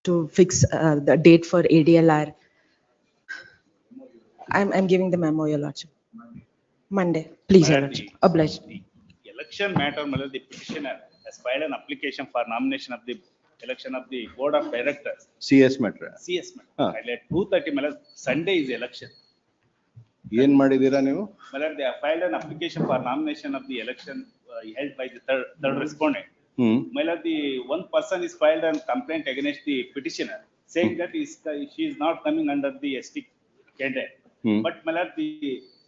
to fix the date for ADLR. I'm giving the memo, Your Lordship. Monday, please, Your Lordship. Oblige. The election matter, the petitioner has filed an application for nomination of the election of the board of directors. CS matter. CS matter. At 2:30 Sunday is election. ಏನ್ ಮಾಡಿದೀರಾ ನೀವು? They have filed an application for nomination of the election held by the third respondent. The one person is filed a complaint against the petitioner, saying that she is not coming under the ST candidate. But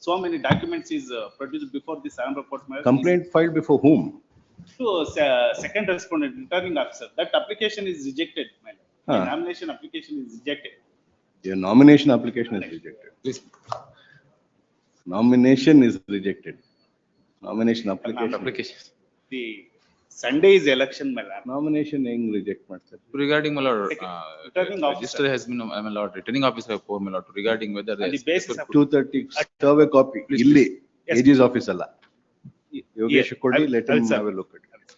so many documents is produced before this report. Complaint filed before whom? To second respondent, returning officer. That application is rejected. The nomination application is rejected. Your nomination application is rejected. Please. Nomination is rejected. Nomination application. The Sunday is election, my lord. Nomination being reject ಮಾಡ್ತಾರೆ. Regarding my lord, Returning register has been, my lord, returning officer have my lord, regarding whether On the basis of 2:30 serve a copy. ಇಲ್ಲಿ AG's office ಅಲ್ಲ. ಯೋಗೇಶ್ ಕೊಡಿ, let him have a look at it.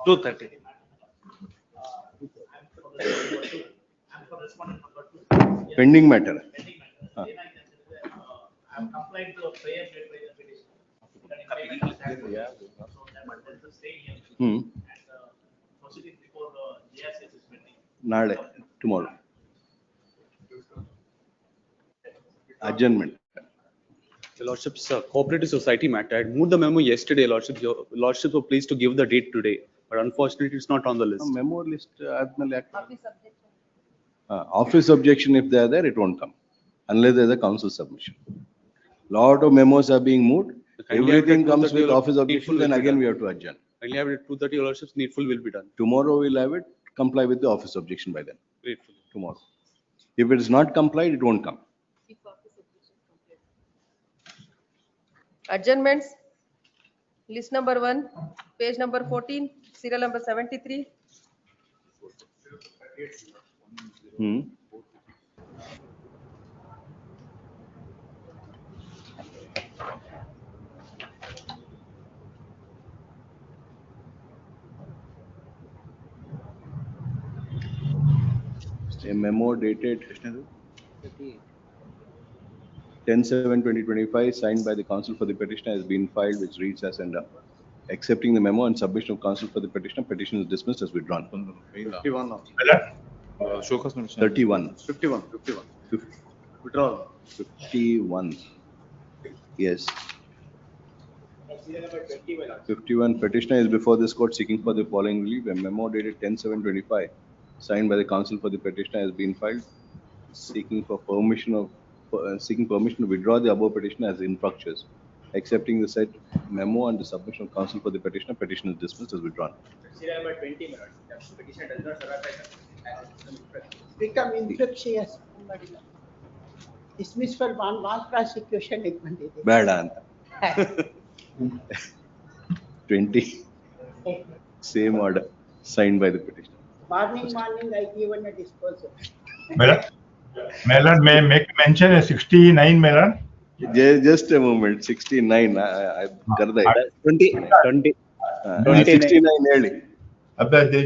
2:30. Pending matter. I'm compliant to a prayer made by the petition. And proceeding before the JSS is pending. ನಾಳೆ, tomorrow. Adjournment. Your Lordship's cooperative society matter. I moved the memo yesterday, Lordship. Your Lordship were pleased to give the date today, but unfortunately it's not on the list. Memo list ಆದ್ಮೇಲೆ ಯಾಕೆ? Office objection, if they are there, it won't come unless there is a council submission. Lot of memos are being moved. Everything comes with office objection, then again we have to adjourn. Kindly have it at 2:30, Your Lordship's needful will be done. Tomorrow we'll have it, comply with the office objection by then, Grateful. tomorrow. If it is not complied, it won't come. Adjournments, list number 1, page number 14, serial number 73. A memo dated 10/7/2025 signed by the counsel for the petitioner has been filed, which reads as under. Accepting the memo and submission of counsel for the petitioner, petition is dismissed as withdrawn. 51 now. 31. 51. Withdrawal. 51. Yes. 51. Petitioner is before this court seeking for the following relief. A memo dated 10/7/25 signed by the counsel for the petitioner has been filed, seeking permission to withdraw the above petition as infructuous. Accepting the said memo and the submission of counsel for the petitioner, petition is dismissed as withdrawn. Serial number 20, my lord. Petitioner does not survive. Become infectious. Dismiss for one prosecution it ಬಂದಿದೆ. ಬೇಡ ಅಂತ. 20. Same order signed by the petitioner. Morning, I given a disposal. Melon may make mention a 69 melon. Just a moment, 69. I 20. 69 ಹೇಳಿ.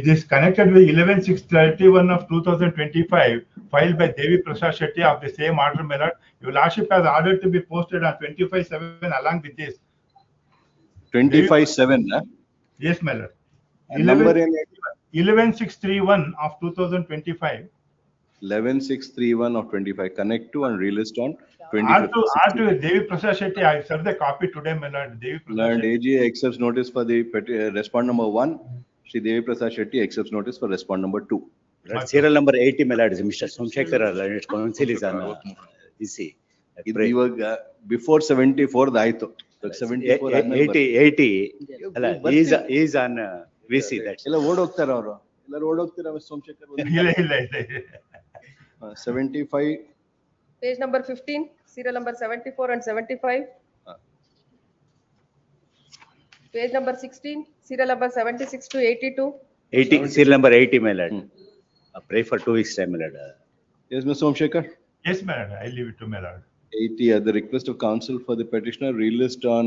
This connected with 11/6/31 of 2025 filed by Devi Prasad Shetty of the same order, Melon. Your Lordship has ordered to be posted on 25/7 along with this. 25/7. Yes, Melon. Number 11/6/31 of 2025. 11/6/31 of 25. Connect to and relist on To 25. Devi Prasad Shetty, I served the copy today, Melon. Devi Prasad And Shetty. AG accepts notice for the respond number 1. Shri Devi Prasad Shetty accepts notice for respond number 2. Serial number 80, my lord, Mr. Somsekhar, council is on, you see. ಇದು ಇವಾಗ before 74 ಆಯ್ತು. 74 80, is on VC, that's. ಎಲ್ಲ ಓಡೋಗ್ತಾರ ಅವರು. ಎಲ್ಲರೂ ಓಡೋಗ್ತೀರಾ ಸೋಮಶೇಖರ್? ಇಲ್ಲ. 75. Page number 15, serial number 74 and 75. Page number 16, serial number 76 to 82. 80, serial number 80, my lord. Pray for 2 weeks time, my lord. Yes, Mr. Somsekhar? Yes, Melon. I leave it to Melon. 80 at the request of counsel for the petitioner relist on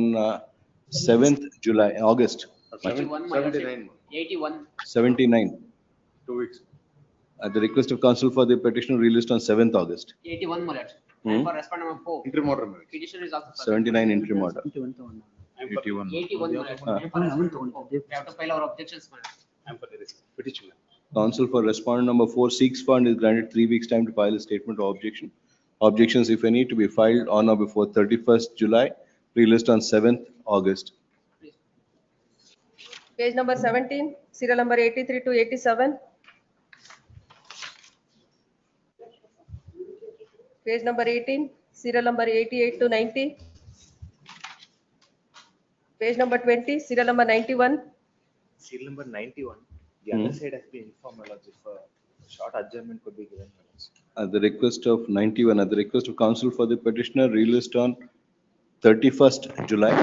7th July, August. 79. 81. 79. 2 weeks. At the request of counsel for the petitioner released on 7th August. 81 my lord. Hmm. And for respondent number 4. Interim order. Petitioner is also. present. 79 interim order. 81. 81 my lord. And for respondent number 4. We have to file our objections my lord. I'm for the petitioner. Counsel for respondent number 4 seeks fund is granted 3 weeks time to file a statement of objection. Objections, if any, to be filed on or before 31st July, released on 7th August. Page number 17, serial number 83 to 87. Page number 18, serial number 88 to 90. Page number 20, serial number 91. Serial number 91, the Hmm. other side has been informed, my lords, if a short adjournment could be given, my lords. At the request of 91, at the request of counsel for the petitioner released on 31st July.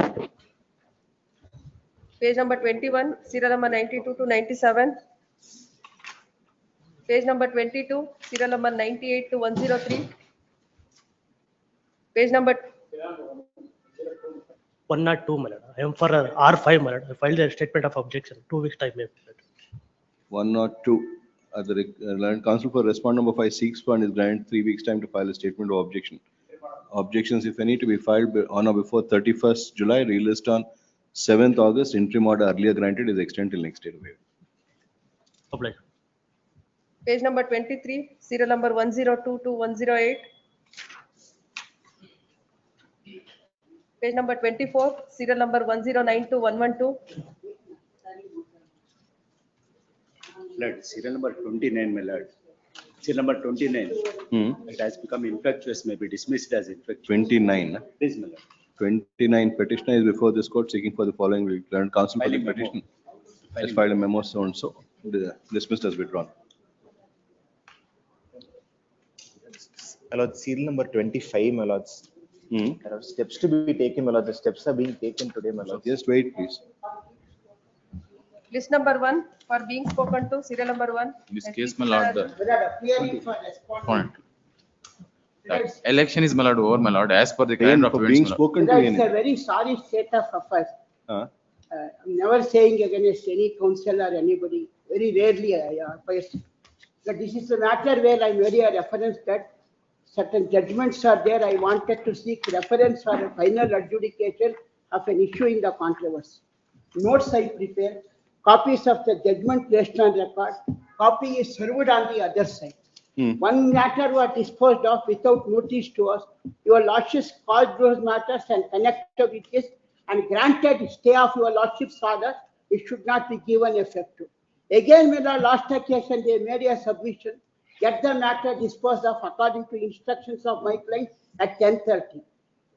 Page number 21, serial number 92 to 97. Page number 22, serial number 98 to 103. Page number 102, my lord. I am for R5, my lord. I filed a statement of objection, 2 weeks time. 102. At the counsel for respondent number 5 seeks fund is granted 3 weeks time to file a statement of objection. Objections, if any, to be filed on or before 31st July, released on 7th August. Interim order earlier granted is extended till next date of hearing. Apply. Page number 23, serial number 102 to 108. Page number 24, serial number 109 to 112. Lord, serial number 29, my lord. Serial number 29, it has become infectious, may be dismissed as infectious. 29. Please, my lord. 29 petitioner is before this court seeking for the following relief. Learned counsel for the Filing memo. petition has filed a memo so and so. Dismissed as withdrawn. My lord, serial number 25, my lords. Hmm. There are steps to be taken, my lord. The steps are being taken today, my lord. Just wait, please. List number 1 for being spoken to, serial number 1. In this case, my lord, the Without appearing for respondent. point. Election is my lord over, my lord, as per the Pain calendar of for events, being my lord. spoken to Whether it's a any. very sorry state of affairs. Huh? I'm never saying against any counsel or anybody, very rarely biased. But this is a matter where I made a reference that certain judgments are there. I wanted to seek reference for a final adjudication of an issue in the controversy. Notes I prepared, copies of the judgment placed on record, copy is served on the other side. One matter was disposed of without notice to us. Your lordships caused those matters and connected with this and granted stay of your lordship's order, it should not be given effect to. Again, when our last occasion, they made a submission, get the matter disposed of according to instructions of my client at 10:30.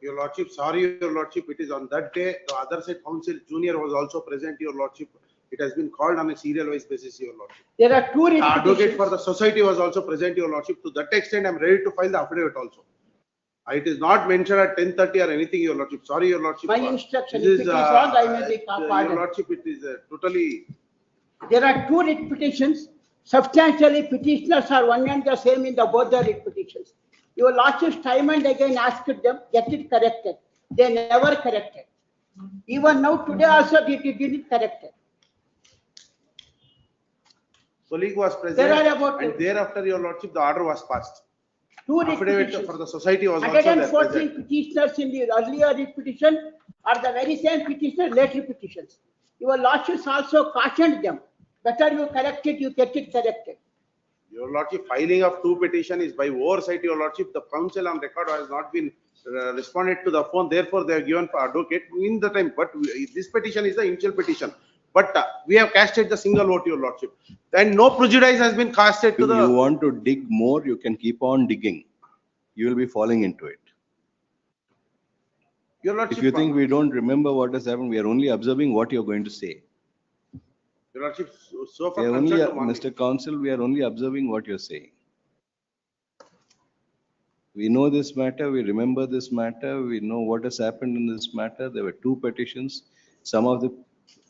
Your lordship, sorry, your lordship, it is on that day, the other side counsel junior was also present, your lordship. It has been called on a serial wise basis, your lordship. There are two The advocate for repetitions. the society was also present, your lordship. To that extent, I am ready to file the affidavit also. It is not mentioned at 10:30 or anything, your lordship. Sorry, your lordship. My instruction, This if it is wrong, I may be Your pardoned. lordship, it is totally, There are two writ petitions. Substantially, petitioners are one and the same in the both the writ petitions. Your lordships time and again asked them, get it corrected. They never corrected. Even now, today also, they didn't correct it. colleague was present. There are about- And thereafter, your lordship, the order was passed. Two writ Affidavit petitions. for the society was also there 114 present. petitioners in the earlier writ petition are the very same petitioner later petitions. Your lordships also cautioned them. Better you correct it, you get it corrected. Your lordship, filing of two petition is by oversight, your lordship. The counsel on record has not been responded to the phone. Therefore, they are given for advocate in the time. But this petition is the initial petition. But we have casted the single vote, your lordship. And no prejudice has been casted to If you the. want to dig more, you can keep on digging. You will be falling into it. Your If lordship. you think we don't remember what has happened, we are only observing what you're going to say. Your lordship, so We far are only, concerned to morning. Mr. Counsel, we are only observing what you're saying. We know this matter, we remember this matter, we know what has happened in this matter. There were two petitions. Some of the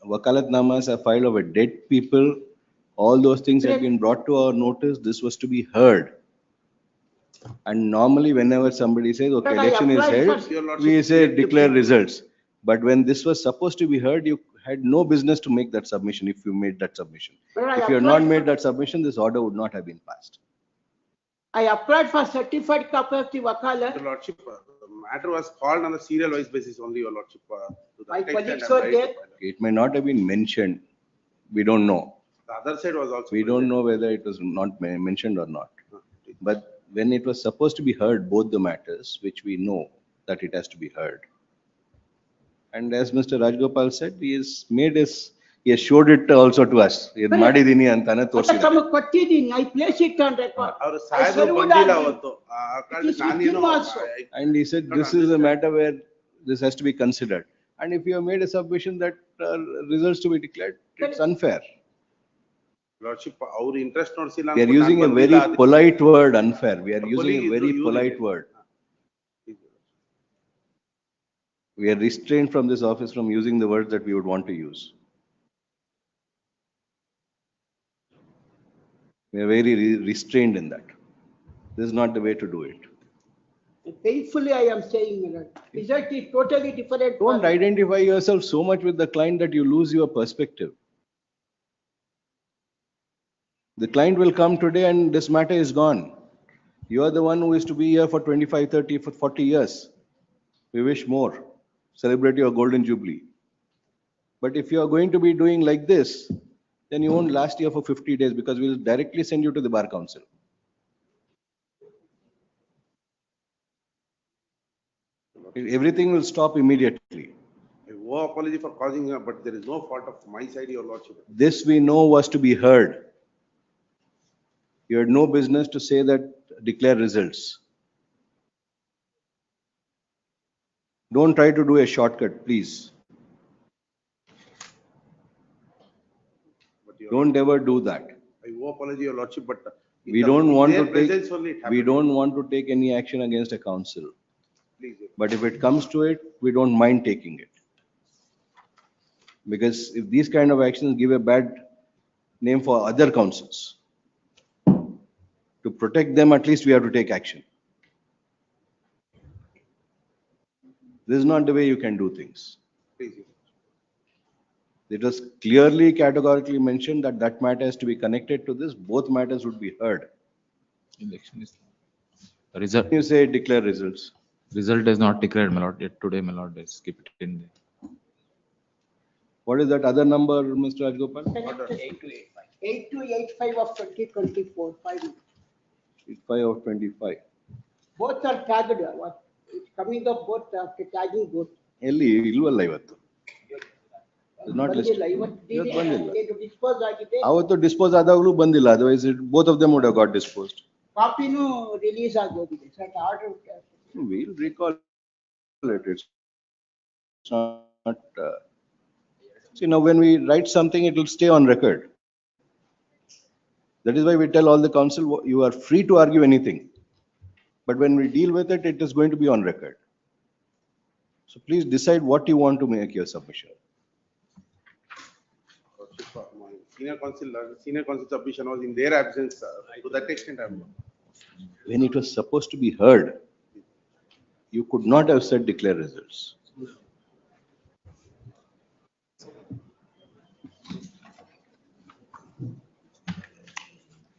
wakalatnamas are filed over dead people. All those things have been brought to our notice. This was to be heard. And normally whenever somebody says, okay, But I election is applied held, for- Your lordship, we say declare results. But when this was supposed to be heard, you had no business to make that submission if you made that submission. Well, I If you had not applied made for- that submission, this order would not have been passed. I applied for certified copy of the Your Wakala. lordship, the matter was called on a serial wise basis only, your lordship. To My that extent, colleagues I'm were trying to there. file. It may not have been mentioned. We don't know. The other side was also. We don't present. know whether it was not mentioned or not. But when it was supposed to be heard, both the matters, which we know that it has to be heard. And as Mr. Rajgopal said, he has showed it also to us. ಇದ್ ಮಾಡಿದೀನಿ ಅಂತಾನೆ ಮತ್ತೆ ತೋರಿಸಿದ್ದಾರೆ. ತಮಗೆ ಕೊಟ್ಟಿದ್ದೀನಿ, I place it on record. ಅವ್ರು I ಸಾಹೇಬ್ರು served ಬಂದಿಲ್ಲ on it. ಅವತ್ತು. ಆ ಕಾರಣಕ್ಕೆ It is with ನಾನೇನು him also. And he said, this is a matter where this has to be considered. And if you have made a submission that results to be declared, it's unfair. lordship, ಅವ್ರ interest ನೋಡ್ಸಿಲ್ಲ We are ಅನ್ಬಿಟ್ಟು using non a very ಬಂದಿಲ್ಲ, ಅದಕ್ಕೆ- polite word, unfair. We are using colleague a very ಇದ್ರು, polite ಇವ್ರು word. We are restrained from this office from using the words that we would want to use. We are very restrained in that. This is not the way to do it. Painfully, I am saying, my lord. Result is totally different. Don't identify yourself so much with the client that you lose your perspective. The client will come today and this matter is gone. You are the one who is to be here for 25, 30, for 40 years. We wish more. Celebrate your golden jubilee. But if you are going to be doing like this, then you won't last here for 50 days because we'll directly send you to the Bar Council. Everything will stop immediately. I owe apology for causing, but there is no fault of my side, your lordship. This we know was to be heard. You had no business to say that declare results. Don't try to do a shortcut, please. But your- Don't ever do that. I owe apology, your lordship, but. in We the- don't in want their to take, presence only it we happened. don't want to take any action against a council. Please, your- But if it comes to it, we don't mind taking it. Because if these kind of actions give a bad name for other councils, to protect them, at least we have to take action. This is not the way you can do things. please, your- It was clearly categorically mentioned that that matter has to be connected to this. Both matters would be heard. Election is, the result, You say declare results. result is not declared, my lord, yet today, my lord, let's keep it in there. What is that other number, Mr. Rajgopal? 8285 of 2024, 5. 5 of 25. Both are tagged, what, it's coming up both, tagging both. ಎಲ್ಲಿ ಇಲ್ವಲ್ಲ ಇವತ್ತು? It's not listed. ಬಂದಿಲ್ಲ, ಇವತ್ತು ಇವತ್ತು ಬಂದಿಲ್ಲ. Dispose ಆಗಿದೆ, ಅವತ್ತು dispose ಆದಾಗಲೂ ಬಂದಿಲ್ಲ. Otherwise, both of them would have got disposed. ಕಾಪಿನೂ ರಿಲೀಸ್ ಆಗೋಗಿದೆ, sir order. We'll recall it. It's not, see, now when we write something, it will stay on record. That is why we tell all the council, you are free to argue anything. But when we deal with it, it is going to be on record. So please decide what you want to make your submission. lordship, my senior council submission was in their absence, to that extent I'm. When it was supposed to be heard, you could not have said declare results.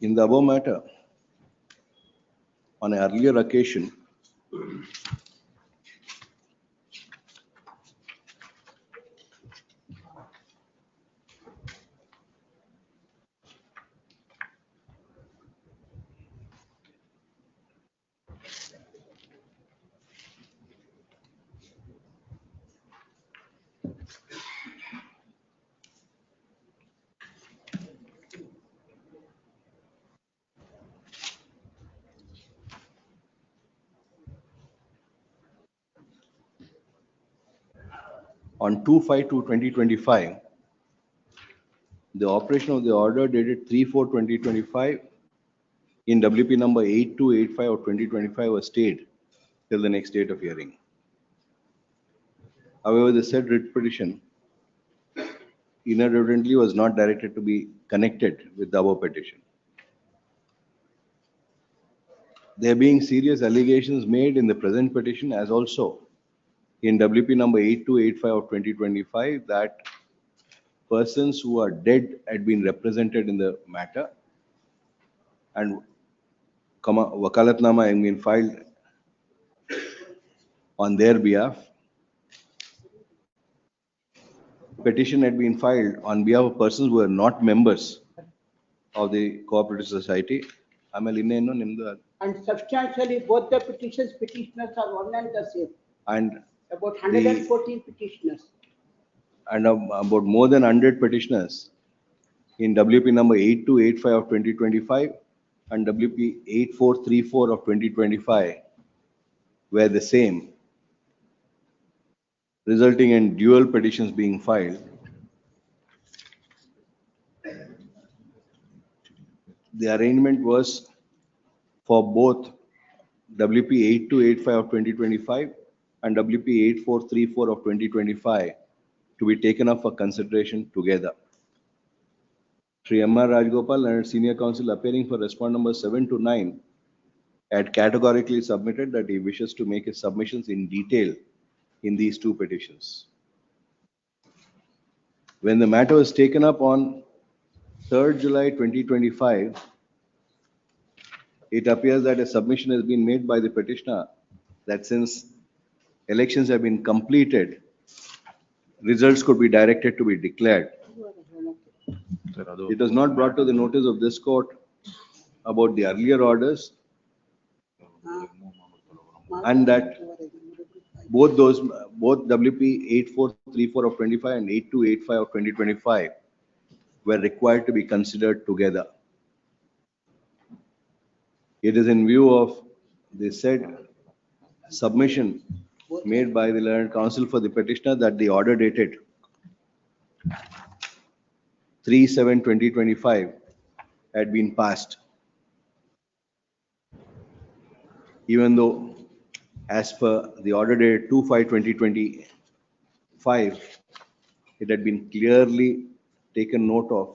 In the above matter, on an earlier occasion, on 2/5/2025, the operation of the order dated 3/4/2025 in WP number 8285 of 2025 was stayed till the next date of hearing. However, the said writ petition inadvertently was not directed to be connected with the above petition. There being serious allegations made in the present petition as also in WP number 8285 of 2025 that persons who are dead had been represented in the matter and wakalatnama had been filed on their behalf. Petition had been filed on behalf of persons who are not members of the cooperative society. ಆಮೇಲೆ ಇನ್ನೇನು ನಿಮ್ದು And substantially, both the petitioners are one and the same. and About 114 petitioners. and about more than 100 petitioners in WP number 8285 of 2025 and WP 8434 of 2025 were the same, resulting in dual petitions being filed. The arrangement was for both WP 8285 of 2025 and WP 8434 of 2025 to be taken up for consideration together. Shri M.R. Rajgopal and senior counsel appearing for respond number 7 to 9 had categorically submitted that he wishes to make his submissions in detail in these two petitions. When the matter was taken up on 3rd July 2025, it appears that a submission has been made by the petitioner that since elections have been completed, results could be directed to be declared. It was not brought to the notice of this court about the earlier orders and that both WP 8434 of 25 and 8285 of 2025 were required to be considered together. It is in view of the said submission made by the learned counsel for the petitioner that the order dated 3/7/2025 had been passed. Even though as per the order dated 2/5/2025, it had been clearly taken note of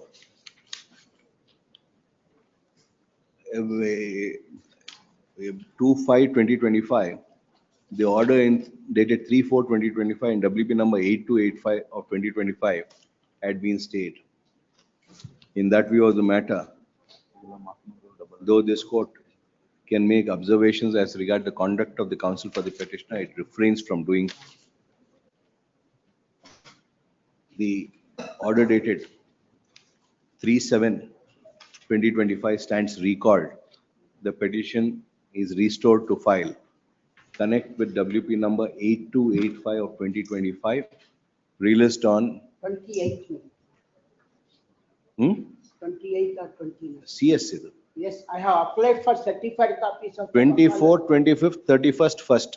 2/5/2025, the order dated 3/4/2025 in WP number 8285 of 2025 had been stayed. In that view of the matter, though this court can make observations as regard the conduct of the counsel for the petitioner, it refrains from doing. The order dated 3/7/2025 stands recalled. The petition is restored to file. Connect with WP number 8285 of 2025, relist on 28. 28 or 29. CS idu. Yes, I have applied for certified copies of. 24th, 25th, 31st, 1st.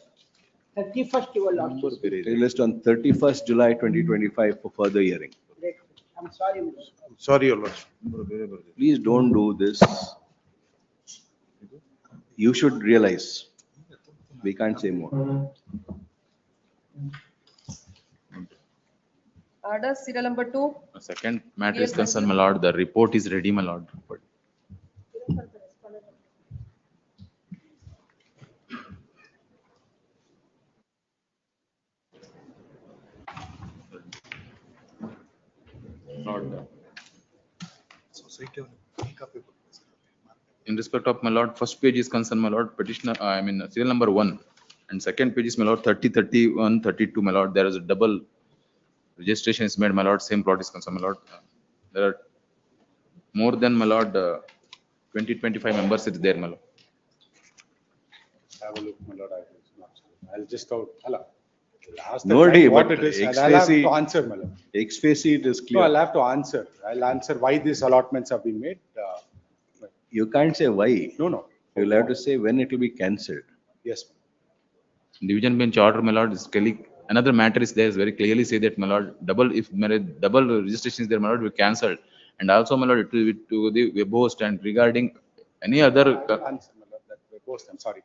31st, your lordship. Relist on 31st July 2025 for further hearing. Great. I'm sorry, Mr. Sorry, your lordship. Please don't do this. You should realize, we can't say more. Order serial number 2. The second matter is concerned, my lord, the report is ready, my lord. Lord, in respect of my lord, first page is concerned, my lord, petitioner, serial number 1. And second page is, my lord, 30, 31, 32, my lord. There is a double registration is made, my lord. Same plot is concerned, my lord. There are more than, my lord, 20, 25 members is there, my lord. Have a look, my lord. I'll just out. Hello. No, What it is, I'll have to answer, my lord. Ex-facie it is No, clear. I'll have to answer. I'll answer why these allotments have been made. You can't say why. No. You'll have to say when it will be cancelled. Yes. Division bench order, my lord, is clearly, another matter is there, is very clearly say that, my lord, double registration is there, my lord, we cancelled. And also, my lord, it will be to the web host and regarding any other, Answer, my lord, that we post, I'm sorry.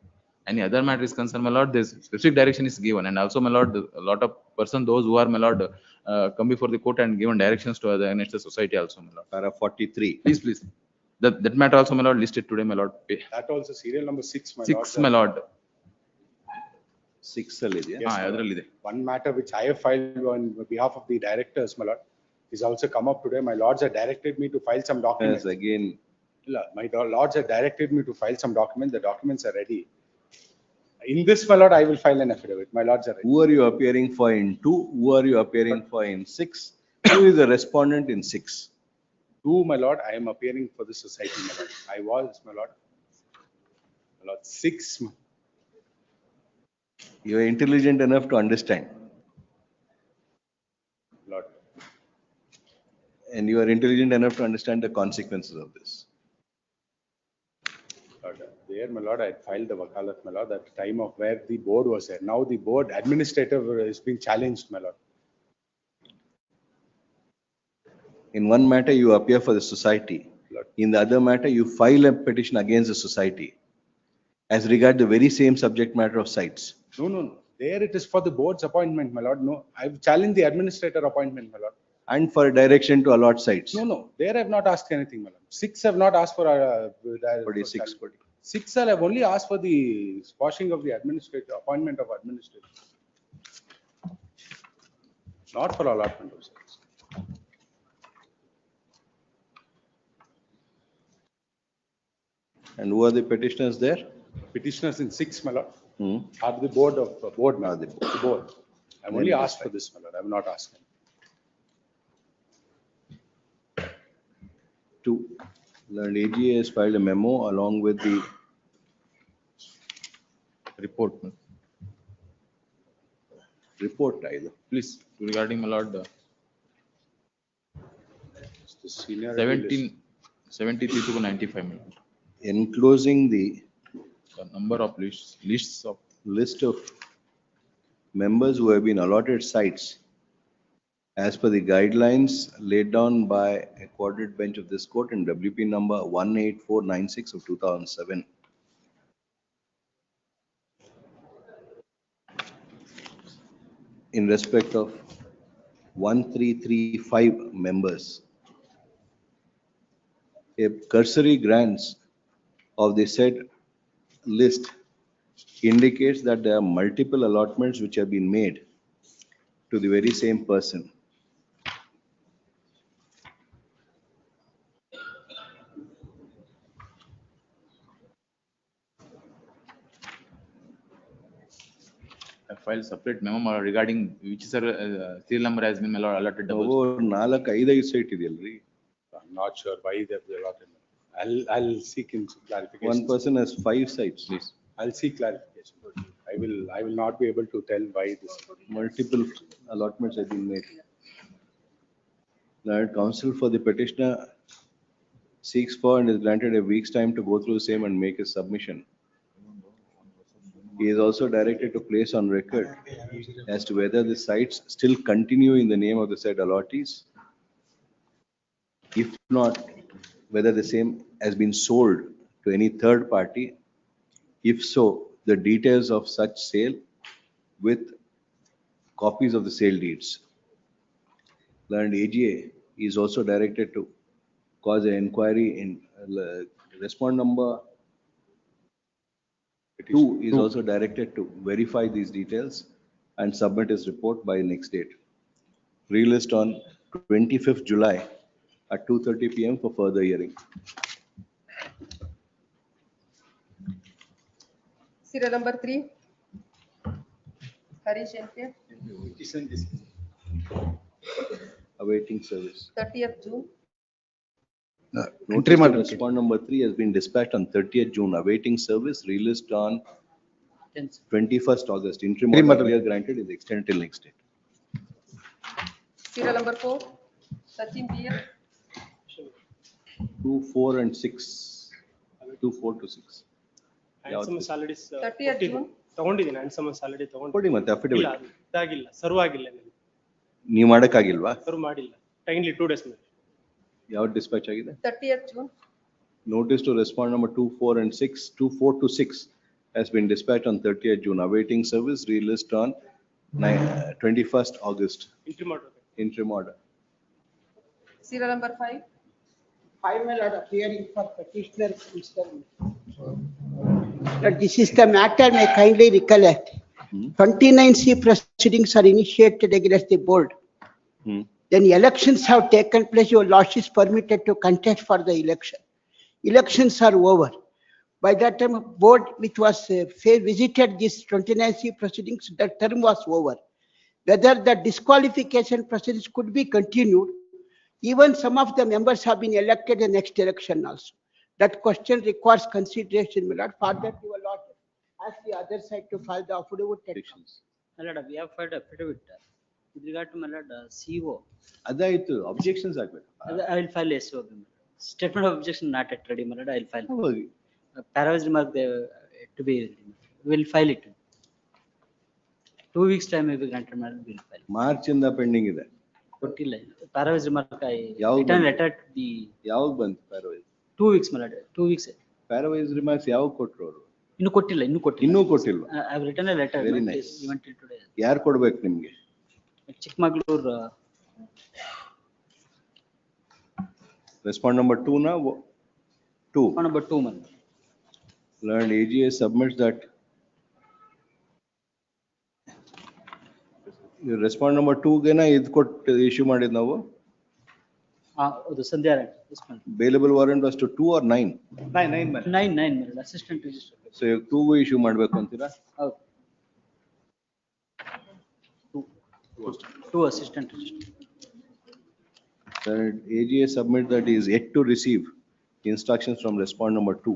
any other matter is concerned, my lord, this specific direction is given. And also, my lord, a lot of person, those who are, my lord, come before the court and given directions to the against the society also, my lord. Para 43. Please. That matter also, my lord, listed today, my lord. That also serial number 6, my lord. 6, my lord. 6 ಅಲ್ಲಿ ಇದೆಯಾ? Yes, my lord. ಅದರಲ್ಲಿದೆ. One matter which I have filed on behalf of the directors, my lord, It's also come up today. My lords have directed me to file some documents. Yes, again, My lords have directed me to file some documents. The documents are ready. In this, my lord, I will file an affidavit. My lords are ready. who are you appearing for in 2? Who are you appearing for in 6? Who is the respondent in 6? 2, my lord, I am appearing for the society, my lord. I was, my lord. My lord, 6, You are intelligent enough to understand. lord. And you are intelligent enough to understand the consequences of this. Lord, there, my lord, I filed the wakalat, my lord, at the time of where the board was there. Now the board administrative is being challenged, my lord. In one matter, you appear for the society. Lord. In the other matter, you file a petition against the society as regard the very same subject matter of sites. No. There it is for the board's appointment, my lord. No, I've challenged the administrator appointment, my lord. And for direction to allot sites. No, there I've not asked anything, my lord. 6 have not asked for. What is 6? 6 have only asked for the squashing of the administrator, appointment of administrator. Not for allotment of sites. And who are the petitioners there? Petitioners in 6, my lord, Hmm. are the board of, board, my Are lord, the the board. I've only Then asked that's for this, my lord. I've not asked. 2. Learned AGA has filed a memo along with the Report, report either. please, regarding my lord, The senior. 73 to 95, my lord. Enclosing the The number of lists of list of members who have been allotted sites as per the guidelines laid down by a quadrant bench of this court in WP number 18496 of 2007. In respect of 1335 members, a cursory glance of the said list indicates that there are multiple allotments which have been made to the very same person. I filed separate memo my lord, regarding which is a serial number has been my lord allotted double. ನಾವು 4-5 site ಇದೆಯಲ್ರಿ. I'm not sure why they've allotted. I'll seek in clarification. One person has 5 sites. Please. I'll seek clarification. I will not be able to tell why this. Multiple allotments have been made. Learned counsel for the petitioner seeks for and is granted a week's time to go through the same and make a submission. He is also directed to place on record as to whether the sites still continue in the name of the said allottees. If not, whether the same has been sold to any third party. If so, the details of such sale with copies of the sale deeds. Learned AGA is also directed to cause an inquiry in respond number 2 is also directed to verify these details and submit his report by next date. Relist on 25th July at 2:30 PM for further hearing. Serial number 3. Harish NK, Awaiting service. 30th June. Notice to respond number 3 has been dispatched on 30th June. Awaiting service, relist on 21st August. Interim order earlier granted is extended till next date. Serial number 4. Sachin PF, 2, 4 and 6. 2, 4 to 6. Ransom already 30th June. ತಗೊಂಡಿದ್ದೀನಿ ransom already ತಗೊಂಡು ಕೊಡಿ ಮತ್ತೆ ಇಲ್ಲ affidavit. ಅದು ಇದಾಗಿಲ್ಲ serve ಆಗಿಲ್ಲ ನೀವು ಮಾಡಕ್ಕಾಗಿಲ್ವಾ? Serve ಮಾಡಿಲ್ಲ timely 2 days ಮೇಲೆ ಯಾವ dispatch ಆಗಿದೆ? 30th June. Notice to respond number 2, 4 and 6, 2, 4 to 6 has been dispatched on 30th June. Awaiting service, relist on 21st August. Entry ಮಾಡಬೇಕು. Interim order. Serial number 5. 5 my lord appearing for petitioner concern. That this is the matter, may kindly recollect. 29C proceedings are initiated against the board. Hmm. Then elections have taken place, your lordship is permitted to contest for the election. Elections are over. By that time, board which was visited this 29C proceedings, the term was over. Whether the disqualification proceedings could be continued, even some of the members have been elected the next election also. That question requires consideration, my lord. For that, your lordship ask the other side to file the affidavit. My lord, we have filed affidavit with regard to my lord CO. ಅದಾಯ್ತು, objections ಆಗ್ಬೇಕು. I will file SOB. Statement of objection not yet ready, my lord. I will file. Paravise remark to be ready. We will file it. 2 weeks time may be granted, my lord. We will file. March ಇಂದ pending ಇದೆ. ಕೊಟ್ಟಿಲ್ಲ. Paravise remark I ಯಾವಾಗ written ಬಂತು? letter to the ಯಾವಾಗ ಬಂತು parawise? 2 weeks, my lord. 2 weeks. Parawise remarks ಯಾವಾಗ ಕೊಟ್ರು ಅವರು? ಇನ್ನೂ ಕೊಟ್ಟಿಲ್ಲ. ಇನ್ನೂ ಕೊಟ್ಟಿಲ್ವಾ? I have written a letter. Very nice. Even till today. ಯಾರು ಕೊಡ್ಬೇಕು ನಿಮ್ಗೆ? Chikkamagaluru. Respond number 2 na? 2. Number 2, man. Learned AGA submits that. You respond number 2 ಗೆ ನಾ ಇದು ಕೊಟ್ಟು issue ಮಾಡಿದ್ ನಾವು? ಅದು ಸಂಧ್ಯಾ. Bailable warrant was to 2 or 9? 9, man. Assistant registrar. So you 2 ಗೂ issue ಮಾಡ್ಬೇಕು ಅಂತೀರಾ? ಹೌದು. 2 assistant registrar. Learned AGA submit that he is yet to receive instructions from respond number 2.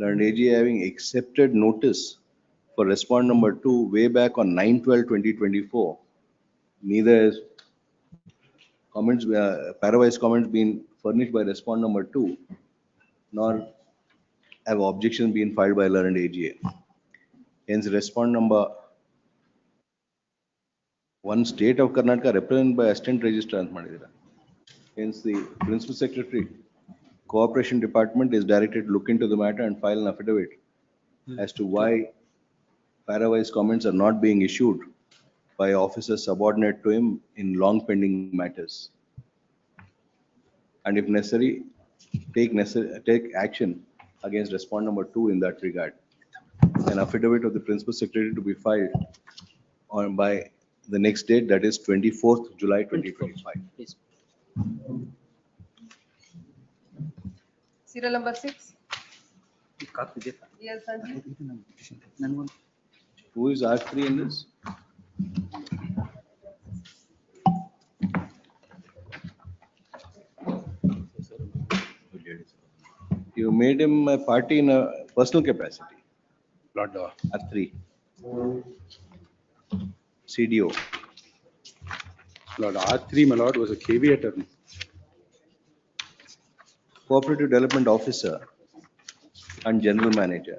Learned AGA having accepted notice for respond number 2 way back on 9/12/2024. Neither is comments, paravise comments been furnished by respond number 2, nor have objections been filed by learned AGA. Hence respond number 1 state of Karnataka represented by assistant registrar ant madidira. Hence the principal secretary cooperation department is directed to look into the matter and file an affidavit as to why paravise comments are not being issued by officers subordinate to him in long pending matters. And if necessary, take action against respond number 2 in that regard. An affidavit of the principal secretary to be filed on by the next date, that is 24th July 2025. Please. Serial number 6. Copy there. Yes, Sanjeev. Who is R3 in this? You made him a party in a personal capacity. Lord, R3. CDO. Lord, R3, my lord, was a KV attorney. Cooperative Development Officer and General Manager.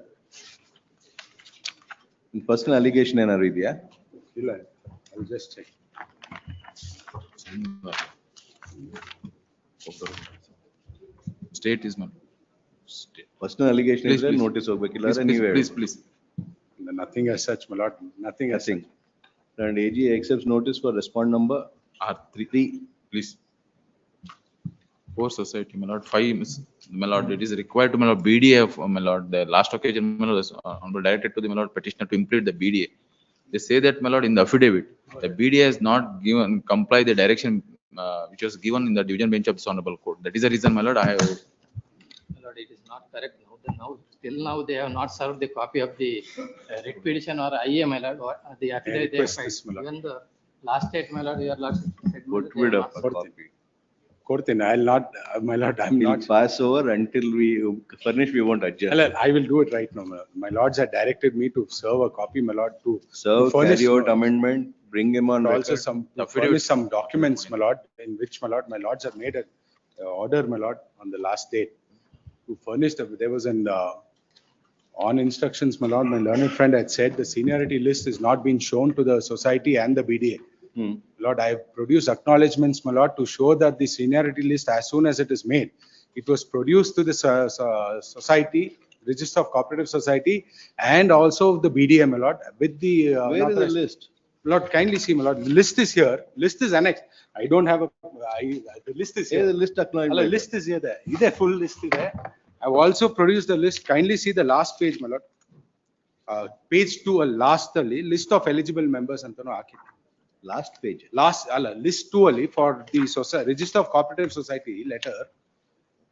In personal allegation ಏನಾದ್ರು ಇದೆಯಾ? ಇಲ್ಲ, I'll just check. State is not. Personal allegation Please, ಇದ್ರೆ please. notice ಹೋಗ್ಬೇಕಿಲ್ಲ Please, ಅಂದ್ರೆ ನೀವೇ please, please. Nothing as such, my lord, nothing as Nothing. such. And AGA accepts notice for respond number R3, please. For society, my lord, 5, my lord, it is required to, my lord, BDA, my lord, the last occasion, my lord, honorable directed to the, my lord, petitioner to implement the BDA. They say that, my lord, in the affidavit, the BDA has not given, comply the direction which was given in the division bench of this honorable court. That is the reason, my lord, I have. My lord, it is not correct now. Till now, they have not served the copy of the writ petition or IA, my lord, or the affidavit they have request this, my filed. lord. Even the last state, my lord, your lordship said. my lord, Put they rid have of not a copy. Kortin, I'll not, my lord, I'm We'll not. pass over until we furnish, we won't adjust. I will do it right now, my lord. My lords had directed me to serve a copy, my lord, to Serve, furnish, carry out no, amendment, bring him on and also record. some, to Affidavit. furnish some documents, my lord, in which, my lords have made a order, my lord, on the last date. To furnish, there was an, on instructions, my lord, my learned friend had said the seniority list is not being shown to the society and the BDA. Lord, I have produced acknowledgements, my lord, to show that the seniority list, as soon as it is made, it was produced to the society, Register of Cooperative Society, and also the BDA, my lord, with the. Where is the list? Lord, kindly see, my lord, the list is here, list is annexed. I don't have a, the list is Here here. the list Hello, acknowledgement. list is here there. Is there full list is there? I've also produced the list. Kindly see the last page, my lord. Page 2, last list of eligible members antano hakide. Last page. List 2 only for the Register of Cooperative Society letter.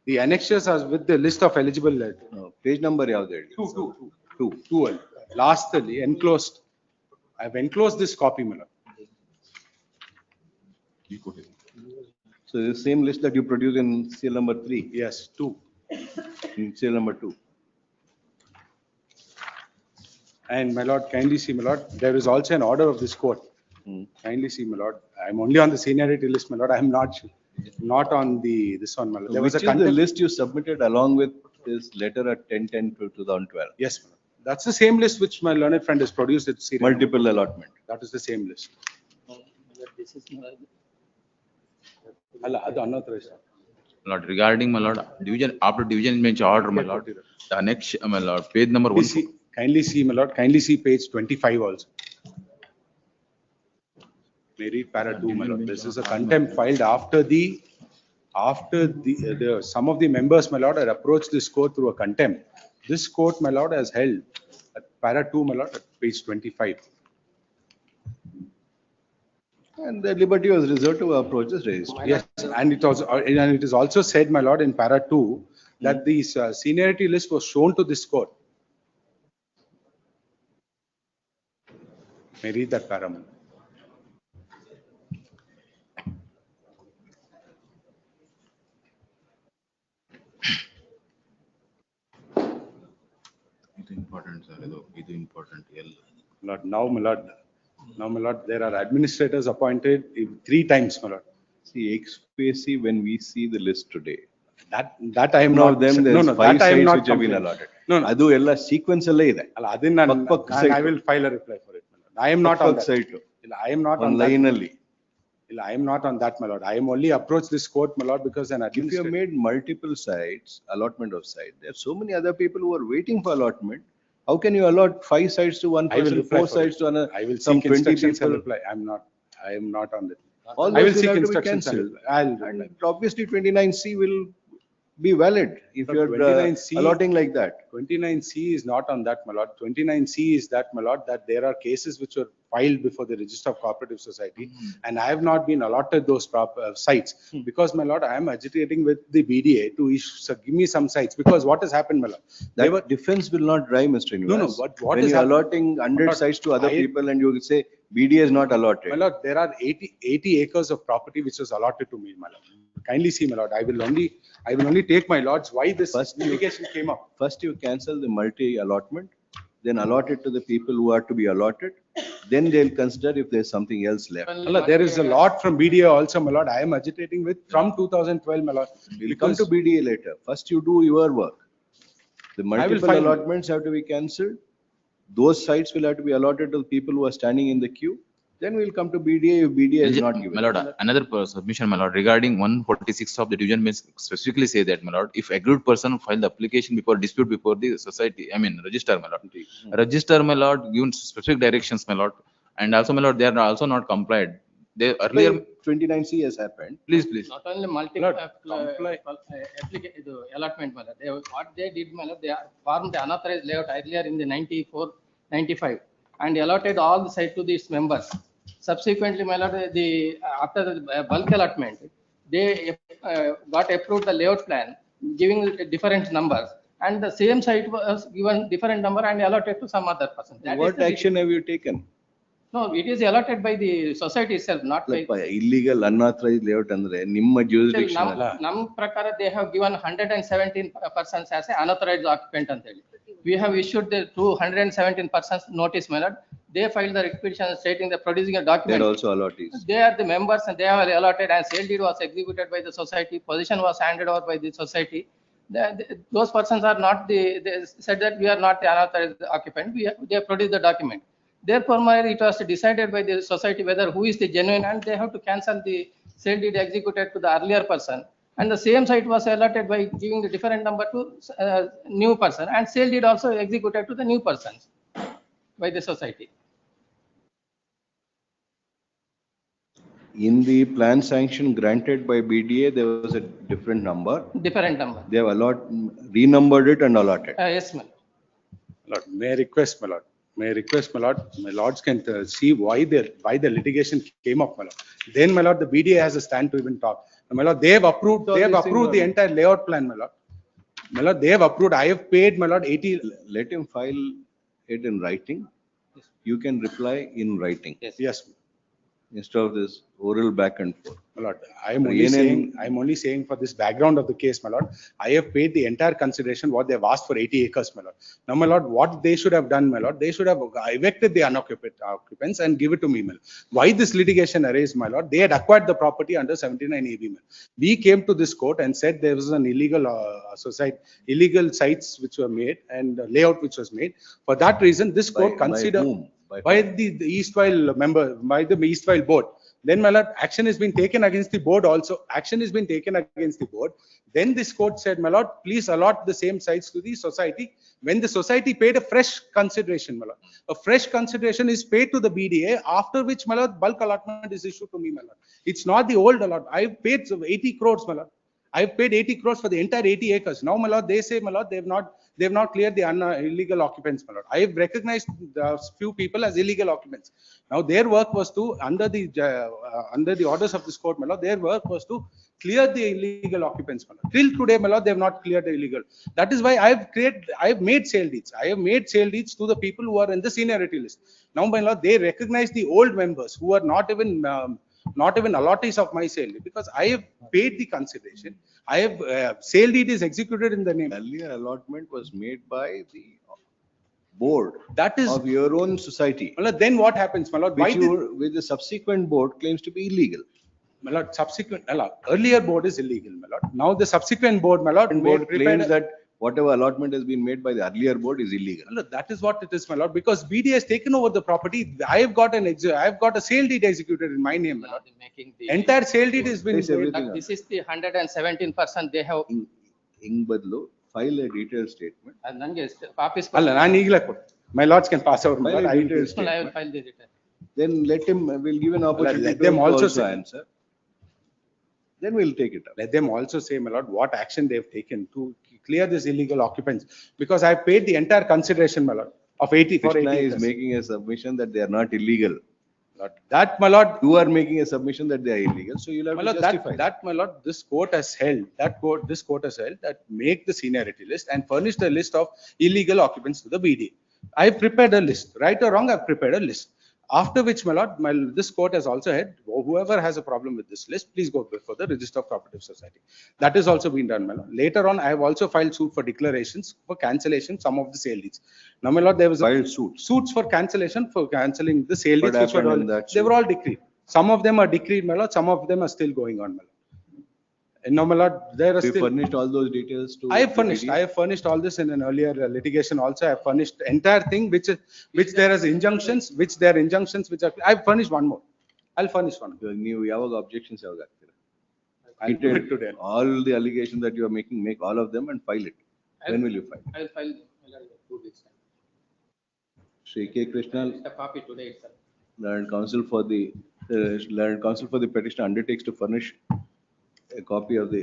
The annexures are with the list of eligible letter. No, page number yavudu ಹೇಳಿ. Two only. Lastly, enclosed. I have enclosed this copy, my lord. So the same list that you produce in serial number 3. Yes, 2. In serial number 2. And my lord, kindly see, my lord, there is also an order of this court. Kindly see, my lord, I am only on the seniority list, my lord, I am not on this one, my lord. There was Which a is the contempt. list you submitted along with this letter at 10/10/2012? Yes, my lord. That's the same list which my learned friend has produced at serial. Multiple allotment. That is the same list. This is not. Adu unauthorized. My lord, regarding my lord, division, after division bench order, my lord, the annex, my lord, page number 1. Kindly see, my lord, kindly see page 25 also. May read para 2, my lord. This is a contempt filed after some of the members, my lord, had approached this court through a contempt. This court, my lord, has held at para 2, my lord, at page 25. And the liberty was reserved to approach this registry. Yes, and it is also said, my lord, in para 2, that the seniority list was shown to this court. May read that para, my lord. It important, sir. It important. Lord, now, my lord, there are administrators appointed 3 times, my lord. See, ex-specie when we see the list today. That I am Now not. them, there's No, 5 that I am sites not which have been complaining. allotted. No, no. Adu ella sequence alle ide. I will file a reply for it, my lord. I am not on that. Site. I am not on Online that. alli. I am not on that, my lord. I am only approached this court, my lord, because an If you have administrator. made multiple sites, allotment of site, there are so many other people who are waiting for allotment. How can you allot 5 sites to one I will person, reply 4 for sites it. to another? I will some seek 20 instructions and people? reply. I am not on that. All I will those will seek have to be instructions and cancelled. reply. I'll reply. And obviously 29C will be valid if But you're 29C allotting like that. 29C is not on that, my lord. 29C is that, my lord, that there are cases which were filed before the Register of Cooperative Society, and I have not been allotted those sites because, my lord, I am agitating with the BDA to give me some sites, because what has happened, my lord? That defense will not drive, Mr. Nivas. No, but what When is you're happening? allotting 100 But sites to other I- people and you say BDA is not allotted. My lord, there are 80 acres of property which was allotted to me, my lord. Kindly see, my lord, I will only take my lords why this litigation came up. First you cancel the multi-allotment, then allot it to the people who are to be allotted. Then they'll consider if there's something else left. Allah, there is a lot from BDA also, my lord. I am agitating with from 2012, my lord. We'll come to BDA later. First you do your work. The multiple find- allotments have to be cancelled. Those sites will have to be allotted to the people who are standing in the queue. Then we'll come to BDA if BDA is not given. My lord, another submission, my lord, regarding 146 of the division bench specifically say that, my lord, if aggrieved person file the application before dispute before the society, I mean, register, my lord. Register, my lord, given specific directions, my lord, and also, my lord, they are also not complied. They earlier, 29C has happened. please. Not only allotment, my lord. What they did, my lord, they formed the unauthorized layout earlier in the 94, 95 and allotted all the site to these members. Subsequently, my lord, after the bulk allotment, they got approved the layout plan giving different numbers, and the same site was given different number and allotted to some other person. That is What the action have you taken? No, it is allotted by the society itself, not by. Illegal unauthorized layout andre nimma jurisdiction. Nam prakara they have given 117 persons as an unauthorized occupant ಅಂತ ಹೇಳಿ. We have issued the 217 persons notice, my lord. They filed the petition stating the producing a document. They're also allottees. They are the members and they are allotted, and sale deed was executed by the society, position was handed over by the society. Those persons are not they said that we are not the unauthorized occupant. They have produced the document. Therefore, it was decided by the society whether who is the genuine, and they have to cancel the sale deed executed to the earlier person. And the same site was allotted by giving the different number to new person, and sale deed also executed to the new persons by the society. In the plan sanction granted by BDA, there was a different number. Different number. They have renumbered it and allotted. Yes, ma'am. Lord, may I request, my lord, May I request, my lords can see why the litigation came up, my lord. Then, my lord, the BDA has a stand to even talk. My lord, they have approved the entire layout plan, my lord. My lord, they have approved, I have paid, my lord, 80. Let him file it in writing. You can reply in writing. Yes, Instead of this oral back and forth. my lord. I am only saying for this background of the case, my lord, I have paid the entire consideration what they have asked for 80 acres, my lord. Now, my lord, what they should have done, my lord, they should have evicted the unoccupied occupants and give it to me, my lord. Why this litigation arose, my lord? They had acquired the property under 79 AB, my lord. We came to this court and said there was an illegal illegal sites which were made and layout which was made. For that reason, this court considered. By the Eastwell member, by the Eastwell board. Then, my lord, action has been taken against the board also. Action has been taken against the board. Then this court said, my lord, please allot the same sites to the society. When the society paid a fresh consideration, my lord, a fresh consideration is paid to the BDA, after which, my lord, bulk allotment is issued to me, my lord. It's not the old allotment. I've paid 80 crores, my lord. I've paid 80 crores for the entire 80 acres. Now, my lord, they say, my lord, they have not cleared the illegal occupants, my lord. I have recognized the few people as illegal occupants. Now, their work was to, under the orders of this court, my lord, their work was to clear the illegal occupants, my lord. Till today, my lord, they have not cleared the illegal. That is why I have made sale deeds. I have made sale deeds to the people who are in the seniority list. Now, my lord, they recognize the old members who are not even allottees of my sale deed, because I have paid the consideration. I have sale deed is executed in the name. Earlier allotment was made by the board. That is of your own society. My lord, then what happens, my lord? Which the subsequent board claims to be illegal. My lord, earlier board is illegal, my lord. Now the subsequent board, my lord, claims that whatever allotment has been made by the earlier board is illegal. No, that is what it is, my lord, because BDA has taken over the property. I have got a sale deed executed in my name, my lord. Entire sale deed has been. This is the 117% they have. In Badlo, file a detailed statement. My lords can pass over. File a detailed statement. I will file the return. Then let him, we'll give an opportunity Let to them him also to say. answer. Then we'll take it up. Let them also say, my lord, what action they have taken to clear this illegal occupants, because I have paid the entire consideration, my lord, of 80 for 80 Krishna is acres. making a submission that they are not illegal. That, my lord, You are making a submission that they are illegal, so you'll have my to lord, justify. my lord, this court has held that make the seniority list and furnish the list of illegal occupants to the BDA. I have prepared a list, right or wrong, I've prepared a list. After which, my lord, this court has also had, whoever has a problem with this list, please go before the Register of Cooperative Society. That has also been done, my lord. Later on, I have also filed suit for declarations for cancellation, some of the sale deeds. Now, my lord, there was Filed suits for cancellation, for cancelling the sale What deeds, which were happened in all, that they suit? were all decreed. Some of them are decreed, my lord, some of them are still going on, my lord. And now, my lord, there are We still. furnished all those details to. I have the furnished. BDA. I have furnished all this in an earlier litigation. Also, I have furnished entire thing, which there is injunctions, which are. I have furnished one more. I'll furnish one more. ನೀವು ಯಾವಾಗ objections ಯಾವಾಗ ಹಾಕ್ತೀರಾ? I'll do it today. All the allegations that you are making, make all of them and file it. When will you file? I will file in 2 weeks time. Shri K. Krishna, A copy today itself. learned counsel for the petitioner undertakes to furnish a copy of the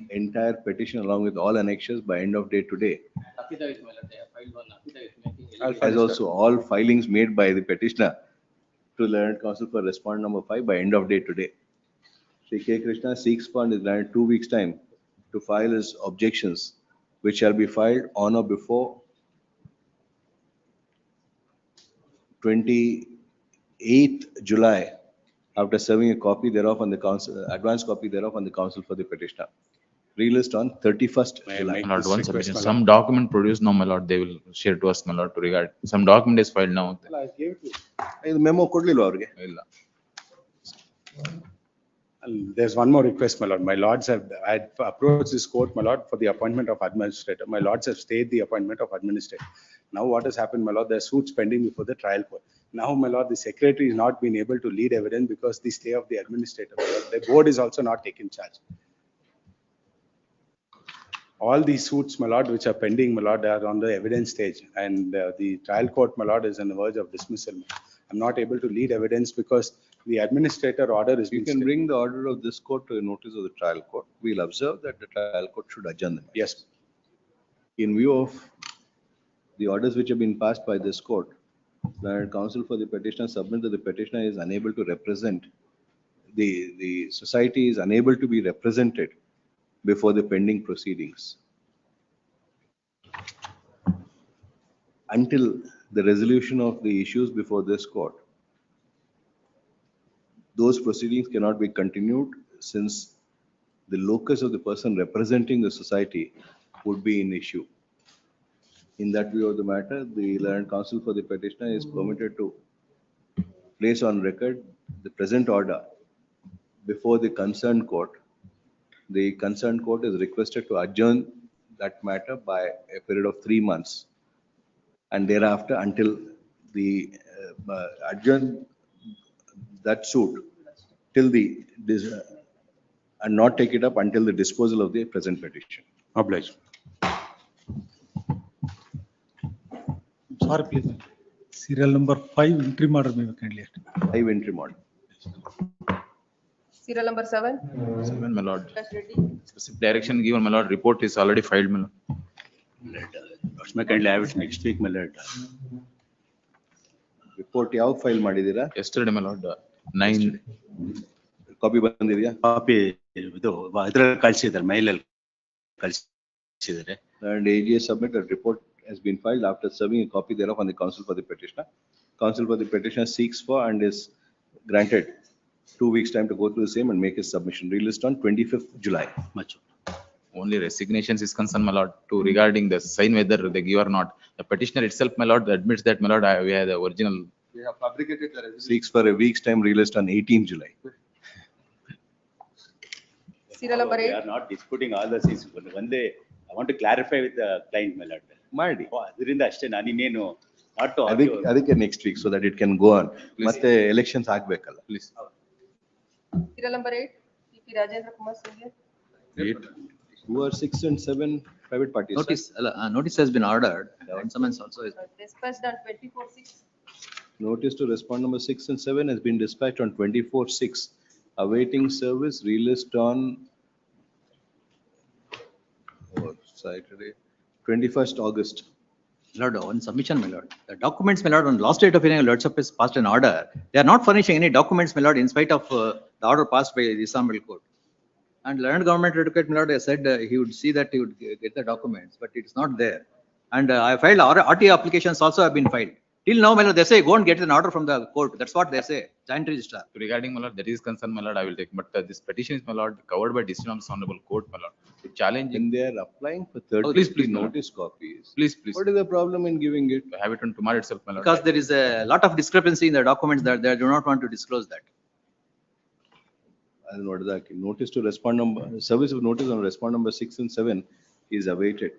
entire petition along with all annexures by end of day today. Affidavit, my lord, they have filed one affidavit making. As also all filings made by the petitioner to learned counsel for respondent number 5 by end of day today. Shri K. Krishna seeks fund is granted 2 weeks time to file his objections, which shall be filed on or before 28th July, after serving a copy thereof on the council, advance copy thereof on the council for the petitioner. Relist on 31st July. My lord, one submission, some document produced now, my lord, they will share to us, my lord, to regard. Some document is filed now. I gave it to you. ಇದು memo ಕೊಡ್ಲಿಲ್ವಾ ಅವ್ರಿಗೆ? ಇಲ್ಲ. And there's one more request, my lord. My lords have, I had approached this court, my lord, for the appointment of administrator. My lords have stayed the appointment of administrator. Now what has happened, my lord, there are suits pending before the trial court. Now, my lord, the secretary is not been able to lead evidence because the stay of the administrator, my lord. The board is also not taking charge. All these suits, my lord, which are pending, my lord, are on the evidence stage, and the trial court, my lord, is on the verge of dismissal. I'm not able to lead evidence because the administrator order is. You can bring the order of this court to a notice of the trial court. We'll observe that the trial court should adjourn them. Yes. In view of the orders which have been passed by this court, Learned counsel for the petitioner submit that the petitioner is unable to represent, the society is unable to be represented before the pending proceedings until the resolution of the issues before this court. Those proceedings cannot be continued since the locus of the person representing the society would be in issue. In that view of the matter, the learned counsel for the petitioner is permitted to place on record the present order before the concerned court. The concerned court is requested to adjourn that matter by a period of 3 months, and thereafter until the adjourn that suit till the and not take it up until the disposal of the present petition. Obliged. Sorry, please. Serial number 5, interim order may be kindly. 5 interim order. Serial number 7. 7, my lord. Prakash Reddy. Specific direction given, my lord. Report is already filed, my lord. Lords may kindly have it next week, my lord. Report ಯಾವ file ಮಾಡಿದೀರಾ? Yesterday, my lord. 9. Copy ಬಂದಿದೆಯಾ? Copy ಇದು ಇದ್ರಲ್ಲಿ ಕಳ್ಸಿದ್ದಾರೆ, ಮೈಲಲ್ಲಿ ಕಳ್ಸಿದ್ದಾರೆ. And AGA submit a report has been filed after serving a copy thereof on the counsel for the petitioner. Counsel for the petitioner seeks for and is granted 2 weeks time to go through the same and make his submission. Released on 25th July. Much. Only resignations is concerned, my lord, to regarding the sign whether they give or not. The petitioner itself, my lord, admits that, my lord, we have the original. We have fabricated the resolution. Seeks for a week's time, released on 18th July. Serial number We 8. are not disputing all the things. One day, I want to clarify with the client, my lord. ಮಾಡಿ. ಅದರಿಂದ ಅಷ್ಟೇ, ನಾನು ಇನ್ನೇನು not to ಅದಕ್ಕೆ argue. ಅದಕ್ಕೆ next week so that it can go on. ಮತ್ತೆ elections ಆಗ್ಬೇಕಲ್ಲ. Please. Serial number 8. PP Rajendra Kumar Singh. 8. Who are 6 and 7 private parties? sir? Notice has been ordered. One summons also is. Dispatched on 24/6. Notice to respond number 6 and 7 has been dispatched on 24/6. Awaiting service, released on Saturday, 21st August. Lord, one submission, my lord. The documents, my lord, on last date of hearing, lordship has passed an order. They are not furnishing any documents, my lord, in spite of the order passed by the dishonorable court. And learned government advocate, my lord, has said he would see that he would get the documents, but it's not there. And I filed RTA applications also have been filed. Till now, my lord, they say go and get an order from the court. That's what they say. Joint registrar. Regarding, my lord, that is concerned, my lord, I will take. But this petition is, my lord, covered by decision of the honorable court, my lord. To challenge. When they are applying for 30 please, notice copies. Please. What is the problem in giving it? I have it on tomorrow itself, my lord. Because there is a lot of discrepancy in the documents that they do not want to disclose that. I don't know what is that. Notice to respond number, service of notice on respond number 6 and 7 is awaited.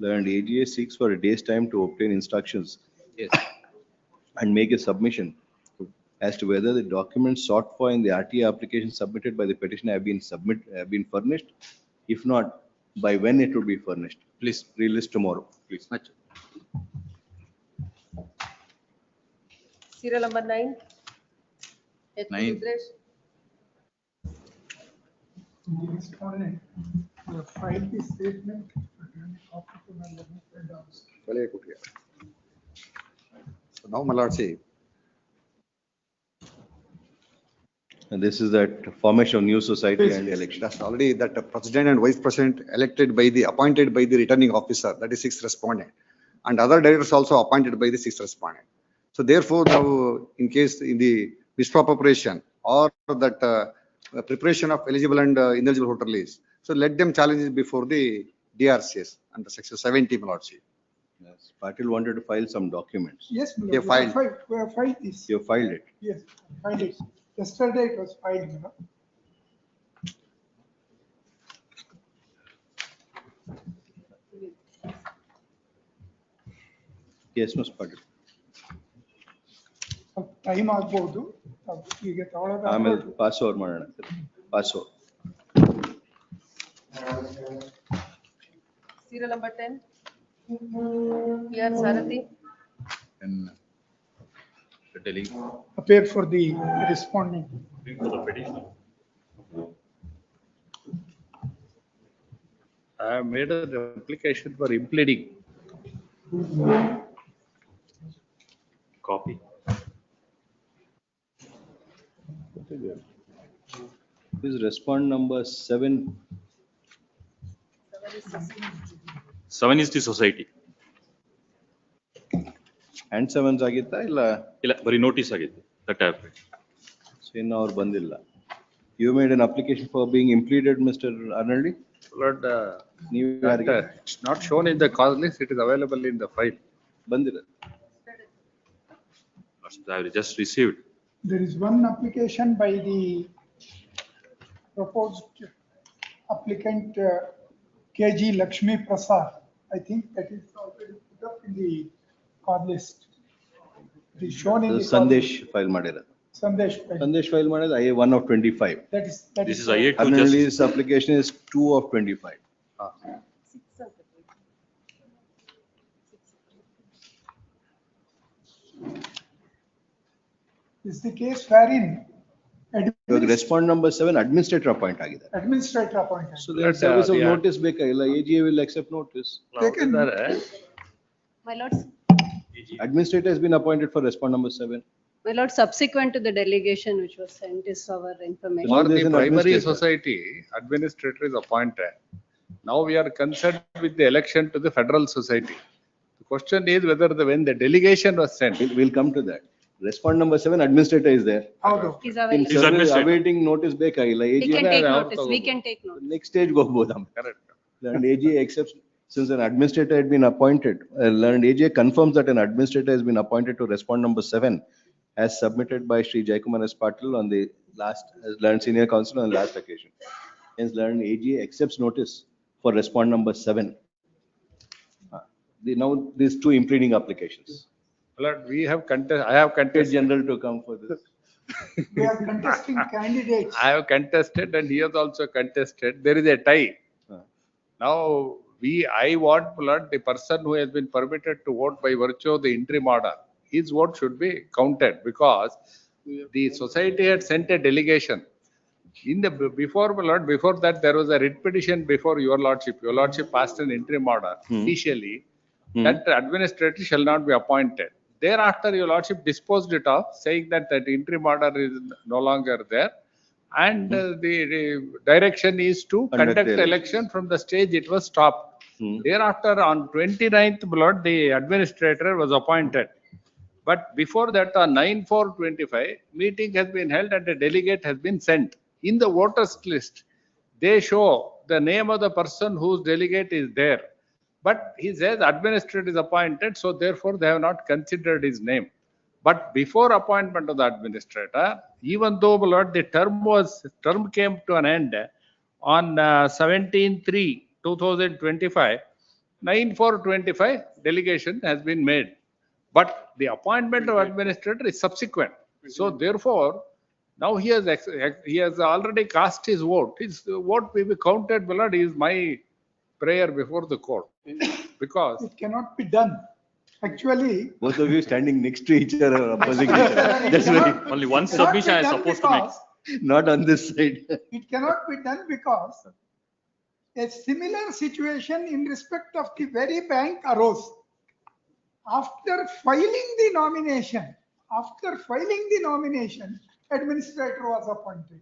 And AGA seeks for a day's time to obtain instructions. Yes. And make a submission as to whether the documents sought for in the RTA application submitted by the petitioner have been furnished. If not, by when it would be furnished. Please. Release tomorrow, please. Much. Serial number 9. HP 9. Rudresh. The respondent, you have filed this statement. Return a copy to my learned friend also. So now, my lord, say, And this is that formation of new society yes, and yes, election. that's already that president and vice president elected by the, appointed by the returning officer, that is 6th respondent. And other directors also appointed by the 6th respondent. So therefore, now, in case in the misappropriation or that preparation of eligible and ineligible voter list, so let them challenge it before the DRCS under section 70, my lord. Yes, Patil wanted to file some documents. Yes, my lord, You filed. we have filed this. You filed it. Yes, filed it. Yesterday it was filed, my lord. Yes, Ms. Patil. ಸ್ವಲ್ಪ time ಆಗ್ಬಹುದು ಈಗ ಆಮೇಲೆ ತಗೊಳ್ಳೋದು pass over ಮಾಡೋಣ. Pass over. Serial number 10. PR Sarathi. And telling. appear for the respondent. I have made an application for impleading. Copy. This is respond number 7. 7 is the society. And 7 ಆಗಿತ್ತಾ ಇಲ್ಲ ಇಲ್ಲ ಬರೀ notice ಆಗಿದೆ. That I have read. So ಇನ್ನು ಅವ್ರು ಬಂದಿಲ್ಲ. You made an application for being implemented, Mr. Arnaldi? Lord, ನೀವು that, ಯಾರಿಗೆ? it's not shown in the cause list, it is available in the file. ಬಂದಿಲ್ಲ. I have just received. There is one application by the proposed applicant KG Lakshmi Prasad. I think that is already put up in the call list. It is shown in the. Sandesh file ಮಾಡಿರೋದು. Sandesh. file. Sandesh file ಮಾಡಿದ IA 1 of 25. That This is. is IA 2 just. Arnaldi's application is 2 of 25. Is the case wherein ಇವಾಗ respond number 7 administrator appoint ಆಗಿದೆ. administrator appointed. So that service of notice ಬೇಕಾಗಿಲ್ಲ. AGA will accept notice. My lords, Administrator has been appointed for respond number 7. my lord, subsequent to the delegation which was sent is our information. For there's the an primary administrator. society, administrator is appointed. Now we are concerned with the election to the federal society. The question is whether when the delegation was sent. We'll come to that. Respond number 7, administrator is there. Howdo? He's In available. service, administrator. awaiting notice ಬೇಕಾಗಿಲ್ಲ. We AGA can take have notice, to we go. can take notice. next stage ಹೋಗ್ಬೋದು. Correct. And AGA accepts, since an administrator had been appointed, learned AGA confirms that an administrator has been appointed to respond number 7 as submitted by Shri Jaikumar S. Patil on the last, learned senior counsel on the last occasion. Hence learned AGA accepts notice for respond number 7. Now these 2 impleading applications. Lord, we have I have contested. General to come for this. We are contesting candidates. I have contested and he has also contested. There is a tie. Now, I want, Lord, the person who has been permitted to vote by virtue of the interim order, his vote should be counted because the society had sent a delegation. In the, before, Lord, before that, there was a writ petition before your lordship. Your lordship passed an interim order officially that administrator shall not be appointed. Thereafter, your lordship disposed it off, saying that that interim order is no longer there. And the direction is to conduct election from the stage it was stopped. Thereafter, on 29th, Lord, the administrator was appointed. But before that, on 9/4/25, meeting has been held and a delegate has been sent. In the voters list, they show the name of the person whose delegate is there. But he says administrator is appointed, so therefore they have not considered his name. But before appointment of the administrator, even though, Lord, the term came to an end on 17/3/2025, 9/4/25 delegation has been made. But the appointment of administrator is subsequent. So therefore, now he has already cast his vote. His vote will be counted, Lord, is my prayer before the court. Because It cannot be done. Actually. Both of you standing next to each other or opposing each other. That's very, Only one it cannot submission be I am done supposed to make. because- not on this side. It cannot be done because a similar situation in respect of the very bank arose. After filing the nomination, administrator was appointed.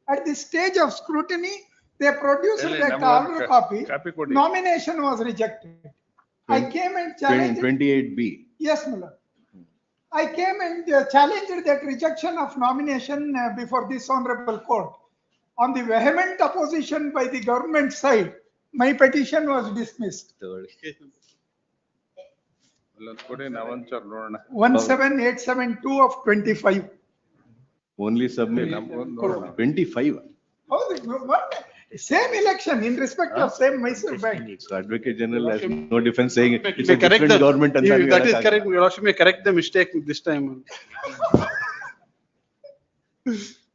At the stage of scrutiny, they produced Really, a number card one copy. copy code. Nomination was rejected. I came and challenged. 28B. Yes, Mullah. I came and challenged that rejection of nomination before this honorable court. On the vehement opposition by the government side, my petition was dismissed. let's put in Avanchar Lorna. 17872 of 25. Only submit. 25. How what? Same election in respect of same Mysore Bank. So Advocate General has no defense saying it's a correct different the- government. and If then that we is are- correct, your lordship may correct the mistake this time.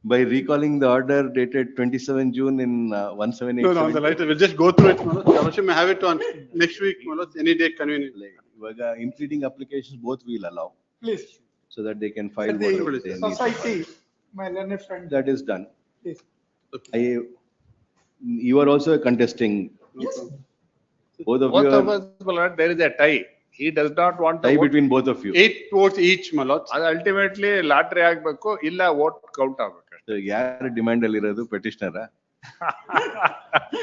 By recalling the order dated 27 June in 178. No, the light, we'll just go through it. Manoj. Your lordship may have it on next week, Manoj, any day convenient. ಇವಾಗ impleading applications both will allow Please. so that they can file The whatever they need. to society, file. my learned friend. That is done. Please. You are also contesting. Yes. Both of Both you of are. us, Lord, there is a tie. He does not want to Tie vote. between both of you. 8 votes each, my lords. ಅದು ultimately lottery ಆಗ್ಬೇಕು ಇಲ್ಲ vote count ಆಗ್ಬೇಕು. ಯಾರು demand ಅಲ್ಲಿ ಇರೋದು ಪೆಟಿಷನರ?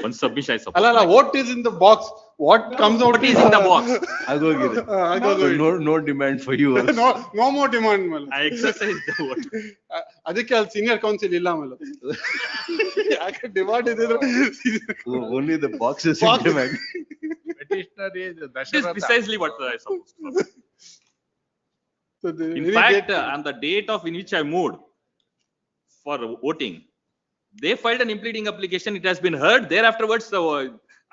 One submission I suppose. Alala, what is in the box? What comes out What is in the box? ಆಗೋಗಿದೆ. No demand for you. No more demand, my lord. I exercise the vote. ಅದಕ್ಕೆ ಅಲ್ಲಿ senior counsel ಇಲ್ಲ, my lord. ಯಾಕೆ demand ಇದೆ? Only the box is in demand. Petitioner is This is Dasharatha. precisely what I suppose. So In fact, on the date of in which I moved for voting, they filed an impleading application. It has been heard. Thereafterwards,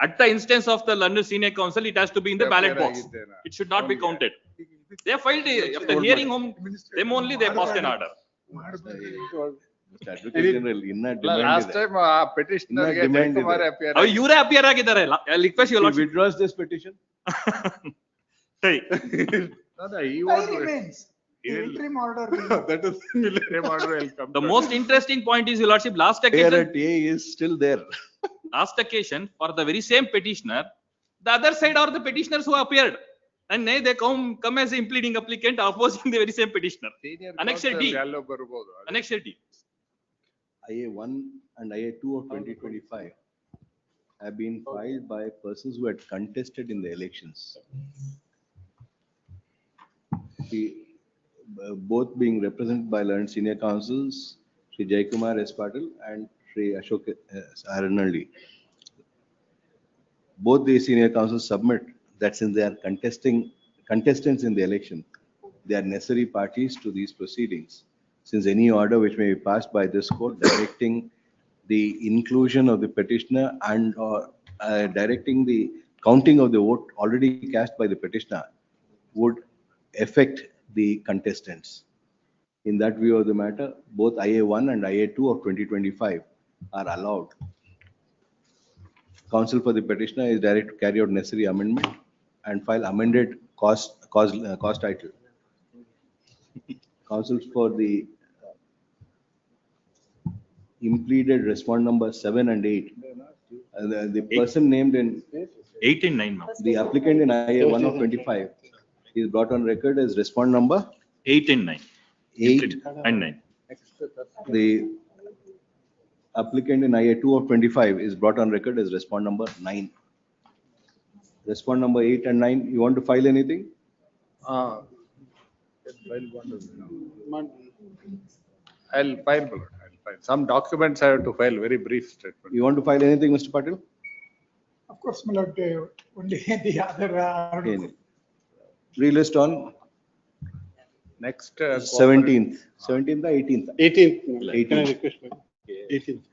at the instance of the London Senior Counsel, it has to be in the ballot box. It should not be counted. They filed after hearing them only. They passed an order. Advocate General, ಇನ್ನ Last demand time petitioner ಗೆ demand Jayakumar ಇದೆ. appear Oh, ಇವರೇ appear ಆಗಿದ್ದಾರೆ. I request your He lordship. withdraws this petition. Hey. No, no, he Tie won't. remains. The He will- interim order. that is Interim order will come. The most interesting point is, your lordship, last Here occasion, at A is still there. last occasion, for the very same petitioner, the other side are the petitioners who appeared. And they come as a pleading applicant opposing the very same petitioner. Senior Annexure counsel D. ಎಲ್ಲೋ ಬರ್ಬೋದು. Annexure D. IA1 and IA2 of 2025 have been filed by persons who had contested in the elections. Both being represented by learned senior counsels, Sri Jaykumar S. Patil and Sri Ashok Aranalli. Both the senior counsels submit that since they are contestants in the election, they are necessary parties to these proceedings. Since any order which may be passed by this court directing the inclusion of the petitioner and or directing the counting of the vote already cast by the petitioner would affect the contestants. In that view of the matter, both IA1 and IA2 of 2025 are allowed. Counsel for the petitioner is directed to carry out necessary amendment and file amended cause title. Counsels for the impleaded respond number 7 and 8. The person named in 8 and 9 now. the applicant in IA1 of 25 is brought on record as respond number 8 and 9. 8. And 9. The applicant in IA2 of 25 is brought on record as respond number 9. Respond number 8 and 9, you want to file anything? I'll file, my lord. I'll file. Some documents I have to file, very brief statement. You want to file anything, Mr. Patil? Of course, my lord, only the other. Relist on Next. 17th, 17th or 18th? 18th. Can I 18th. request, my lord? 18th.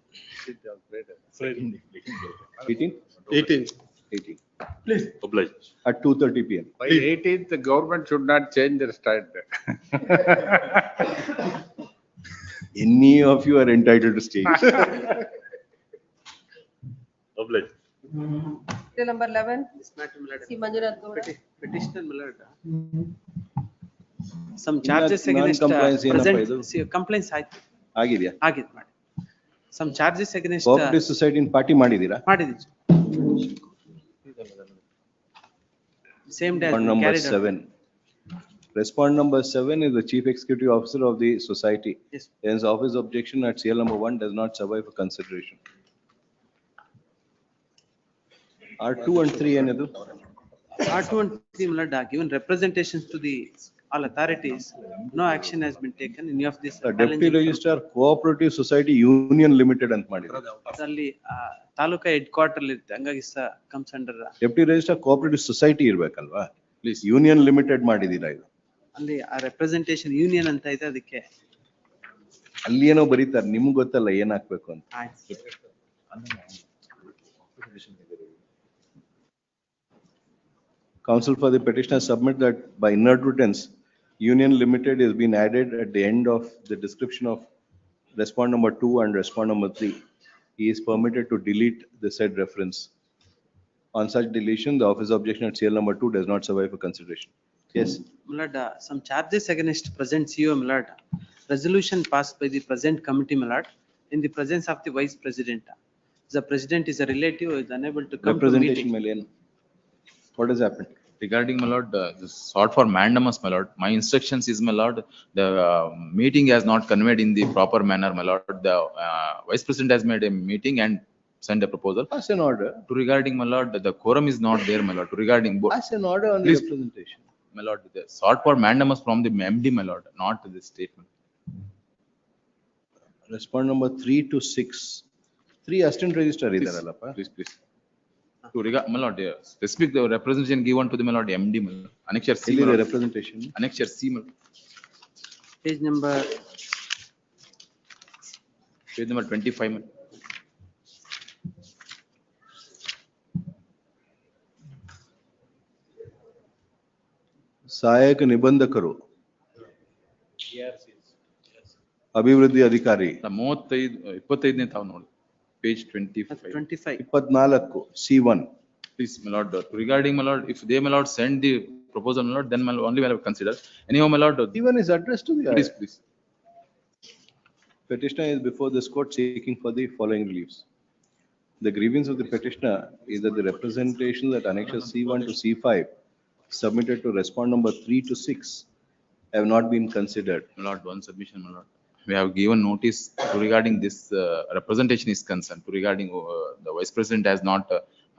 18th? 18th. 18th. Please. Oblige. At 2:30 PM. By 18th, the government should not change their stand. Any of you are entitled to stay. Oblige. Till number 11, This matter, my lord. C. Manjunath Gowda. Petitioner, my lord. Some charges against Non-compliance ಏನಪ್ಪ present ಇದು? complaints ಆಯ್ತು. ಆಗಿದೆಯಾ? ಆಗಿದೆ ಮಾಡಿ. Some charges against. Cooperative society party ಮಾಡಿದೀರಾ? ಮಾಡಿದೀನಿ. Same day. Respond number 7. Respond number 7 is the chief executive officer of the society. Yes. Hence office objection at CL number 1 does not survive for consideration. R2 and 3 ಏನದು? R2 and 3, my lord, given representations to the all authorities, no action has been taken. Any of this. Deputy registrar cooperative society union limited ಅಂತ ಮಾಡಿದ್ರು. ಅಲ್ಲಿ taluka head quarter ಇರುತ್ತೆ ಹಂಗಾಗಿ comes under. Deputy registrar cooperative society ಇರ್ಬೇಕಲ್ವಾ? Please union limited ಮಾಡಿದೀರಾ ಇದು? ಅಲ್ಲಿ ಆ ರೆಪ್ರೆಸೆಂಟೇಷನ್ ಯೂನಿಯನ್ ಅಂತ ಇದೆ ಅದಕ್ಕೆ. ಅಲ್ಲಿ ಏನೋ ಬರೀತಾರೆ, ನಿಮ್ಗೆ ಗೊತ್ತಲ್ಲ ಏನ್ ಹಾಕ್ಬೇಕು ಅಂತ. ಆಯ್ತು. Counsel for the petitioner submit that by inadvertence, Union Limited is being added at the end of the description of respond number 2 and respond number 3. He is permitted to delete the said reference. On such deletion, the office objection at CL number 2 does not survive for consideration. Yes. My lord, some charges against present CEO, my lord. Resolution passed by the present committee, my lord, in the presence of the vice president. The president is a relative, is unable to come to Representation meeting. million. What has happened? Regarding, my lord, this sought for mandamus, my lord. My instructions is, my lord, the meeting has not conveyed in the proper manner, my lord. The vice president has made a meeting and sent a proposal. Pass an order. To regarding, my lord, the quorum is not there, my lord. To regarding. Pass an order on the Please. representation. My lord, the sought for mandamus from the MD, my lord, not the statement. Respond number 3 to 6. 3 assistant registrar idarallappa. Please. To regard, my lord, specific the representation given to the, my lord, MD, my lord. Annexure C, Really my the lord. representation. Annexure C, my lord. Page number Page number 25, my lord. ಸಹಾಯಕ ನಿಬಂಧಕರು ಅಭಿವೃದ್ಧಿ ಅಧಿಕಾರಿ 25ನೇ ತಾವು ನೋಡಿ. Page 25. 24 C1. Please, my lord, regarding, my lord, if they, my lord, send the proposal, my lord, then my lord, only will have consider. Anyhow, my lord. Even is addressed to the. Please. Petitioner is before this court seeking for the following reliefs. The grievance of the petitioner is that the representations at annexure C1 to C5 submitted to respond number 3 to 6 have not been considered. My lord, one submission, my lord. We have given notice to regarding this representation is concerned. To regarding the vice president has not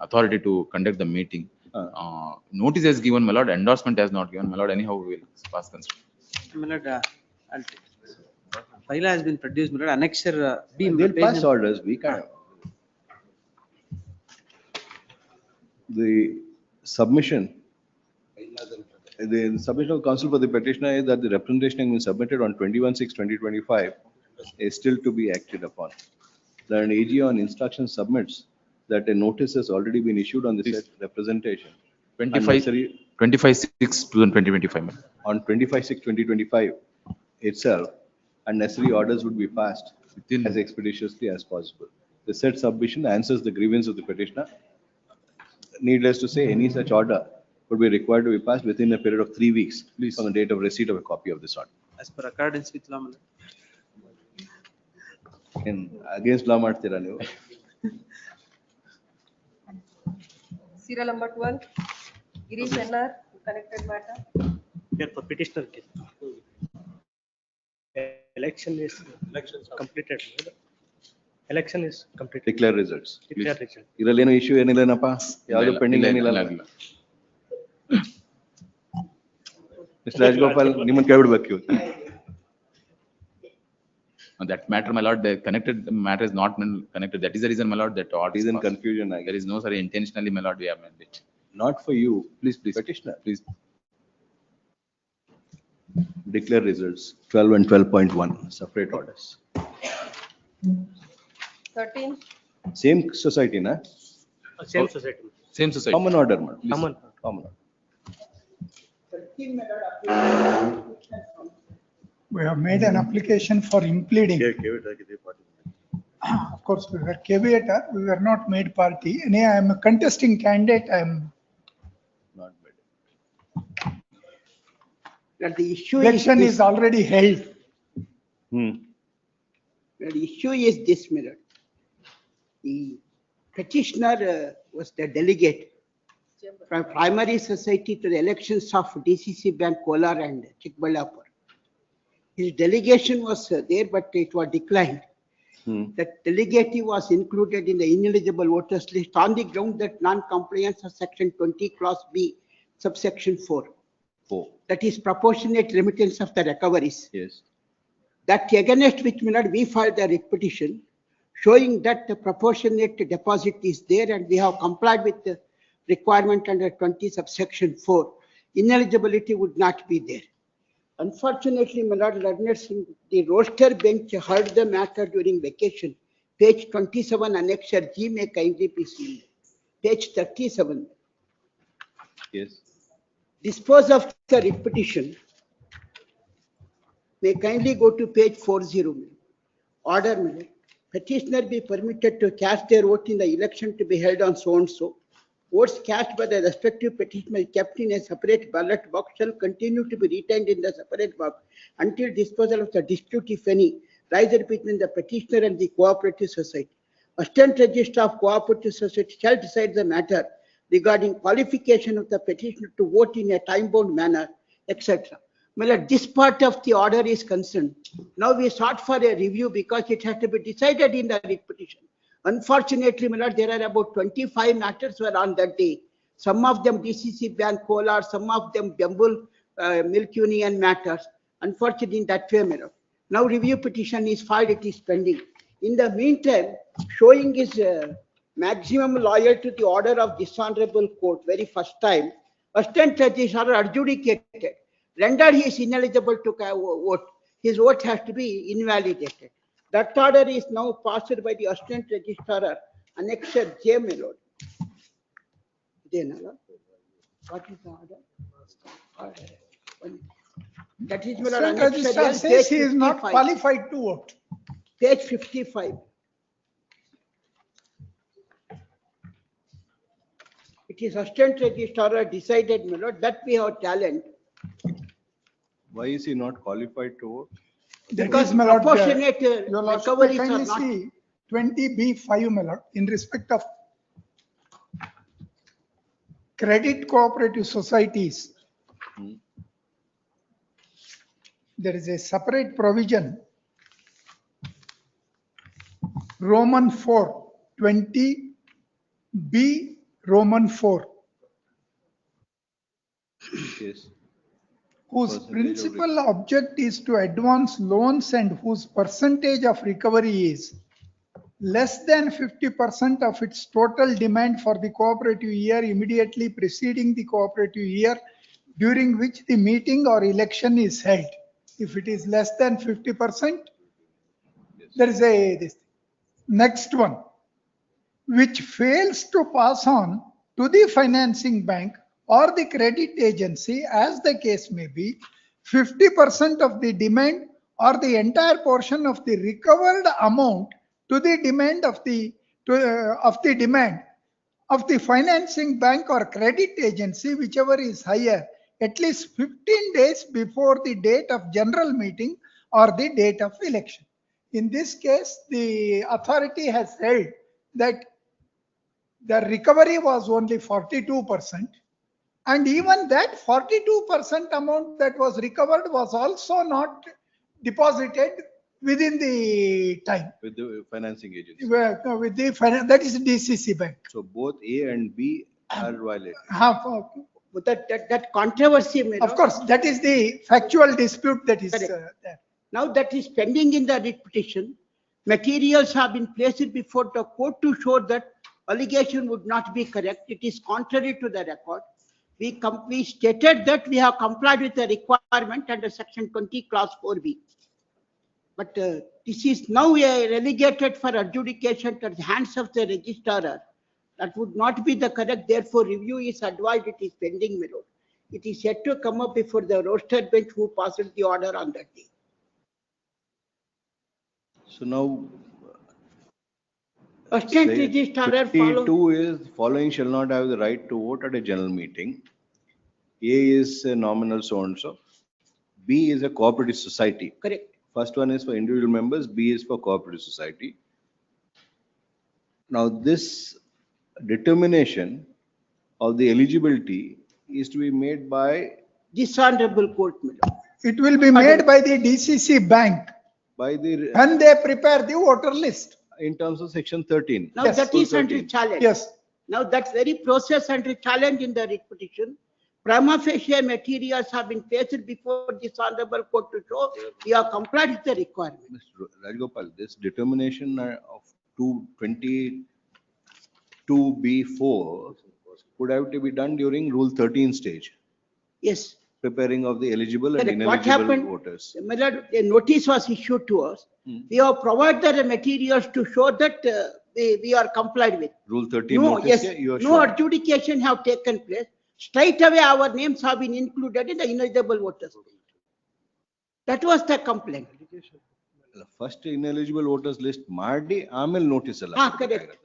authority to conduct the meeting. Notice has given, my lord. Endorsement has not given, my lord. Anyhow, we will pass consider. My lord, file has been produced, my lord. Annexure B. They'll page pass number- orders. We can. The submission. The submission of counsel for the petitioner is that the representation has been submitted on 21/6/2025 is still to be acted upon. Then AG on instruction submits that a notice has already been issued on the said representation. 25/6/2025. On 25/6/2025 itself, and necessary orders would be passed as expeditiously as possible. The said submission answers the grievance of the petitioner. Needless to say, any such order would be required to be passed within a period of 3 weeks from the date of receipt of a copy of this order. As per accordance with law, my lord. Against law ಮಾಡ್ತೀರಾ ನೀವು? Serial number 12, Girish NR, connected matter. Here for petitioner case. Election is completed. Election is completed. Declare results. Declare result. ಇದರಲ್ಲೇನು issue ಏನಿಲ್ಲನಪ್ಪ? ಯಾವುದು pending ಏನಿಲ್ಲ. Mr. Rajgopal, ನಿಮ್ಮನ್ನು ಕೇಳ್ಬಿಡ್ಬೇಕು ಇವತ್ತು. That matter, my lord, the connected matter is not connected. That is the reason, my lord, that order is in confusion. There is no, sir, intentionally, my lord, we have made it. Not for you. Please. Petitioner. Please. Declare results 12 and 12.1, separate orders. 13, Same society, na? Same society. Same society. Common order, man. Common. Common order. We have made an application for impleading. Of course, we were caveator, we were not made party. Any, I am a contesting candidate, I am. Not bad. That the issue Election is already held. The issue is this, my lord. The petitioner was the delegate from primary society to the elections of DCC Bank, Kolar and Chikballapur. His delegation was there, but it was declined. That delegate was included in the ineligible voters list on the ground that non-compliance of section 20 clause B subsection 4. That is proportionate remittance of the recoveries. Yes. That against which we filed a writ petition showing that the proportionate deposit is there and we have complied with the requirement under 20 subsection 4. Ineligibility would not be there. Unfortunately, my lord, learners in the roster bench heard the matter during vacation. Page 27, annexure G may kindly be seen. Page 37. Yes. Dispose of the writ petition. May kindly go to page 40. Order, my lord. Petitioner be permitted to cast their vote in the election to be held on so and so. Votes cast by the respective petitioner kept in a separate ballot box shall continue to be retained in the separate box until disposal of the dispute, if any, rises between the petitioner and the cooperative society. Assistant Register of Cooperative Society shall decide the matter regarding qualification of the petitioner to vote in a time-bound manner, etc. Well, this part of the order is concerned. Now we sought for a review because it has to be decided in the writ petition. Unfortunately, my lord, there are about 25 matters were on that day. Some of them DCC Bank Kolar, some of them Bambul Milk Union matters. Unfortunately, in that way, my lord. Now review petition is filed, it is pending. In the meantime, showing his maximum loyalty to the order of this honorable court, very first time, assistant registrar adjudicated, rendered he is ineligible to vote. His vote has to be invalidated. That order is now passed by the assistant registrar, annexure J, my lord. Then, what is the order? That is, my lord, Assistant annexure registrar L, says page he is not 55. qualified to vote. Page 55. It is assistant registrar decided, my lord, that we have talent. Why is he not qualified to vote? Because my lord, proportionate your lordship recoveries may are kindly not. see 20B5, my lord, in respect of credit cooperative societies. There is a separate provision, Roman 4, 20B Roman 4, Yes. whose Percentage of principal object is to advance loans and whose percentage of recovery is less than 50% of its total demand for the cooperative year immediately preceding the cooperative year during which the meeting or election is held. If it is less than 50%, there is this. Next one, which fails to pass on to the financing bank or the credit agency, as the case may be, 50% of the demand or the entire portion of the recovered amount to the demand of the demand of the financing bank or credit agency, whichever is higher, at least 15 days before the date of general meeting or the date of election. In this case, the authority has held that the recovery was only 42%, and even that 42% amount that was recovered was also not deposited within the time. With the financing agency. With the that is DCC Bank. So both A and B are violated. That controversy, of course, that is the factual dispute that is there. Now that is pending in the writ petition. Materials have been placed before the court to show that allegation would not be correct. It is contrary to the record. We stated that we have complied with the requirement under section 20 clause 4B. But this is now relegated for adjudication to the hands of the registrar. That would not be the correct. Therefore, review is advised. It is pending, my lord. It is yet to come up before the rostered bench who passes the order on that day. So now, assistant registrar 52 is following shall not have the right to vote at a general meeting. A is a nominal so and so. B is a cooperative society. Correct. First one is for individual members, B is for cooperative society. Now this determination of the eligibility is to be made by this honorable court. It will be made by the DCC Bank by the when they prepare the voter list. In terms of section 13. Now that is under challenge. Yes. Now that very process under challenge in the writ petition. Prima facie materials have been placed before this honorable court to show we are complied with the requirement. Mr. Rajgopal, this determination of 222B4 would have to be done during Rule 13 stage. Yes. Preparing of the eligible and Correct. What ineligible happened? voters. A notice was issued to us. We have provided the materials to show that we are complied with. Rule 13 No, notice, yes, yeah, you are no sure. adjudication have taken place. Straight away our names have been included in the ineligible voters. That was the complaint. First ineligible voters list Mardi Amel notice. Correct.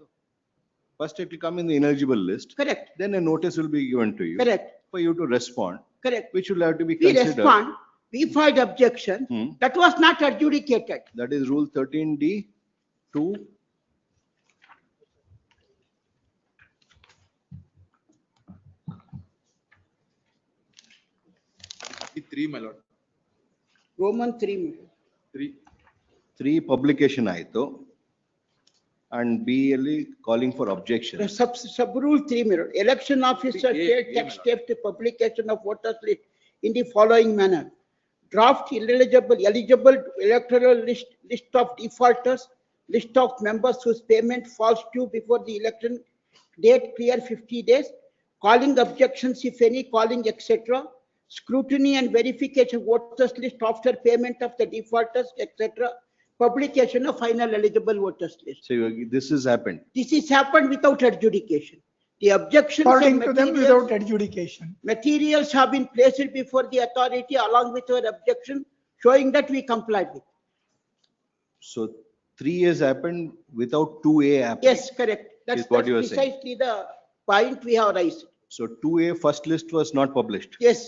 First it will come in the ineligible list. Correct. Then a notice will be given to you. Correct. For you to respond. Correct. Which will have to be We considered. respond. We filed objection. That was not adjudicated. That is Rule 13D 2. 3, my lord. Roman 3. 3 publication ಆಯ್ತು and B ಅಲ್ಲಿ calling for objection. Sub-rule 3, election officer shall take steps to publication of voters list in the following manner. Draft eligible electoral list of defaulters, list of members whose payment falls due before the election date clear 50 days, calling objections if any, calling etc., scrutiny and verification of voters list after payment of the defaulters, etc., publication of final eligible voters list. So this has happened. This has happened without adjudication. The objections According and to them, without adjudication. materials have been placed before the authority along with our objection showing that we complied with. So 3 has happened without 2A happening. Yes, correct. That's what you are saying. precisely the point we have raised. So 2A first list was not published. Yes,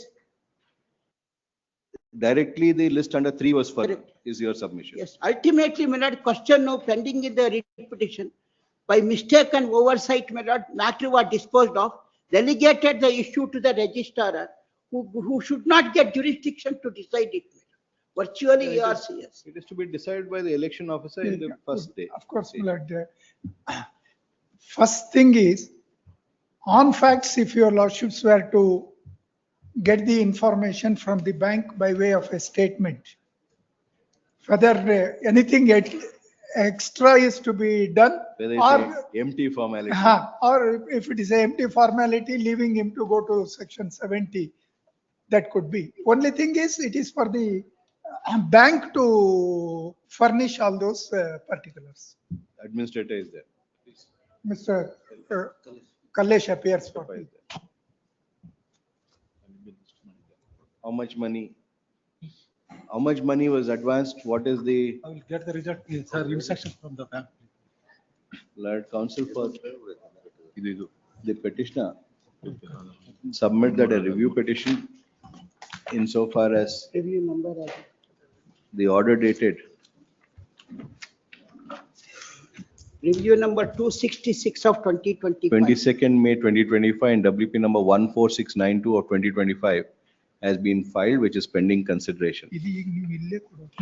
Directly the list under 3 was for, Correct. is your submission. yes. Ultimately, my lord, question now pending in the writ petition. By mistake and oversight, my lord, matter was disposed of, delegated the issue to the registrar, who should not get jurisdiction to decide it. Virtually, Yeah, yes, yes. It is to be decided by the election officer in the first day. Of course, my lord. First thing is, on facts, if your lordships were to get the information from the bank by way of a statement, whether anything extra is to be done, Whether or it's a empty formality. or if it is an empty formality, leaving him to go to section 70, that could be. Only thing is, it is for the bank to furnish all those particulars. Administrator is there. Mr. Kallesh appears for me. How much money? How much money was advanced? What is the I will get the result, sir, instruction from the bank. Lord Counsel for the petitioner submit that a review petition insofar as Review number. the order dated Review number 266 of 2025. 22nd May 2025 and WP number 14692 of 2025 has been filed, which is pending consideration.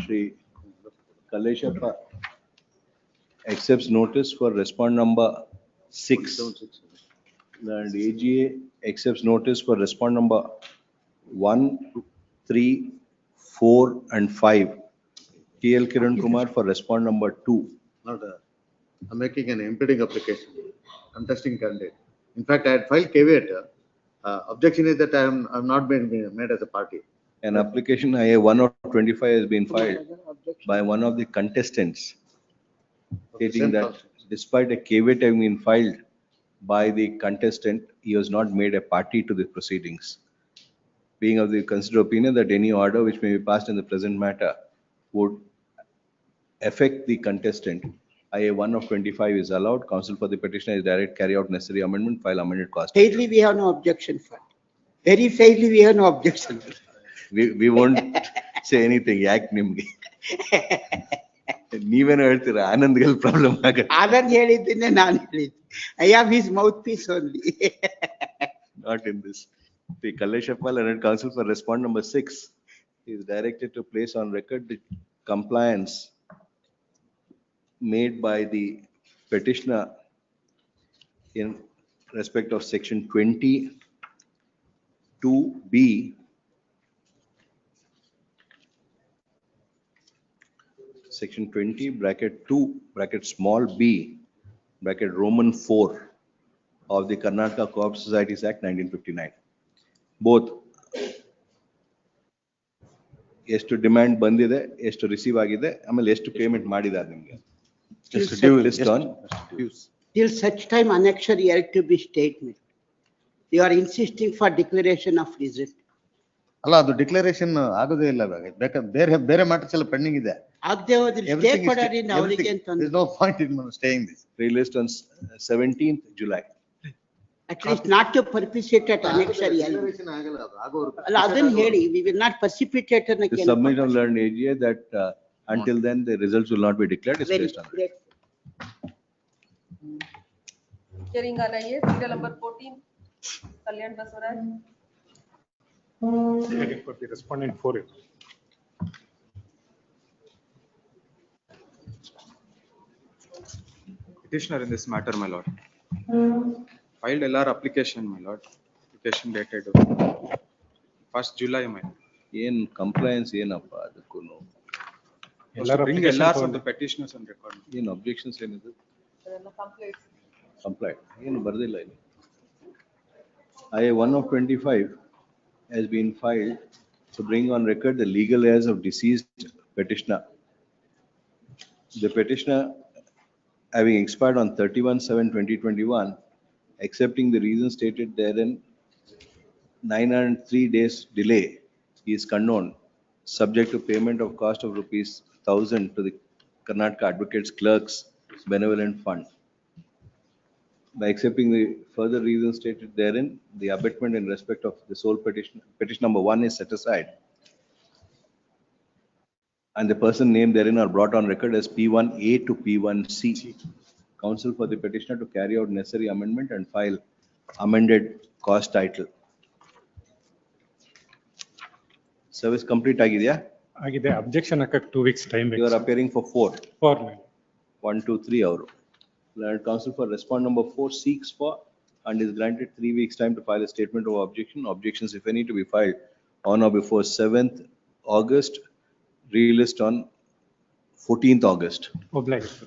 Shri Kaleshappa accepts notice for respond number 6. And AGA accepts notice for respond number 1, 3, 4 and 5. TL Kiran Kumar for respond number 2. I'm making an impeding application, contesting candidate. In fact, I had filed caveat. Objection is that I'm not been made as a party. An application IA 1 of 25 has been filed by one of the contestants stating that despite a caveat having been filed by the contestant, he was not made a party to the proceedings. Being of the considered opinion that any order which may be passed in the present matter would affect the contestant, IA 1 of 25 is allowed. Counsel for the petitioner is directed carry out necessary amendment, file amended cost. Fairly, we have no objection for. Very fairly, we have no objection. We won't say anything. Yak nimge. ನೀವೇನು ಹೇಳ್ತೀರಾ ಆನಂದ್ಗೆ problem ಆಗುತ್ತೆ. ಆನಂದ್ ಹೇಳಿದ್ದನ್ನೇ ನಾನು ಹೇಳಿದ್ದು. I have his mouthpiece only. Not in this. The Kaleshappa Learned Counsel for respond number 6 is directed to place on record the compliance made by the petitioner in respect of section 22B section 20 bracket 2 bracket small b bracket Roman 4 of the Karnataka Co-op Societies Act 1959. Both ಎಷ್ಟು demand ಬಂದಿದೆ, ಎಷ್ಟು receive ಆಗಿದೆ, ಆಮೇಲೆ ಎಷ್ಟು payment ಮಾಡಿದ್ದಾರೆ ನಿಮಗೆ. Till such time annexure yet to be statement. You are insisting for declaration of result. ಅಲ್ಲ, ಅದು ಡಿಕ್ಲರೇಷನ್ ಆಗೋದೇ ಇಲ್ಲ. ಬೇಕಾದ್ರೆ ಬೇರೆ ಮ್ಯಾಟರ್ಸ್ ಎಲ್ಲ ಪೆಂಡಿಂಗ್ ಇದೆ. ಆಗದೆ ಹೋದ್ರೆ ಸ್ಟೇ ಕೊಡರಿ ಅವರಿಗೆ ಅಂತ. There is no point in staying this. Released on 17th July. At least not to precipitate annexure. ಅಲ್ಲ ಅದನ್ನ ಹೇಳಿ, we will not precipitate The submission of learned AGA that until then the results will not be declared is based on that. Hearing on IA, serial number 14, Kalyan Basuraj. Hearing for the respondent 4. Petitioner in this matter, my lord. Filed LR application, my lord. Application dated 1st July, my lord. ಏನ್ compliance ಏನಪ್ಪಾ ಅದಕ್ಕೂ Was to bring LRs of the petitioners on record. ಏನು objections ಏನಿದೆ complaint ಏನು ಬರ್ದಿಲ್ಲ ಇಲ್ಲಿ I-1 of 25 has been filed to bring on record the legal heirs of deceased petitioner. The petitioner having expired on 31/7/2021, accepting the reasons stated therein, 903 days delay is condoned, subject to payment of cost of rupees 1,000 to the Karnataka Advocates Clerks Benevolent Fund. By accepting the further reasons stated therein, the abatement in respect of the sole petition number 1 is set aside, and the person named therein are brought on record as P1A to P1C. Counsel for the petitioner to carry out necessary amendment and file amended cost title. Service complete ಆಗಿದೆಯಾ? ಆಗಿದೆ. Objection ಹಾಕಕ್ಕೆ 2 weeks time ಬೇಕು. You are appearing for 4. 4. 1, 2, 3 ಅವರು. Learned counsel for respond number 4 seeks for and is granted 3 weeks time to file a statement of objection. Objections, if any, to be filed on or before 7th August, relist on 14th August. Obliged.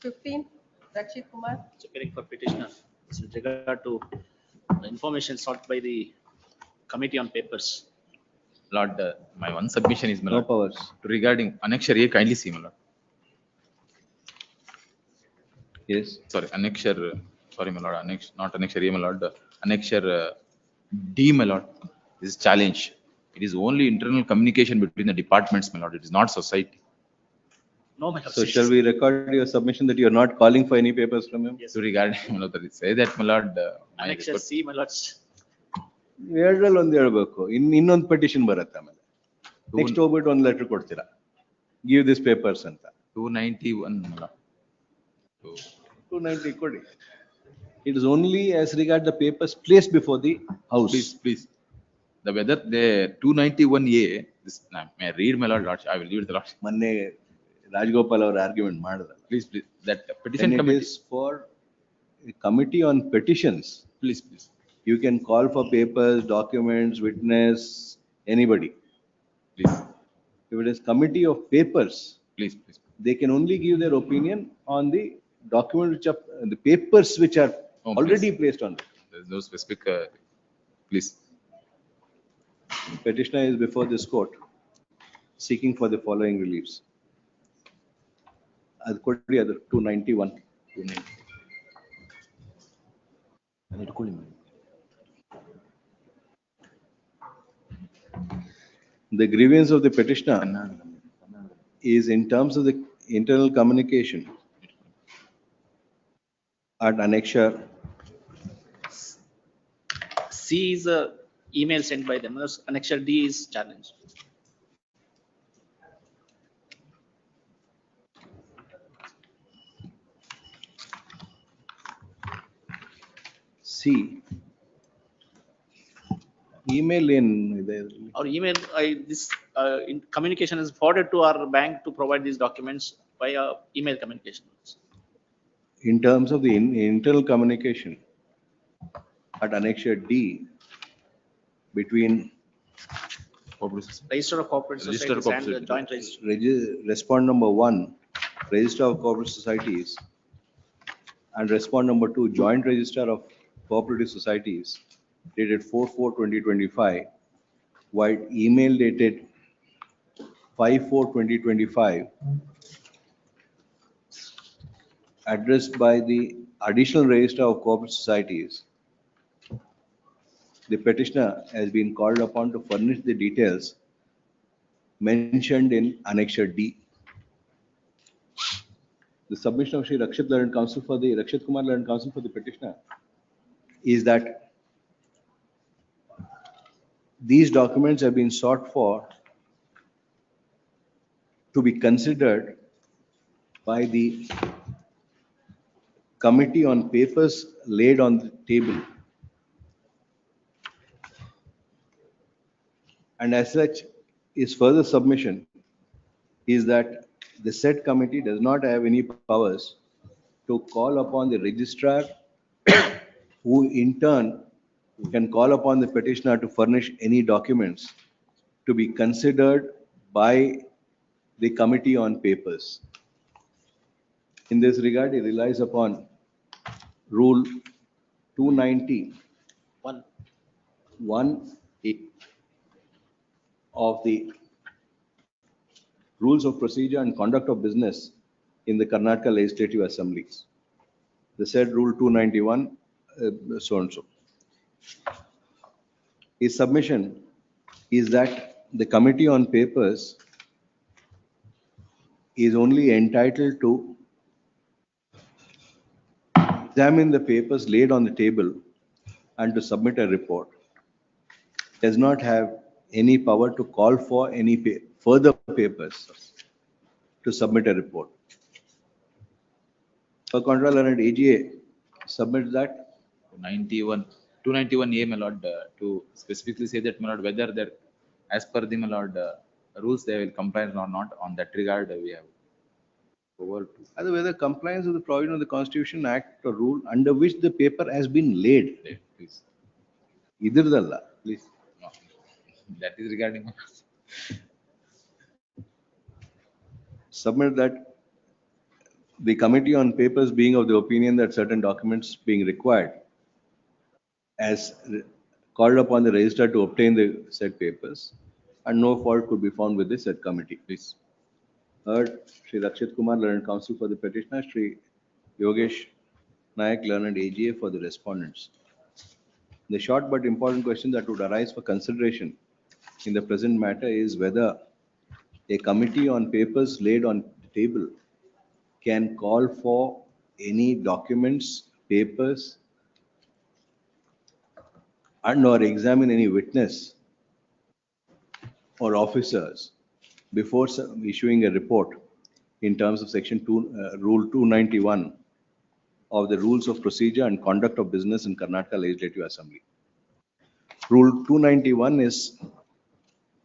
15, Rakshit Kumar. Appearing for petitioner with regard to the information sought by the committee on papers. Lord, my one submission is, my No lord, powers. regarding Annexure A, kindly see, my lord. Yes. Sorry, Annexure, sorry, my lord, not Annexure A, my lord, Annexure D, my lord, is challenge. It is only internal communication between the departments, my lord. It is not society. No, my lord. So shall we record your submission that you are not calling for any papers from him? Yes. So regarding, my lord, say that, my lord, my Annexure report- C, my lords. ಎರಡರಲ್ಲಿ ಒಂದು ಹೇಳ್ಬೇಕು. ಇನ್ನೊಂದು petition ಬರುತ್ತೆ ಆಮೇಲೆ. Next ಹೋಗ್ಬಿಟ್ಟು ಒಂದು letter ಕೊಡ್ತೀರಾ. Give this papers ಅಂತ. 291, my lord. 290 ಕೊಡಿ. It is only as regard the papers placed before the house. Please. The whether the 291A, this, may I read, my lord, I will read the lord. ಮೊನ್ನೆ ರಾಜಗೋಪಾಲ್ ಅವರು argument ಮಾಡಿದ್ರು. Please, that petition When it committee. is for a committee on petitions, Please. you can call for papers, documents, witness, anybody. Please. If it is committee of papers, Please. they can only give their opinion on the document which are, the papers which are already placed on it. There is no specific, please. Petitioner is before this court seeking for the following reliefs. ಅದು ಕೊಡಿ, ಅದು 291. The grievance of the petitioner is in terms of the internal communication at annexure. C is a email sent by them. Annexure D is challenge. C. Email in there. Our email, this in communication is forwarded to our bank to provide these documents via email communication. In terms of the internal communication at annexure D between Register of Corporate Register of Societies and the Corporate joint register. respond number 1, Register of Corporate Societies, and respond number 2, Joint Register of Cooperative Societies, dated 4/4/2025, while email dated 5/4/2025, addressed by the Additional Register of Corporate Societies. The petitioner has been called upon to furnish the details mentioned in Annexure D. The submission of Shri Rakshit Learned Counsel for the Rakshit Kumar Learned Counsel for the petitioner is that these documents have been sought for to be considered by the committee on papers laid on the table. And as such, his further submission is that the said committee does not have any powers to call upon the registrar, who in turn can call upon the petitioner to furnish any documents to be considered by the committee on papers. In this regard, he relies upon Rule 290 1A of the Rules of Procedure and Conduct of Business in the Karnataka Legislative Assemblies. The said Rule 291, so and so. His submission is that the Committee on Papers is only entitled to examine the papers laid on the table and to submit a report. Does not have any power to call for any further papers to submit a report. For Controller and AGA submits that 291A, my lord, to specifically say that, my lord, whether they're as per the, my lord, rules they will comply or not. On that regard, we have over to. Other whether compliance with the provision of the Constitution, Act or rule under which the paper has been laid. Please. Idardalla. Please. No. That is regarding. Submit that the Committee on Papers being of the opinion that certain documents being required as called upon the registrar to obtain the said papers, and no fault could be found with the said committee. Please. Third, Shri Rakshit Kumar, learned counsel for the petitioner, Shri Yogesh Nayak, learned AGA for the respondents. The short but important question that would arise for consideration in the present matter is whether a committee on papers laid on the table can call for any documents, papers, and or examine any witness or officers before issuing a report in terms of Section 2, Rule 291 of the Rules of Procedure and Conduct of Business in Karnataka Legislative Assembly. Rule 291 is,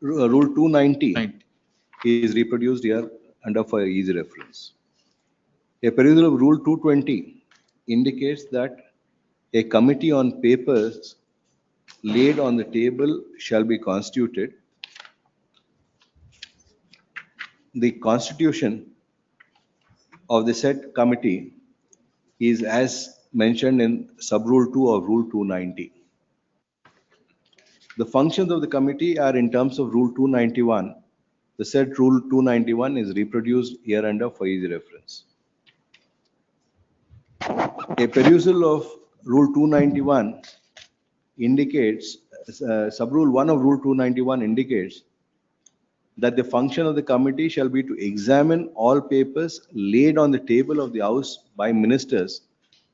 Rule 290 is reproduced here under for easy reference. A perusal of Rule 220 indicates that a committee on papers laid on the table shall be constituted. The constitution of the said committee is as mentioned in sub-rule 2 of Rule 290. The functions of the committee are in terms of Rule 291. The said Rule 291 is reproduced here under for easy reference. A perusal of Rule 291 indicates, sub-rule 1 of Rule 291 indicates that the function of the committee shall be to examine all papers laid on the table of the House by ministers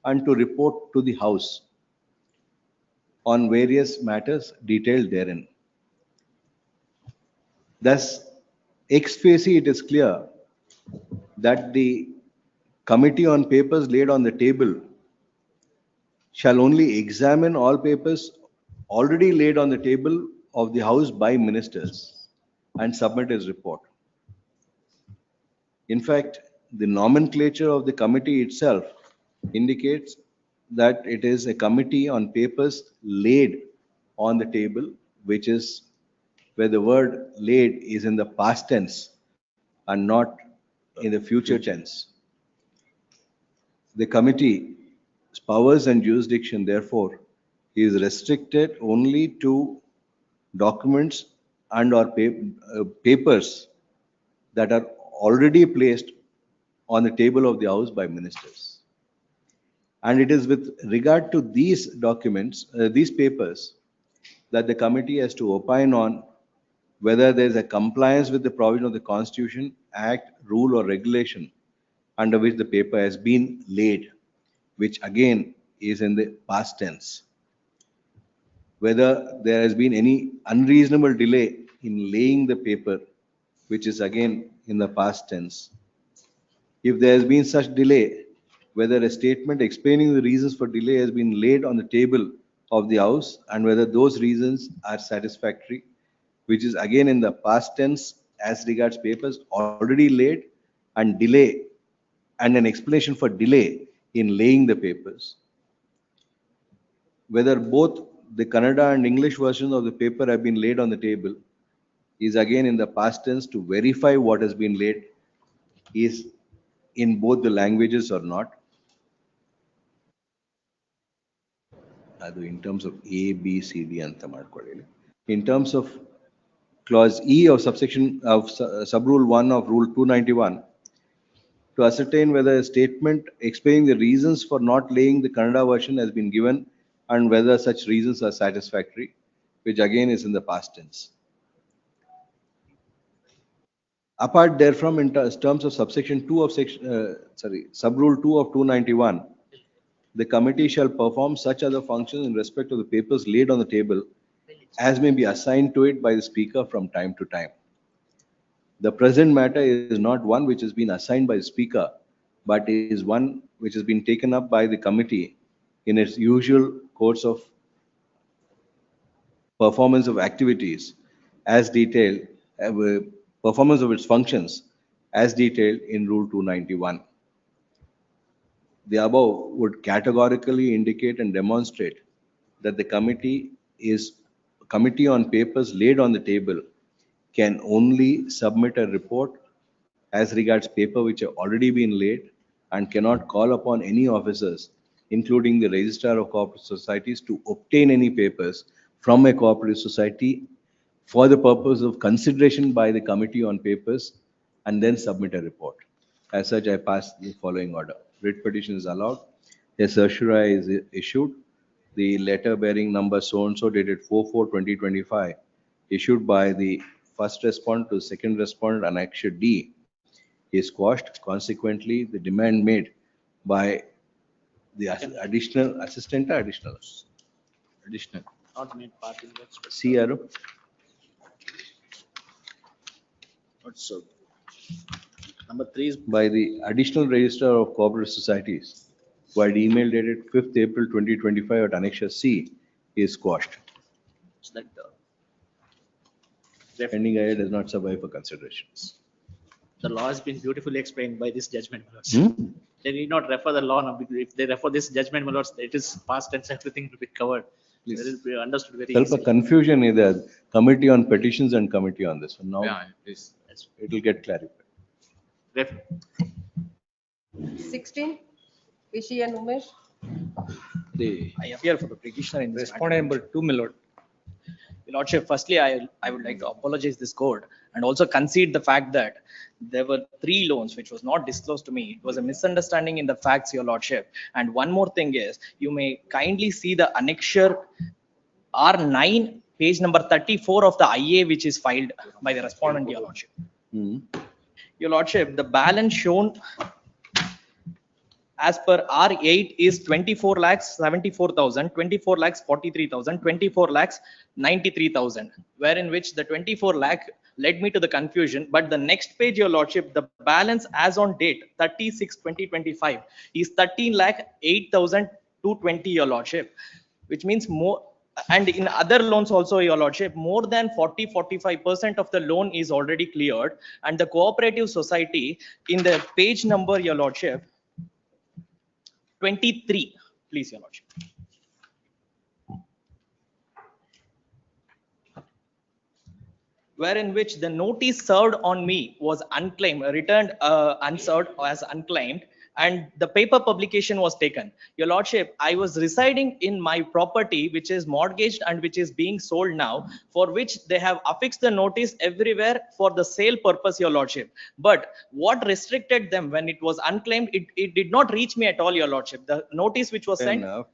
and to report to the House on various matters detailed therein. Thus, ex facie it is clear that the committee on papers laid on the table shall only examine all papers already laid on the table of the House by ministers and submit his report. In fact, the nomenclature of the committee itself indicates that it is a committee on papers laid on the table, which is where the word laid is in the past tense and not in the future tense. The committee's powers and jurisdiction, therefore, is restricted only to documents and or papers that are already placed on the table of the House by ministers. And it is with regard to these documents, these papers, that the committee has to opine on whether there is a compliance with the provision of the Constitution, Act, rule or regulation under which the paper has been laid, which again is in the past tense. Whether there has been any unreasonable delay in laying the paper, which is again in the past tense. If there has been such delay, whether a statement explaining the reasons for delay has been laid on the table of the House and whether those reasons are satisfactory, which is again in the past tense as regards papers already laid, and delay, and an explanation for delay in laying the papers. Whether both the Kannada and English versions of the paper have been laid on the table is again in the past tense to verify what has been laid is in both the languages or not. Adu in terms of A, B, C, D anta madkodili. In terms of clause E of subsection of subrule 1 of rule 291, to ascertain whether a statement explaining the reasons for not laying the Kannada version has been given and whether such reasons are satisfactory, which again is in the past tense. Apart therefrom, in terms of subsection 2 of subrule 2 of 291, the committee shall perform such other functions in respect of the papers laid on the table as may be assigned to it by the speaker from time to time. The present matter is not one which has been assigned by the speaker, but is one which has been taken up by the committee in its usual course of performance of activities as detailed, performance of its functions as detailed in Rule 291. The above would categorically indicate and demonstrate that the committee on papers laid on the table can only submit a report as regards paper which have already been laid and cannot call upon any officers, including the registrar of cooperative societies, to obtain any papers from a cooperative society for the purpose of consideration by the committee on papers and then submit a report. As such, I pass the following order. Writ petition is allowed. A certiorari is issued. The letter bearing number so-and-so dated 4/4/2025 issued by the first respondent to second respondent annexure D is quashed. Consequently, the demand made by the additional assistant, additional. Not made part in that. See, Aru. So, number 3 is By the additional registrar of cooperative societies, who had email dated 5th April 2025 at annexure C is quashed. that Pending IA does not survive for considerations. the law has been beautifully explained by this judgment, my lords. Hmm? They need not refer the law now, because if they refer this judgment, my lords, it is past tense, everything will be covered. Please. It will be understood very Self a easily. confusion in the committee on petitions and committee on this one. Now Yeah, please. it will get clarified. 16, Rishi and Umesh. I appear for the petitioner in this matter. Respondent number 2, my lord. Your Lordship, firstly, I would like to apologize this court and also concede the fact that there were 3 loans which was not disclosed to me. It was a misunderstanding in the facts, Your Lordship. And one more thing is, you may kindly see the annexure R9, page number 34 of the IA, which is filed by the respondent, Your Lordship. Your Lordship, the balance shown as per R8 is 24,74,000, 24,43,000, 24,93,000, wherein which the 24 lakh led me to the confusion. But the next page, Your Lordship, the balance as on date 30/6/2025 is 13,08,220, Your Lordship, which means more. And in other loans also, Your Lordship, more than 40-45% of the loan is already cleared. And the cooperative society in the page number, Your Lordship, 23, please, Your Lordship. Wherein which the notice served on me was unclaimed, returned unserved as unclaimed, and the paper publication was taken. Your Lordship, I was residing in my property, which is mortgaged and which is being sold now, for which they have affixed the notice everywhere for the sale purpose, Your Lordship. But what restricted them when it was unclaimed, it did not reach me at all, Your Lordship. The notice which was sent. Now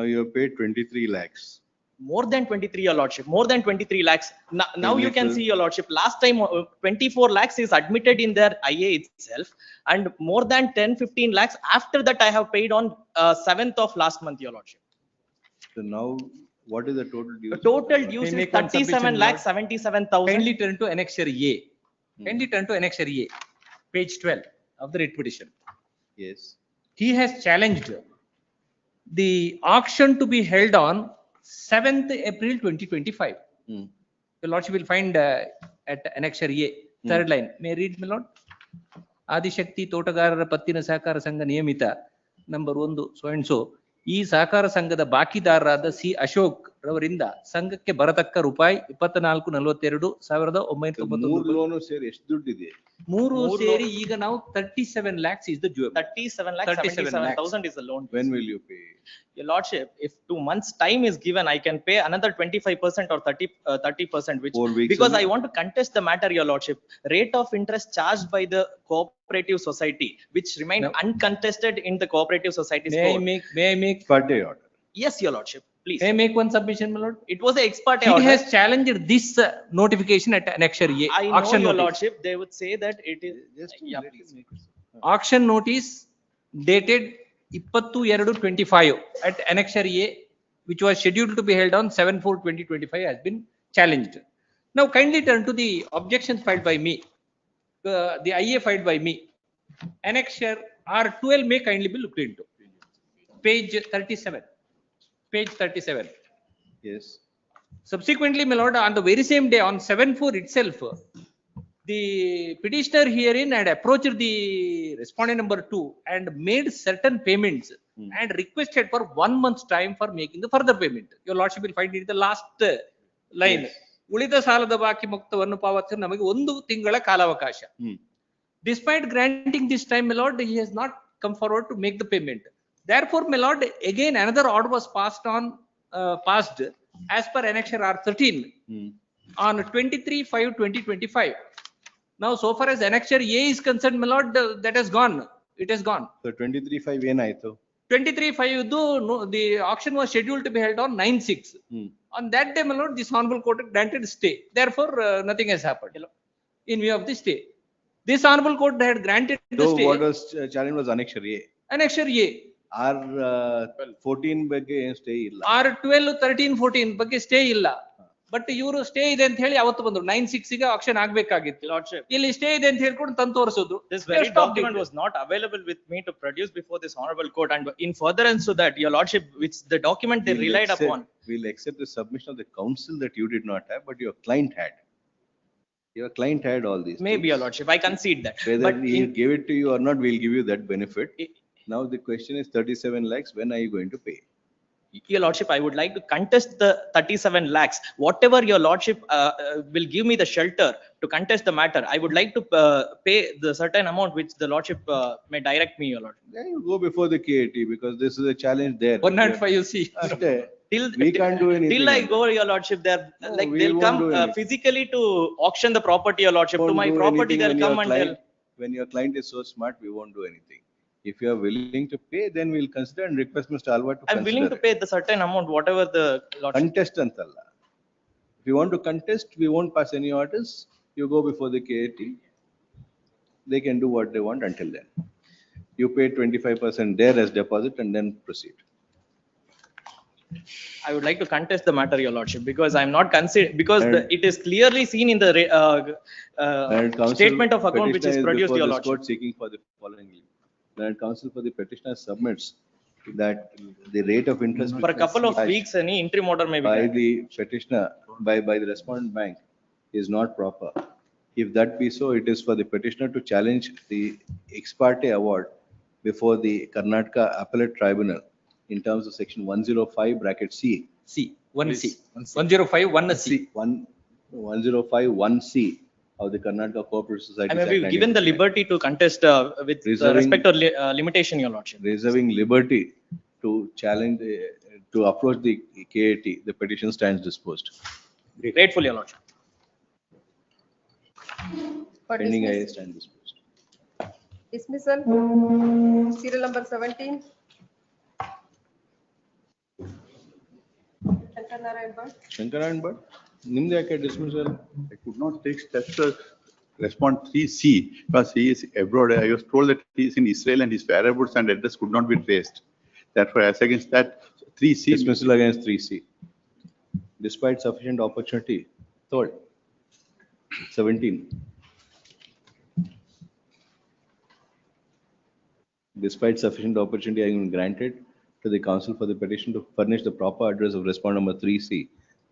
you have paid 23 lakhs. More than 23, Your Lordship, more than 23 lakhs. Now you can see, Your Lordship, last time 24 lakhs is admitted in their IA itself, and more than 10-15 lakhs after that I have paid on 7th of last month, Your Lordship. So now what is the total dues? The total dues is 37,77,000. Kindly turn to annexure A. Kindly turn to annexure A, page 12 of the writ petition. Yes. He has challenged the auction to be held on 7th April 2025. Your lordship will find at annexure A, third line. May I read, my lord? Adishakti ತೋಟಗಾರರ ಪತ್ತಿನ ಸಹಕಾರ ಸಂಘ ನಿಯಮಿತ number 1 so and so ಈ ಸಹಕಾರ ಸಂಘದ ಬಾಕಿದಾರರಾದ C Ashok ರವರಿಂದ ಸಂಘಕ್ಕೆ ಬರತಕ್ಕ ರೂಪಾಯಿ 24,42,1991 ಲೋನು ಸೇರಿ ಎಷ್ಟು ದುಡ್ಡಿದೆ? ಮೂರು ಸೇರಿ ಈಗ ನಾವು 37 lakhs is the due. 37,77,000 is the loan. When will you pay? Your lordship, if 2 months time is given, I can pay another 25% or 30%, which 4 weeks because only? I want to contest the matter, your lordship. Rate of interest charged by the cooperative society, which remained uncontested in the cooperative society's May I court. make Per day order. Yes, your lordship, please. May I make one submission, my lord? It was a ex parte He order. has challenged this notification at annexure A. I know, Auction your notice. lordship, they would say that it is. Yeah, please. Auction notice dated 22/2/25 at annexure A, which was scheduled to be held on 7/4/2025, has been challenged. Now kindly turn to the objections filed by me, the IA filed by me. Annexure R12 may kindly be looked into. Page 37. Page 37. Yes. Subsequently, my lord, on the very same day, on 7/4 itself, the petitioner herein had approached the respondent number 2 and made certain payments and requested for 1 month's time for making the further payment. Your lordship will find it in the last line. ಉಳಿದ ಸಾಲದ ಬಾಕಿ ಮೊತ್ತವನ್ನು ಪಾವತಿಸಲು ನಮಗೆ 1 ತಿಂಗಳ ಕಾಲಾವಕಾಶ. Despite granting this time, my lord, he has not come forward to make the payment. Therefore, my lord, again another order was passed as per annexure R13 on 23/5/2025. Now, so far as annexure A is concerned, my lord, that has gone. It has gone. So 23/5 ಏನಾಯ್ತು? 23/5 the auction was scheduled to be held on 9/6. On that day, my lord, this honorable court granted stay. Therefore, nothing has happened in view of the stay. This honorable court had granted the So stay. what was challenge was annexure A. Annexure A. R14 ಬಗ್ಗೆ ಏನು stay ಇಲ್ಲ. R12, 13, 14 ಬಗ್ಗೆ stay ಇಲ್ಲ. But ಇವರು stay ಇದೆ ಅಂತ ಹೇಳಿ ಅವತ್ತು ಬಂದ್ರು 9/6 ಗೆ ಆಕ್ಷನ್ ಆಗ್ಬೇಕಾಗಿತ್ತು. Lordship, ಇಲ್ಲಿ ಸ್ಟೇ ಇದೆ ಅಂತ ಹೇಳ್ಕೊಂಡು ತಂದು ತೋರಿಸಿದ್ರು. this very document was not available with me to produce before this honorable court, and in furtherance to that, your lordship, which the document they relied upon. We'll accept the submission of the counsel that you did not have, but your client had. Your client had all these. Maybe, things. your lordship, I concede that. Whether But he gave it to you or not, we'll give you that benefit. Now the question is 37 lakhs, when are you going to pay? your lordship, I would like to contest the 37 lakhs. Whatever your lordship will give me the shelter to contest the matter, I would like to pay the certain amount which the lordship may direct me, your lordship. Then you go before the KAT because this is a challenge there. 105 you see. We can't do anything. Till I go, your lordship, they're like we they'll won't come do anything. physically to auction the property, your lordship. To Won't my do property, anything they'll when come your and client- they'll. When your client is so smart, we won't do anything. If you are willing to pay, then we'll consider and request Mr. Alva to I'm willing to consider pay the certain amount, whatever the it. lordship. Contest antalla. If you want to contest, we won't pass any orders. You go before the KAT. They can do what they want until then. You pay 25% there as deposit and then proceed. I would like to contest the matter, your lordship, because I'm not consider, because And- it is clearly seen in the And counsel, statement of account which is petitioner produced, before your this lordship. court seeking for the following leave. And counsel for the petitioner submits that the rate of interest For a couple of weeks, any interim order may be by granted. the petitioner, by the respondent bank is not proper. If that be so, it is for the petitioner to challenge the ex parte award before the Karnataka Appellate Tribunal in terms of section 105 bracket C. C, 1C. 105, 1C. 105(1)(c) of the Karnataka Cooperative Society. I may be given the liberty to contest with Reserving- respect to limitation, your lordship. Reserving liberty to challenge, to approach the KAT, the petition stands disposed. Grateful, your lordship. For Pending I dismiss- stand disposed. dismissal, serial number 17. Shankar Narayan Bhatt. Shankaran, but ನಿಮ್ದು ಯಾಕೆ dismissal? I could not take steps to respond 3C because he is abroad. I was told that he is in Israel and his whereabouts and address could not be traced. Therefore, as against that, 3C. Dismissal against 3C. Despite sufficient opportunity. Third, 17. Despite sufficient opportunity having been granted to the counsel for the petition to furnish the proper address of respondent number 3C,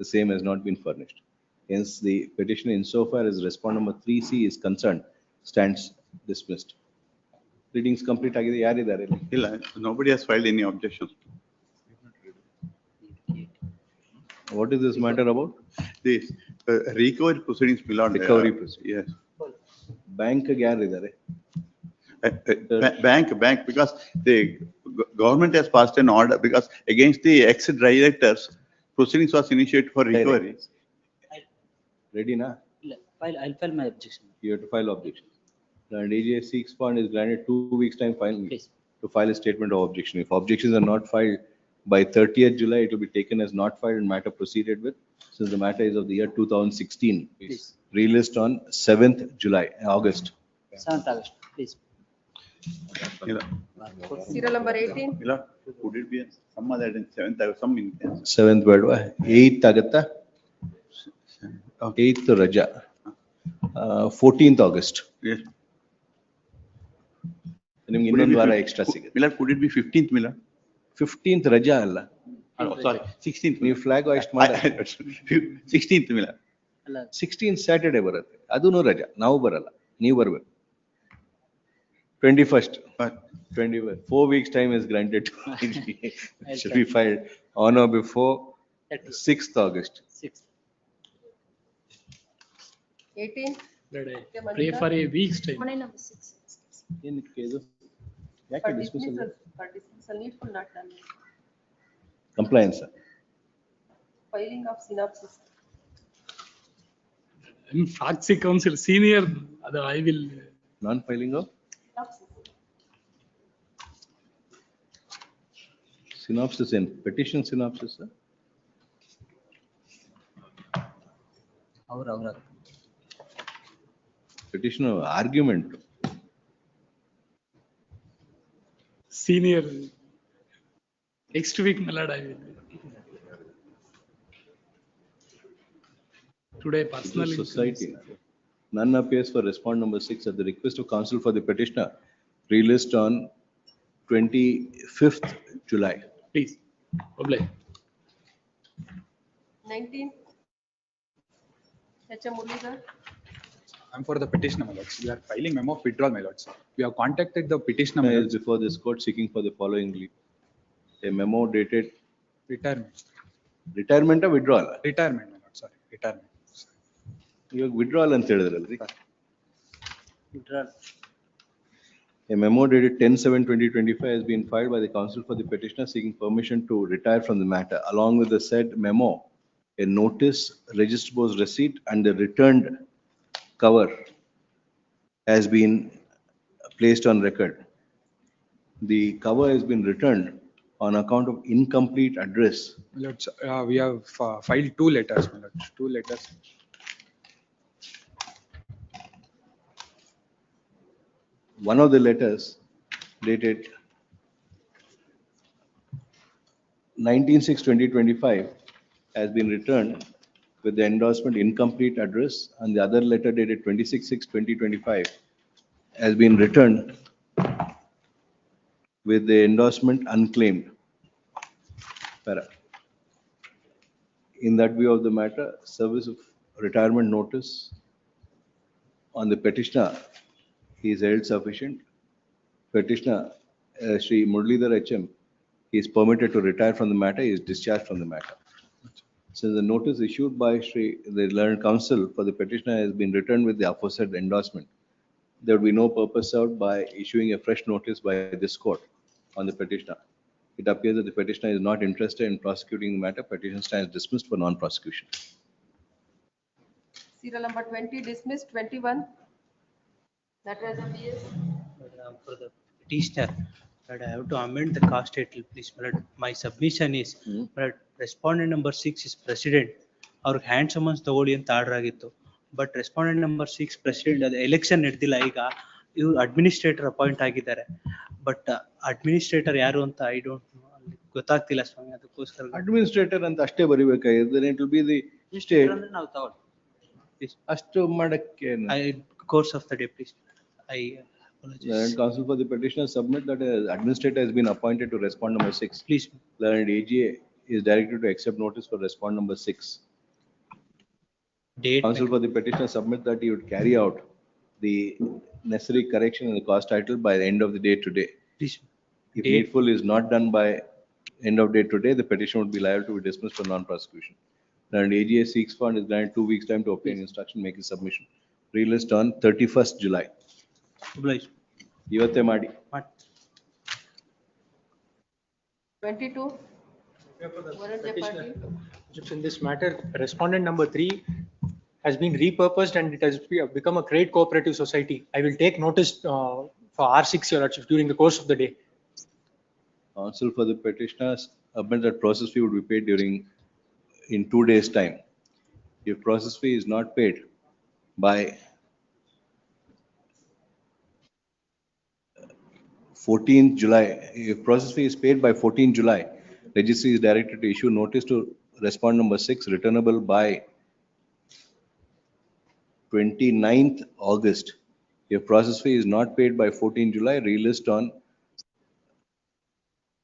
the same has not been furnished. Hence, the petition insofar as respondent number 3C is concerned stands dismissed. Readings complete ಆಗಿದೆ. ಯಾರಿದ್ದಾರೆ ಇಲ್ಲಿ? ಇಲ್ಲ, nobody has filed any objections. What is this matter about? This recovery proceedings, my lord. Recovery proceedings. Yes. Bank ಗೆ ಯಾರಿದ್ದಾರೆ? Bank, because the government has passed an order, because against the ex-directors, proceedings was initiated for recovery. Ready na? I'll file my objection. You have to file objection. And AGA seeks fund is granted 2 weeks time Please. to file a statement of objection. If objections are not filed by 30th July, it will be taken as not filed and matter proceeded with, since the matter is of the year 2016. Please. Relist on 7th July, August. 7th August, please. Serial number 18. My lord, could it be some other than 7th, some in. 7th ಬೇಡವಾ? 8th ಆಗತ್ತಾ? 8th ರಜಾ. 14th August. Yes. ನಿಮ್ಗೆ ಇನ್ನೊಂದು ವಾರ extra ಸಿಗುತ್ತೆ. My lord, could it be 15th, my lord? 15th ರಜಾ ಅಲ್ಲ. Oh, sorry, 16th. ನೀವು ಫ್ಲಾಗ್ ಹಾಯ್ಸ್ಟ್ ಮಾಡಿ 16th, my lord. 16th Saturday ಬರುತ್ತೆ. ಅದೂನು ರಜಾ. ನಾವು ಬರಲ್ಲ. ನೀವು ಬರ್ಬೇಕು. 21st. 21st. 4 weeks time is granted. Should be filed on or before 6th August. 6th. 18. Pray for a week's time. ಏನಕ್ಕೆ ಇದು? ಯಾಕೆ For dismissal? dismissal, for dismissal, needful not done. Compliance. Filing of synopsis. Proxy counsel senior, I will. Non-filing of synopsis in petition synopsis. Petition of argument. Senior. Next week, my lord, I will. Today, personal. Society. None appears for respondent number 6 at the request of counsel for the petitioner. Relist on 25th July. Please. Oblige. 19. H.M. Muralidhar. I'm for the petitioner, my lords. We are filing memo of withdrawal, my lords. We have contacted the petitioner, my Is lords. before this court seeking for the following leave. A memo dated Retirement. retirement or withdrawal? Retirement, my lord, sorry, retirement. ಇವಾಗ withdrawal ಅಂತ ಹೇಳಿದ್ರಲ್ರಿ. Withdrawal. A memo dated 10/7/2025 has been filed by the counsel for the petitioner seeking permission to retire from the matter. Along with the said memo, a notice, register post receipt and the returned cover has been placed on record. The cover has been returned on account of incomplete address. My lords, we have filed 2 letters, my lords, 2 letters. One of the letters dated 19/6/2025 has been returned with the endorsement incomplete address, and the other letter dated 26/6/2025 has been returned with the endorsement unclaimed. Para. In that view of the matter, service of retirement notice on the petitioner is held sufficient. Petitioner, Shri Muralidhar H.M., is permitted to retire from the matter, he is discharged from the matter. Since the notice issued by Shri, the learned counsel for the petitioner has been returned with the aforesaid endorsement, there would be no purpose served by issuing a fresh notice by this court on the petitioner. It appears that the petitioner is not interested in prosecuting the matter. Petition stands dismissed for non-prosecution. Serial number 20 dismissed. 21. That was a PS. For the petitioner, but I have to amend the cast title, please. But my submission is, but respondent number 6 is president. ಅವ್ರಿಗೆ hand summons ತಗೊಳ್ಳಿ ಅಂತ order ಆಗಿತ್ತು. But respondent number 6 president ಅದು election ನಡೆದಿಲ್ಲ ಈಗ. ಇವ್ರು administrator appoint ಆಗಿದ್ದಾರೆ. But administrator ಯಾರು ಅಂತ ಐ ಡೋಂಟ್ ನೋ, ಗೊತ್ತಾಗ್ತಿಲ್ಲ ಸ್ವಾಮಿ, ಅದಕ್ಕೋಸ್ಕರ. ಅಡ್ಮಿನಿಸ್ಟ್ರೇಟರ್ ಅಂತ ಅಷ್ಟೇ ಬರಿಬೇಕಾಗಿದ್ರೆ it will be the state. ನಾವು ತಗೊಳ್ಳಿ. ಅಷ್ಟು ಮಾಡಕ್ಕೆ Course of the day, please. I apologize. Learned counsel for the petitioner submit that an administrator has been appointed to respond number 6. Please. Learned AGA is directed to accept notice for respond number 6. Date. Counsel for the petitioner submit that he would carry out the necessary correction in the cost title by the end of the day today. Please. If Date. needful is not done by end of day today, the petition would be liable to be dismissed for non-prosecution. And AGA seeks fund is granted 2 weeks time to obtain instruction, make his submission. Relist on 31st July. Oblige. Ivatte ಮಾಡಿ. 22. Warranty party. In this matter, respondent number 3 has been repurposed and it has become a great cooperative society. I will take notice for R6, Your Lordship, during the course of the day. Counsel for the petitioners admit that process fee would be paid in 2 days' time. If process fee is not paid by 14th July, if process fee is paid by 14th July, registry is directed to issue notice to respond number 6 returnable by 29th August. If process fee is not paid by 14th July, relist on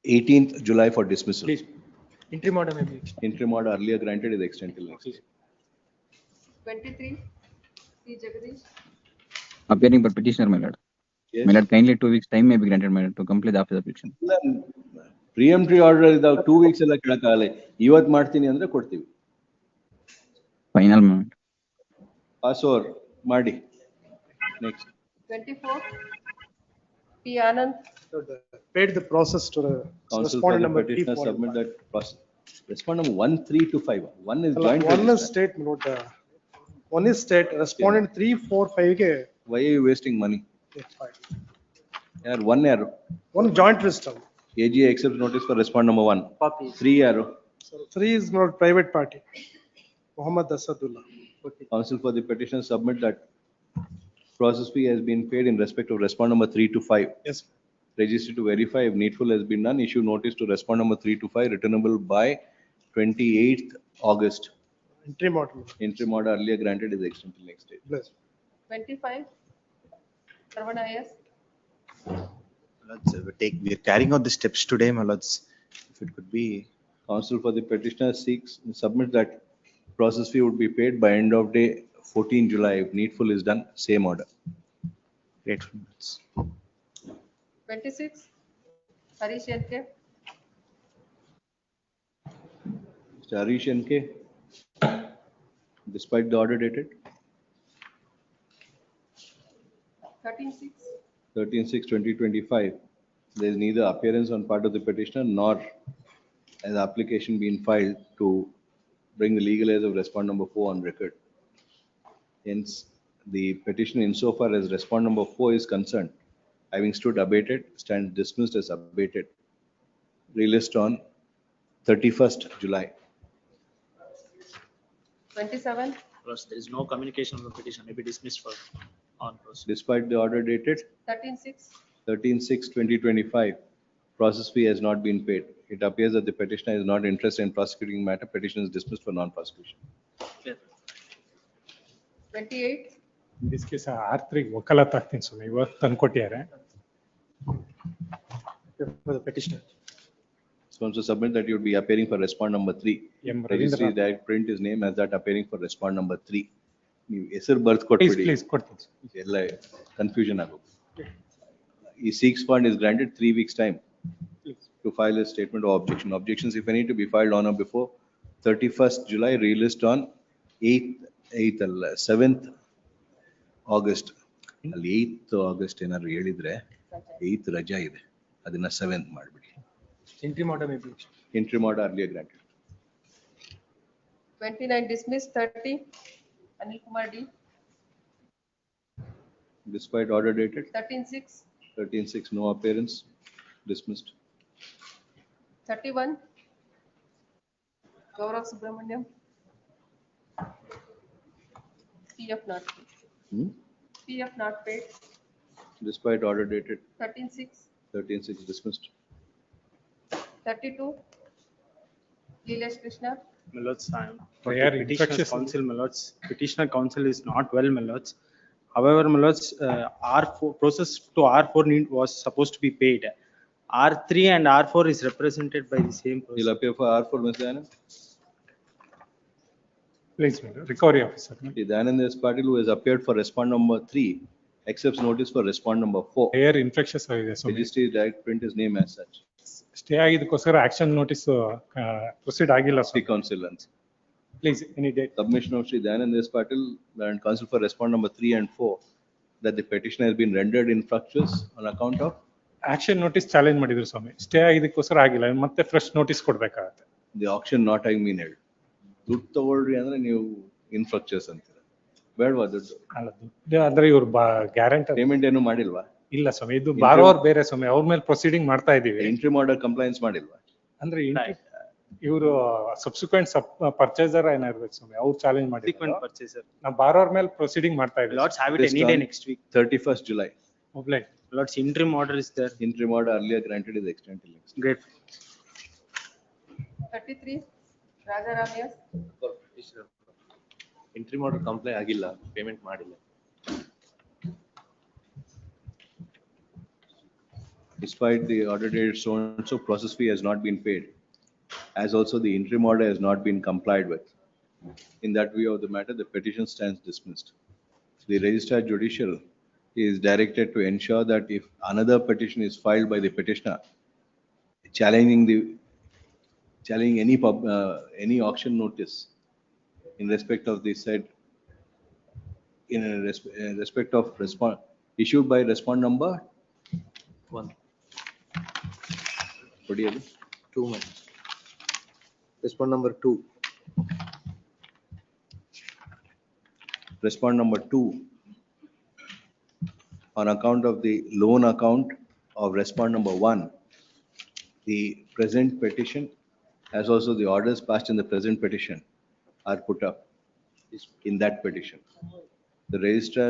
18th July for dismissal. Please. Interim order may be. Interim order earlier granted is extended till next day. 23. C. Jagadish. Appearing for petitioner, my lord. Yes. My lord, kindly 2 weeks time may be granted, my lord, to complete the office application. Preemptory order ಇದಾವ 2 weeks ಎಲ್ಲ ಕೇಳಕ್ಕಾಗಲ್ಲ. ಇವತ್ತು ಮಾಡ್ತೀನಿ ಅಂದ್ರೆ ಕೊಡ್ತೀವಿ. Final moment. Pass over ಮಾಡಿ. Next. 24. P. Anand. Paid the process to the Counsel for respondent the number petitioner 3. submit that process. Respond number 1, 3 to 5. One is joint. One is register. state, note, one is state, respondent 3, 4, 5 ಗೆ. Why are you wasting money? One arrow. One joint register. AGA accepts notice for respond number 1. Copy. 3 arrow. 3 is not private party. Muhammad Asadullah. Counsel for the petitioner submit that process fee has been paid in respect of respond number 3 to 5. Yes. Register to verify if needful has been done, issue notice to respond number 3 to 5 returnable by 28th August. Interim order. Interim order earlier granted is extended till next day. Bless. 25. Sarvana IS. We are carrying out the steps today, my lords. If it could be. Counsel for the petitioner submit that process fee would be paid by end of day 14 July. If needful is done, same order. Grateful. 26. Harish NK. Mr. Harish NK, despite the order dated 13/6. 13/6/2025, there is neither appearance on part of the petitioner nor has application been filed to bring the legal heirs of respond number 4 on record. Hence, the petition insofar as respond number 4 is concerned, having stood abated, stands dismissed as abated. Relist on 31st July. 27. Because there is no communication of the petition, may be dismissed for on process. Despite the order dated 13/6. 13/6/2025, process fee has not been paid. It appears that the petitioner is not interested in prosecuting matter. Petition is dismissed for non-prosecution. 28. In this case, R3 ವಕಾಲತ್ ಆಗ್ತೀನಿ ಸ್ವಾಮಿ, ಇವತ್ತು ತಂದ್ಕೊಟ್ಟಿದ್ದಾರೆ. For the petitioner. So also submit that you would be appearing for respond number 3. M. Registry Ravindra. that print his name as that appearing for respond number 3. ನೀವು ಹೆಸರು ಬರ್ತ್ ಕೊಟ್ಬಿಡಿ. Please, ಕೊಡ್ತೀನಿ. ಎಲ್ಲ confusion ಆಗೋದು. He seeks fund is granted 3 weeks time to file a statement of objection. Objections, if any, to be filed on or before 31st July, relist on 7th August. ಅಲ್ಲಿ 8th August ಏನಾದ್ರು ಹೇಳಿದ್ರೆ 8th ರಜಾ ಇದೆ, ಅದನ್ನ 7th ಮಾಡ್ಬಿಡಿ. Interim order may be. Interim order earlier granted. 29 dismissed. 30. Anil Kumar D. Despite order dated 13/6. 13/6, no appearance, dismissed. 31. Gaurav Subramaniam. PF not paid. PF not paid. Despite order dated 13/6. 13/6, dismissed. 32. Leelesh Krishna. My lords, for They the are petitioner's infectious. counsel, my lords, petitioner counsel is not well, my lords. However, my lords, R4, process to R4 was supposed to be paid. R3 and R4 is represented by the same person. He'll appear for R4, Mr. Anand. Please, recovery officer. The Dayananda S. Patil, who has appeared for respond number 3, accepts notice for respond number 4. Air infectious ಆಗಿದೆ ಸ್ವಾಮಿ. Registry direct print his name as such. Stay ಆಗಿದ್ದಕ್ಕೋಸ್ಕರ auction notice proceed ಆಗಿಲ್ಲ Sri Council and please any date. submission of Sri Dayananda S. Patil and counsel for respond number 3 and 4 that the petition has been rendered infructuous on account of auction notice challenge ಮಾಡಿದ್ರು ಸ್ವಾಮಿ. Stay ಆಗಿದ್ದಕ್ಕೋಸ್ಕರ ಆಗಿಲ್ಲ, ಮತ್ತೆ fresh notice ಕೊಡ್ಬೇಕಾಗತ್ತೆ. the auction not having been held. ದುಡ್ಡು ತಗೊಳ್ರಿ ಅಂದ್ರೆ ನೀವು infructuous ಅಂತೀರ. ಬೇಡವಾ ದುಡ್ಡು? ಅಲ್ಲ, ದುಡ್ಡು ಅಂದ್ರೆ ಇವ್ರು ಗ್ಯಾರಂಟಿ ಪೇಮೆಂಟ್ ಏನು ಮಾಡಿಲ್ವಾ? ಇಲ್ಲ ಸ್ವಾಮಿ, ಇದು ಬಾರೋರ್ ಬೇರೆ ಸ್ವಾಮಿ, ಅವ್ರ ಮೇಲೆ ಪ್ರೊಸೀಡಿಂಗ್ ಮಾಡ್ತಾ ಇದೀವಿ. ಇಂಟ್ರಿಮ್ ಆರ್ಡರ್ ಕಂಪ್ಲೈನ್ಸ್ ಮಾಡಿಲ್ವಾ? ಅಂದ್ರೆ ಇವರು ಸಬ್ಸಿಕ್ವೆಂಟ್ ಪರ್ಚೇಸರ್ ಏನಾಗಿರ್ಬೇಕು ಸ್ವಾಮಿ, ಅವ್ರು ಚಾಲೆಂಜ್ ಮಾಡಿ ನಾವು ಬಾರೋರ್ ಮೇಲೆ ಪ್ರೊಸೀಡಿಂಗ್ ಮಾಡ್ತಾ ಇದೀವಿ. Lords have it any day next week. 31st July. Obliged. Lords, interim order is there. Interim order earlier granted is extended till next. Great. 33, Rajaram, yes. Interim order comply ಆಗಿಲ್ಲ, payment ಮಾಡಿಲ್ಲ. Despite the order dated so and so, process fee has not been paid, as also the interim order has not been complied with. In that view of the matter, the petition stands dismissed. The registrar judicial is directed to ensure that if another petition is filed by the petitioner challenging any auction notice in respect of the said, in respect of respond issued by respond number 1. What do you have? 2 minutes. Respond number 2. Respond number 2 on account of the loan account of respond number 1, the present petition as also the orders passed in the present petition are put up in that petition. The Registrar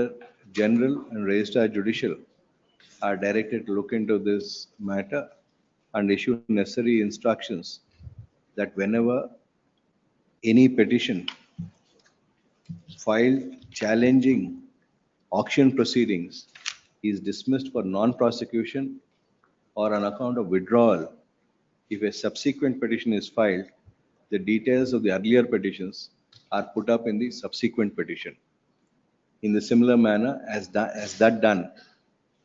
General and Registrar Judicial are directed to look into this matter and issue necessary instructions that whenever any petition filed challenging auction proceedings is dismissed for non-prosecution or on account of withdrawal, if a subsequent petition is filed, the details of the earlier petitions are put up in the subsequent petition. In the similar manner as that done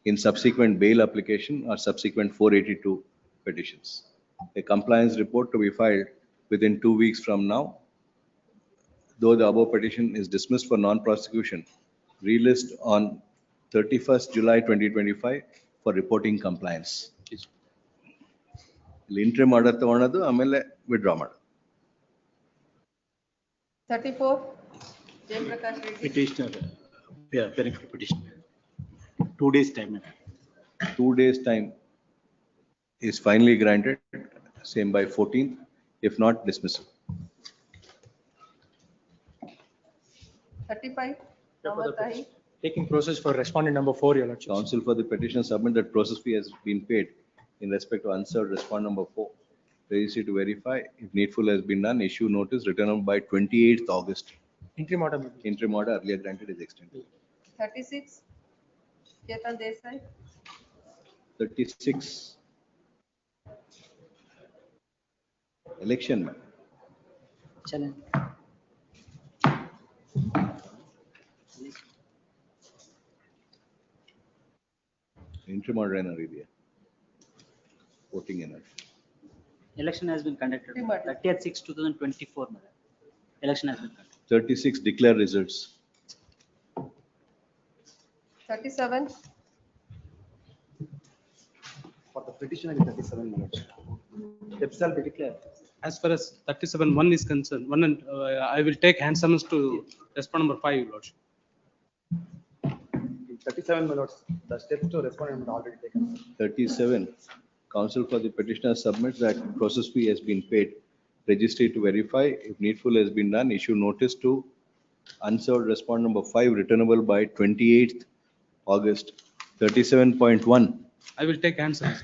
in subsequent bail application or subsequent 482 petitions. A compliance report to be filed within 2 weeks from now. Though the above petition is dismissed for non-prosecution, relist on 31st July 2025 for reporting compliance. Interim order ತಗೊಳ್ಳೋದು ಆಮೇಲೆ withdraw ಮಾಡೋದು. 34, Jai Prakash Reddy. Petitioner, yeah, appearing for petition. 2 days time. 2 days time is finally granted, same by 14th, if not dismissal. 35, Mohammed Tahi. Taking process for respondent number 4, Your Lordship. Counsel for the petition submit that process fee has been paid in respect to unserved respond number 4. Registry to verify if needful has been done, issue notice written up by 28th August. Interim order. Interim order earlier granted is extended. 36, Chetan Desai. 36. Election. Challenge. Interim order ಏನಾದ್ರು ಇದೆಯಾ? Voting ಏನಾದ್ರು? Election has been conducted. 30/6/2024, madam. Election has been conducted. 36 declare results. 37, For the petitioner, 37 minutes. Steps shall be declared. As far as 37(1) is concerned, I will take hand summons to respond number 5, Lordship. 37 minutes, the steps to respond are already taken. 37, counsel for the petitioner submits that process fee has been paid. Registry to verify if needful has been done, issue notice to unserved respond number 5 returnable by 28th August. 37.1. I will take hand summons.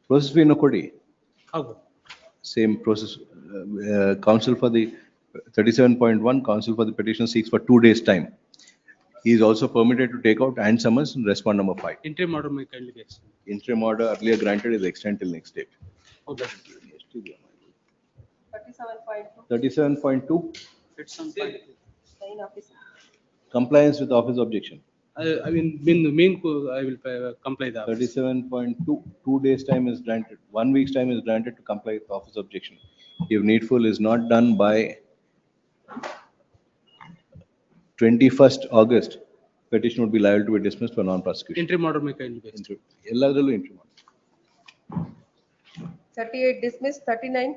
Process fee no kodi. How? Same process. Counsel for the 37.1, counsel for the petition seeks for 2 days time. He is also permitted to take out hand summons and respond number 5. Interim order may kindly be extended. Interim order earlier granted is extended till next date. Okay. 37.2. 37.2, it's on file. Sign officer. Compliance with office objection. I will comply the. 37.2, 2 days time is granted, 1 week's time is granted to comply with office objection. If needful is not done by 21st August, petition would be liable to be dismissed for non-prosecution. Interim order may kindly be extended. ಎಲ್ಲದರಲ್ಲೂ interim order. 38 dismissed, 39.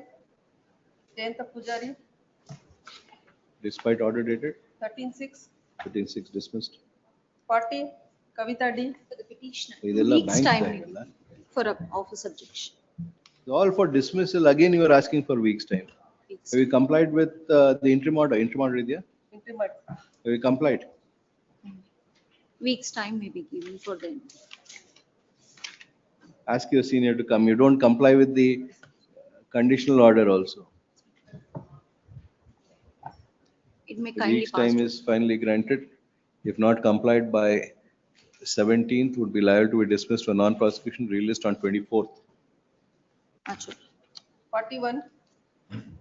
Jayanta Pujari, Despite order dated, 13-6. 13/6 dismissed. 40, Kavita D. For the petitioner. ಇದೆಲ್ಲ Weeks bank time side ಅಲ್ಲ? for a office objection. All for dismissal, again you are asking for weeks time. Weeks. Have you complied with the interim order? Interim order ಇದೆಯಾ? Interim. Have you complied? Weeks time may be given for them. Ask your senior to come. You don't comply with the conditional order also. It may The kindly week's pass. time is finally granted. If not complied by 17th, would be liable to be dismissed for non-prosecution, released on 24th. Achha. 41,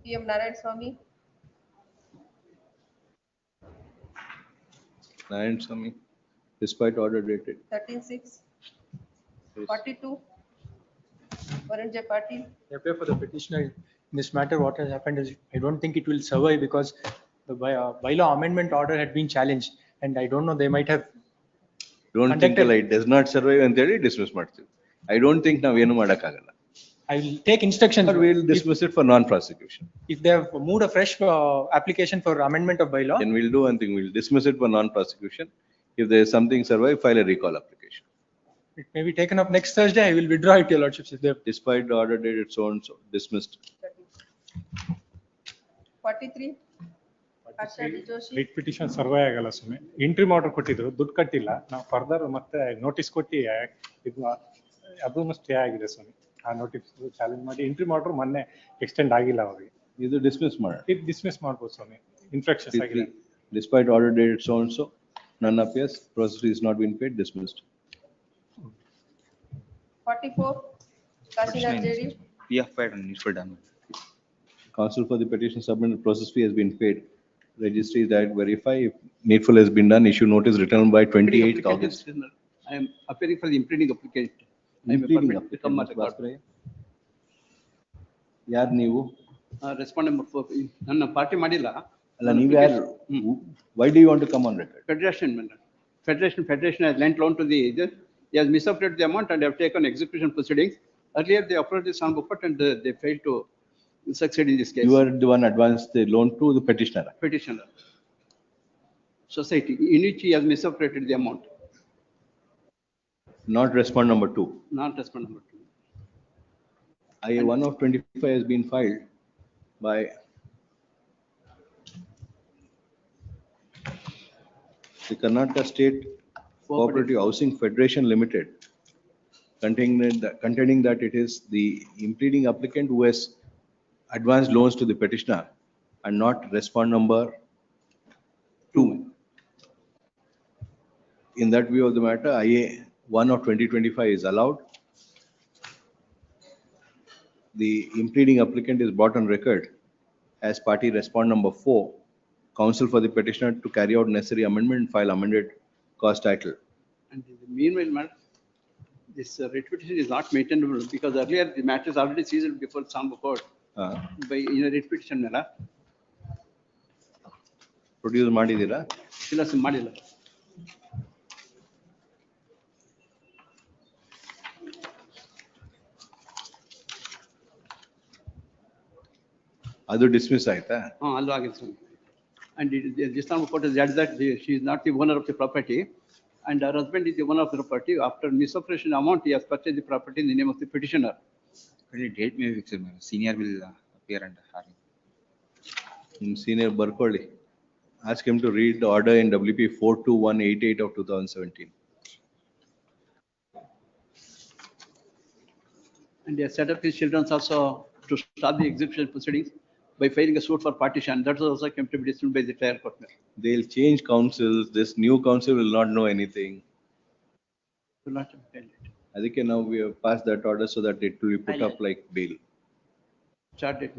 PM Narayan Swamy. Narayan Swamy, despite order dated. 13-6. 42, Varun J. Patil. I appear for the petitioner. In this matter, what has happened is I don't think it will survive because the bylaw amendment order had been challenged, and I don't know, they might have. Don't think conducted- it does not survive and they dismiss ಮಾಡ್ತೀವಿ. I don't think ನಾವು ಏನು ಮಾಡಕ್ಕಾಗಲ್ಲ. I will take instructions. Or we'll dismiss it for non-prosecution. If they have moved a fresh application for amendment of bylaw, Then we'll do one thing, we'll dismiss it for non-prosecution. If there is something survive, file a recall application. it may be taken up next Thursday. I will withdraw it, your lordships, if they have. Despite the order dated so and so, dismissed. 43, Harsha D. Joshi. Writ petition survey ಆಗಲ್ಲ ಸುಮ್ಮನೆ entry order ಕೊಟ್ಟಿದ್ರು ದುಡ್ಡು ಕಟ್ಟಿಲ್ಲ ನಾವು further ಮತ್ತೆ notice ಕೊಟ್ಟು ಇದು ಅದು ಸ್ಟೇ ಆಗಿದೆ ಸ್ವಾಮಿ ಆ ನೋಟಿಸ್ ಚಾಲೆಂಜ್ ಮಾಡಿ ಇಂಟ್ರಿ ಆರ್ಡರ್ ಮೊನ್ನೆ ಎಕ್ಸ್ಟೆಂಡ್ ಆಗಿಲ್ಲ ಅವ್ರಿಗೆ ಇದು dismiss ಮಾಡ. ಇದು ಡಿಸ್ಮಿಸ್ ಮಾಡ್ಬೋದು ಸ್ವಾಮಿ ಇನ್ಫ್ರಾಕ್ಷನ್ಸ್ ಆಗಿದೆ. Despite order dated so and so, none appears, process is not been paid, dismissed. 44, Kashinath J. D. PF paid and needful done. Counsel for the petition submitted, process fee has been paid. Registry is that verify if needful has been done, issue notice returned by 28th August. I am appearing for the impleading application. I am Impleading permitted to come at the court. application. ಯಾರು ನೀವು? Respond number 4. ನನ್ನ party ಮಾಡಿಲ್ಲ. ಅಲ್ಲ ನೀವು ಯಾರು? Why do you want to come on record? Federation has lent loan to the, he has misappropriated the amount and have taken execution proceedings. Earlier, they approached the San Bufat and they failed to succeed in this case. You are the one advanced the loan to the petitioner. Petitioner. Society, in which he has misappropriated the amount. Not respond number 2. Not respond number 2. IA 1 of 25 has been filed by the Karnataka State Cooperative Housing Federation Limited, containing that it is the impleading applicant who has advanced loans to the petitioner and not respond number 2. In that view of the matter, IA 1 of 2025 is allowed. The impleading applicant is brought on record as party respond number 4. Counsel for the petitioner to carry out necessary amendment and file amended cause title. And meanwhile, madam, this writ petition is not maintainable because earlier the matter is already seized before Samba court by in a writ petition. Produce ಮಾಡಿದೀರಾ? ಇಲ್ಲ sir, ಮಾಡಿಲ್ಲ. ಅದು dismiss ಆಯ್ತಾ? ಅಲ್ಲೂ ಆಗಿದೆ sir. And this Samba court has judged that she is not the owner of the property and her husband is the owner of the property. After misappropriation amount, he has purchased the property in the name of the petitioner. Date may be fixed, senior will appear and Senior ಬರ್ಕೊಳ್ಳಿ. Ask him to read the order in WP 42188 of 2017. And he has set up his children also to start the execution proceedings by filing a suit for partition. That was also came to be dismissed by the trial court. They'll change councils. This new council will not know anything. Will not have paid it. ಅದಕ್ಕೆ now we have passed that order so that it will be put up like bail. Charge date.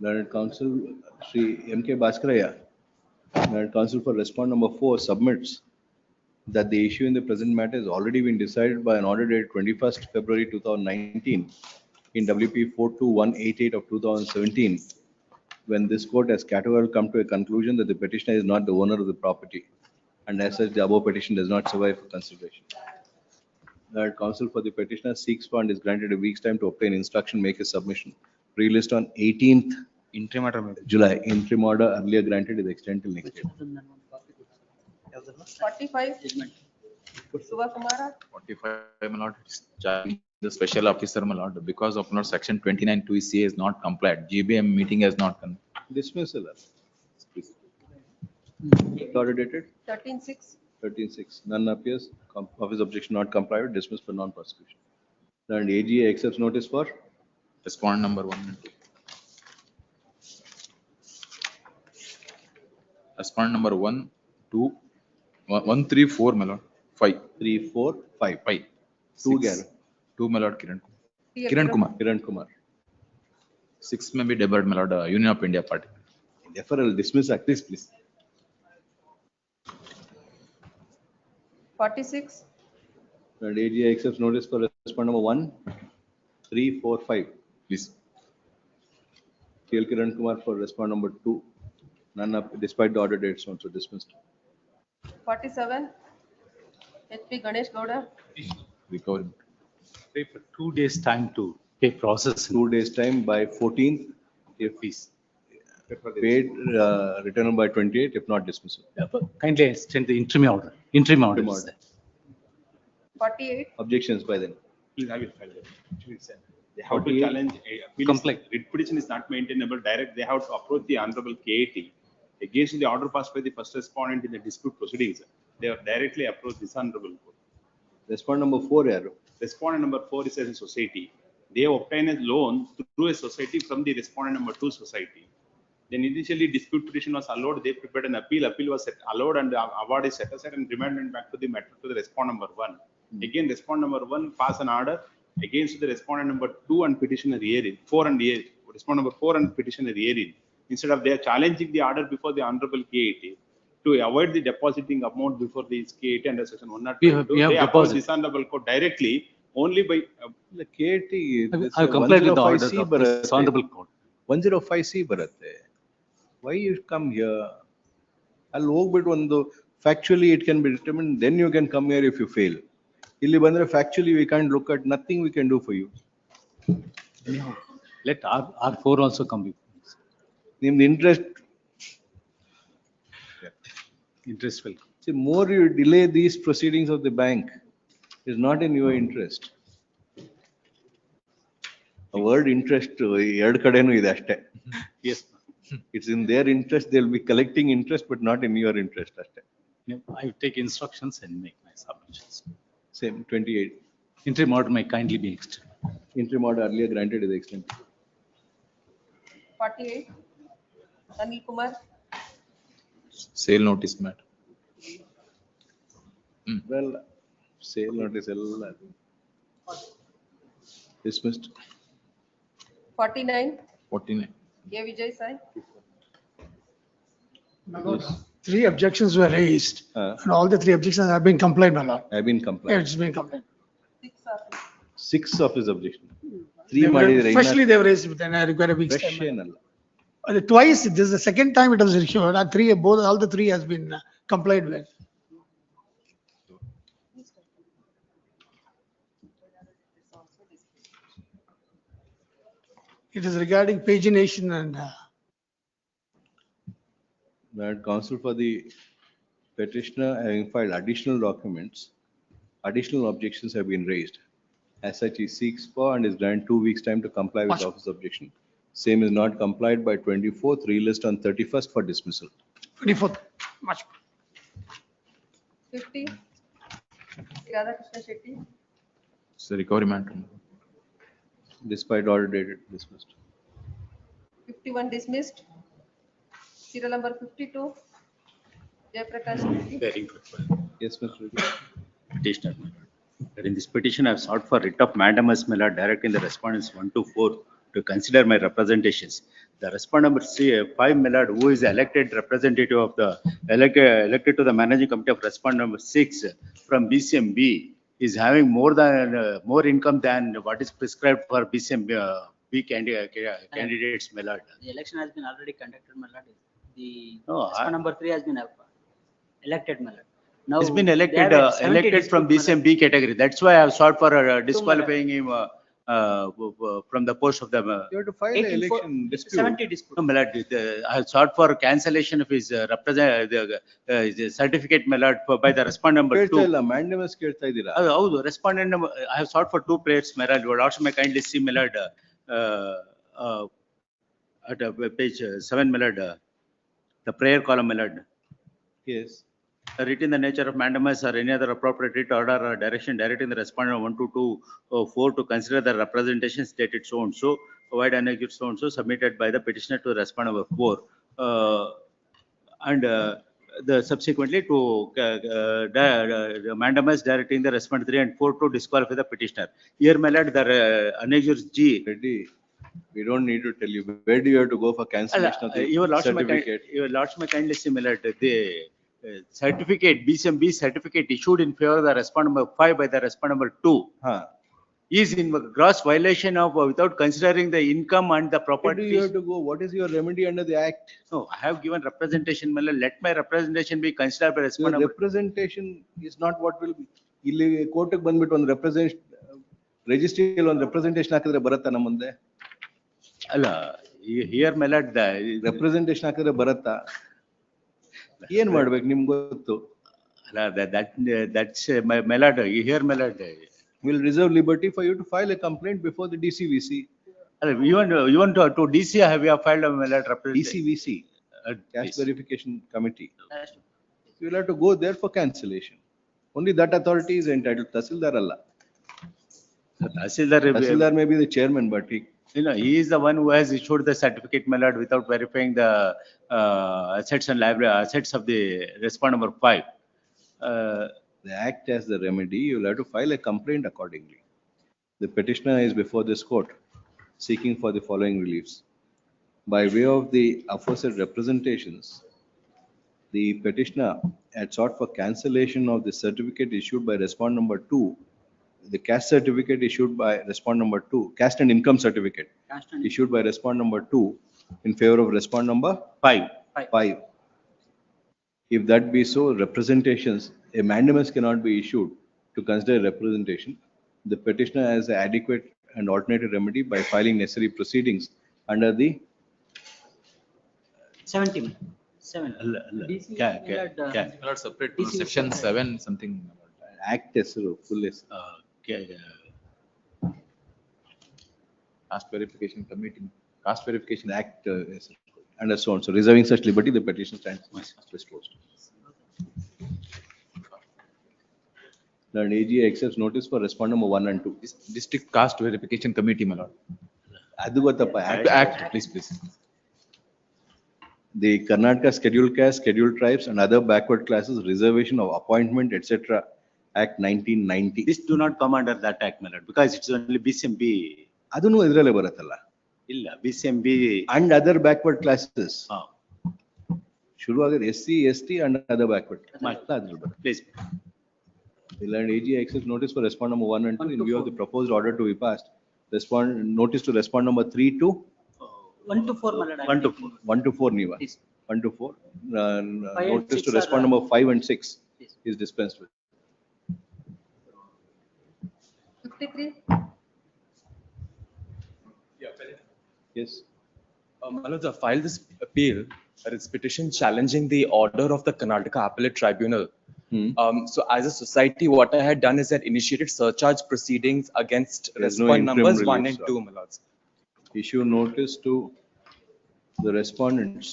Learned Counsel Shri M.K. Bhaskaraya, Learned Counsel for respondent number 4 submits that the issue in the present matter has already been decided by an order dated 21st February 2019 in WP 42188 of 2017, when this court has categorically come to a conclusion that the petitioner is not the owner of the property, and as such, the above petition does not survive for consideration. That counsel for the petitioner seeks for and is granted a week's time to obtain instruction, make a submission. Pre-list on 18th Interim order. July. Interim order earlier granted is extended till next day. 45. Subha Kumara. 45, my lord, it's charging the special officer, my lord, because of not section 29 2 ECA is not complied. GBM meeting has not done. Dismissal. Order dated 13-6. 13-6. None appears. Office objection not complied with, dismissed for non-prosecution. And AGA accepts notice for Respondent number 1 and 2. Respondent number 1, 2, 1, 3, 4, my lord, 5. 3, 4, 5. 5. 2 6. 2, my lord, Kiran Kumar. Kiran Kumar. 6 may be debarred, my lord, Union of India party. Deferral, dismiss at least, please. 46. And AGA accepts notice for respondent number 1, 3, 4, 5. Please. TL Kiran Kumar for respondent number 2. None up, despite the order dates also dismissed. 47. HP Ganesh Gowda. Recovery. Pay for 2 days time to pay process. 2 days time by 14th, if Fees. paid, return by 28th, if not dismissal. Kindly extend the interim order. Interim order. Interim order. 48. Objections by then. Please have it filed. They have to 48. challenge, Complaint. writ petition is not maintainable direct, they have to approach the honorable KAT against the order passed by the first respondent in the dispute proceedings. They have directly approached this honorable court. Respondent number 4, yeah. Respondent number 4 is as a society. They have obtained a loan through a society from the respondent number 2 society. Then initially dispute petition was allowed, they prepared an appeal was allowed and the award is set aside and remanded back to the matter to the respondent number 1. Again, respondent number 1 pass an order against the respondent number 2 and petitioner hearing, 4 and hearing, respondent number 4 and petitioner hearing. Instead of they are challenging the order before the honorable KAT to avoid the depositing amount before the KAT under section 102. They approach this honorable court directly only by the KAT. I complied with the order of this honorable court. 105C ಬರುತ್ತೆ. Why you come here? I'll ಹೋಗ್ಬಿಟ್ಟು ಒಂದು factually it can be determined, then you can come here if you fail. ಇಲ್ಲಿ ಬಂದ್ರೆ factually we can't look at, nothing we can do for you. Anyhow, let R4 also come before. ನಿಮ್ದು interest will. See, more you delay these proceedings of the bank is not in your interest. A word interest, ಎರಡು ಕಡೆನೂ ಇದೆ ಅಷ್ಟೇ. Yes. It's in their interest, they'll be collecting interest, but not in your interest ಅಷ್ಟೇ. I will take instructions and make my submissions. Same, 28. Interim order may kindly be extended. Interim order earlier granted is extended. 48. Anil Kumar. Sale notice matter. Well, sale notice ಎಲ್ಲ dismissed. 49. 49. A. Vijay Sai. Three objections were raised, and all the three objections have been complied, my lord. Have been complied. It's been complied. 6 of his objection. 3 ಮಾಡಿದ್ರೆ Freshly they were raised, but then I require a week's fresh time. ಏನಲ್ಲ. Twice, this is the second time it was issued, and all the three has been complied with. It is regarding pagination and That counsel for the petitioner having filed additional documents, additional objections have been raised. As such, he seeks for and is granted 2 weeks' time to comply with office objection. Same is not complied by 24th, relist on 31st for dismissal. 24th, much. 50. Radhakrishna Shetty. It's a recovery matter. Despite order dated dismissed. 51 dismissed. Serial number 52. Jayaprakash Reddy. Very good. Yes, Mr. Reddy. Petitioner. In this petition, I have sought for writ of mandamus, my lord, directing the respondents 1 to 4 to consider my representations. The respondent number 5, my lord, who is elected representative of the, elected to the managing committee of respondent number 6 from BCMB is having more than, more income than what is prescribed for BCMB, candidates, my lord. The election has been already conducted, my lord. The No, respondent number 3 has been elected, my lord. Now He's been they elected, have a 70 elected from dispute, my lord. BCMB category. That's why I have sought for disqualifying him from the post of the. You have to file an 18 for- election dispute. 70 dispute. No, my lord, I have sought for cancellation of his the certificate, my lord, by the respondent number ಕೇಳ್ತಾ 2. ಇಲ್ಲ, mandamus ಕೇಳ್ತಾ ಇದ್ದೀರಾ? ಹೌದು, respondent number, I have sought for 2 prayers, my lord. You would also may kindly see, my lord, at page 7, my lord, the prayer column, my lord. Yes. Written the nature of mandamus or any other appropriate writ, order or direction directing the respondent 1 to 2 or 4 to consider the representation stated so and so, provide and execute so and so submitted by the petitioner to the respondent number 4. And the subsequently to the mandamus directing the respondent 3 and 4 to disqualify the petitioner. Here, my lord, the annexures G. Reddy, we don't need to tell you. Where do you have to go for cancellation of the Your lordship, certificate? your lordship may kindly see, my lord, the certificate, BCMB certificate issued in favor of the respondent number 5 by the respondent number 2 is in gross violation of without considering the income and the Where do you property. have to go? What is your remedy under the act? No, I have given representation, my lord. Let my representation be considered by Your respondent number. representation is not what will be. ಇಲ್ಲಿ ಕೋರ್ಟಿಗೆ ಬಂದ್ಬಿಟ್ಟು ಒಂದು ರಿಜಿಸ್ಟ್ರಿಯಲ್ಲಿ ಒಂದು representation ಹಾಕಿದ್ರೆ ಬರುತ್ತಾ ನಮ್ಮ ಮುಂದೆ? ಅಲ್ಲ, here, my lord, the representation ಹಾಕಿದ್ರೆ ಬರುತ್ತಾ? ಏನ್ ಮಾಡ್ಬೇಕು ನಿಮ್ಗೆ ಗೊತ್ತು? ಅಲ್ಲ, that's my lord, here, my lord. Will reserve liberty for you to file a complaint before the DCVC. You want to DC, have you filed a, my lord, representation? DCVC, Cash Verification Committee. You will have to go there for cancellation. Only that authority is entitled. Tahsildar Allah. Tahsildar may be the chairman, but he is the one who has issued the certificate, my lord, without verifying the assets and liability, assets of the respondent number 5. The act as the remedy, you will have to file a complaint accordingly. The petitioner is before this court seeking for the following reliefs. By way of the aforesaid representations, the petitioner had sought for cancellation of the certificate issued by respondent number 2, the caste certificate issued by respondent number 2, caste and income certificate issued by respondent number 2 in favor of respondent number 5. If that be so, representations, a mandamus cannot be issued to consider representation. The petitioner has an adequate and alternative remedy by filing necessary proceedings under the 70. DC, Separate to section 7 something. Act hesaru, full Caste verification committee, caste verification act and so on. So reserving such liberty, the petition stands disclosed. Learned AG accepts notice for respondent number 1 and 2. District Caste Verification Committee, my lord. Adu gottappa, Act, please. The Karnataka Scheduled Caste, Scheduled Tribes and other backward classes reservation of appointment, etc. Act 1990. This do not come under that act, my lord, because it's only BCMB. Adunu idralle barattalla. Illa, BCMB. And other backward classes. ಶುರುವಾಗಿದೆ SC, ST and other backward. Please. The learned AG accepts notice for respondent number 1 and 2 in view of the proposed order to be passed. Notice to respondent number 3 to 1 to 4, my lord. 1 to 4 Niva. 1 to 4. Notice to respondent number 5 and 6 is dispensed with. 53. Yes. Manoj, I filed this appeal, that is petition challenging the order of the Karnataka Appellate Tribunal. So as a society, what I had done is that initiated surcharge proceedings against respondent numbers 1 and 2, my lords. Issue notice to the respondents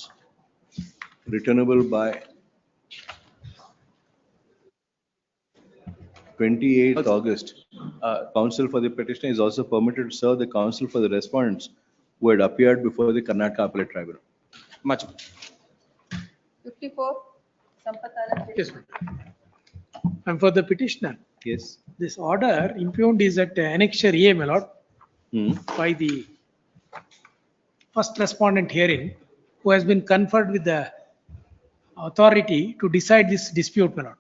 returnable by 28th August. Counsel for the petitioner is also permitted to serve the counsel for the respondents who had appeared before the Karnataka Appellate Tribunal. Much. 54. Sampath. Yes, ma'am. And for the petitioner. Yes. This order impugned is at annexure A, my lord, by the first respondent herein, who has been conferred with the authority to decide this dispute, my lord.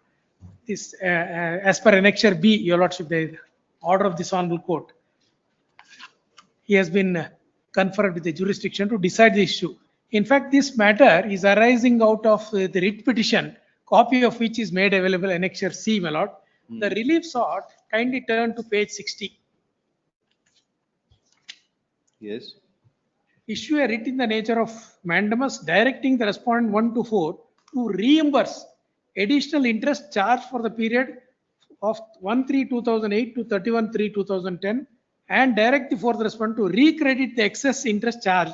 This, as per Annexure B, your lordship, the order of this honorable court, he has been conferred with the jurisdiction to decide the issue. In fact, this matter is arising out of the writ petition, copy of which is made available Annexure C, my lord. The relief sought, kindly turn to page 60. Yes. Issue a writ in the nature of mandamus directing the respondent 1 to 4 to reimburse additional interest charged for the period of 1/3/2008 to 31/3/2010 and direct the fourth respondent to recredit the excess interest charge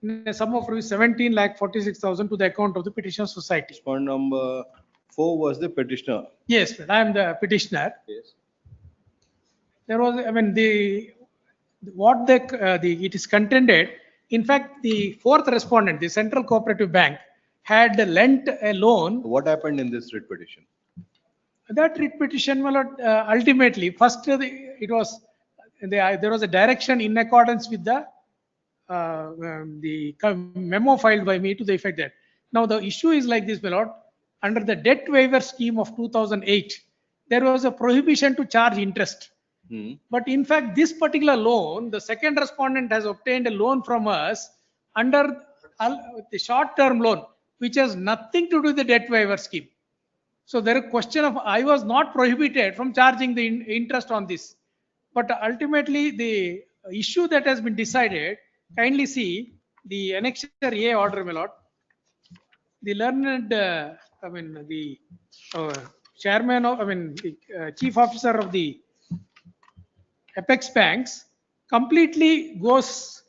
in a sum of 17,46,000 to the account of the petitioner society. Respondent number 4 was the petitioner. Yes, I am the petitioner. Yes. There was, I mean, it is contended. In fact, the fourth respondent, the Central Cooperative Bank, had lent a loan. What happened in this writ petition? That writ petition, well, ultimately, first there was a direction in accordance with the memo filed by me to the effect that now the issue is like this, my lord. Under the debt waiver scheme of 2008, there was a prohibition to charge interest. But in fact, this particular loan, the second respondent has obtained a loan from us under the short-term loan, which has nothing to do with the debt waiver scheme. So there is a question of I was not prohibited from charging the interest on this. But ultimately, the issue that has been decided, kindly see the Annexure A order, my lord. The learned, the chairman of, the chief officer of the Apex Banks completely goes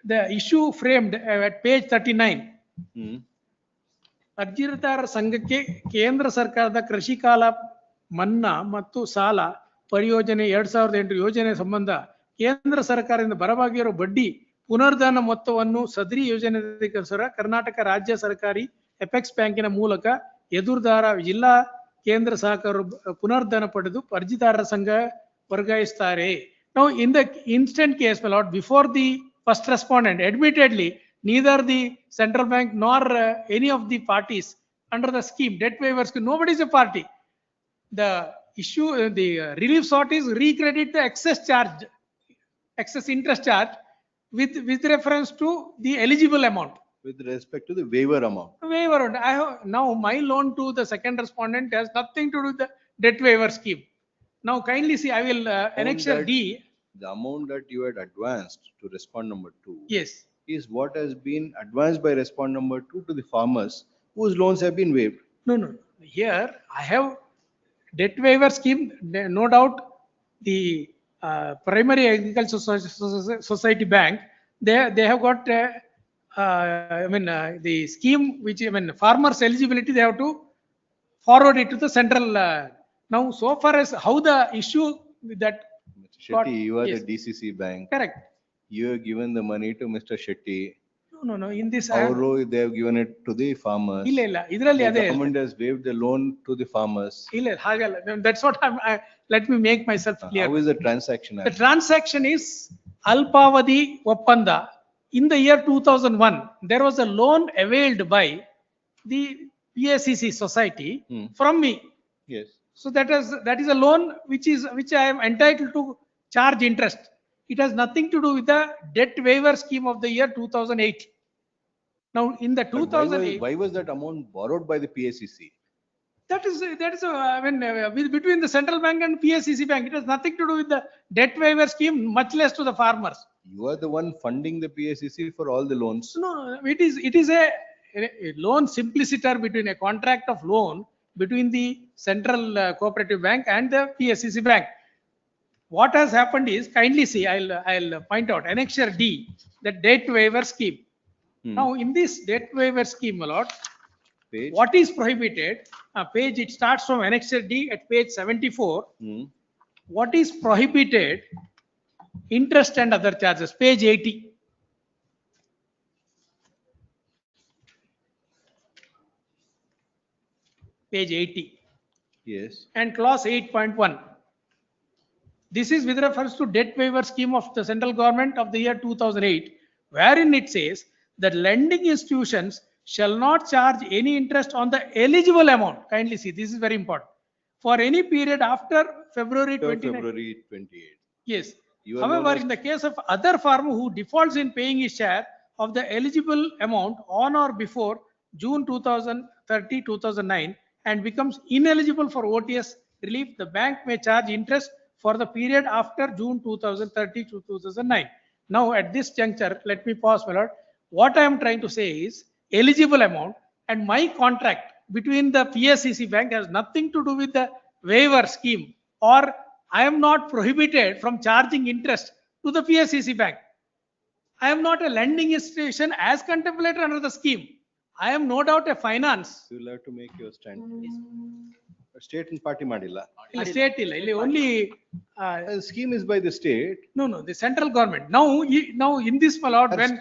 the issue framed at page 39. ಅರ್ಜಿದಾರರ ಸಂಘಕ್ಕೆ ಕೇಂದ್ರ ಸರ್ಕಾರದ ಕೃಷಿ ಕಾಲ ಮನ್ನಾ ಮತ್ತು ಸಾಲ ಪರಿಯೋಜನೆ 2008 ಯೋಜನೆ ಸಂಬಂಧ ಕೇಂದ್ರ ಸರ್ಕಾರದಿಂದ ಬರವಾಗಿರುವ ಬಡ್ಡಿ ಪುನರ್ಧನ ಮೊತ್ತವನ್ನು ಸದರಿ ಯೋಜನೆಗೋಸ್ಕರ ಕರ್ನಾಟಕ ರಾಜ್ಯ ಸರ್ಕಾರಿ ಎಪೆಕ್ಸ್ ಬ್ಯಾಂಕಿನ ಮೂಲಕ ಎದುರುದಾರ ಜಿಲ್ಲಾ ಕೇಂದ್ರ ಸಹಕಾರ ಪುನರ್ಧನ ಪಡೆದು ಅರ್ಜಿದಾರರ ಸಂಘ ವರ್ಗಾಯಿಸುತ್ತಾರೆ. Now, in the instant case, my lord, before the first respondent, admittedly, neither the central bank nor any of the parties under the scheme, debt waiver scheme, nobody is a party. The issue, the relief sought is recredit the excess charge, excess interest charge with reference to the eligible amount. With respect to the waiver amount. Waiver. I have, now my loan to the second respondent has nothing to do with the debt waiver scheme. Now kindly see, I will Annexure D. The amount that you had advanced to respondent number 2. Yes. Is what has been advanced by respondent number 2 to the farmers whose loans have been waived. No. Here I have debt waiver scheme. No doubt the primary agricultural society bank, they have got the scheme which, farmers eligibility, they have to forward it to the central. Now, so far as how the issue that Shetty, you are yes. the DCC bank. Correct. You have given the money to Mr. Shetty. No. In this, How they have given it to the farmers. The government has waived the loan to the farmers. That's what let me make myself clear. How is the transaction? The transaction is Alpavadi Wappanda. In the year 2001, there was a loan availed by the PACC society from me. Yes. So that is a loan which I am entitled to charge interest. It has nothing to do with the debt waiver scheme of the year 2008. Now, in the 2008, why was that amount borrowed by the PACC? That is between the central bank and PACC bank. It has nothing to do with the debt waiver scheme, much less to the farmers. You are the one funding the PACC for all the loans. No. It is a loan simpliciter between a contract of loan between the central cooperative bank and the PACC bank. What has happened is, kindly see, I'll point out Annexure D, the debt waiver scheme. Now, in this debt waiver scheme, my lord, what is prohibited? Page, it starts from Annexure D at page 74. What is prohibited? Interest and other charges. Page 80. Page 80. Yes. And clause 8.1. This is with reference to debt waiver scheme of the central government of the year 2008, wherein it says that lending institutions shall not charge any interest on the eligible amount. Kindly see, this is very important. For any period after February 29. February 28. Yes. You are known However, as- in the case of other farmer who defaults in paying his share of the eligible amount on or before June 2030, 2009 and becomes ineligible for OTS relief, the bank may charge interest for the period after June 2030 to 2009. Now, at this juncture, let me pause, my lord. What I am trying to say is eligible amount, and my contract between the PSCC bank has nothing to do with the waiver scheme, or I am not prohibited from charging interest to the PSCC bank. I am not a lending institution as contemplated under the scheme. I am no doubt a finance. You will have to make your stand. State and party madilla. State ಇಲ್ಲ, ಇಲ್ಲಿ only The scheme is by the state. no, the central government. Now in this, my lord, when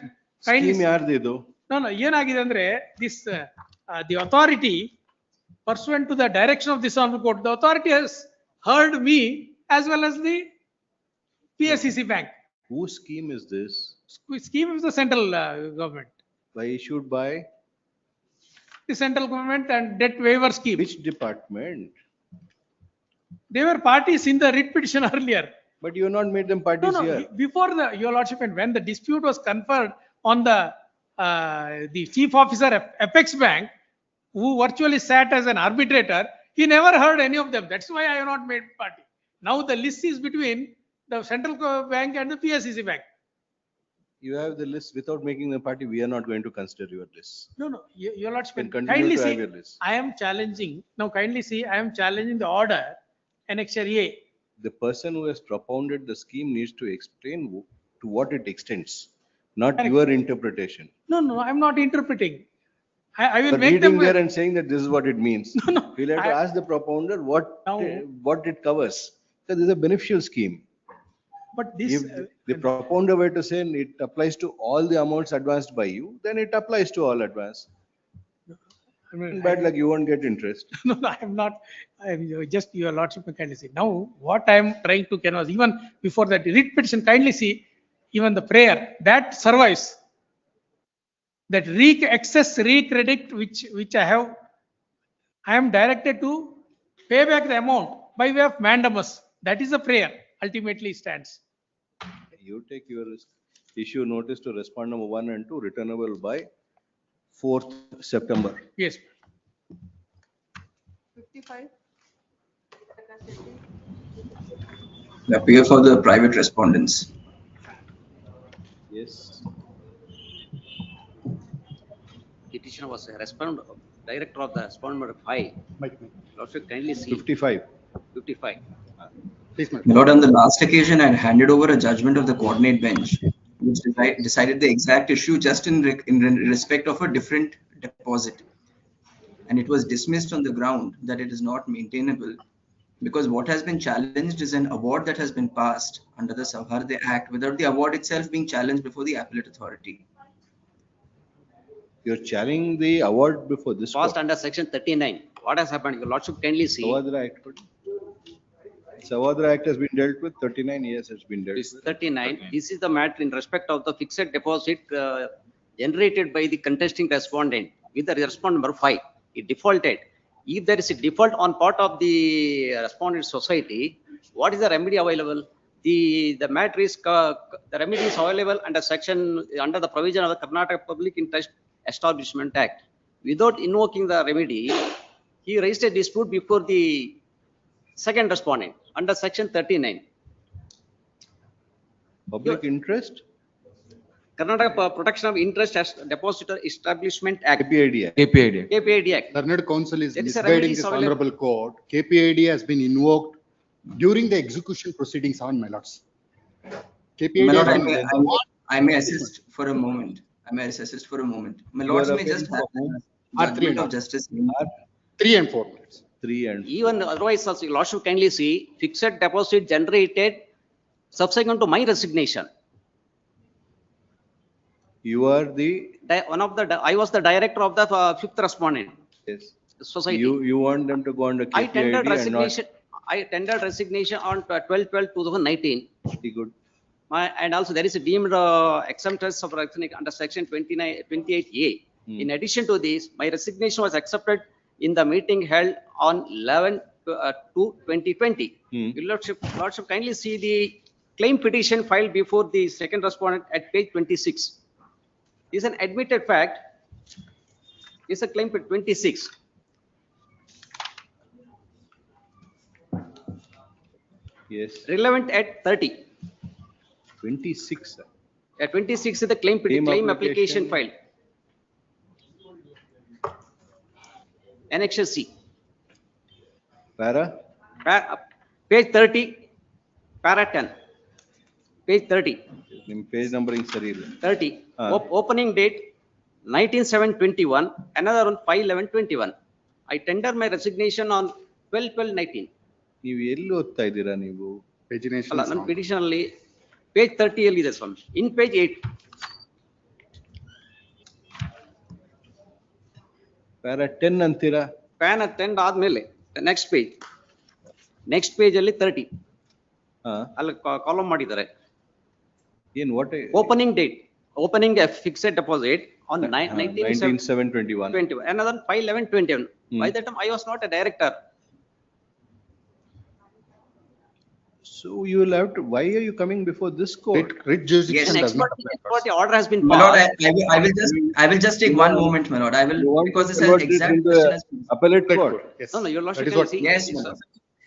kindly Scheme ಯಾರ್ದಿದು? no, ಏನಾಗಿದೆ ಅಂದ್ರೆ this the authority pursuant to the direction of this honorable court, the authority has heard me as well as the PSCC bank. Whose scheme is this? Scheme is the central government. By issued by The central government and debt waiver scheme. which department? They were parties in the writ petition earlier. But you have not made them parties here. Before your lordship, and when the dispute was conferred on the chief officer of Apex Bank, who virtually sat as an arbitrator, he never heard any of them. That's why I have not made party. Now the list is between the central bank and the PSCC bank. You have the list without making them party. We are not going to consider your list. No, your lordship, Can continue kindly to see, have your list. I am challenging, now kindly see, I am challenging the order, annexure A. The person who has propounded the scheme needs to explain to what it extends, not Correct. your interpretation. No, I am not interpreting. I will But make them. reading there and saying that this is what it means. We'll have to I- ask the propounder what it covers. Because this is a beneficial scheme. But this, If the propounder were to say it applies to all the amounts advanced by you, then it applies to all advance. I mean, Bad luck, you won't get interest. no, I am not, I am just your lordship can kindly see. Now, what I am trying to canvas, even before that writ petition, kindly see, even the prayer, that survives. That excess recredit which I am directed to pay back the amount by way of mandamus. That is the prayer, ultimately stands. You take your risk. Issue notice to respond number 1 and 2, returnable by 4th September. Yes. 55. Appear for the private respondents. Yes. Petitioner was a director of the respondent number 5. Lordship, kindly see 55. 55. My lord, on the last occasion, I had handed over a judgment of the coordinate bench, which decided the exact issue just in respect of a different deposit. And it was dismissed on the ground that it is not maintainable, because what has been challenged is an award that has been passed under the Savarde Act without the award itself being challenged before the appellate authority. You're challenging the award before this. Passed under section 39. What has happened? Your lordship, kindly see. Savadra Act. Savadra Act has been dealt with, 39 years has been dealt with. 39. This is the matter in respect of the fixed deposit generated by the contesting respondent with the respondent number 5. It defaulted. If there is a default on part of the respondent society, what is the remedy available? The matter is, the remedy is available under the provision of the Karnataka Public Interest Establishment Act. Without invoking the remedy, he raised a dispute before the second respondent under section 39. Public interest? Karnataka Protection of Interest Depositor Establishment Act. KPID Act. KPID Act. Learned Counsel is There is a misguiding remedy this available. honorable court. KPID has been invoked during the execution proceedings on my lords. KPID. My lord, has I been may, invoked. I may assist for a moment. My lords may just have judgment of justice. 3 and 4 minutes. 3 and Even otherwise, also, your lordship kindly see, fixed deposit generated subsequent to my resignation. You are the. I was the director of the fifth respondent. Yes. Society. You want them to go under KPID I tendered and not. resignation. I tendered resignation on 12/12/2019. Pretty good. And also there is a deemed exemptors of under section 28A. In addition to this, my resignation was accepted in the meeting held on 11/2/2020. Your Lordship kindly see the claim petition filed before the second respondent at page 26. Is an admitted fact. Is a claim 26. Yes. Relevant at 30. 26. 26 is the claim application filed. Annexure C. Page 30, para 10. Page 30. Page numbering 30. Opening date 19/7/21. Another one 5/11/21. I tender my resignation on 12/12/19. ನೀವು ಎಲ್ಲಿ ಓದ್ತಾ ಇದ್ದೀರಾ ನೀವು? ನನ್ನ petition ಅಲ್ಲಿ page 30 ಅಲ್ಲಿ ಇದೆ ಸ್ವಾಮಿ. In page 8. para 10 ಅಂತೀರಾ? Para 10 ಆದ್ಮೇಲೆ next page. Next page ಅಲ್ಲಿ 30. ಅಲ್ಲಿ ಕಾಲಮ್ ಮಾಡಿದ್ದಾರೆ. ಏನು what? Opening date. Opening a fixed deposit on 19/7/21. Another 5/11/21. By that time I was not a director. So you will have to, why are you coming before this court? Writ jurisdiction does not Expert order has been My lord, passed. I will just take one moment, my lord. I will, because this is exact question has been. Appellate court. Yes. No, your Lordship, That is what- see, Yes, my lord.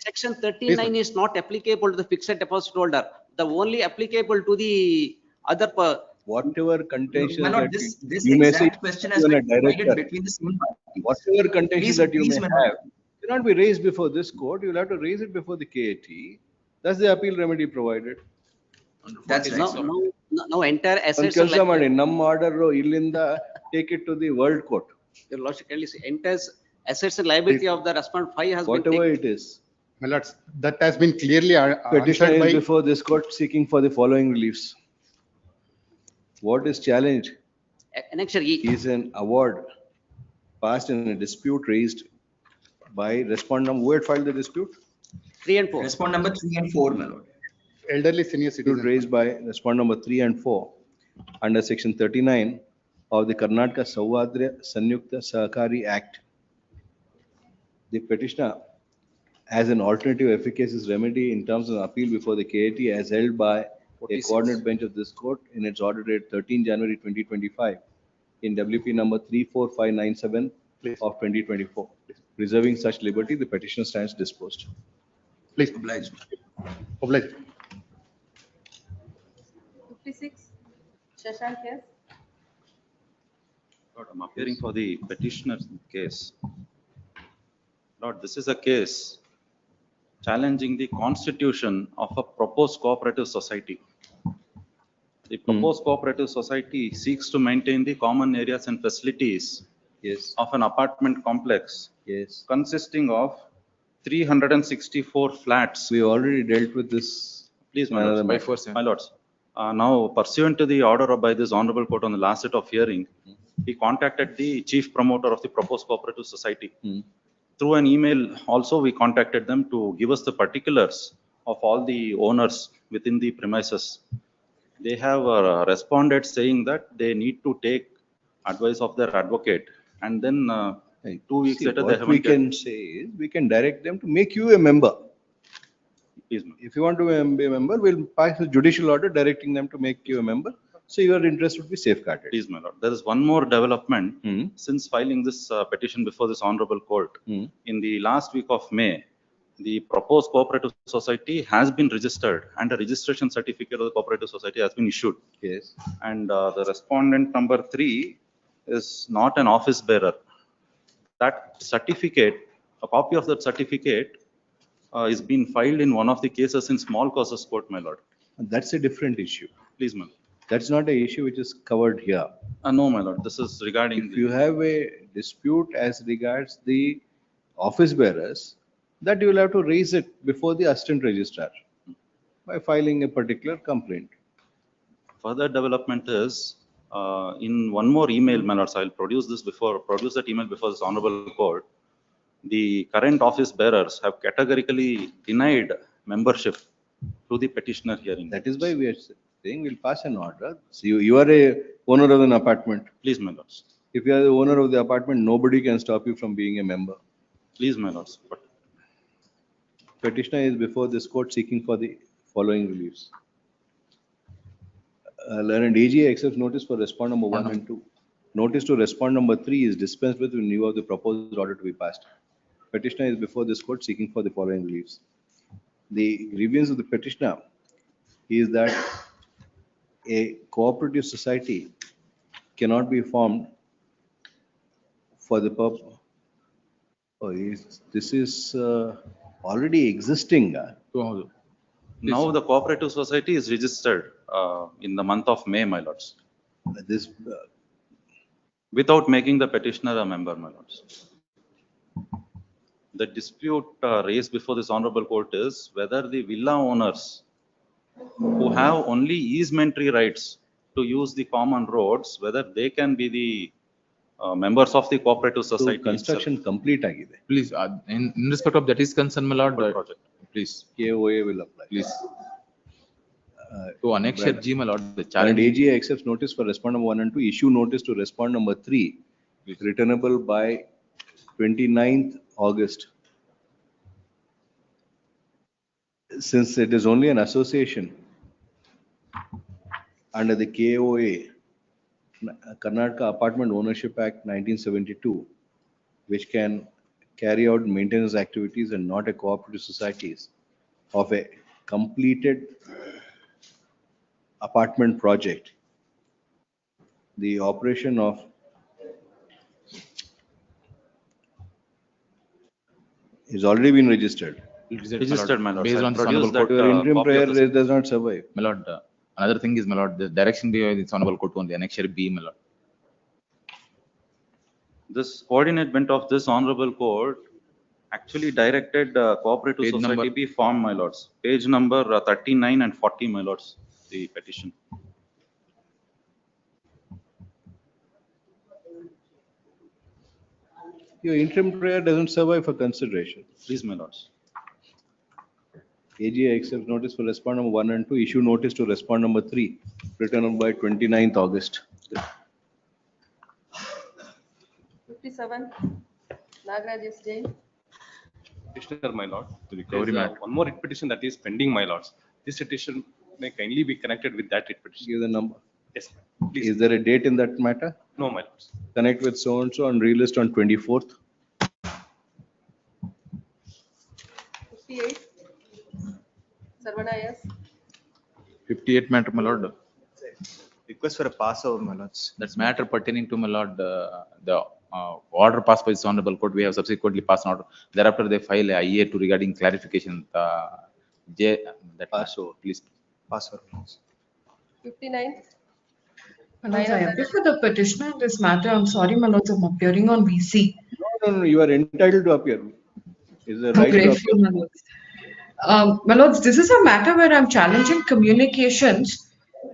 section 39 is not applicable to the fixed deposit holder. The only applicable to the other Whatever contention My lord, that this you may say exact question has you are been a divided director. between the same party. Whatever contention Please- that you please, may my lord. have cannot be raised before this court. You will have to raise it before the KAT. That's the appeal remedy provided. That's right. no entire ಒಂದು assets. ಕೆಲಸ ಮಾಡಿ, ನಮ್ಮ order ಇಲ್ಲಿಂದ take it to the world court. Your Lordship, kindly see, entire assets and liability of the respondent 5 has been Whatever taken. it is. My lords, that has been clearly Petitioner answered is by. before this court seeking for the following reliefs. What is challenged Annexure E. is an award passed in a dispute raised by respondent. Who had filed the dispute? 3 and 4. Respond number 3 and 4, my lord. Elderly senior Dispute citizen. raised by respondent number 3 and 4 under section 39 of the Karnataka Saudharya Sanyukta Sahakari Act. The petitioner has an alternative efficacious remedy in terms of appeal before the KAT as held by a 46. coordinate bench of this court in its order date 13 January 2025 in WP number 34597 of 2024. Reserving such liberty, the petitioner stands disposed. Please, Obliged. oblige. 56. Shashank, yes. Lord, I'm appearing for the petitioner's case. Lord, this is a case challenging the constitution of a proposed cooperative society. The proposed cooperative society seeks to maintain the common areas and facilities of an apartment complex consisting of 364 flats. We already dealt with this. Please, my lords, By force, yeah. my lords. Now pursuant to the order by this honorable court on the last set of hearing, he contacted the chief promoter of the proposed cooperative society. Through an email also, we contacted them to give us the particulars of all the owners within the premises. They have responded saying that they need to take advice of their advocate, and then 2 weeks later they What we haven't. can say is, we can direct them to make you a member. Please, ma'am. If you want to be a member, we'll pass a judicial order directing them to make you a member. So your interest would be safeguarded. Please, my lord. There is one more development since filing this petition before this honorable court. In the last week of May, the proposed cooperative society has been registered and a registration certificate of the cooperative society has been issued. Yes. And the respondent number 3 is not an office bearer. That certificate, a copy of that certificate is being filed in one of the cases in small causes court, my lord. That's a different issue. Please, ma'am. That's not an issue which is covered here. No, my lord. This is regarding. If you have a dispute as regards the office bearers, that you will have to raise it before the assistant registrar by filing a particular complaint. Further development is, in one more email, my lords, I'll produce that email before this honorable court. The current office bearers have categorically denied membership to the petitioner hearing. That is why we are saying we'll pass an order. So you are a owner of an apartment. Please, my lords. If you are the owner of the apartment, nobody can stop you from being a member. Please, my lords. But Petitioner is before this court seeking for the following reliefs. Learned AG accepts notice for respond number 1 and 2. Notice to respond number 3 is dispensed with in view of the proposed order to be passed. Petitioner is before this court seeking for the following reliefs. The grievance of the petitioner is that a cooperative society cannot be formed for the purpose. This is already existing. now the cooperative society is registered in the month of May, my lords. This Without making the petitioner a member, my lords. The dispute raised before this honorable court is whether the villa owners who have only easementary rights to use the common roads, whether they can be the members of the cooperative society. construction complete agide. Please, in respect of that is concerned, my lord, Project. please, KOA will apply. please. To annexure G, my lord, the And challenge. AG accepts notice for respond number 1 and 2, issue notice to respond number 3, returnable by 29th August. Since it is only an association under the KOA, Karnataka Apartment Ownership Act 1972, which can carry out maintenance activities and not a cooperative societies of a completed apartment project. The operation of is already been registered. Registered, my lord. Based on this Produce honorable that, court, Your interim copy of prayer the- raise does not survive. My lord, another thing is, my lord, the direction by this honorable court only, annexure B, my lord. This coordinate bent of this honorable court actually directed cooperative Page society number. be formed, my lords. Page number 39 and 40, my lords, the petition. Your interim prayer doesn't survive for consideration. Please, my lords. AG accepts notice for respond number 1 and 2, issue notice to respond number 3, written by 29th August. 57, Nagaraj S. Jain. Petitioner, my lord. recovery There's, matter. one more writ petition that is pending, my lords. This petition may kindly be connected with that writ petition. Give the number. Yes, ma'am. Please. Is there a date in that matter? No, my lords. Connect with so and so and relist on 24th. 58, Sarvana S. 58 matter, my lord. Request for a pass over, my lords. That's matter pertaining to, my lord, the order passed by this honorable court, we have subsequently passed an order. Thereafter, they file a IA to regarding clarification. That pass over, please. Pass over, please. 59, My lords, I appeal for the petitioner in this matter. I'm sorry, my lords, I'm appearing on VC. No, you are entitled to appear. Is the I'm right to grateful, appear. my lords. My lords, this is a matter where I'm challenging communications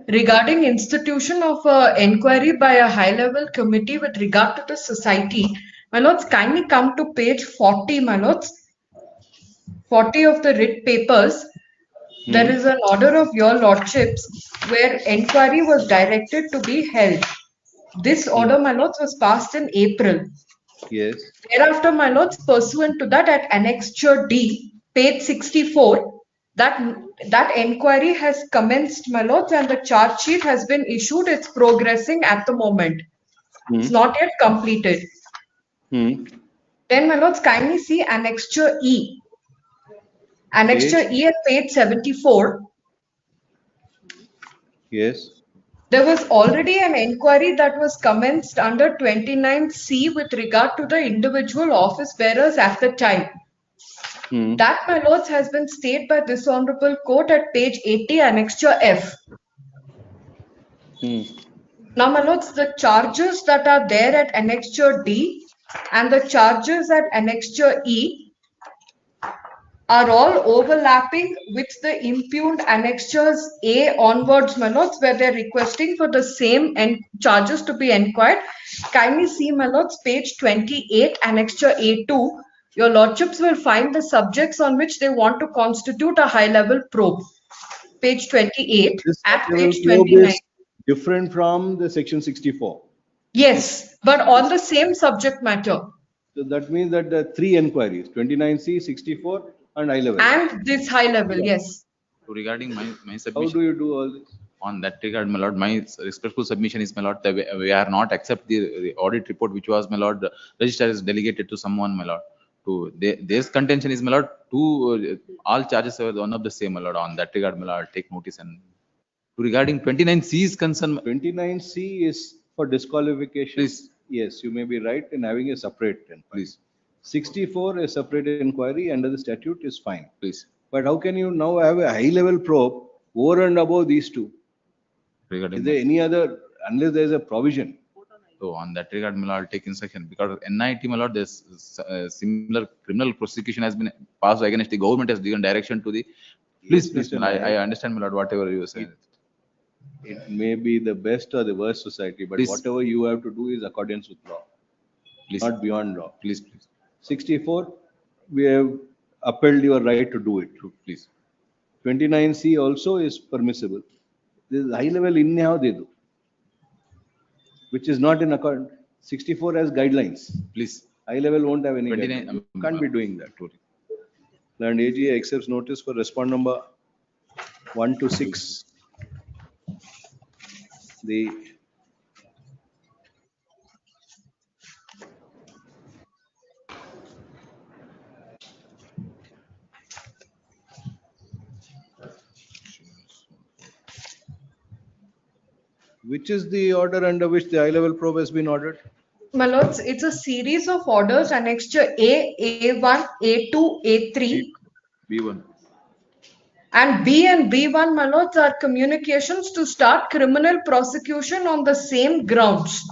regarding institution of inquiry by a high-level committee with regard to the society. My lords, kindly come to page 40, my lords. 40 of the writ papers. There is an order of your lordships where inquiry was directed to be held. This order, my lords, was passed in April. Yes. Thereafter, my lords, pursuant to that at annexure D, page 64, that inquiry has commenced, my lords, and the charge sheet has been issued. It's progressing at the moment. It's not yet completed. Then, my lords, kindly see annexure E. Annexure E at page 74. Yes. There was already an inquiry that was commenced under 29C with regard to the individual office bearers at the time. That, my lords, has been stayed by this honorable court at page 80, annexure F. Now, my lords, the charges that are there at annexure D and the charges at annexure E are all overlapping with the impugned annexures A onwards, my lords, where they're requesting for the same charges to be inquired. Kindly see, my lords, page 28, annexure A2. Your lordships will find the subjects on which they want to constitute a high-level probe. page 28, This at level page probe 29. is different from the section 64. Yes, but on the same subject matter. So that means that the three inquiries, 29C, 64 and high level. And this high level, yes. So regarding my How submission, do you do all this? on that regard, my lord, my respectful submission is, my lord, that we are not accept the audit report which was, my lord, register is delegated to someone, my lord. To this contention is, my lord, all charges are one of the same, my lord. On that regard, my lord, I'll take notice. And regarding 29C is concerned, 29C is for disqualification. Please. Yes, you may be right in having a separate inquiry. Please. 64, a separate inquiry under the statute is fine. Please. But how can you now have a high level probe over and above these two? Regarding Is there any other, unless there is a provision? So on that regard, my lord, I'll take instruction, because NIT, my lord, there's similar criminal prosecution has been passed against the government, has given direction to the. Please, Yes, please, Mr. my lord, I Nayak. understand, my lord, whatever you say. It may be the best or the worst society, but Please. whatever you have to do is accordance with law, Please. not beyond law. Please, please. 64, we have upheld your right to do it. Please. 29C also is permissible. This is high level in how they do, which is not in accord. 64 has guidelines. Please. High level won't have any 29, guidelines. You can't be doing that. And AGA accepts notice for respond number 1 to 6. The which is the order under which the high level probe has been ordered? My lords, it's a series of orders annexure A, A1, A2, A3. B1. And B1, my lords, are communications to start criminal prosecution on the same grounds.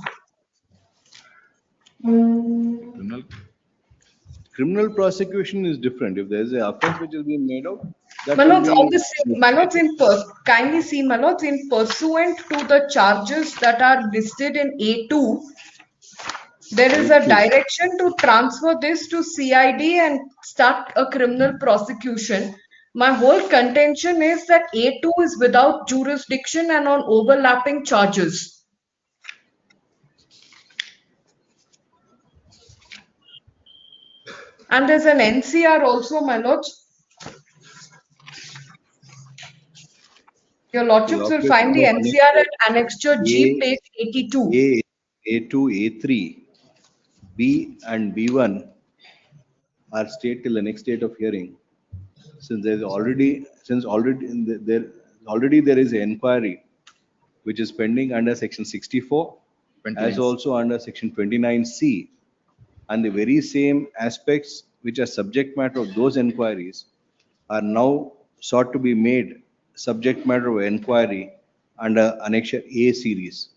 Criminal prosecution is different. If there is an offense which is being made out, that My will lords, be- on the same, my lords, kindly see, my lords, in pursuant to the charges that are listed in A2, there is a direction to transfer this to CID and start a criminal prosecution. My whole contention is that A2 is without jurisdiction and on overlapping charges. And there's an NCR also, my lords. Your lordships will find the NCR at annexure G, page 82. A2, A3, B and B1 are stayed till the next date of hearing. Since there is already there is an inquiry which is pending under section 64 as also under section 29C, and the very same aspects which are subject matter of those inquiries are now sought to be made subject matter of inquiry under annexure A series.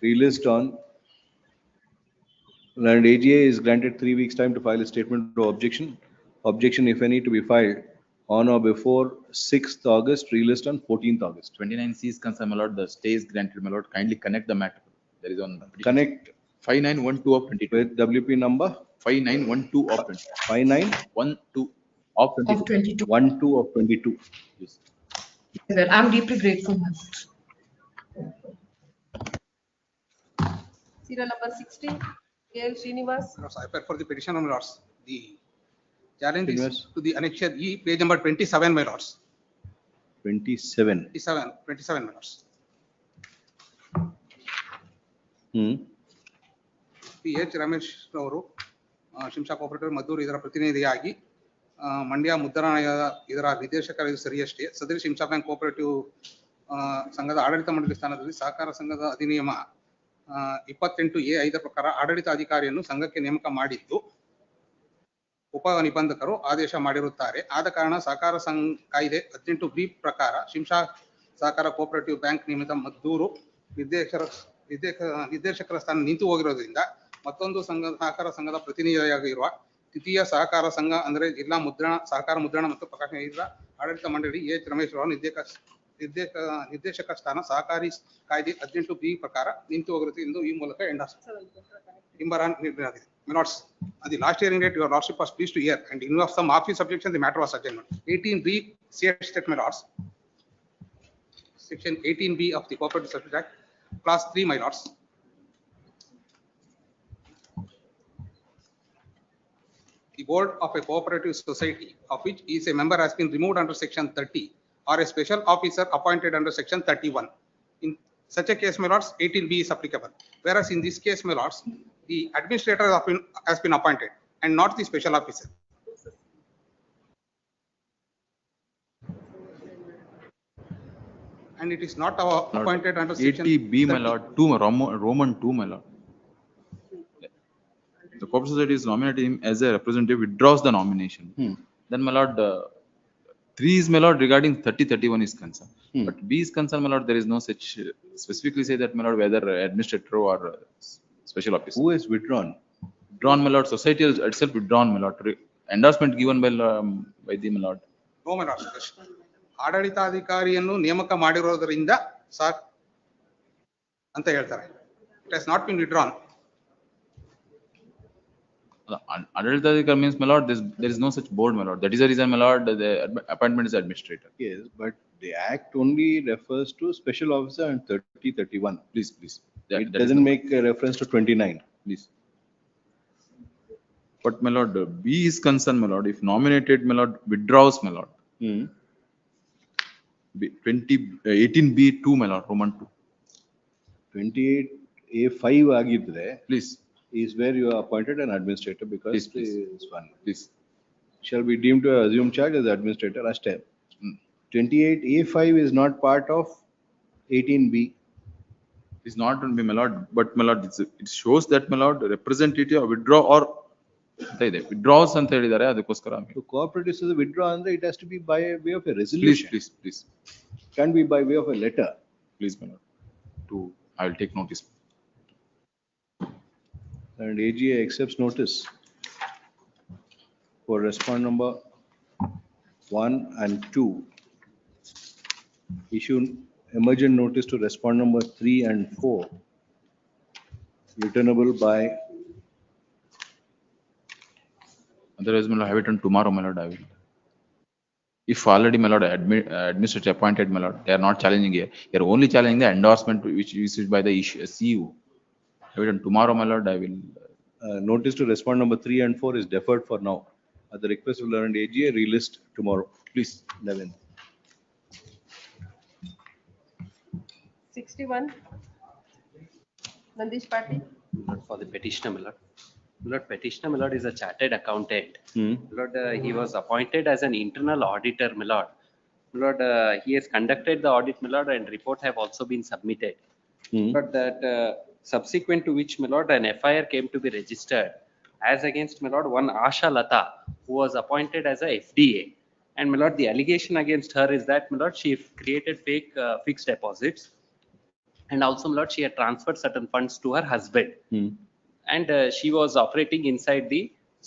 Relist on, and AGA is granted 3 weeks time to file a statement of objection. Objection, if any, to be filed on or before 6th August, relist on 14th August. 29C is concerned, my lord, the stay is granted, my lord. Kindly connect the matter. There is on Connect 5912 of 22. with WP number 5912 of 22. 5912 of 22. Of 22. 12 of 22. Yes. Well, I'm deeply grateful, my lords. Serial number 60, KL Srinivas. I prefer for the petition, my lords. The challenge is Srinivas. to the annexure E, page number 27, my lords. 27. 27, my lords. CH Ramesh ಅವರು Shimsha cooperative Maddur ಇದರ ಪ್ರತಿನಿಧಿಯಾಗಿ ಮಂಡ್ಯ ಮುದ್ರಣಾಲಯದ ಇದರ ನಿರ್ದೇಶಕರ ಸರಿಯಷ್ಟೇ ಸದರಿ Shimsha bank cooperative ಸಂಘದ ಆಡಳಿತ ಮಂಡಳಿ ಸ್ಥಾನದಲ್ಲಿ ಸಹಕಾರ ಸಂಘದ ಅಧಿನಿಯಮ 28A5 ಪ್ರಕಾರ ಆಡಳಿತ ಅಧಿಕಾರಿಯನ್ನು ಸಂಘಕ್ಕೆ ನೇಮಕ ಮಾಡಿದ್ದು ಉಪ ನಿಬಂಧಕರು ಆದೇಶ ಮಾಡಿರುತ್ತಾರೆ. ಆದ ಕಾರಣ ಸಹಕಾರ ಸಂಘ ಕಾಯ್ದೆ 18B ಪ್ರಕಾರ ಶಿಂಷಾ ಸಹಕಾರ ಕೋಪರೇಟಿವ್ ಬ್ಯಾಂಕ್ ನಿಯಮಿತ ಮದ್ದೂರು ನಿರ್ದೇಶಕರ ಸ್ಥಾನ ನಿಂತು ಹೋಗಿರೋದ್ರಿಂದ ಮತ್ತೊಂದು ಸಹಕಾರ ಸಂಘದ ಪ್ರತಿನಿಧಿಯಾಗಿರುವ ದ್ವಿತೀಯ ಸಹಕಾರ ಸಂಘ ಅಂದರೆ ಜಿಲ್ಲಾ ಸಹಕಾರ ಮುದ್ರಣ ಮತ್ತು ಪ್ರಕಾಶನ ಇದರ ಆಡಳಿತ ಮಂಡಳಿ ಎಚ್ ರಮೇಶ್ ಅವರ ನಿರ್ದೇಶಕ ಸ್ಥಾನ ಸಹಕಾರಿ ಕಾಯ್ದೆ 18B ಪ್ರಕಾರ ನಿಂತು ಹೋಗಿರುತ್ತೆ ಎಂದು ಈ ಮೂಲಕ ನಿರ್ಣಯವಾಗಿದೆ. Lords, at the last hearing date, your lordship was pleased to hear, and in view of some office objection, the matter was adjourned. 18B CH state, my lords. section 18B of the Cooperative Society Act, clause 3, my lords. The board of a cooperative society of which is a member has been removed under section 30 or a special officer appointed under section 31. In such a case, my lords, 18B is applicable. Whereas in this case, my lords, the administrator has been appointed and not the special officer. And it is not appointed under section 80B, my 30. lord, 2, Roman 2, my lord. The cooperative society is nominating him as a representative, withdraws the nomination. Then, my lord, 3 is, my lord, regarding 30-31 is concerned. But B is concerned, my lord, there is no such specifically say that, my lord, whether administrator or special officer. Who is withdrawn? Withdrawn, my lord, society itself withdrawn, my lord. Endorsement given by the, my lord. No, my lord. ಆಡಳಿತಾಧಿಕಾರಿಯನ್ನು ನೇಮಕ ಮಾಡಿರೋದರಿಂದ ಸಾಕು ಅಂತ ಹೇಳ್ತಾರೆ. It has not been withdrawn. Adulta means, my lord, there is no such board, my lord. That is the reason, my lord, the appointment is administrator. Yes, but the act only refers to special officer and 30-31. Please. It doesn't make a reference to 29. Please. But, my lord, B is concerned, my lord, if nominated, my lord, withdraws, my lord. 18B2, my lord, Roman 2. 28A5 agidre. Please. Is where you are appointed an administrator because Please. This one. Please. Shall be deemed to assume charge as administrator as step. 28A5 is not part of 18B. It's not going to be, my lord, but, my lord, it shows that, my lord, representative withdraw or withdraws ಅಂತ ಹೇಳಿದ್ದಾರೆ ಅದಕ್ಕೋಸ್ಕರ. So cooperative says withdraw and it has to be by way of a resolution. Please. Can't be by way of a letter. Please, my lord. I will take notice. And AGA accepts notice for respond number 1 and 2. Issue emergent notice to respond number 3 and 4. Returnable by. Otherwise, my lord, have it on tomorrow, my lord, I will. If already, my lord, administrator appointed, my lord, they are not challenging here. They are only challenging the endorsement which is issued by the CU. Have it on tomorrow, my lord, I will. Notice to respond number 3 and 4 is deferred for now. At the request of learned AGA, relist tomorrow. Please, 11. 61. Nandish Patil. For the petitioner, my lord. My lord, petitioner, my lord, is a chartered accountant. My lord, he was appointed as an internal auditor, my lord. My lord, he has conducted the audit, my lord, and report have also been submitted. But that subsequent to which, my lord, an FIR came to be registered as against, my lord, one Asha Lata, who was appointed as a FDA. And, my lord, the allegation against her is that, my lord, she created fake fixed deposits. And also, my lord, she had transferred certain funds to her husband. And she was operating inside the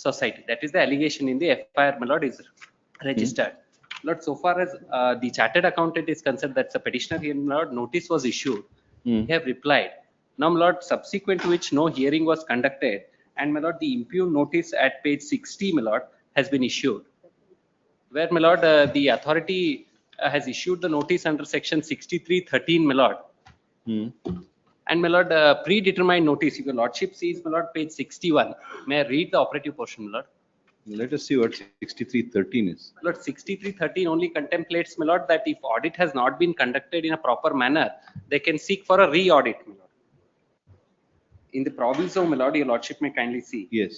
society. That is the allegation in the FIR, my lord, is registered. Lord, so far as the chartered accountant is concerned, that's the petitioner here, my lord, notice was issued. We have replied. Now, my lord, subsequent to which no hearing was conducted, and, my lord, the impugned notice at page 60, my lord, has been issued. Where, my lord, the authority has issued the notice under section 63(13), my lord. And, my lord, predetermined notice, if your lordship sees, my lord, page 61. May I read the operative portion, my lord? Let us see what 63(13) is. Lord, 63(13) only contemplates, my lord, that if audit has not been conducted in a proper manner, they can seek for a re-audit, my lord. In the proviso, my lord, your lordship may kindly see. Yes.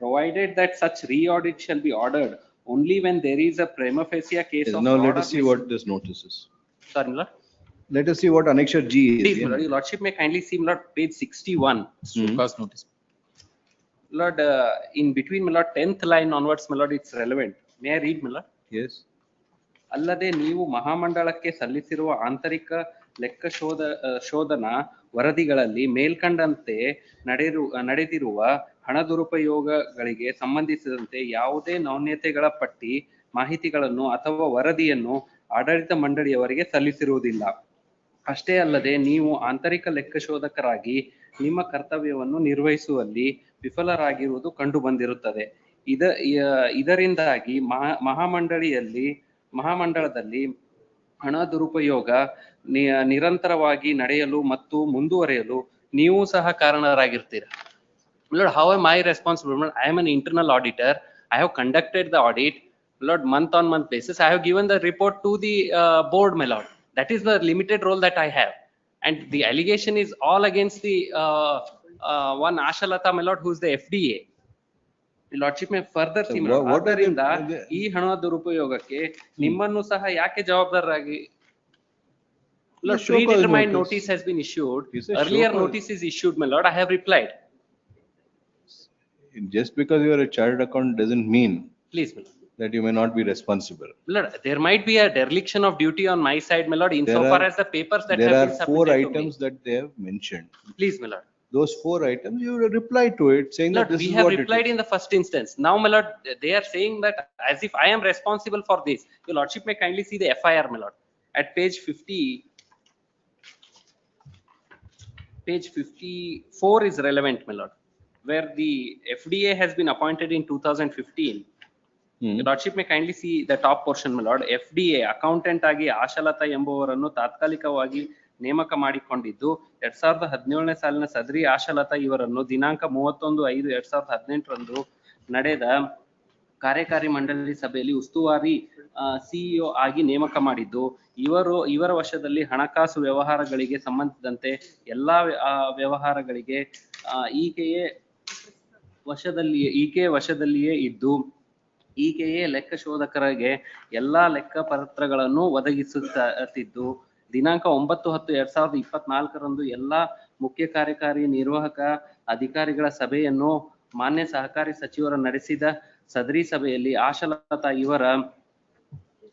Provided that such re-audit shall be ordered only when there is a prima facie case Yes, of now fraud let or us see what this notice is. Sorry, my lord. Let us see what annexure G is. Please, my lord, your lordship may kindly see, my lord, page 61. Suka's notice. Lord, in between, my lord, 10th line onwards, my lord, it's relevant. May I read, my lord? Yes. ಅಲ್ಲದೆ ನೀವು ಮಹಾಮಂಡಳಕ್ಕೆ ಸಲ್ಲಿಸಿರುವ ಆಂತರಿಕ ಲೆಕ್ಕ ಶೋಧನಾ ವರದಿಗಳಲ್ಲಿ ಮೇಲ್ಕಂಡಂತೆ ನಡೆದಿರುವ ಹಣ ದುರುಪಯೋಗಗಳಿಗೆ ಸಂಬಂಧಿಸಿದಂತೆ ಯಾವುದೇ ನಾಣ್ಯತೆಗಳ ಪಟ್ಟಿ ಮಾಹಿತಿಗಳನ್ನು ಅಥವಾ ವರದಿಯನ್ನು ಆಡಳಿತ ಮಂಡಳಿಯವರಿಗೆ ಸಲ್ಲಿಸಿರುವುದಿಲ್ಲ. ಅಷ್ಟೇ ಅಲ್ಲದೆ ನೀವು ಆಂತರಿಕ ಲೆಕ್ಕಶೋಧಕರಾಗಿ ನಿಮ್ಮ ಕರ್ತವ್ಯವನ್ನು ನಿರ್ವಹಿಸುವಲ್ಲಿ ವಿಫಲರಾಗಿರುವುದು ಕಂಡು ಬಂದಿರುತ್ತದೆ. ಇದರಿಂದಾಗಿ ಮಹಾಮಂಡಳದಲ್ಲಿ ಹಣ ದುರುಪಯೋಗ ನಿರಂತರವಾಗಿ ನಡೆಯಲು ಮತ್ತು ಮುಂದುವರಿಯಲು ನೀವು ಸಹ ಕಾರಣರಾಗಿರ್ತೀರಾ. Lord, how am I responsible? I am an internal auditor. I have conducted the audit. Lord, month on month basis, I have given the report to the board, my lord. That is the limited role that I have. And the allegation is all against the one Ashalata, my lord, who is the FDA. The lordship may further see, my lord. ಆದ್ದರಿಂದ ಈ ಹಣ ದುರುಪಯೋಗಕ್ಕೆ ನಿಮ್ಮನ್ನು ಸಹ ಯಾಕೆ ಜವಾಬ್ದಾರರಾಗಿ Lord, predetermined notice has been issued. Earlier notice is issued, my lord. I have replied. Just because you are a chartered accountant doesn't mean Please, my lord, that you may not be responsible. Lord, there might be a dereliction of duty on my side, my lord, insofar as the papers that have been submitted to me. There are 4 items that they have mentioned. Please, my lord. Those 4 items, you reply to it saying Lord, that this we is have what replied in the first instance. Now, my lord, they are saying that as if I am responsible for this. Your lordship may kindly see the FIR, my lord. At page 50, page 54 is relevant, my lord, where the FDA has been appointed in 2015. Your lordship may kindly see the top portion, my lord. FDA accountant agi Ashalata ಎಂಬುವರನ್ನು ತಾತ್ಕಾಲಿಕವಾಗಿ ನೇಮಕ ಮಾಡಿಕೊಂಡಿದ್ದು 2017ನೇ ಸಾಲಿನ ಸದರಿ ಆಶಾಲತಾ ಇವರನ್ನು ದಿನಾಂಕ 31/5/2018 ನಡೆದ ಕಾರ್ಯಕಾರಿ ಮಂಡಳಿ ಸಭೆಯಲ್ಲಿ ಉಸ್ತುವಾರಿ ಸಿಇಒ ಆಗಿ ನೇಮಕ ಮಾಡಿದ್ದು ಇವರ ವಶದಲ್ಲಿ ಹಣಕಾಸು ವ್ಯವಹಾರಗಳಿಗೆ ಸಂಬಂಧಿಸಿದಂತೆ ಎಲ್ಲಾ ವ್ಯವಹಾರಗಳಿಗೆ ಈಕೆಯೇ ವಶದಲ್ಲಿಯೇ ಇದ್ದು ಈಕೆಯೇ ಲೆಕ್ಕ ಶೋಧಕರಿಗೆ ಎಲ್ಲಾ ಲೆಕ್ಕ ಪತ್ರಗಳನ್ನು ಒದಗಿಸುತ್ತಿದ್ದು ದಿನಾಂಕ 9/10/2024 ಎಲ್ಲಾ ಮುಖ್ಯ ಕಾರ್ಯಕಾರಿ ನಿರ್ವಾಹಕ ಅಧಿಕಾರಿಗಳ ಸಭೆಯನ್ನು ಮಾನ್ಯ ಸಹಕಾರಿ ಸಚಿವರು ನಡೆಸಿದ ಸದರಿ ಸಭೆಯಲ್ಲಿ ಆಶಾಲತಾ ಇವರ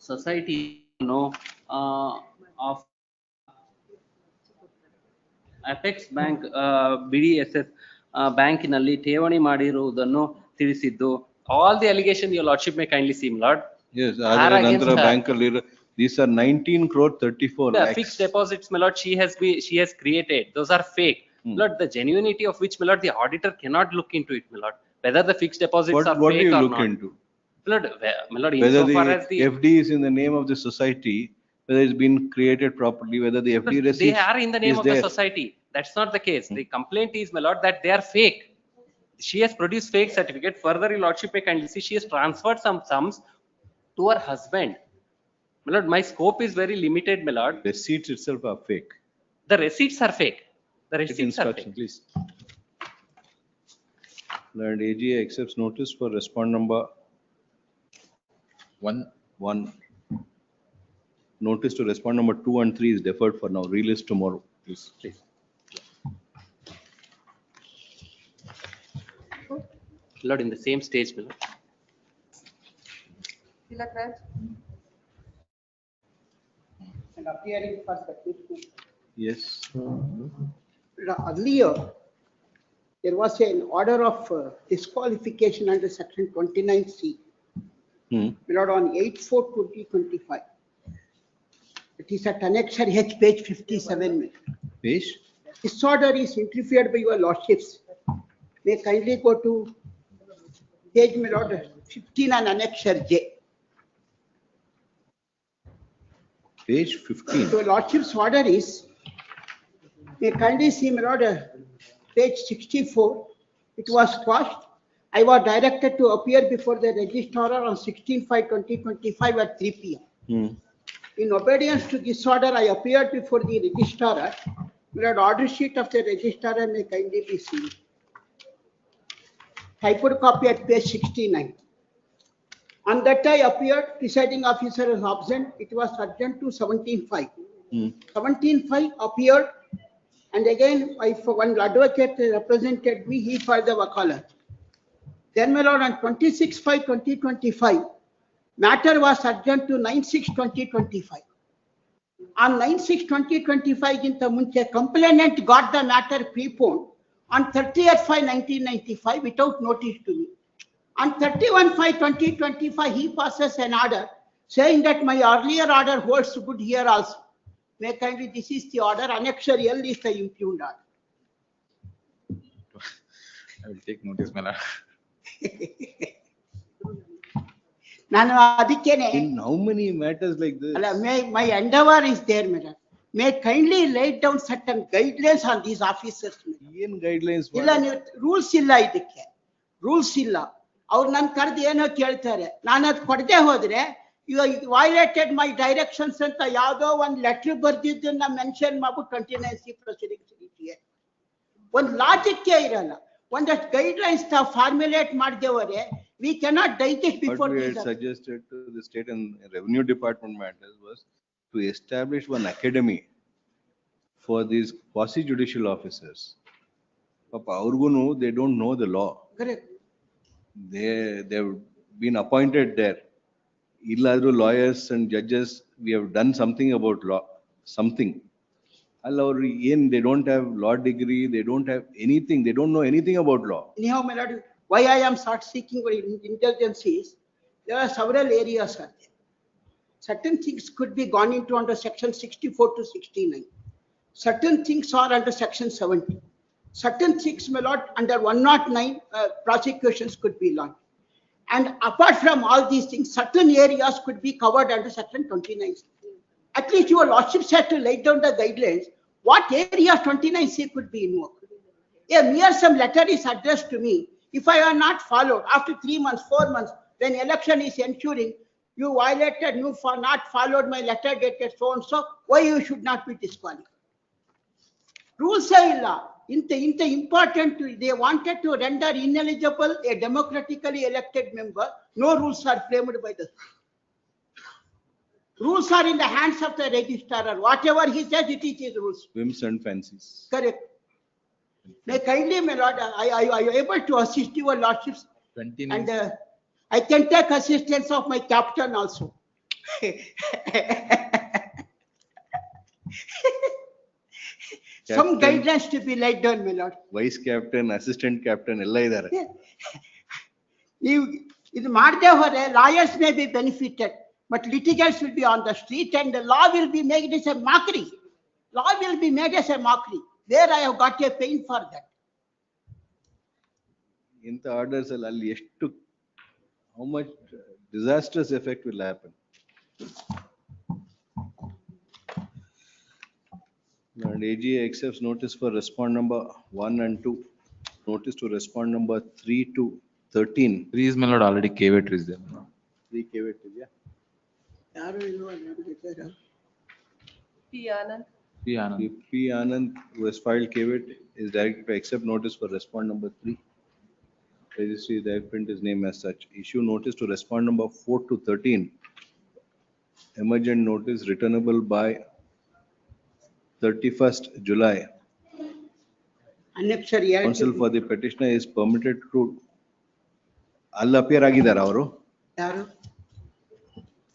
ಸೊಸೈಟಿಯನ್ನು ಅಪೆಕ್ಸ್ ಬ್ಯಾಂಕ್ BDSS ಬ್ಯಾಂಕಿನಲ್ಲಿ ಠೇವಣಿ ಮಾಡಿರುವುದನ್ನು ತಿಳಿಸಿದ್ದು. All the allegation, your lordship may kindly see, my lord. Yes, Nantra bank these are 19 crore 34 lakhs. Fixed deposits, my lord, she has created. Those are fake. Lord, the genuinity of which, my lord, the auditor cannot look into it, my lord. Whether the fixed deposits are What fake do you or look not. into? Lord, my lord, Whether insofar the as the FD is in the name of the society, whether it's been created properly, whether the FD receipts they are in the name is of the there. society. That's not the case. The complaint is, my lord, that they are fake. She has produced fake certificate. Further, your lordship may kindly see, she has transferred some sums to her husband. My lord, my scope is very limited, my lord. Receipts itself are fake. The receipts are fake. The receipts are fake. Please. Lord, AGA accepts notice for respond number 1. Notice to respond number 2 and 3 is deferred for now. Release tomorrow, please. Lord, in the same stage, my lord. Tilak Raj. And appearing for submission. Yes. Earlier, there was an order of disqualification under section 29C. My lord, on 8/4/2025. It is at annexure H, page 57. Page? This order is interfered by your lordships. May kindly go to page, my lord, 15 and annexure J. Page 15. So lordship's order is, may kindly see, my lord, page 64. It was quashed. I was directed to appear before the registrar on 16/5/2025 at 3 p.m. In obedience to this order, I appeared before the registrar. My lord, order sheet of the registrar may kindly be seen. Typed copy at page 69. On that I appeared, presiding officer is absent. It was urgent to 17/5. 17/5 appeared, and again, one advocate represented me, he filed the wakalat. Then, my lord, on 26/5/2025, matter was urgent to 9/6/2025. On 9/6/2025, ginta munche complainant got the matter preponed on 30/5/1995 without notice to me. On 31/5/2025, he passes an order saying that my earlier order holds good here also. May kindly, this is the order, annexure L is the impugned order. I will take notice, my lord. ನಾನು ಅದಕ್ಕೇನೆ In how many matters like this? ಅಲ್ಲ, my endeavor is there, madam. May kindly lay down certain guidelines on these officers. ಏನ್ guidelines? ಇಲ್ಲ, ನೀವು rules ಇಲ್ಲ, ಇದಕ್ಕೆ rules ಇಲ್ಲ. ಅವ್ರು ನನ್ ಕರೆದು ಏನೋ ಕೇಳ್ತಾರೆ, ನಾನು ಅದು ಕೊಡದೆ ಹೋದ್ರೆ ಯು ವೈಲೇಟೆಡ್ ಮೈ ಡೈರೆಕ್ಷನ್ಸ್ ಅಂತ ಯಾವ್ದೋ ಒಂದ್ ಲೆಟರ್ ಬರ್ದಿದ್ದನ್ನ ಮೆನ್ಷನ್ ಮಾಡ್ಬಿಟ್ಟು ಕಂಟಿನ್ಯೂಸಿ ಪ್ರೊಸೀಡಿಂಗ್ಸ್ ಇದೆಯೇ. ಒಂದ್ ಲಾಜಿಕ್ಕೇ ಇರಲ್ಲ. ಒಂದಷ್ಟು guidelines ಫಾರ್ಮ್ಯುಲೇಟ್ ಮಾಡಿದವರೆ we cannot digest before. What we had suggested to the state and revenue department matters was to establish one academy for these quasi judicial officers. Papa, Aurgunu, they don't know the law. Correct. They've been appointed there. Illadru lawyers and judges, we have done something about law, something. They don't have law degree, they don't have anything, they don't know anything about law. Anyhow, my lord, why I am start seeking for intelligence is, there are several areas are there. Certain things could be gone into under section 64 to 69. Certain things are under section 70. Certain things, my lord, under 109 prosecutions could be launched. And apart from all these things, certain areas could be covered under section 29. At least your lordship had to lay down the guidelines. What areas 29C could be invoked? A mere some letter is addressed to me. If I are not followed after 3 months, 4 months, when election is ensuring, you violated, you for not followed my letter dated so and so, why you should not be disqualified? Rules are illa. Inte important. They wanted to render ineligible a democratically elected member. No rules are framed by the. Rules are in the hands of the registrar. Whatever he says, it is his rules. Whims and fancies. Correct. May kindly, my lord, I am able to assist your lordships. 20 And I can take assistance of my captain also. Some Captain, guidelines to be laid down, my lord. Vice captain, assistant captain, ಎಲ್ಲ ಇದ್ದಾರೆ. ನೀವು ಇದು ಮಾಡದೆ ಹೋದ್ರೆ lawyers may be benefited, but litigants will be on the street and the law will be made as a mockery. Law will be made as a mockery. There I have got a pain for that. ಇಂಥ orders ಅಲ್ಲಿ ಎಷ್ಟು, how much disastrous effect will happen? And AG accepts notice for respond number 1 and 2. Notice to respond number 3 to 13. 3 is my lord already caveat is there. 3 caveat ಇದೆಯಾ? ಯಾರು ಇಲ್ವಾ ನೋಡಿದ್ದೀರಾ? P. Anand. P. Anand. P. Anand, who has filed caveat, is directed to accept notice for respond number 3. Registry direct print his name as such. Issue notice to respond number 4 to 13. Emergent notice returnable by 31st July. Annexure Counsel for the petitioner is permitted to all appear ಆಗಿದ್ದಾರೆ ಅವರು. ಯಾರು?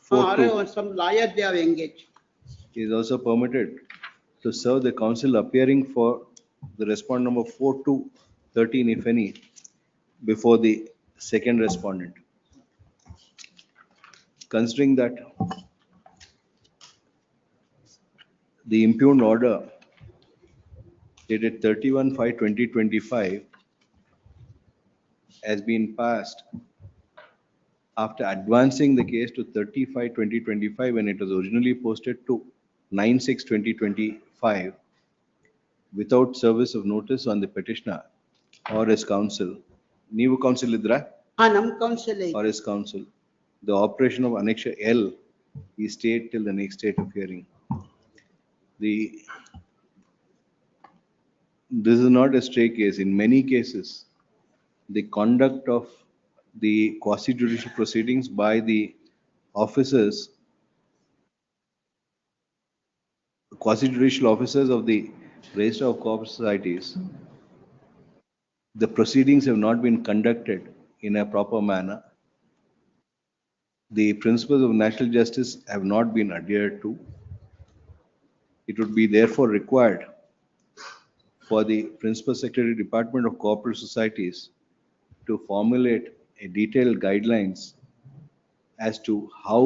4 to some lawyer they have engaged. is also permitted to serve the counsel appearing for the respond number 4 to 13, if any, before the second respondent. Considering that the impugned order dated 31/5/2025 has been passed after advancing the case to 35/2025 when it was originally posted to 9/6/2025 without service of notice on the petitioner or his counsel. Neevu counsel idra? Nam counsel. Or his counsel. The operation of Annexure L is stayed till the next date of hearing. This is not a stray case. In many cases, the conduct of the quasi-judicial proceedings by the officers, quasi-judicial officers of the Register of Cooperative Societies, the proceedings have not been conducted in a proper manner. The principles of national justice have not been adhered to. It would be therefore required for the Principal Secretary Department of Cooperative Societies to formulate a detailed guidelines as to how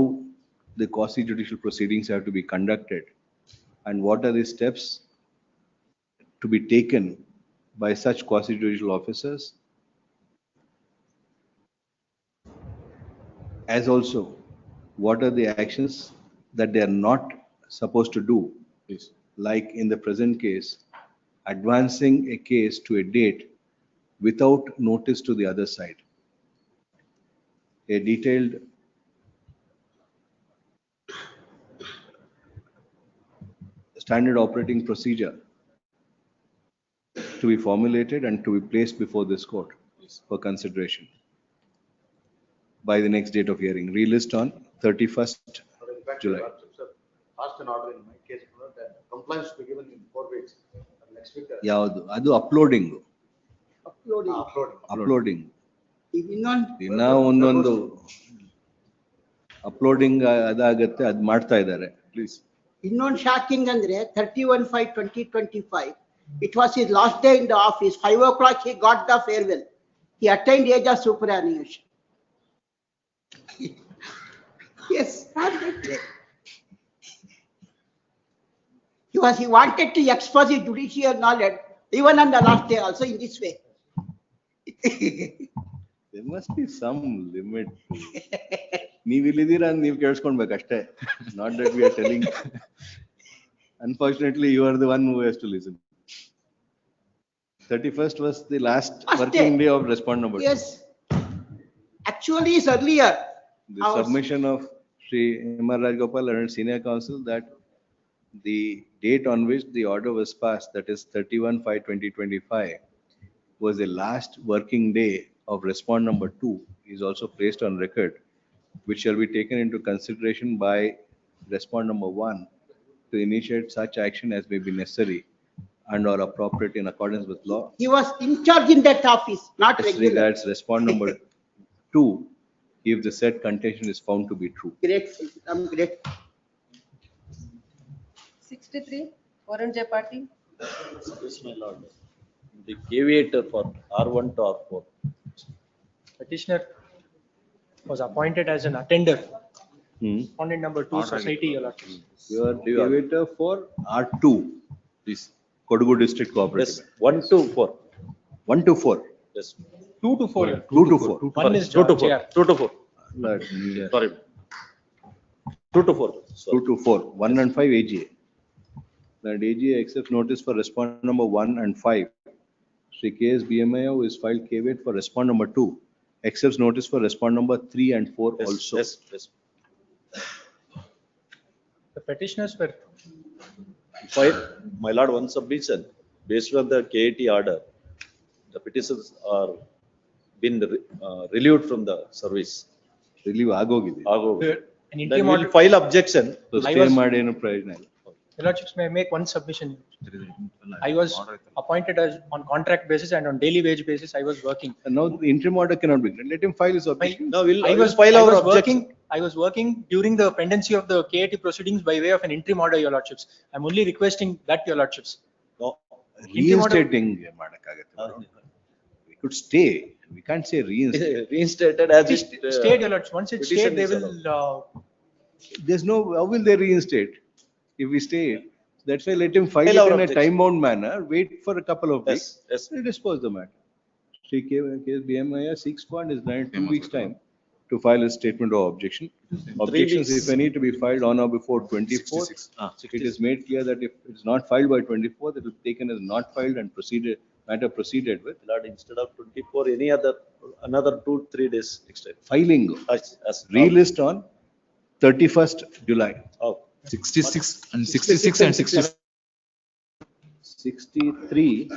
the quasi-judicial proceedings have to be conducted and what are the steps to be taken by such quasi-judicial officers as also what are the actions that they are not supposed to do. Please. Like in the present case, advancing a case to a date without notice to the other side. A detailed standard operating procedure to be formulated and to be placed before this court for consideration by the next date of hearing. Relist on 31st July. Asked an order in my case, that compliance to be given in 4 weeks. Next week. ಯಾವುದು ಅದು uploading uploading. ದಿನ ಒಂದೊಂದು uploading ಅದಾಗತ್ತೆ, ಅದ್ ಮಾಡ್ತಾ ಇದ್ದಾರೆ. Please. ಇನ್ನೊಂದು shocking ಅಂದ್ರೆ 31/5/2025. It was his last day in the office. 5 o'clock he got the farewell. He attained age of superannuation. Yes, he wanted to expose his judicial knowledge even on the last day also in this way. There must be some limit. ನೀವು ಇಲ್ಲಿದ್ದೀರಾ ಅಂತ ನೀವು ಕೇಳಿಸ್ಕೊಳ್ಬೇಕಷ್ಟೇ. Not that we are telling. Unfortunately, you are the one who has to listen. 31st was the last working day of respondent number 2. Yes. Actually, it's earlier. The submission of Sri M.R. Rajgopal and senior counsel that the date on which the order was passed, that is 31/5/2025, was the last working day of respondent number 2, is also placed on record, which shall be taken into consideration by respondent number 1 to initiate such action as may be necessary and or appropriate in accordance with law. He was in charge in that office, not As regular. regards respondent number 2, if the said contention is found to be true. Grateful. I'm grateful. 63, Varun Jayapati. Yes, my lord. The caveat for R1 to R4. Petitioner was appointed as an attender. Respondent number 2, society. You are deviator for R2. This Kodagu District Cooperative. Yes, 1 to 4. 1 to 4. Yes. 2 to 4. 2 to 4. 1 is 2 to 4. JR. 2 to 4. Sorry. 2 to 4. 2 to 4. 1 and 5 AGA. That AGA accepts notice for respondent number 1 and 5. Sri KS BMIO is filed caveat for respondent number 2. Accepts notice for respondent number 3 and 4 Yes, also. yes, yes. The petitioners were Fine, my lord, one submission, based on the KAT order, the petitions are been relieved from the service. Relieve ಆಗೋಗಿದೆ. an Then interim we'll order. file objection. So stay ಮಾಡೇನು ಪ್ರಯೋಜನ ಇಲ್ಲ. Your Lordships, may I make one submission? I was appointed as on contract basis and on daily wage basis I was working. And now the interim order cannot be granted. Let him file his objection. No, we'll I was file our working. objection. I was working during the pendency of the KAT proceedings by way of an interim order, Your Lordships. I'm only requesting that, Your Lordships. No. Reinstating ಮಾಡಕ್ಕಾಗತ್ತೆ. We could stay. We can't say reinstate. Reinstated as it. Stayed, Your Lordships. Once it's petition stayed, they is will. There's no, how will they reinstate if we stay? That's why let him file File it our in a objection. time-bound manner, wait for a couple of Yes, weeks. yes. And dispose the matter. Sri KS BMIA 6 quant is granted 2 weeks' time to file a statement of objection. Objections, weeks. if any, to be filed on or before 24th. It is made clear that if it's not filed by 24th, it will be taken as not filed and matter proceeded with. Lord, instead of 24, any other, another 2-3 days extra. Filing, As relist on 31st July. Oh. 66 and 66 and 67. 63,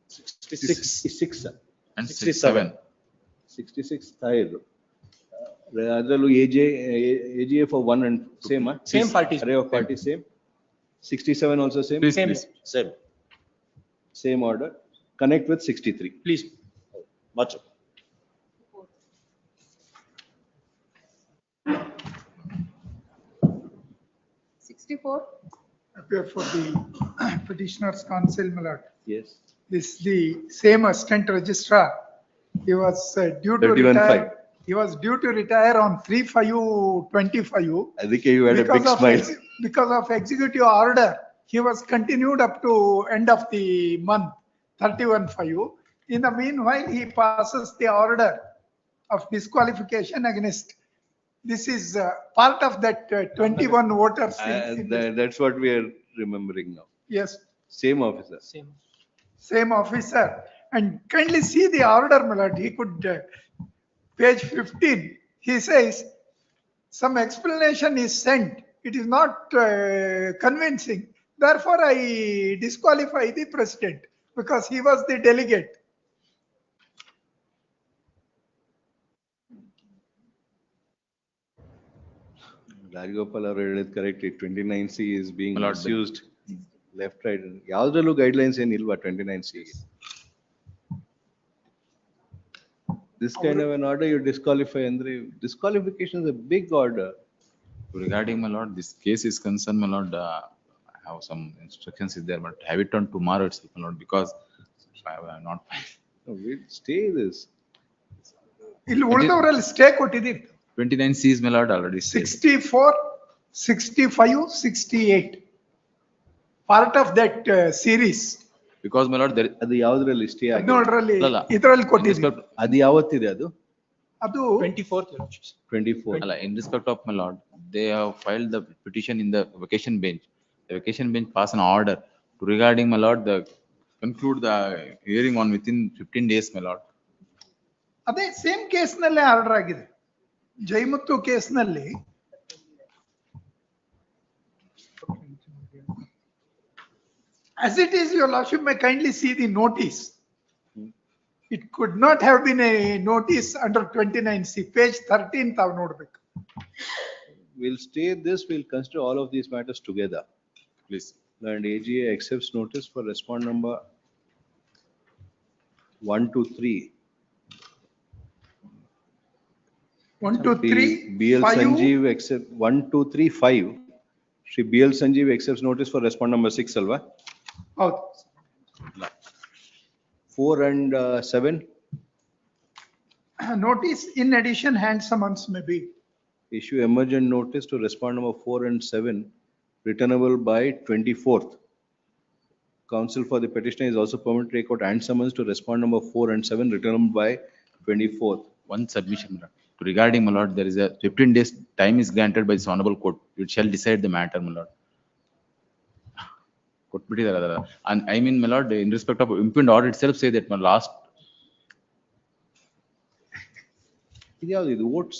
66 and 67. 66 thairu. Adallu AGA for 1 and same, huh? Same parties. Array of parties same. 67 also same. Please, Same. please. Same. Same order. Connect with 63. Please. Much. Appear for the petitioner's counsel, my lord. Yes. This the same assistant registrar. He was due to 31/5. retire. He was due to retire on 3/5/25. I think you had a big smile. Because of executive order, he was continued up to end of the month, 31/5. In the meanwhile, he passes the order of disqualification against This is part of that 21 voters. That's what we are remembering now. Yes, Same officer. same officer. And kindly see the order, my lord. He could, page 15, he says, some explanation is sent. It is not convincing. Therefore, I disqualify the president because he was the delegate. Rajgopal ಅವರು ಹೇಳಿದ್ correct. 29C is being My lord, misused left, right. ಯಾವ್ದ್ರಲ್ಲೂ guidelines ಏನಿಲ್ವಾ 29C? This kind of an order you disqualify andre disqualification is a big order. Regarding my lord, this case is concerned, my lord, I have some instructions is there, but have it on tomorrow itself, my lord, because I have not. No, we'll stay this. ಇಲ್ಲಿ ಉಳಿದವರಲ್ಲಿ stay ಕೊಟ್ಟಿದ್ದೀರಿ 29C is my lord already said. 64, 65, 68. Part of that series. Because my lord, there ಅದು ಯಾವ್ದ್ರಲ್ಲಿ stay ಆಗಿದೆ? 17ರಲ್ಲಿ ಅಲ್ಲ, ಇದರಲ್ಲಿ ಕೊಟ್ಟಿದ್ದೀರಿ. ಅದು ಯಾವತ್ತಿದೆ ಅದು? ಅದು 24th. 24. Alla, in respect of my lord, they have filed the petition in the vacation bench. The vacation bench passed an order to regarding my lord, the conclude the hearing on within 15 days, my lord. ಅದೇ same ಕೇಸ್ನಲ್ಲೇ order ಆಗಿದೆ. ಜೈಮುತ್ತು ಕೇಸ್ನಲ್ಲಿ as it is, your lordship may kindly see the notice. It could not have been a notice under 29C, page 13 ತಾವು ನೋಡ್ಬೇಕು. We'll stay this, we'll consider all of these matters together. Please. And AGA accepts notice for respond number 123. 1, 2, 3, BL 5. Sanjeev accept 1, 2, 3, 5. Shri BL Sanjeev accepts notice for respond number 6, alva? ಹೌದು. 4 and 7. Notice in addition, hand summons may be. Issue emergent notice to respond number 4 and 7, returnable by 24th. Counsel for the petitioner is also permitted to take out hand summons to respond number 4 and 7, returnable by 24th. One submission, my lord. Regarding my lord, there is a 15 days time is granted by this honorable court. It shall decide the matter, my lord. And I mean, my lord, in respect of impugned order itself, say that my last. ಇದು votes.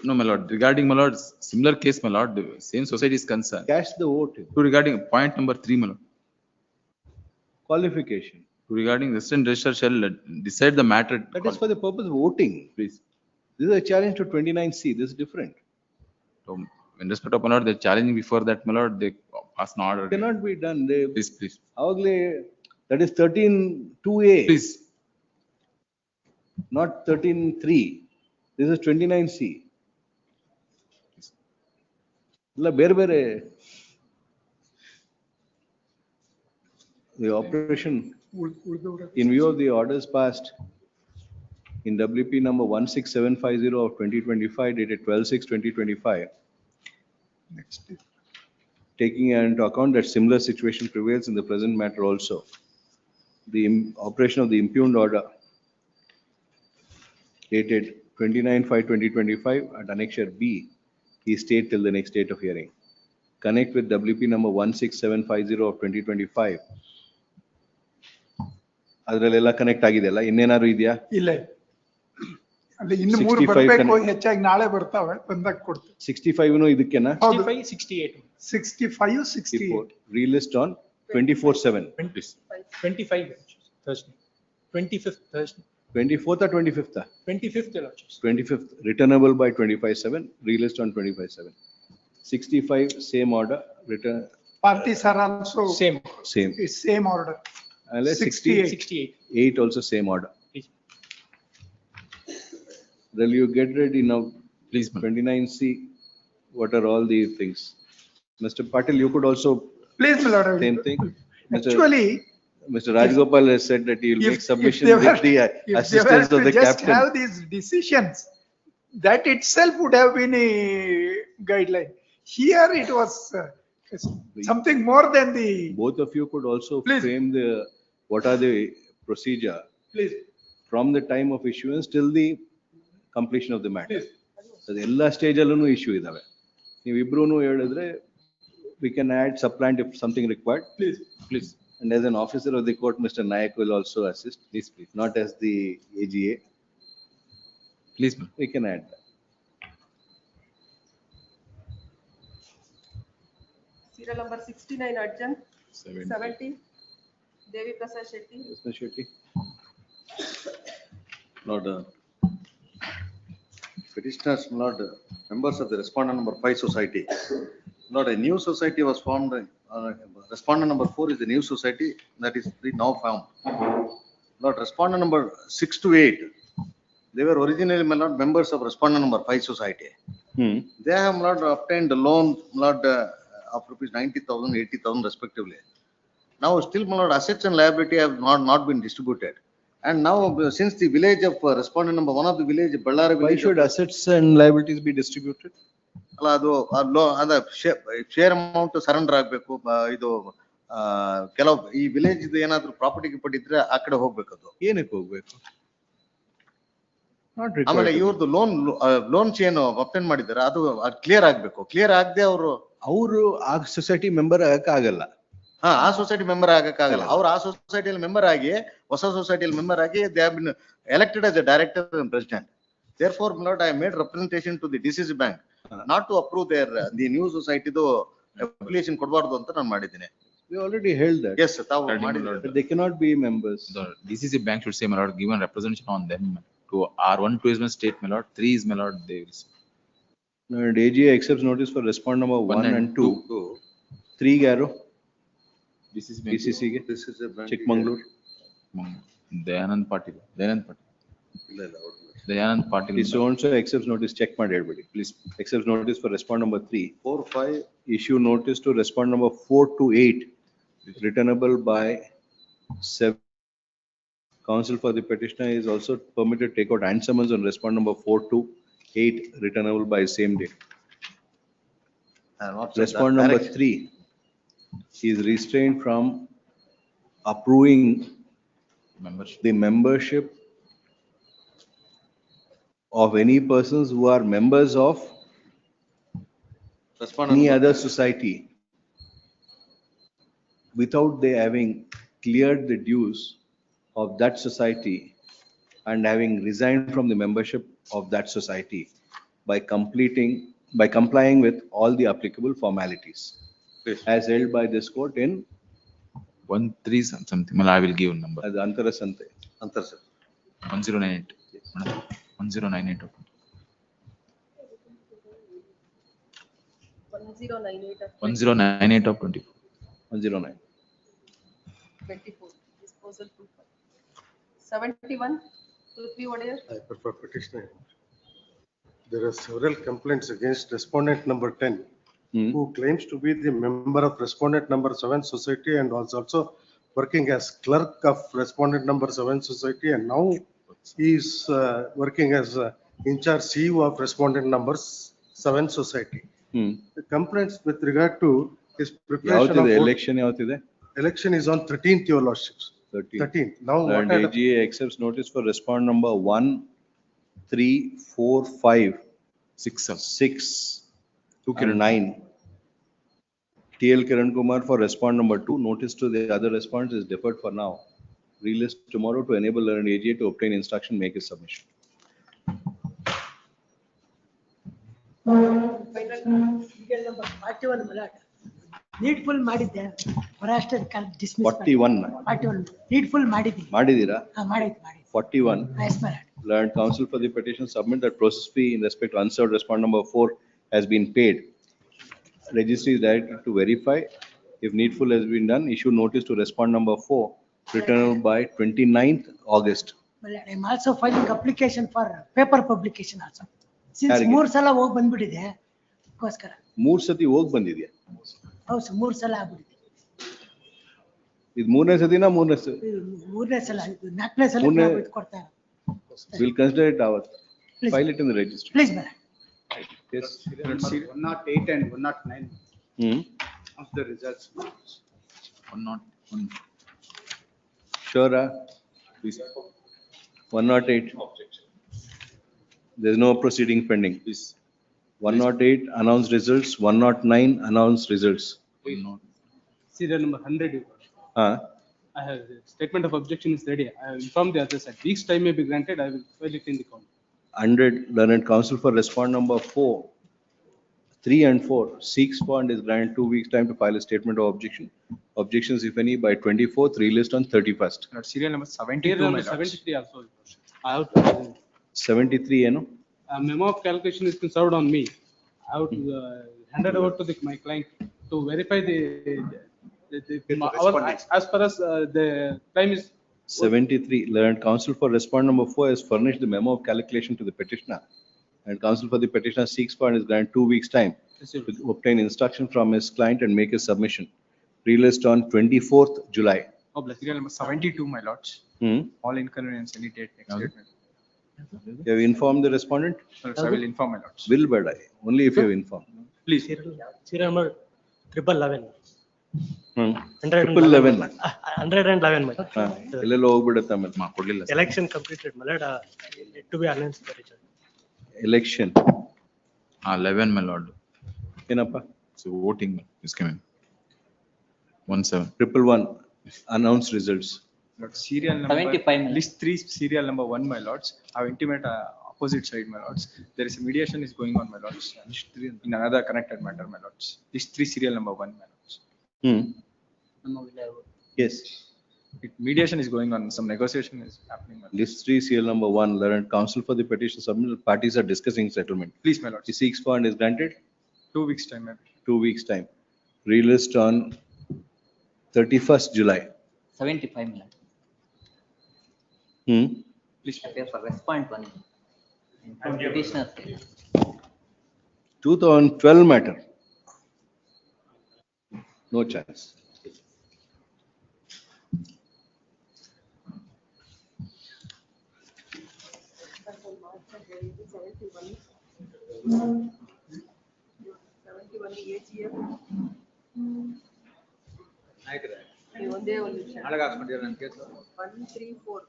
No, my lord, regarding my lord, similar case, my lord, the same society is concerned. Cast the vote. Regarding point number 3, my lord. Qualification. Regarding resident registrar shall decide the matter. That is for the purpose of voting. Please. This is a challenge to 29C. This is different. So, in respect of my lord, they're challenging before that, my lord, they pass an order. Cannot be done. They, Please. that is 13(2)A. Please. Not 13(3). This is 29C. ಬೇರೆ ಬೇರೆ the operation in view of the orders passed in WP number 16750 of 2025 dated 12/6/2025, taking into account that similar situation prevails in the present matter also, the operation of the impugned order dated 29/5/2025 at annexure B is stayed till the next date of hearing. Connect with WP number 16750 of 2025. ಅದರಲ್ಲೆಲ್ಲ connect ಆಗಿದೆಯಲ್ಲ, ಇನ್ನೇನಾದ್ರು ಇದೆಯಾ? ಇಲ್ಲ, ಅಲ್ಲಿ ಇನ್ನು 3 ಬರಬೇಕು, ಹೆಚ್ಚಾಗಿ ನಾಳೆ ಬರ್ತಾವೆ, ಬಂದಾಗ ಕೊಡ್ತೀವಿ. 65 ಇದಕ್ಕೆನಾ? 65, 68. 65, 68. Relist on 24/7. 25 Thursday. 25th Thursday. 24th or 25th? 25th. 25th, returnable by 25/7, relist on 25/7. 65, same order, return. Parties are also same. It's same order. 68. 8 also same order. Will you get ready now? Please, 29C, what are all these things? Mr. Patil, you could also. Please, my lord. Same thing. Actually, Mr. Rajgopal has said that he will make submission with the assistance of the just captain. Have these decisions, that itself would have been a guideline. Here it was something more than the. Both of you could also frame what are the procedure. Please. From the time of issuance till the completion of the matter. Please. ಎಲ್ಲ ಸ್ಟೇಜಲ್ಲೂ issue ಇದಾವೆ. ನೀವಿಬ್ರು ಹೇಳಿದ್ರೆ we can add supplant if something required. Please. And as an officer of the court, Mr. Nayak will also assist. Please. Not as the AGA. Please. We can add that. Serial number 69 Arjun, 70. 70, Devi Prasad Shetty. Mr. Shetty. Lord, petitioners, Lord, members of the respondent number 5 society. Lord, a new society was formed. Respondent number 4 is the new society that is now found. Lord, respondent number 6 to 8, they were originally, my Lord, members of respondent number 5 society. They have, Lord, obtained a loan, Lord, of rupees 90,000, 80,000 respectively. Now still, my Lord, assets and liability have not been distributed. And now, since the village of respondent number 1 of the village, Ballari Why village. should assets and liabilities be distributed? ಅದ share amount surrender ಆಗ್ಬೇಕು. ಇದು ಕೆಲವು ಈ village ಏನಾದ್ರು property ಪಟ್ಟಿದ್ರೆ ಆ ಕಡೆ ಹೋಗ್ಬೇಕದು. ಏನಕ್ಕೆ ಹೋಗ್ಬೇಕು? ಆಮೇಲೆ ಇವ್ರದ್ದು ಲೋನ್ಸ್ ಏನು ಅಪ್ಟೆಂಡ್ ಮಾಡಿದ್ದಾರೆ ಅದು ಕ್ಲಿಯರ್ ಆಗ್ಬೇಕು. ಕ್ಲಿಯರ್ ಆಗದೆ ಅವರು ಆ ಸೊಸೈಟಿ ಮೆಂಬರ್ ಆಗಕ್ಕಾಗಲ್ಲ. ಆ ಸೊಸೈಟಿ ಮೆಂಬರ್ ಆಗಕ್ಕಾಗಲ್ಲ. ಅವ್ರು ಆ ಸೊಸೈಟಿಯಲ್ಲಿ ಮೆಂಬರ್ ಆಗಿ ಹೊಸ ಸೊಸೈಟಿಯಲ್ಲಿ ಮೆಂಬರ್ ಆಗಿ they have been elected as a director and president. Therefore, my Lord, I made representation to the DCC bank not to approve the new society application ಕೊಡಬಾರ್ದು ಅಂತ ನಾನು ಮಾಡಿದ್ದೀನಿ. We already held that. Yes, ತಾವು ಮಾಡಿದ್ದೀರಿ. They cannot be members. The DCC bank should say, my Lord, give a representation on them. To R1, 2 is my state, my Lord, 3 is my Lord, they will. And AGA accepts notice for respondent number 1 and 2. 3 ಯಾರು? DCC ಗೆ. Chikmagalur. Dayanand Patil. He so and so accepts notice, check ಮಾಡಿ ಹೇಳ್ಬಿಡಿ. Please accepts notice for respondent number 3. 4, 5. Issue notice to respondent number 4 to 8. Returnable by 7. Counsel for the petitioner is also permitted to take out and summons on respondent number 4 to 8, returnable by same day. Respondent number 3 is restrained from approving the membership of any persons who are members of any other society without they having cleared the dues of that society and having resigned from the membership of that society by complying with all the applicable formalities as held by this court in 13 something. Well, I will give a number. As Antarasante. 1098. 1098. 1098 of 24. 109. 24. Disposal 71. 2-3 what is? I prefer petitioner. There are several complaints against respondent number 10, who claims to be the member of respondent number 7 society and was also working as clerk of respondent number 7 society, and now he is working as in charge CEO of respondent number 7 society. The complaints with regard to his preparation of election ಯಾವತ್ತಿದೆ? Election is on 13th, your lordships. 13th. Now what and AGA accepts notice for respondent number 1, 3, 4, 5, 6, 2 and 9. TL Kiran Kumar for respondent number 2. Notice to the other respondents is deferred for now. Relist tomorrow to enable learned AGA to obtain instruction, make his submission. Needful ಮಾಡಿದ್ದೆ forest dismiss 41 needful ಮಾಡಿದ್ವಿ ಮಾಡಿದೀರಾ? ಮಾಡಿದ್ವಿ 41 yes my lord. Learned counsel for the petition submit that process fee in respect to unserved respondent number 4 has been paid. Registry is directed to verify. If needful has been done, issue notice to respondent number 4, returnable by 29th August. I am also filing application for paper publication also. Since ಯಾರಿಗೆ? 3 ಸಲ ಹೋಗಿ ಬಂದ್ಬಿಟ್ಟಿದೆ ಅದಕ್ಕೋಸ್ಕರ. 3 ಸತಿ ಹೋಗಿ ಬಂದಿದ್ಯಾ? ಹೌದು sir 3 ಸಲ ಆಗ್ಬಿಟ್ಟಿದೆ. ಇದು 3ನೇ ಸತಿನಾ 3ನೇ ಸತಿ? 3ನೇ ಸಲ 4ನೇ ಸಲ ಬಿಟ್ಟು ಕೊಡ್ತಾರೆ. We'll consider it our file it in the registry. Please madam. Yes. 108 and 109 of the results. 101. Sure. Please. 108. There's no proceeding pending. 108 announced results, 109 announced results. Serial number 100. Huh? I have statement of objection is ready. I have informed the other side. Week's time may be granted. I will file it in the court. 100 learned counsel for respond number 4, 3 and 4 seeks for and is granted 2 weeks time to file a statement of objection. Objections, if any, by 24th, relist on 31st. Not serial number 72. Serial Serial number number 73 also. I have to, 73, you know? a memo of calculation has been served on me. I have to hand it over to my client to verify as far as the time is. 73, learned counsel for respond number 4 has furnished the memo of calculation to the petitioner. And counsel for the petitioner seeks for and is granted 2 weeks time Yes, sir. to obtain instruction from his client and make a submission. Relist on 24th July. Oh, serial number 72, my lords. All inconvenience, any date, next statement. You have informed the respondent? Sir, I will inform my lords. Will but I, only if you have informed. Please. Serial number 1111. 1111. 111, my lord. ಎಲ್ಲೆಲ್ಲ ಹೋಗ್ಬಿಡುತ್ತೆ ಆಮೇಲೆ. Election completed, my lord. Yet to be announced, my lord. Election. 11, my lord. ಏನಪ್ಪ? So voting is coming. 17. 111 announced results. Lord, serial number 75, my list 3 serial number 1, my lords. I have intimate opposite side, my lords. There is a mediation is going on, my lords. List 3 in another connected matter, my lords. List 3 serial number 1, my lords. Yes. Mediation is going on. Some negotiation is happening, my lords. List 3 CL number 1, learned counsel for the petition submitted, parties are discussing settlement. Please, my lords. He seeks for and is granted 2 weeks time, my lord. 2 weeks time. Relist on 31st July. 75, my lord. Please. Appear for respond 1. From petitioner. 2012 matter. No chance. ಒಂದೇ ಒಂದು ನಿಮಿಷ. ನಾಳೆಗೆ ಹಾಕ್ಸ್ಕೊಂಡಿರೋ ನನ್ನ case 134.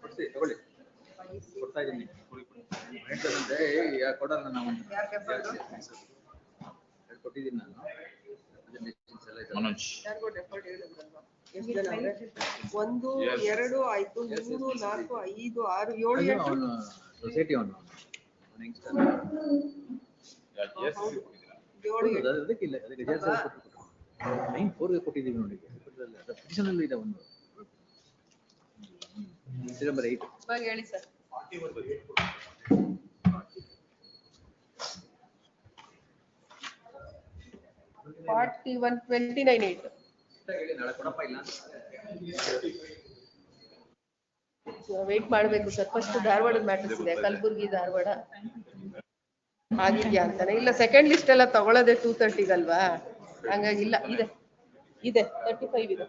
ಕೊಡ್ಸಿ ತಗೊಳ್ಳಿ ಕೊಡ್ತಾ ಇದ್ದೀನಿ ಕೊಡೋಲ್ಲ ನಾವು ಕೊಟ್ಟಿದ್ದೀನಿ ನಾನು Manoj. ಯಾರಿಗೋ deferred ಹೇಳಿದ್ರಲ್ವಾ? ಎಷ್ಟು ಜನ ಅವ್ರೆ? 1, 2 ಆಯ್ತು, 3, 4, 5, 6, 7, 8. ಸೊಸೈಟಿ ಅವನು ಅದಕ್ಕಿಲ್ಲ ಅದಕ್ಕೆ ನೈನ್ 4 ಕೊಟ್ಟಿದ್ದೀವಿ ನೋಡಿ ಪಿಟಿಷನ್ ಅಲ್ಲಿ ಇದೆ ಒಂದು ನಂಬರ್ 8 ಇವಾಗ ಹೇಳಿ ಸರ್. 4129.8. ವೇಟ್ ಮಾಡ್ಬೇಕು ಸರ್. ಫಸ್ಟ್ ಧಾರವಾಡದ ಮ್ಯಾಟರ್ಸ್ ಇದೆ, ಕಲಬುರ್ಗಿ ಧಾರವಾಡ ಆಗಿದ್ಯಾ ಅಂತಾನೆ. ಇಲ್ಲ ಸೆಕೆಂಡ್ ಲಿಸ್ಟ್ ಎಲ್ಲ ತಗೊಳ್ಳೋದೆ 230 ಅಲ್ವಾ, ಹಂಗಾಗಿ ಇಲ್ಲ ಇದೆ 35 ಇದೆ.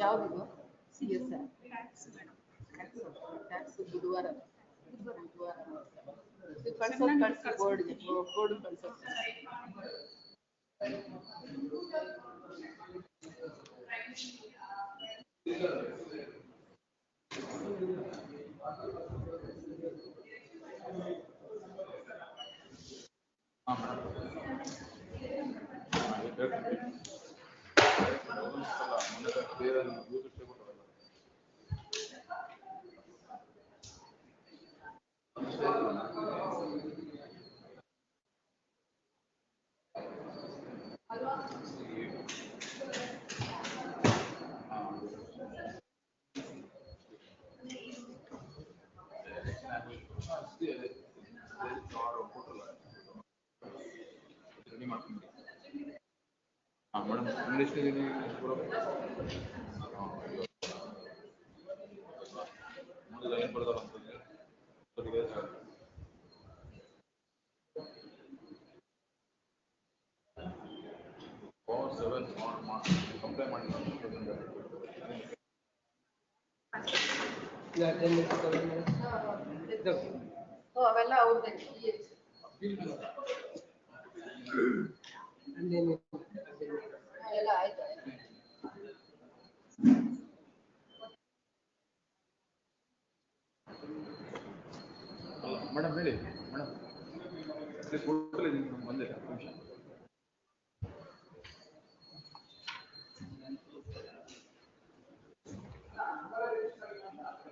ಯಾವ್ದು CSR ಟ್ಯಾಕ್ಸ್ ಬುಧವಾರ ಕಳ್ಸಿ ಬೋರ್ಡ್ಗೆ ಬೋರ್ಡ್ ಕಳ್ಸೋದು. ಅವೆಲ್ಲ ಅವ್ರದ್ದೇ. ಎಲ್ಲ ಆಯ್ತು. ಮೇಡಮ್ ಹೇಳಿ ಮೇಡಮ್ ಬಂದೆ ನಿಮಿಷ.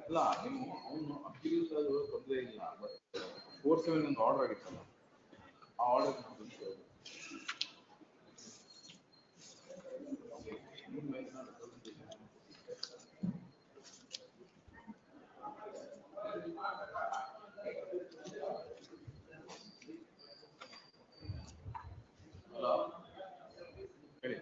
ಅಲ್ಲ ನೀವು ಅವನು ಅಕ್ಯೂಸ್ ಅದು ತೊಂದರೆ ಇಲ್ಲ, ಬಟ್ 47 ಒಂದು ಆರ್ಡರ್ ಆಗಿತ್ತಲ್ಲ, ಆ ಆರ್ಡರ್ ಹೇಳಿ.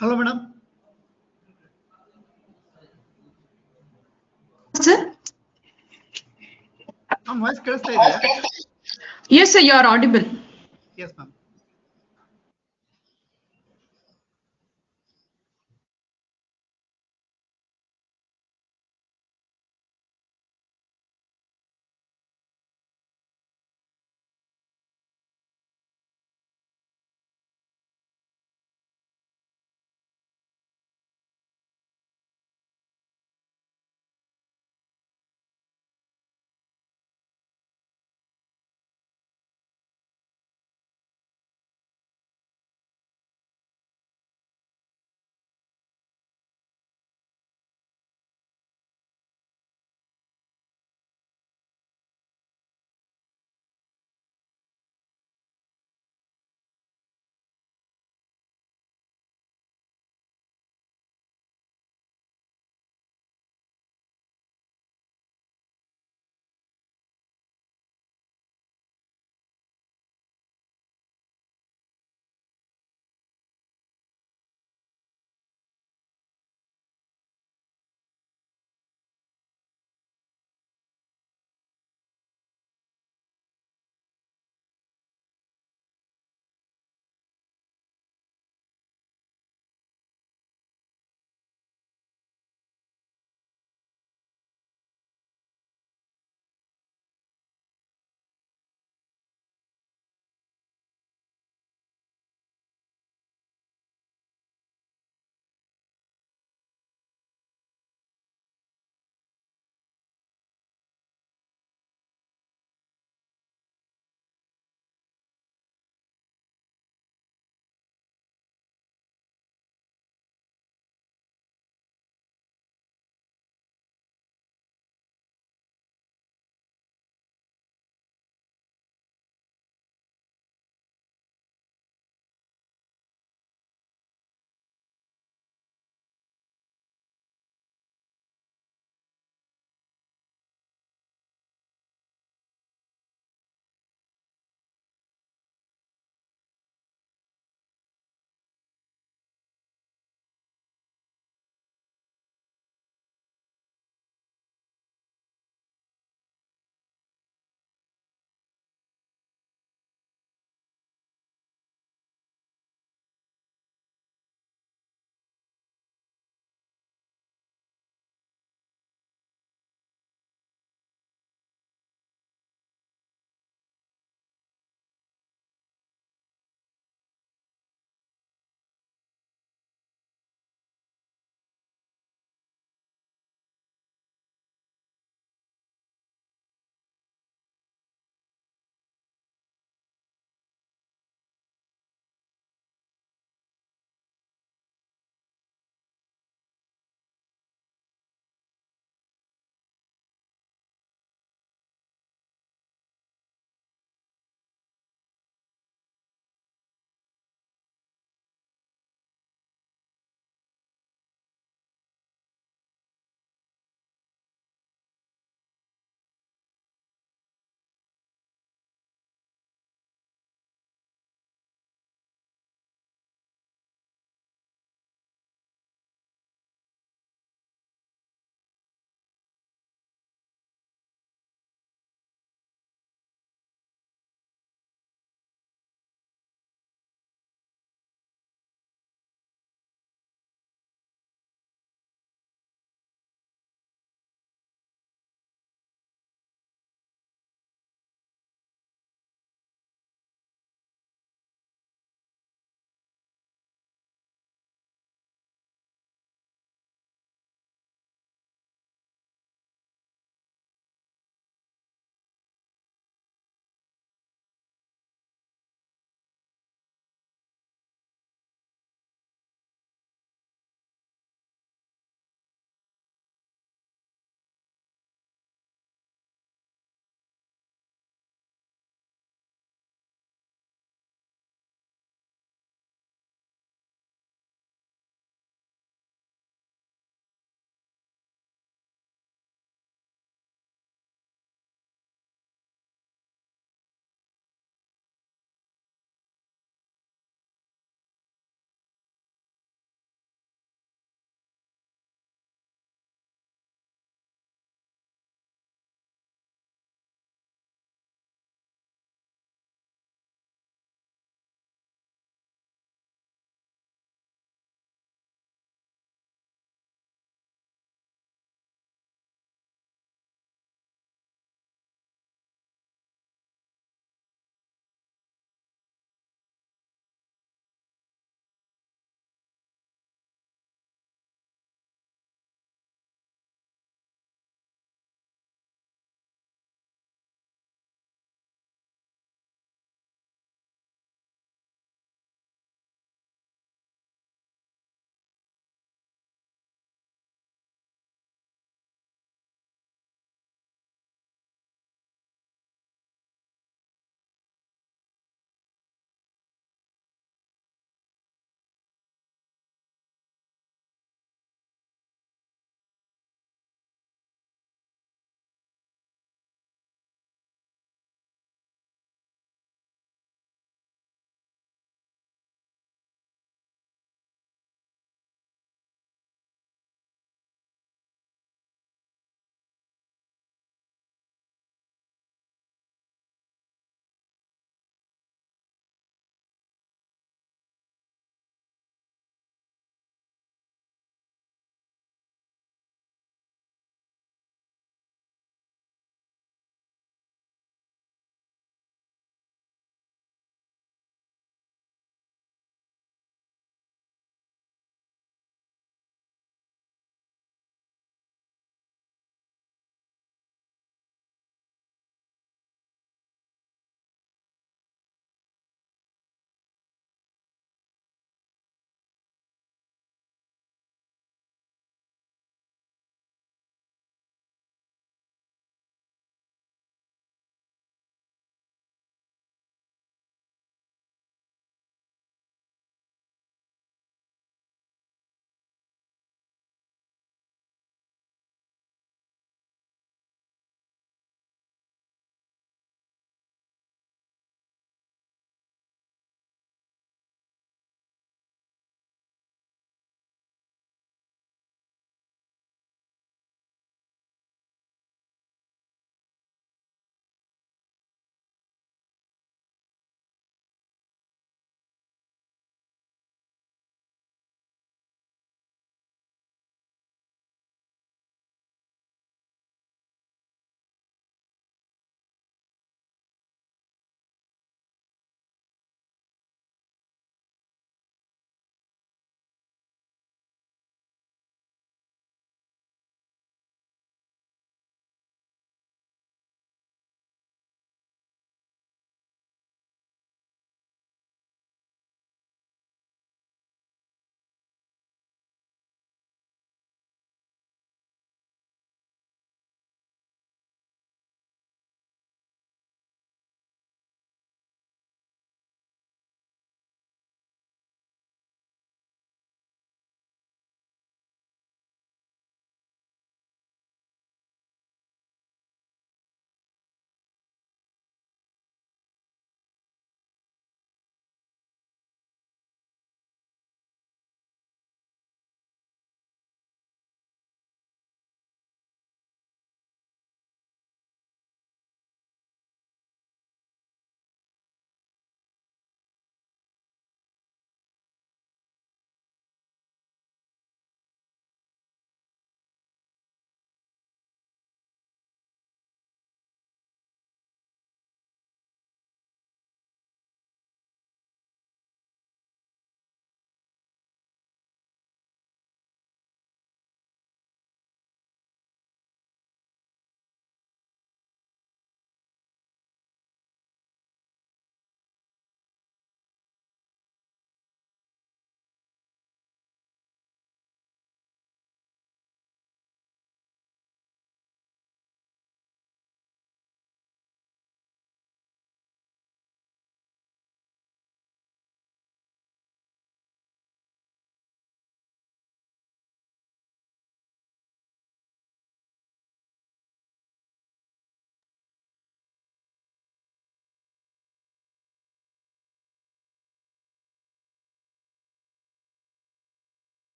Hello, madam. Sir? Ma'am, voice ಕೇಳಿಸ್ತಾ ಇದೆಯಾ? Yes, sir, you are audible. Yes, ma'am.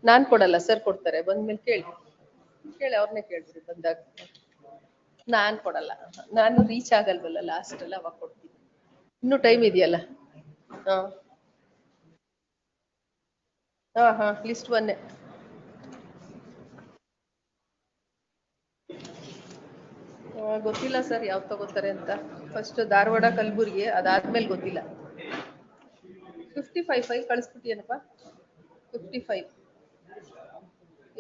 ನಾನ್ ಕೊಡಲ್ಲ ಸರ್ ಕೊಡ್ತಾರೆ ಬಂದ್ಮೇಲೆ ಕೇಳಿ ಅವ್ರನ್ನೇ ಕೇಳ್ಬಿಡಿ ಬಂದಾಗ. ನಾನ್ ಕೊಡಲ್ಲ, ನಾನು ರೀಚ್ ಆಗಲ್ವಲ್ಲ ಲಾಸ್ಟ್ ಅಲ್ಲ ಅವಾಗ ಕೊಡ್ತೀನಿ. ಇನ್ನೂ ಟೈಮ್ ಇದೆಯಲ್ಲ. ಹಾ ಲಿಸ್ಟ್ 1. ಗೊತ್ತಿಲ್ಲ ಸರ್ ಯಾವ್ದು ತಗೋತಾರೆ ಅಂತ. ಫಸ್ಟ್ ಧಾರವಾಡ ಕಲಬುರ್ಗಿ ಅದಾದ್ಮೇಲೆ ಗೊತ್ತಿಲ್ಲ. 55 ಫೈಲ್ ಕಳಿಸ್ಬಿಟ್ಟಿಯೇನಪ್ಪ. 55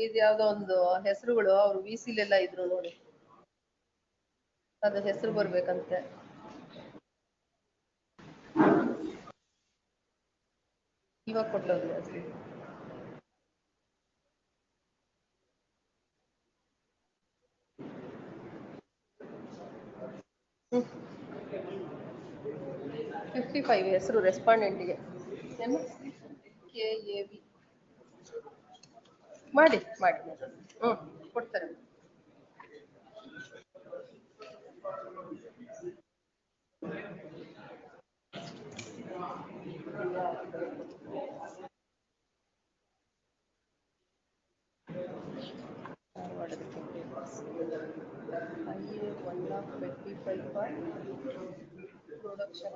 ಇದು ಯಾವ್ದೋ ಒಂದು ಹೆಸರುಗಳು ಅವ್ರು VC-ಲೆಲ್ಲ ಇದ್ರು ನೋಡಿ, ಅದು ಹೆಸರು ಬರ್ಬೇಕಂತೆ. ಇವಾಗ ಕೊಟ್ಟವ್ರು ಅಷ್ಟೇ. ಹ್ಮ್ 55 ಹೆಸರು ರೆಸ್ಪಾಂಡೆಂಟ್ಗೆ ಏನು KAV ಮಾಡಿ ಕೊಡ್ತಾರೆ. Production.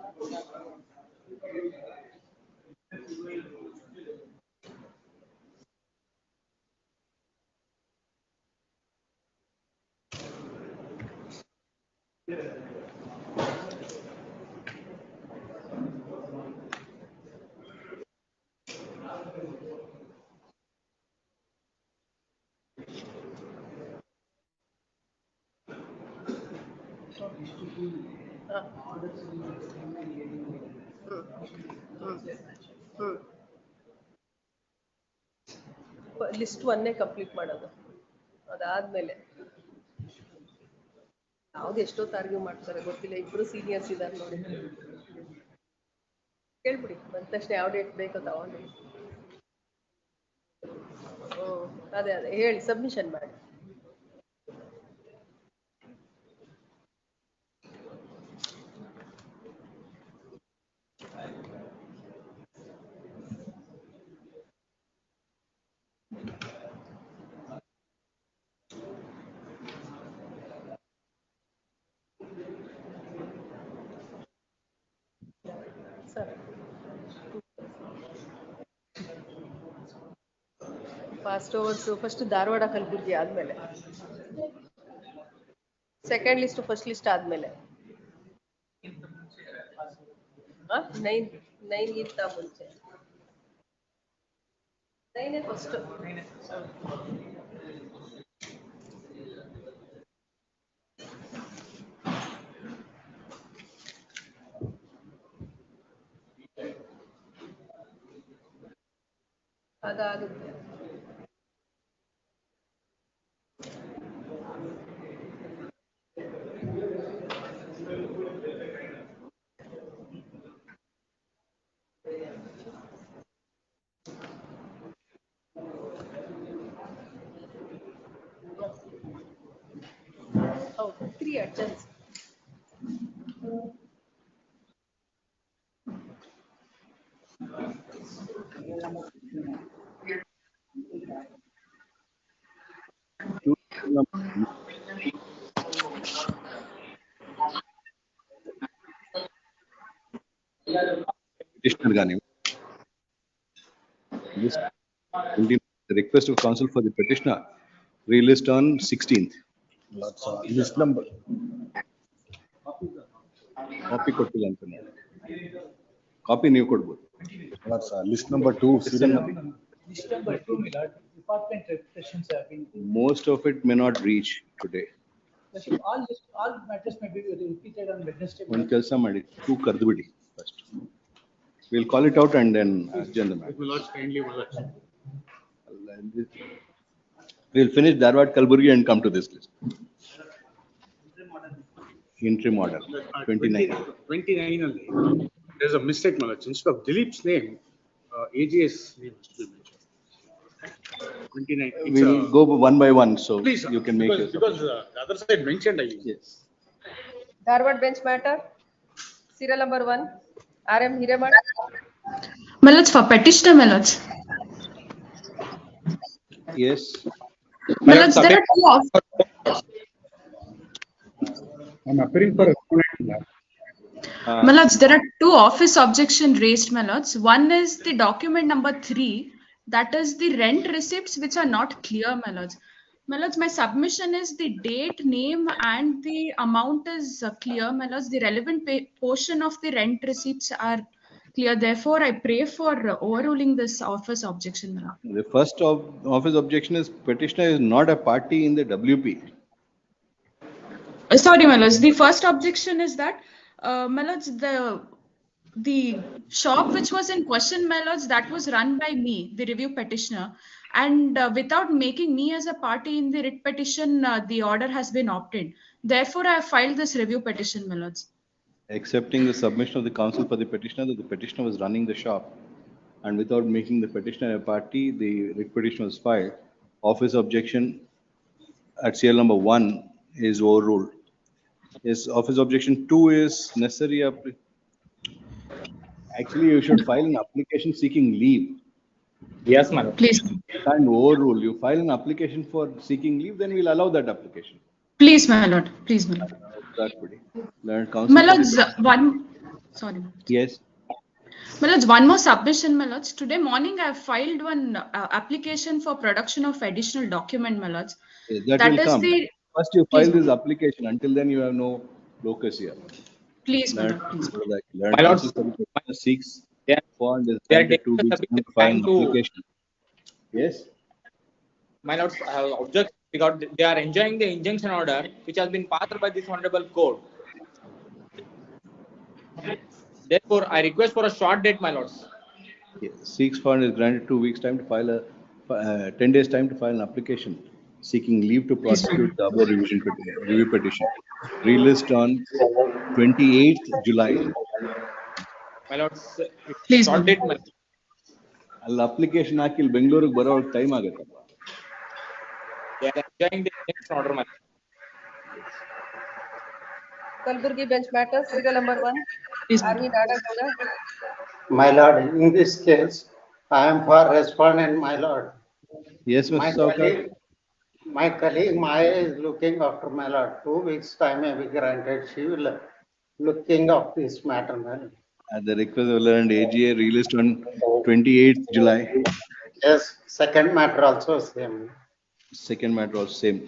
ಲಿಸ್ಟ್ 1 ಕಂಪ್ಲೀಟ್ ಮಾಡೋದು. ಅದಾದ್ಮೇಲೆ ಯಾವ್ದು ಎಷ್ಟೊತ್ತು ಆರ್ಗ್ಯೂ ಮಾಡ್ತಾರೆ ಗೊತ್ತಿಲ್ಲ. ಇಬ್ರು ಸೀನಿಯರ್ಸ್ ಇದ್ದಾರೆ ನೋಡಿ, ಕೇಳ್ಬಿಡಿ ಬಂದ ತಕ್ಷಣ ಯಾವ ಡೇಟ್ ಬೇಕೋ ತಗೊಂಡು. ಅದೇ ಹೇಳಿ ಸಬ್ಮಿಷನ್ ಮಾಡಿ. Fast overs first Dharwad Kalaburagi ಆದ್ಮೇಲೆ, ಸೆಕೆಂಡ್ ಲಿಸ್ಟ್ ಫಸ್ಟ್ ಲಿಸ್ಟ್ ಆದ್ಮೇಲೆ 9ಗಿಂತ ಮುಂಚೆ 9 ಫಸ್ಟ್. ಅದಾಗುತ್ತೆ. ಹೌದು 3 ಅಡ್ಜನ್ಸ್. Petitioner Gani. This the request of counsel for the petitioner released on 16th. List number. Copy ಕೊಟ್ಟಿಲ್ಲ ಅಂತ ಕಾಪಿ ನೀವು ಕೊಡ್ಬೋದು. List number 2 serial number. List number 2, my lord, department representations have been. Most of it may not reach today. All matters may be repeated on Wednesday. ಒಂದು ಕೆಲಸ ಮಾಡಿ 2 ಕರೆದು ಬಿಡಿ first. We'll call it out and then adjourn the matter. We'll finish Dharwad Kalburgi and come to this list. Interim order 29. 29 ಅಲ್ಲಿ there's a mistake, my lord. Instead of Dilip's name, AGS name has to be mentioned. 29. We'll go one by one, so Please, you can make it. because the other side mentioned, I think. Yes. Dharwad bench matter serial number 1 RM Hireman. My lords, for petitioner, my lords. Yes. My lords, there are two I'm appearing for respondent. My lords, there are two office objections raised, my lords. One is the document number 3, that is the rent receipts which are not clear, my lords. My lords, my submission is the date, name, and the amount is clear, my lords. The relevant portion of the rent receipts are clear. Therefore, I pray for overruling this office objection, my lord. The first office objection is petitioner is not a party in the WP. Sorry, my lords. The first objection is that, my lords, the shop which was in question, my lords, that was run by me, the review petitioner, and without making me as a party in the writ petition, the order has been obtained. Therefore, I have filed this review petition, my lords. Accepting the submission of the counsel for the petitioner that the petitioner was running the shop, and without making the petitioner a party, the writ petition was filed. Office objection at serial number 1 is overruled. Yes, office objection 2 is necessary. Actually, you should file an application seeking leave. Yes, my lord. Please. And overrule. You file an application for seeking leave, then we'll allow that application. Please, my lord. Please, my lord. Counsel My for the lords, sorry. Yes. My lords, one more submission, my lords. Today morning, I have filed one application for production of additional document, my lords. That will is come. the. First, you Please, file this application. Until then, you have no locus here. Please, my lord. Please. My lords, seeks they bond is are granted 2 weeks time to file an application. Yes. my lords, I have object because they are enjoying the injunction order which has been passed by this honorable court. Therefore, I request for a short date, my lords. Seeks bond is granted 2 weeks time to file a 10 days time to file an application seeking leave to prosecute the above review petition. Relist on 28th July. My lords, Please, short date, my ಅಲ್ಲಿ application ಹಾಕಿ ಇಲ್ಲಿ ಬೆಂಗಳೂರಿಗೆ ಬರೋ time ಆಗುತ್ತಪ್ಪ. They are enjoying the injunction order, my lord. Kalburgi bench matters, serial number 1. Army Nadagowda. My lord, in this case, I am for respondent, my lord. Yes, Mr. Saukar. My colleague Maya is looking after my lord. 2 weeks time may be granted. She will looking of this matter, my lord. At the request of learned AGA released on 28th July. Yes, second matter also same. Second matter also same.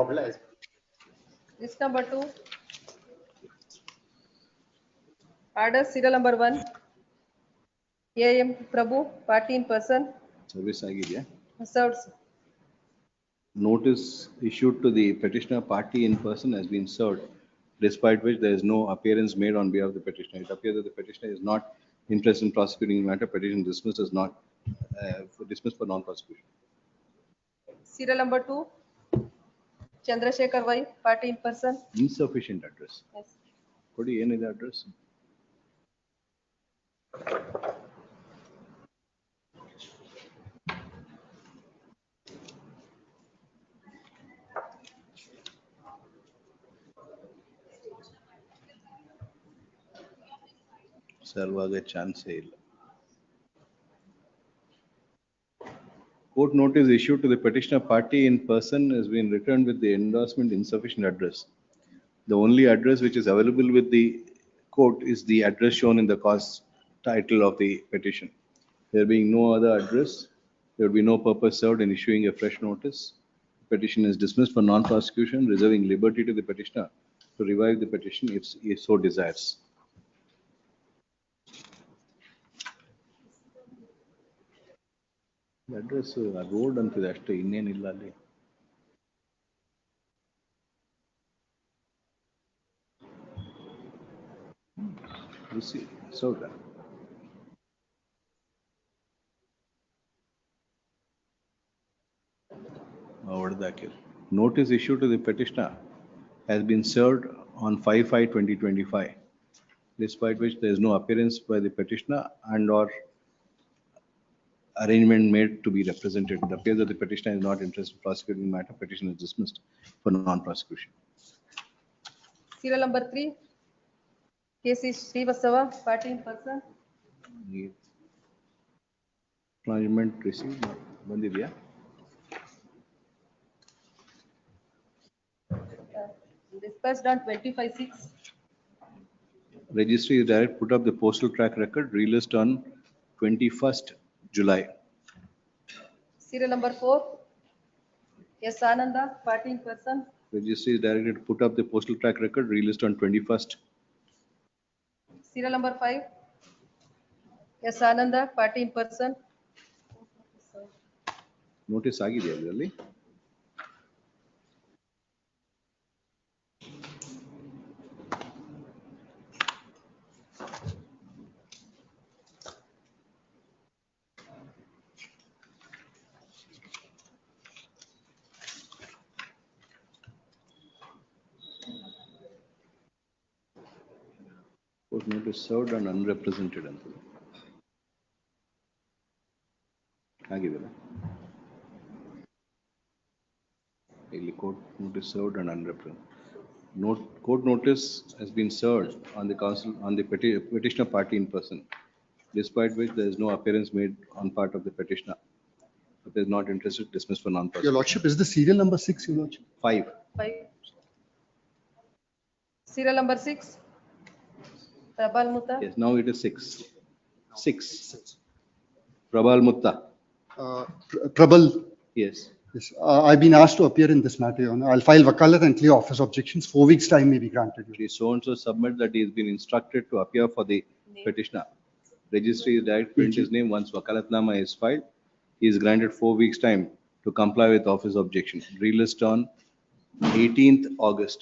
Obliged. List number 2. Order serial number 1. AM Prabhu, party in person. Service ಆಗಿದೆಯಾ? Served. Notice issued to the petitioner party in person has been served, despite which there is no appearance made on behalf of the petitioner. It appears that the petitioner is not interested in prosecuting the matter. Petition dismissed as not dismissed for non-prosecution. Serial number 2. Chandrasekhar Y, party in person. Insufficient address. Yes. ಕೊಡಿ ಏನಿದೆ address? ಸರ್ವಾಗ ಚಾನ್ಸೇ ಇಲ್ಲ. Court notice issued to the petitioner party in person has been returned with the endorsement insufficient address. The only address which is available with the court is the address shown in the cause title of the petition. There being no other address, there would be no purpose served in issuing a fresh notice. Petition is dismissed for non-prosecution, reserving liberty to the petitioner to revive the petition if he so desires. Address road ಅಂತಿದೆ ಅಷ್ಟೇ, ಇನ್ನೇನಿಲ್ಲ ಅಲ್ಲಿ. Notice issued to the petitioner has been served on 5/5/2025, despite which there is no appearance by the petitioner and or arrangement made to be represented. It appears that the petitioner is not interested in prosecuting the matter. Petition is dismissed for non-prosecution. Serial number 3. KC Srivastava, party in person. Acknowledgement received, ಬಂದಿದ್ಯಾ? Dispersed on 25/6. Registry is direct put up the postal track record released on 21st July. Serial number 4. Yes, Ananda, party in person. Registry is directed to put up the postal track record released on 21st. Serial number 5. Yes, Ananda, party in person. Notice ಆಗಿದೆಯಾ ಇದರಲ್ಲಿ? Court notice served and unrepresented ಅಂತ ಆಗಿದೆಯಲ್ಲ ಇಲ್ಲಿ court notice served and unrepresented. Court notice has been served on the counsel on the petitioner party in person, despite which there is no appearance made on part of the petitioner. If they is not interested, dismissed for non-person. Your Lordship, is the serial number 6, Your Lordship? 5. 5. Serial number 6. Prabal Mutta. Yes, now it is 6. 6. Prabal Mutta. Prabal. Yes. Yes, I've been asked to appear in this matter, Your Honor. I'll file wakalat and clear office objections. 4 weeks' time may be granted. So and so submit that he has been instructed to appear for the petitioner. Registry is direct, print his name. Once wakalatnama is filed, he is granted 4 weeks' time to comply with office objection. Relist on 18th August.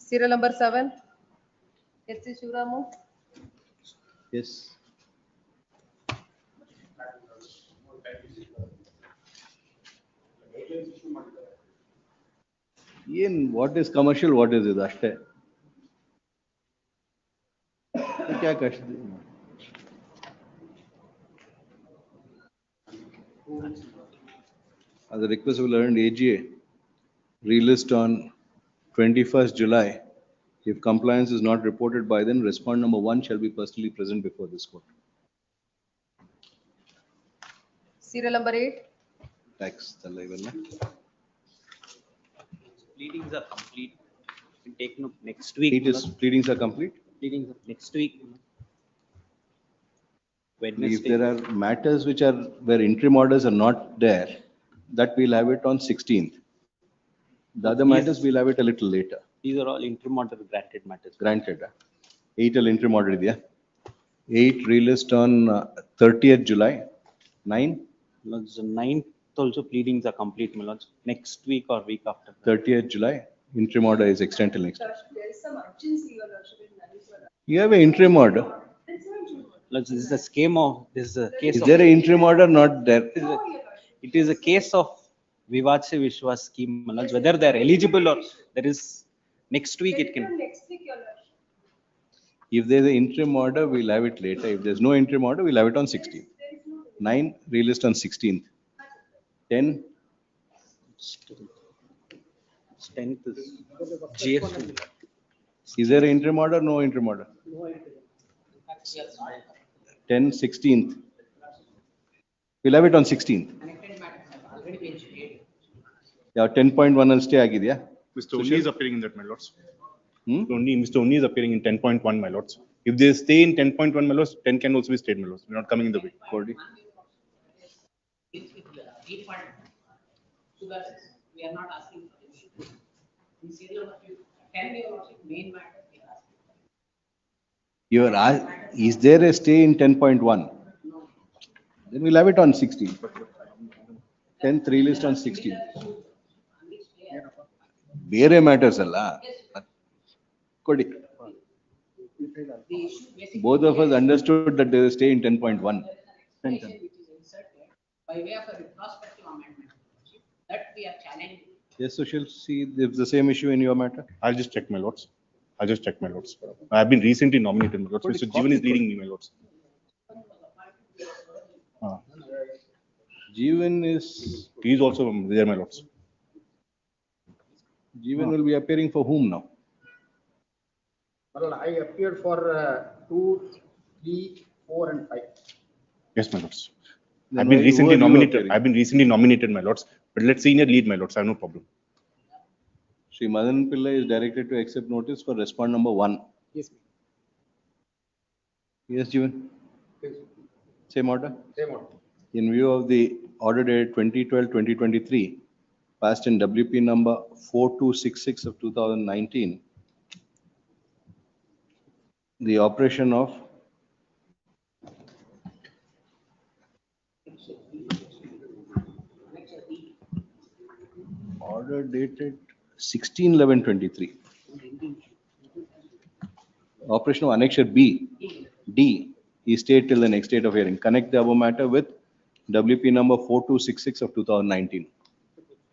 Serial number 7. H.C. Shivramu. Yes. What is commercial, what is it? ಅಷ್ಟೇ. ಯಾಕೆ ಅಷ್ಟೇ? As a request will earn AGA, relist on 21st July. If compliance is not reported by then, respondent number 1 shall be personally present before this court. Serial number 8. Tax, the level. Pleadings are complete. We'll take note next week. Pleadings are complete? Pleadings are next week. If Wednesday. there are matters which are where interim orders are not there, that we'll have it on 16th. The other matters we'll have it a little later. These are all interim order granted matters. Granted. 8 al interim order idea. 8 relist on 30th July. 9. The 9th also pleadings are complete, my lords. Next week or week after. 30th July. Interim order is extended till next. There is some urgency, Your Lordship, in Nandiswara. You have an interim order. Lords, this is a scheme of, this is a case Is of. there an interim order not there? It is a case of Vivad se Vishwas scheme, my lords. Whether they are eligible or there is, next week it can. Next week, Your Lordship. If there's an interim order, we'll have it later. If there's no interim order, we'll have it on 16th. 9 relist on 16th. 10. 10th is GST. Is there an interim order? No interim order. 10, 16th. We'll have it on 16th. Yeah, 10.1 will stay ಆಗಿದೆಯಾ? Mr. Onni is appearing in that, my lords. Mr. Onni is appearing in 10.1, my lords. If they stay in 10.1, my lords, 10 can also be stayed, my lords. We're not coming in the way. Cordy. We are not asking for this. In serial number 2, can be your main matter we are asking. Is there a stay in 10.1? Then we'll have it on 16th. 10th relist on 16th. ಬೇರೆ matters ಅಲ್ಲ ಕೊಡಿ. Both of us understood that there is a stay in 10.1. By way of a retrospective amendment, that we are challenging. Yes, so she'll see if the same issue in your matter. I'll just check, my lords. I've been recently nominated, my lords. Mr. Jeevan is leading me, my lords. Jeevan is. He is also there, my lords. Jeevan will be appearing for whom now? Well, I appeared for 2, 3, 4 and 5. Yes, my lords. Then I've been why- recently who are you nominated. appearing? I've been recently nominated, my lords. But let's senior lead, my lords. I have no problem. Shri Madan Pillai is directed to accept notice for respond number 1. Yes. Yes, Jeevan. Same order? Same order. In view of the order dated 2012-2023, passed in WP number 4266 of 2019, the operation of order dated 16/11/23. Operation of annexure B, D, is stayed till the next date of hearing. Connect the above matter with WP number 4266 of 2019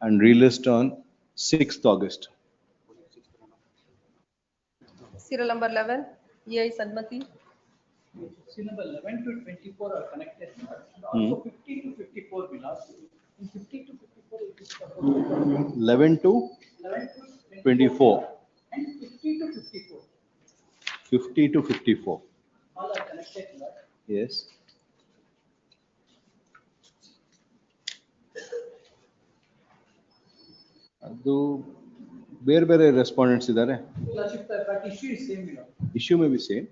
and relist on 6th August. Serial number 11, EI Sanmati. See, number 11 to 24 are connected, and also 50 to 54 belongs. In 50 to 54, it is supposed to 11 to 11 to 24, and 50 to 54. 50 to 54. All are connected, Lord. Yes. ಅದು ಬೇರೆ ಬೇರೆ respondents ಇದ್ದಾರೆ. Lordship, but issue is same, Lord. Issue may be same,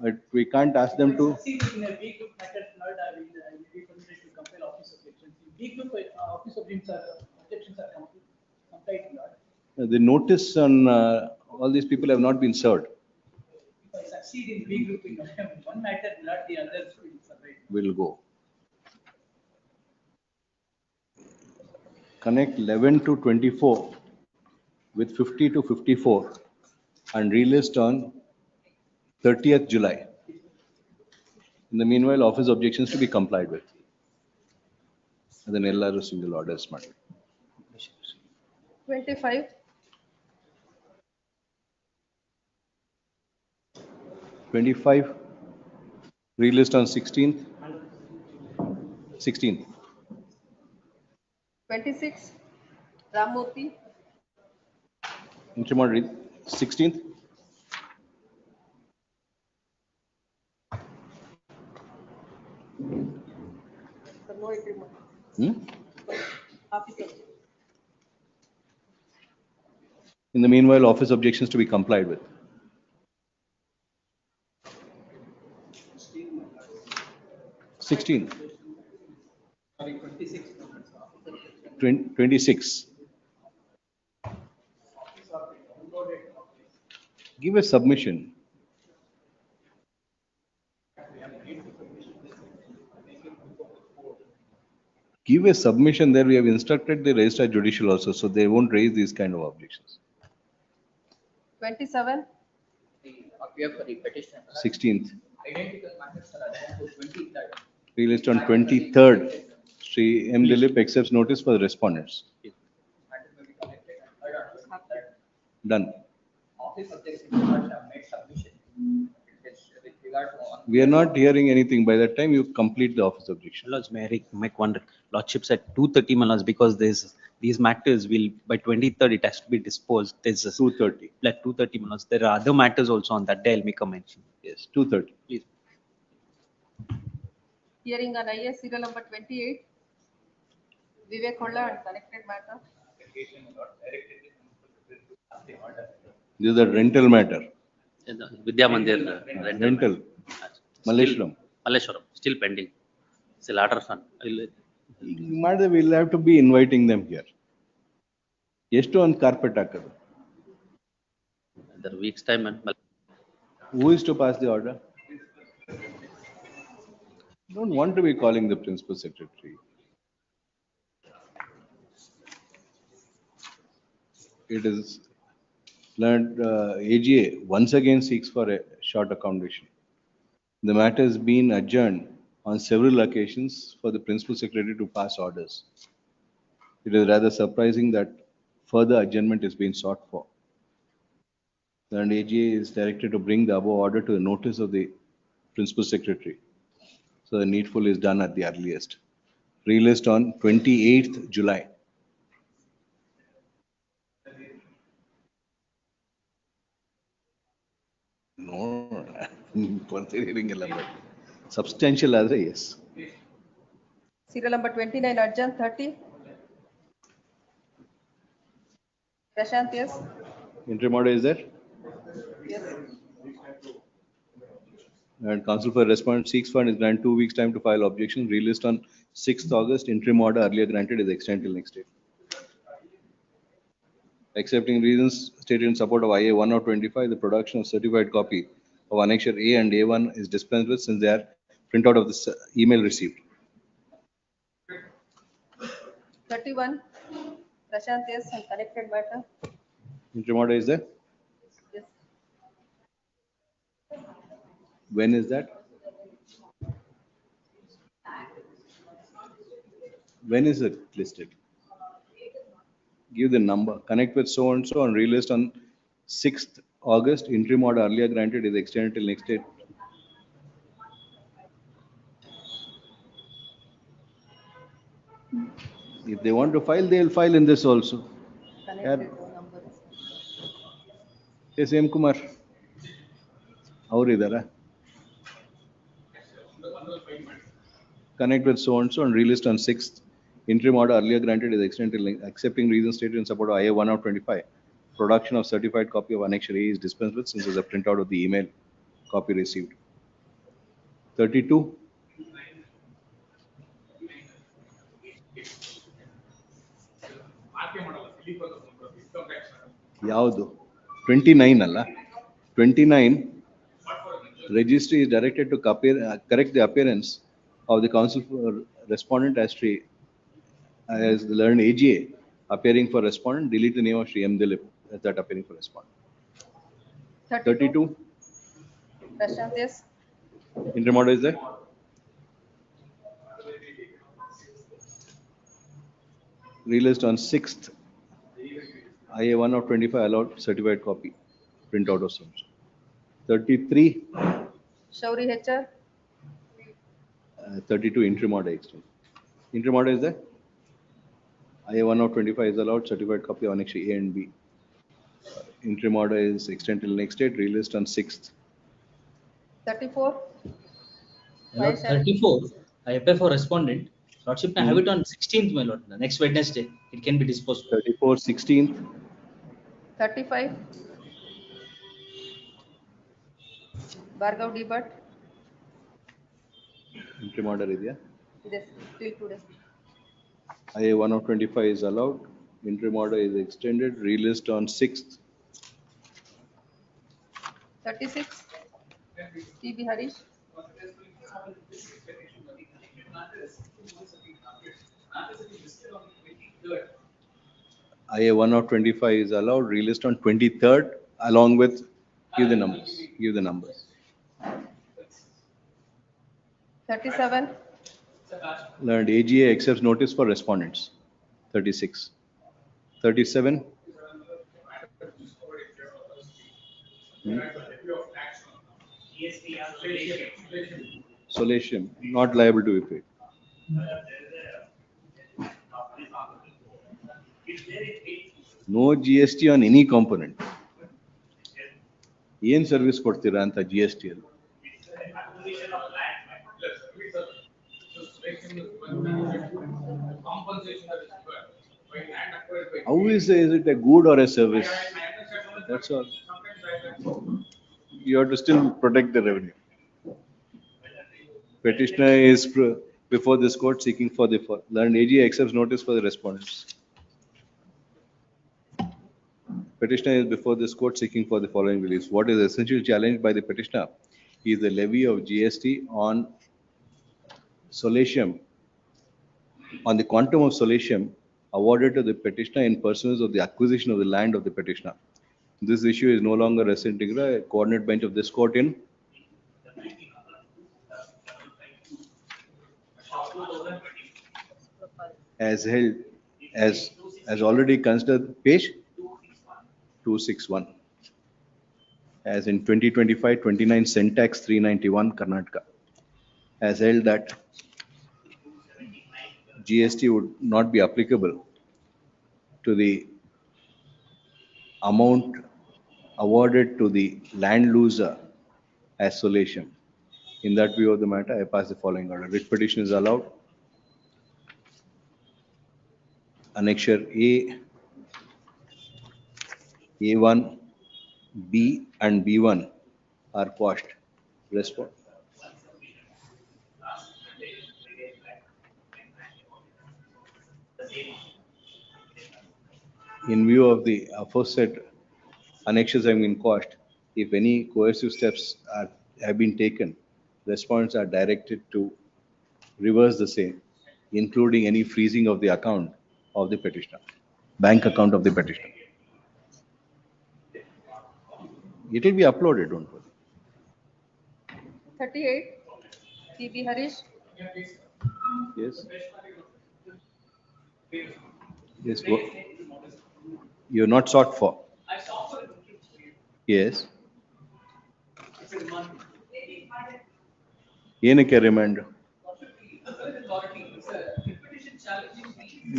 but we can't ask them to. Succeed in a B group matter, Lord, I will be permitted to compel office objections. In B group, office objections are complied, Lord. The notice on all these people have not been served. If I succeed in B group in one matter, Lord, the others will survive. Will go. Connect 11 to 24 with 50 to 54 and relist on 30th July. In the meanwhile, office objections to be complied with. Then LR single orders matter. 25, 25, relist on 16th. 16th. 26, Ramurthy. Interim order 16th. So no agreement. Officer. In the meanwhile, office objections to be complied with. 16. 26. Give a submission. Give a submission there. We have instructed the registrar judicial also, so they won't raise these kind of objections. 27, Appear for the petition. 16th. Identical matters are assigned to 23rd. Released on 23rd. Sri M. Dilip accepts notice for the respondents. Done. Office objections have made submission. With regard to We are not hearing anything. By that time, you complete the office objection. Lords, may I make one lordships at 2:30, my lords, because these matters will, by 23rd, it has to be disposed. There's 2:30. At 2:30, my lords. There are other matters also on that day. I'll make a mention. Yes, 2:30. Please. hearing on IS serial number 28, Vivek Holla and connected matter. This is a rental matter. Vidya Mandir Rental. Malleshwaram. Malleshwaram, still pending. Still orders on. Madam, we'll have to be inviting them here. ಎಷ್ಟು ಒಂದು carpet ಹಾಕೋದು? Another week's time and Who is to pass the order? Don't want to be calling the principal secretary. It is learned, AGA once again seeks for a short accommodation. The matter has been adjourned on several occasions for the principal secretary to pass orders. It is rather surprising that further adjournment is being sought for. And AGA is directed to bring the above order to the notice of the principal secretary. So the needful is done at the earliest. Relist on 28th July. No, substantial as yes. Serial number 29, Arjan 30. Prashant, yes? Interim order is there? Yes. And counsel for respondent seeks for and is granted 2 weeks time to file objection. Released on 6th August. Interim order earlier granted is extended till next date. Accepting reasons stated in support of IA 1025, the production of certified copy of annexure A and A1 is dispensed with since they are printout of the email received. 31. Prashant, yes, and connected matter. Interim order is there? Yes. When is that? When is it listed? Give the number. Connect with so and so and relist on 6th August. Interim order earlier granted is extended till next date. If they want to file, they will file in this also. Connected number. Yes, M. Kumar. Aur idhar hai? Connect with so and so and relist on 6th. Interim order earlier granted is extended till accepting reasons stated in support of IA 1025. Production of certified copy of annexure A is dispensed with since there's a printout of the email copy received. 32. ಯಾವುದು 29 ಅಲ್ಲ 29 registry is directed to correct the appearance of the counsel for respondent as the learned AGA appearing for respondent. Delete the name of Sri M. Dilip as that appearing for respondent. 32. Prashant, yes. Interim order is there? Released on 6th. IA 1025 allowed certified copy. Printout of some. 33. Shauri HR. 32 interim order extended. Interim order is there? IA 1025 is allowed certified copy of annexure A and B. Interim order is extended till next date. Released on 6th. 34. My lord, 34, I apply for respondent. Lordship, I have it on 16th, my lord. The next Wednesday, it can be disposed. 34, 16th. 35. Bhargav D. Bhatt. Interim order is there? Yes, till today. IA 1025 is allowed. Interim order is extended. Released on 6th. 36. TB Harish. IA 1025 is allowed. Released on 23rd along with, give the numbers. 37. Learned AGA accepts notice for respondents. 36. 37. Solation, not liable to be paid. No GST on any component. ಏನ್ service ಕೊಡ್ತೀರಾ ಅಂತ GST ಅಲ್ಲಿ? How is it a good or a service? That's all. You have to still protect the revenue. Petitioner is before this court seeking for the learned AGA accepts notice for the respondents. Petitioner is before this court seeking for the following reliefs. What is essentially challenged by the petitioner is the levy of GST on solatium, on the quantum of solatium awarded to the petitioner in pursuance of the acquisition of the land of the petitioner. This issue is no longer resenting the coordinate bench of this court in as held as already considered page 261 as in 2025-29 syntax 391 Karnataka has held that GST would not be applicable to the amount awarded to the land loser as solatium. In that view of the matter, I pass the following order. Writ petition is allowed. Annexure A, A1, B and B1 are quashed. Respond. In view of the aforesaid annexures having been quashed, if any coercive steps have been taken, respondents are directed to reverse the same, including any freezing of the account of the petitioner, bank account of the petitioner. It will be uploaded, don't worry. 38, PB Harish. Yes. Yes. You're not sought for. Yes. ಏನಕ್ಕೆ remind?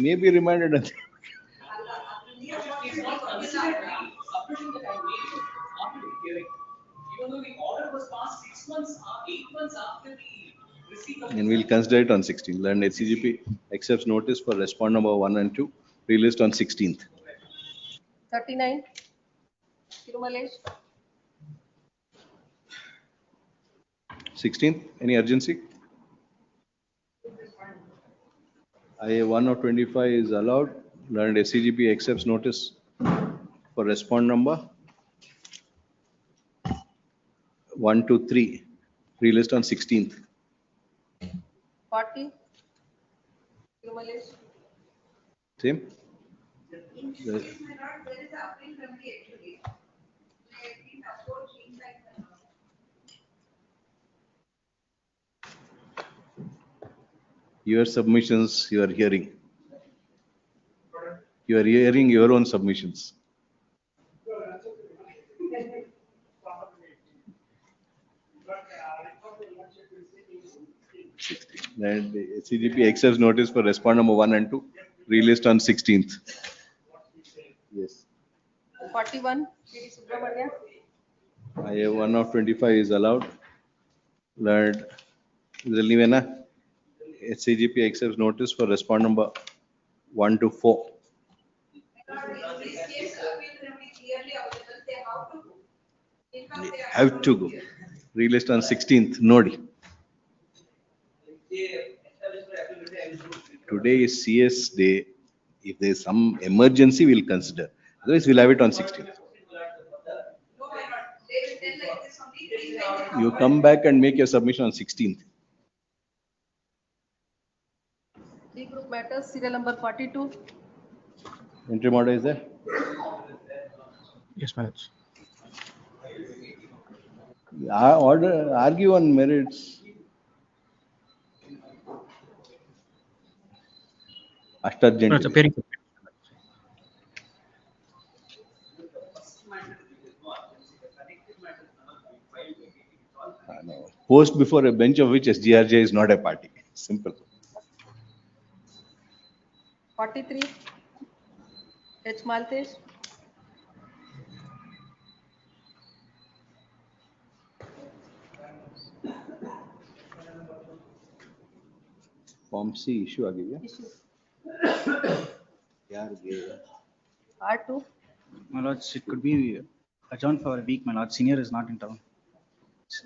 May be reminded. And we'll consider it on 16th. And HCGP accepts notice for respond number 1 and 2 released on 16th. 39, Tirumalesh. 16th, any urgency? IA 1 of 25 is allowed. And SCGP accepts notice for respond number 1 to 3 released on 16th. 40, Tirumalesh. Same? Your submissions you are hearing. You are hearing your own submissions. And the CGP accepts notice for respond number 1 and 2 released on 16th. Yes. 41, PD Subramania. IA 1 of 25 is allowed. Learned. CGP accepts notice for respond number 1 to 4. Have to go. Released on 16th. Nodi. Today is CS day. If there is some emergency, we'll consider. Otherwise, we'll have it on 16th. You come back and make your submission on 16th. D group matters, serial number 42. Entry order is there? Yes, ma'am. Order, argue on merits. Ashtarjent. No, it's appearing. Post before a bench of which SGRJ is not a party. Simple. 43, H. Maltesh. Form C issue ಆಗಿದೆಯಾ? ಯಾರಿಗೆ? R2. My lords, it could be adjourned for a week, my lord. Senior is not in town.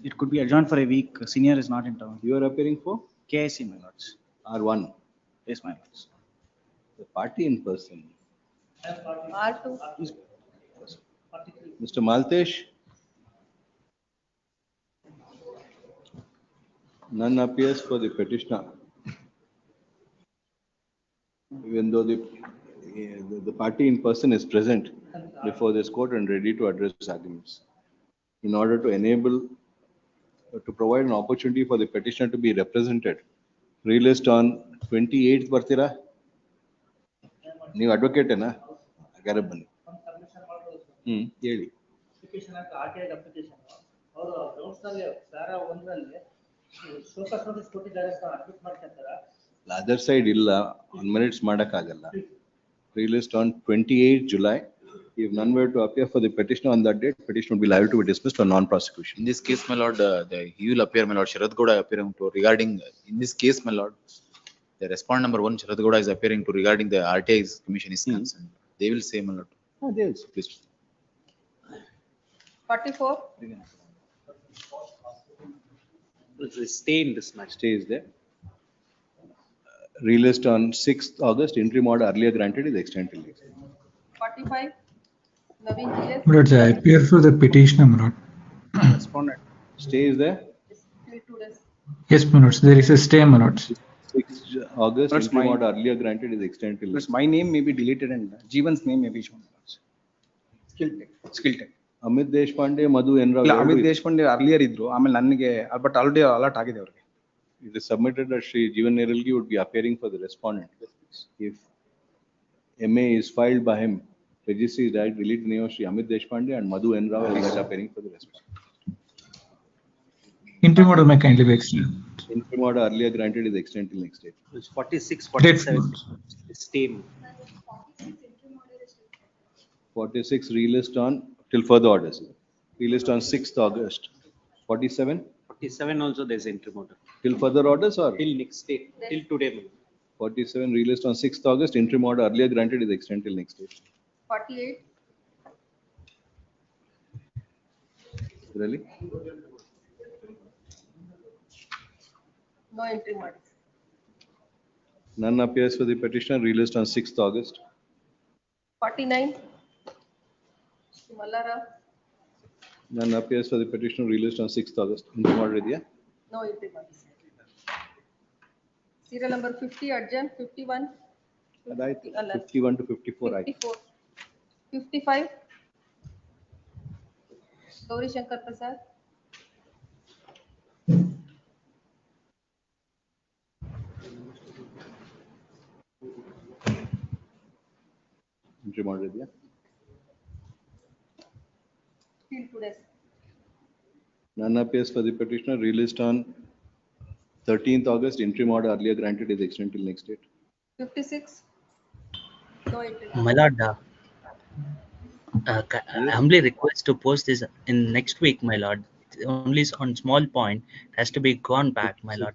It could be adjourned for a week. Senior is not in town. You are appearing for? KIC, my lords. R1. Yes, my lords. The party in person. R2. Mr. Maltesh. None appears for the petitioner. Even though the party in person is present before this court and ready to address arguments. In order to enable, to provide an opportunity for the petitioner to be represented, released on 28th Bartira. ನೀವು advocate ಏನಾ ಹಾಗಾದ್ರೆ ಬನ್ನಿ. ಹೇಳಿ. Other side ಇಲ್ಲ, on merits ಮಾಡಕ್ಕಾಗಲ್ಲ. Released on 28th July. If none were to appear for the petitioner on that date, petition would be liable to be dismissed on non-prosecution. In this case, my lord, he will appear, my lord, Sharad Gowda appearing to regarding, in this case, my lord, the respondent number 1, Sharad Gowda, is appearing to regarding the RTI's commission is concerned. They will say, my lord. They will say. Please. 44, Stay in this matter. Stay is there. Released on 6th August, interim order earlier granted is extended till next day. 45, Naveen GS. But I appear for the petitioner, my lord. Respondent. Stay is there. Till 2 days. Yes, my lords, there is a stay, my lords. 6th August, That's interim my- order earlier granted is extended till next Plus my name may be deleted and Jeevan's name may be shown. Skill tech. Amit Deshpande, Madhu Enra. ಇಲ್ಲ Amit Deshpande earlier ಇದ್ರು ಆಮೇಲೆ ನನಗೆ but already alert ಆಗಿದೆ ಅವ್ರಿಗೆ. It is submitted that Shri Jeevan Neralgi would be appearing for the respondent. If MA is filed by him, registry is direct delete the name of Shri Amit Deshpande and Madhu Enra will get appearing for the respondent. Interim order may kindly be extended. Interim order earlier granted is extended till next date. 46, Great. 47. Stay. 46 relist on till further orders. Relist on 6th August. 47 47 also there's interim order. till further orders or Till next day, till today. 47 relist on 6th August. Interim order earlier granted is extended till next date. 48, Really? no entry marks. None appears for the petitioner. Relist on 6th August. 49, Mallara, None appears for the petitioner. Relist on 6th August. Interim order idea? no entry marks. Serial number 50, Arjan, 51. Right. 50, 51 to 54. 54, 55, Gauri Shankar Prasad. Interim order idea? Till 2 days. None appears for the petitioner. Relist on 13th August. Interim order earlier granted is extended till next date. 56, no entry. My lord, I humbly request to post this in next week, my lord. Only on small point has to be gone back, my lord.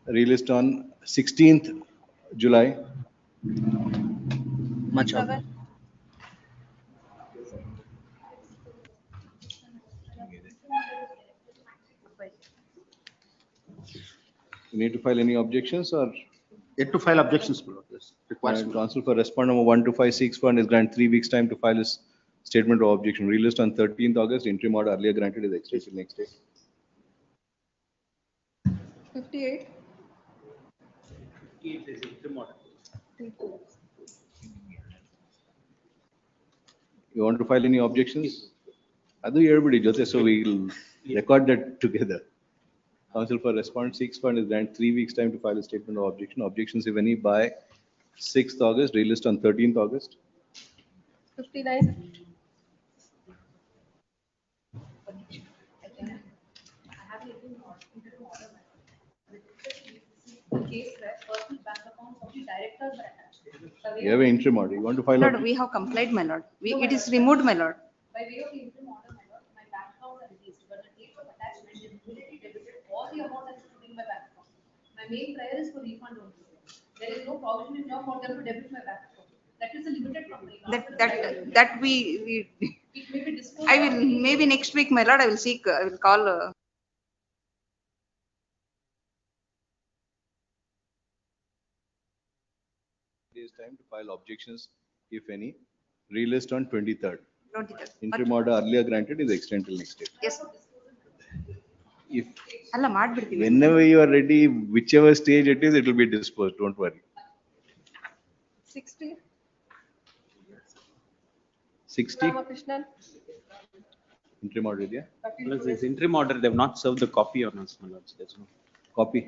Relist on 16th July. Much of 7, You need to file any objections or? Yet to file objections, my lord. Yes. Requires. Counsel for respondent number 1256 fund is granted 3 weeks time to file his statement of objection. Relist on 13th August. Interim order earlier granted is extended till next day. 58, There's interim order. till 2 days. You want to file any objections? Adu everybody jothe, so we will record that together. Counsel for respondent 6 fund is granted 3 weeks time to file a statement of objection. Objections if any by 6th August. Relist on 13th August. 59, case where personal bank accounts of the directors were attached. You have an interim order. You want to file? Lord, objection? we have complied, my lord. It is removed, my lord. By way of the interim order, my lord, my bank accounts are released, but the date of attachment is immediately debited all the amount that is sitting in my bank account. My main prayer is for refund only. There is no provision in law for them to debit my bank account. That is a limited company. That we. It may be disclosed. I will, maybe next week, my lord, I will seek, I will call. Days time to file objections, if any. Relist on 23rd. 23rd. Interim order earlier granted is extended till next day. Yes. If ಅಲ್ಲ ಮಾಡ್ಬಿಡ್ತೀವಿ. whenever you are ready, whichever stage it is, it will be disposed. Don't worry. 60, 60 Ramakrishnan, interim order idea. Plus this interim order, they've not served the copy on us, my lords. There's no. Copy.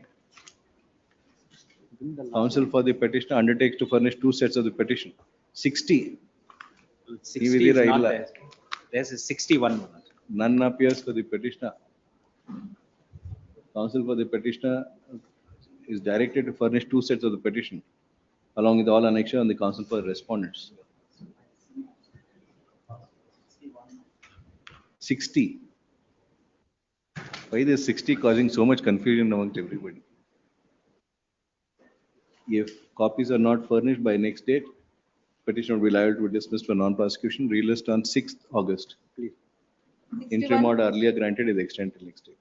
Counsel for the petitioner undertakes to furnish 2 sets of the petition. 60. 60 is not there. There's a 61, my lord. None appears for the petitioner. Counsel for the petitioner is directed to furnish 2 sets of the petition along with all annexure and the counsel for respondents. 60. Why is 60 causing so much confusion amongst everybody? If copies are not furnished by next date, petitioner will be liable to be dismissed for non-prosecution, relist on 6th August. Interim 61. order earlier granted is extended till next date.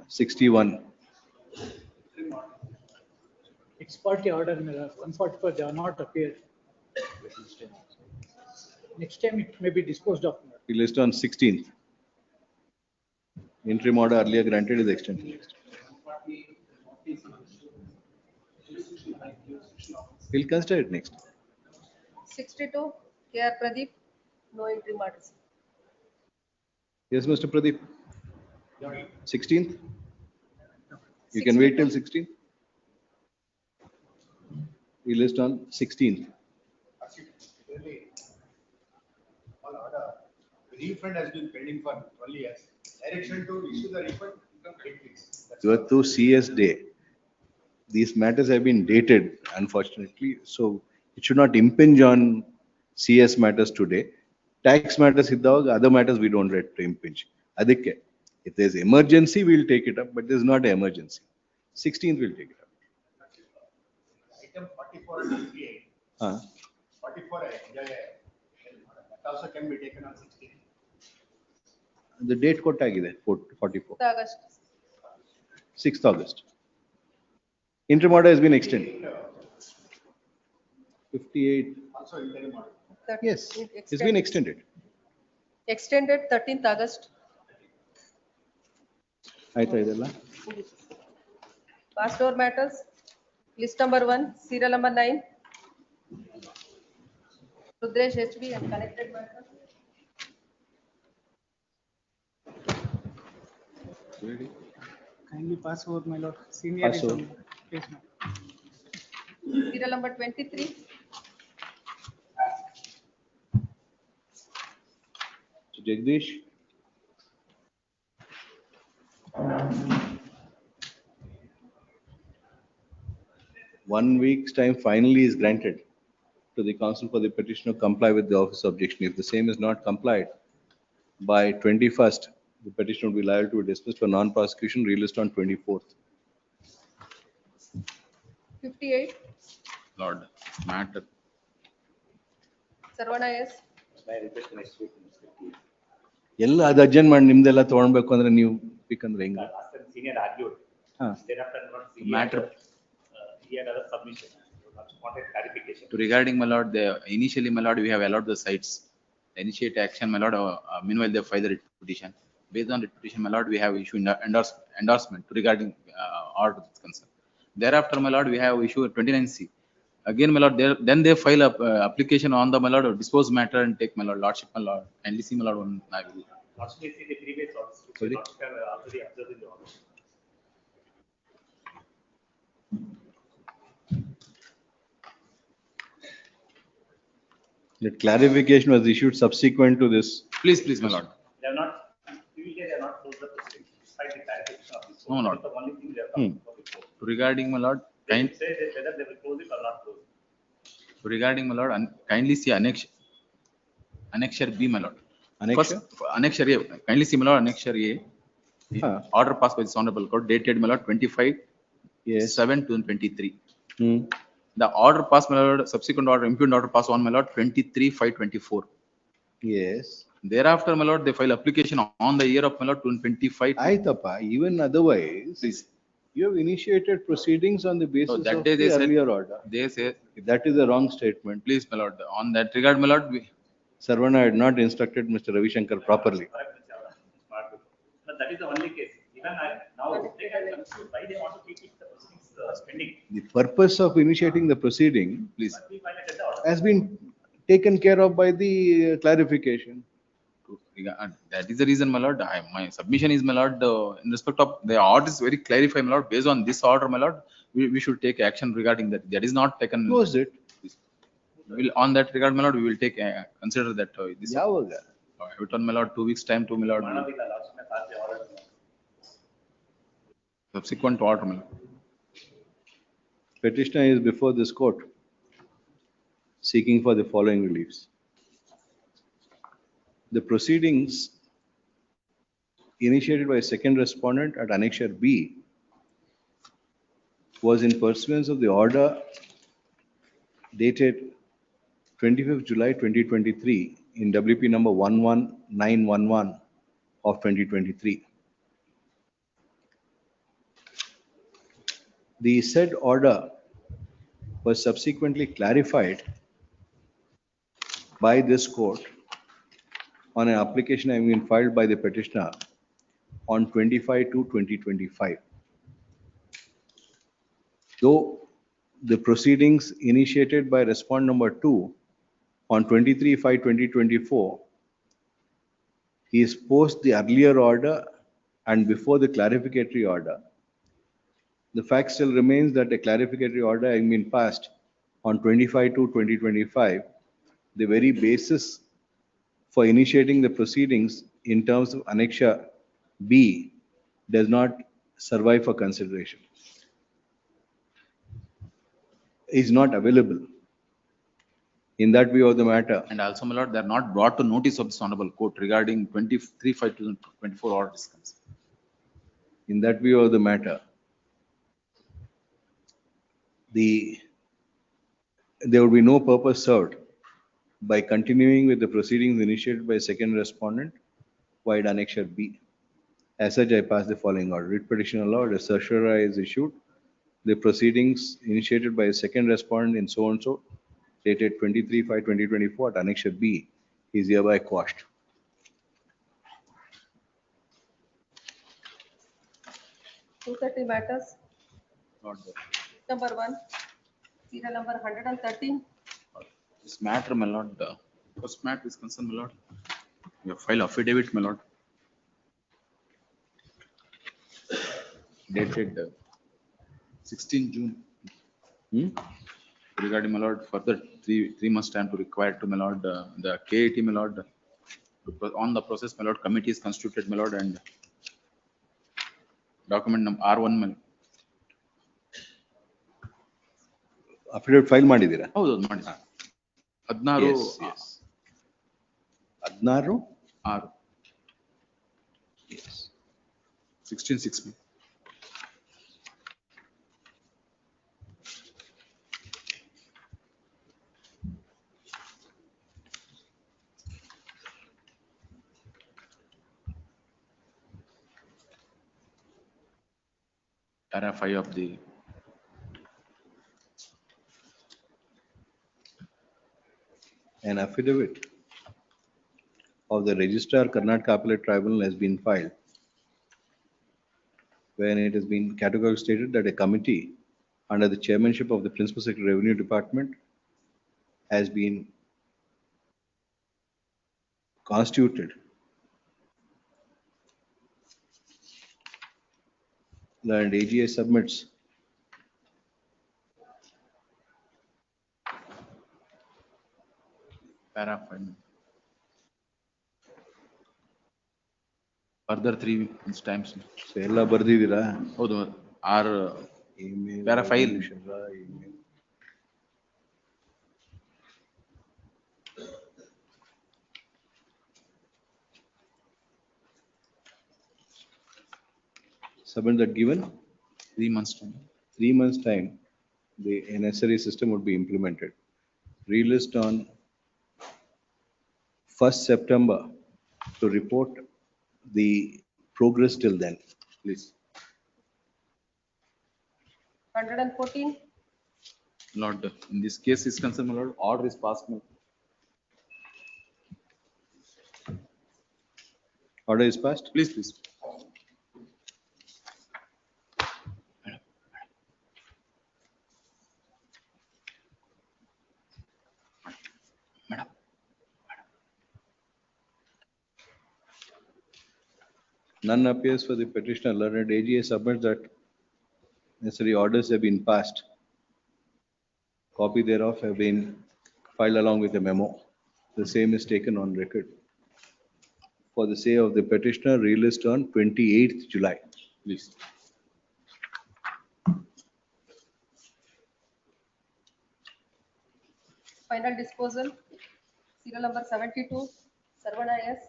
61. Ex parte order, 144, they are not appeared. Next time it may be disposed of. Relist on 16th. Interim order earlier granted is extended. Next. We'll consider it next. 62, K.R. Pradeep, no interim orders. Yes, Mr. Pradeep. 16th? You can wait till 16th? We list on 16th. Refund has been pending for 12 years. Direction to issue the refund, you can wait please. You are to CS day. These matters have been dated, unfortunately, so it should not impinge on CS matters today. Tax matters, other matters we don't let to impinge. Adikke, if there's emergency, we'll take it up, but there's not an emergency. 16th we'll take it up. Item 44 and 58. 44, that also can be taken on 16. The date code tag is 44. August. 6th August. Interim order has been extended. 58. Also interim order. Yes, it's been extended. Extended 13th August. Aita idella. Passed over matters. List number 1, serial number 9. Rudresh HB and connected matters. Kindly pass over, my lord. Senior Pass is over. on case, ma'am. Serial number 23. Jagdish. One week's time finally is granted to the counsel for the petitioner to comply with the office objection. If the same is not complied by 21st, the petitioner will be liable to be dismissed for non-prosecution, relist on 24th. 58. Lord, matter. Sarvana S. ಎಲ್ಲ ಅದು urgent ಮಾಡಿ ನಿಮ್ದೆಲ್ಲ ತಗೊಳ್ಬೇಕು ಅಂದ್ರೆ ನೀವು ಪಿಕ್ ಅಂದ್ರೆ ಹೆಂಗ Senior argued. ಹಾ Thereafter, not senior. Matter. He had other submission. Wanted clarification. To regarding my lord, initially my lord, we have allowed the sites. Initiate action, my lord. Meanwhile, they file the writ petition. Based on the petition, my lord, we have issued endorsement to regarding order concern. Thereafter, my lord, we have issued 29C. Again, my lord, then they file a application on the my lord dispose matter and take my lord lordship, my lord. Kindly see, my lord, one. I will. Lordship is in the previous orders. Sorry? Lordship have already observed in the orders. That clarification was issued subsequent to this. Please, my lord. They are not, usually they are not closed the proceedings, despite the clarification of this. No, Lord. That's the only thing they are coming for before. Regarding my lord, They will say that whether they will close it or not close it. regarding my lord, kindly see annexure B, my lord. Annexure? First, annexure A. Kindly see, my lord, annexure A. Order passed by this honorable court dated, my lord, 25/7/2023. The order passed, my lord, subsequent order, impugned order passed on, my lord, 23/5/24. Yes. Thereafter, my lord, they file application on the year of, my lord, 2025. Aitappa, even otherwise, Please. you have initiated proceedings on the basis that of day the they said- earlier order. They say, If that is a wrong statement. please, my lord, on that regard, my lord, Sarvana had not instructed Mr. Ravi Shankar properly. But that is the only case. Even now, they can confuse why they want to keep the proceedings pending. The purpose of initiating the proceeding please. We find it at the order. has been taken care of by the clarification. That is the reason, my lord, my submission is, my lord, in respect of the order is very clarified, my lord. Based on this order, my lord, we should take action regarding that. That is not taken. Close it. On that regard, my lord, we will take consider that this. Yavaga. Return, my lord, 2 weeks time to, my lord. Subsequent order, my lord. Petitioner is before this court seeking for the following reliefs. The proceedings initiated by second respondent at annexure B was in pursuance of the order dated 25th July 2023 in WP number 11911 of 2023. The said order was subsequently clarified by this court on an application having been filed by the petitioner on 25/2/2025. Though the proceedings initiated by respondent number 2 on 23/5/2024 is post the earlier order and before the clarificatory order, the fact still remains that a clarificatory order having been passed on 25/2/2025, the very basis for initiating the proceedings in terms of Annexure B does not survive for consideration, is not available. In that view of the matter. And also, my lord, they are not brought to notice of this honorable court regarding 23/5/2024 order is concerned. In that view of the matter, there would be no purpose served by continuing with the proceedings initiated by second respondent vide Annexure B. As such, I pass the following order. Writ petition allowed, a certiorari is issued. The proceedings initiated by a second respondent in so and so dated 23/5/2024 at Annexure B is hereby quashed. $230 matters. Not there. Number 1, serial number 113. This matter, my lord, first matter is concerned, my lord. We have filed affidavit, my lord. Dated 16 June. Regarding, my lord, further three months time to require to, my lord, the KAT, my lord, on the process, my lord, committee is constituted, my lord, and document number R1, my lord. Affidavit file ಮಾಡಿದ್ದೀರಾ? ಹೌದು ಮಾಡಿ 16 16 6 16/6. Para 5 of the An affidavit of the registrar Karnataka Appellate Tribunal has been filed, wherein it has been categorically stated that a committee under the chairmanship of the Principal Secretary Revenue Department has been constituted. And AGA submits para 5. Further 3 times. So ಎಲ್ಲ ಬರ್ದಿದ್ದೀರಾ? ಹೌದು R para 5. Submit that given 3 months time. 3 months time, the necessary system would be implemented. Relist on 1st September to report the progress till then, please. 114. Lord, in this case is concerned, my lord, order is passed. Order is passed? Please, please. None appears for the petitioner. Learned AGA submits that necessary orders have been passed. Copy thereof have been filed along with the memo. The same is taken on record. For the say of the petitioner, relist on 28th July. Please. Final disposal, serial number 72, Sarvana S.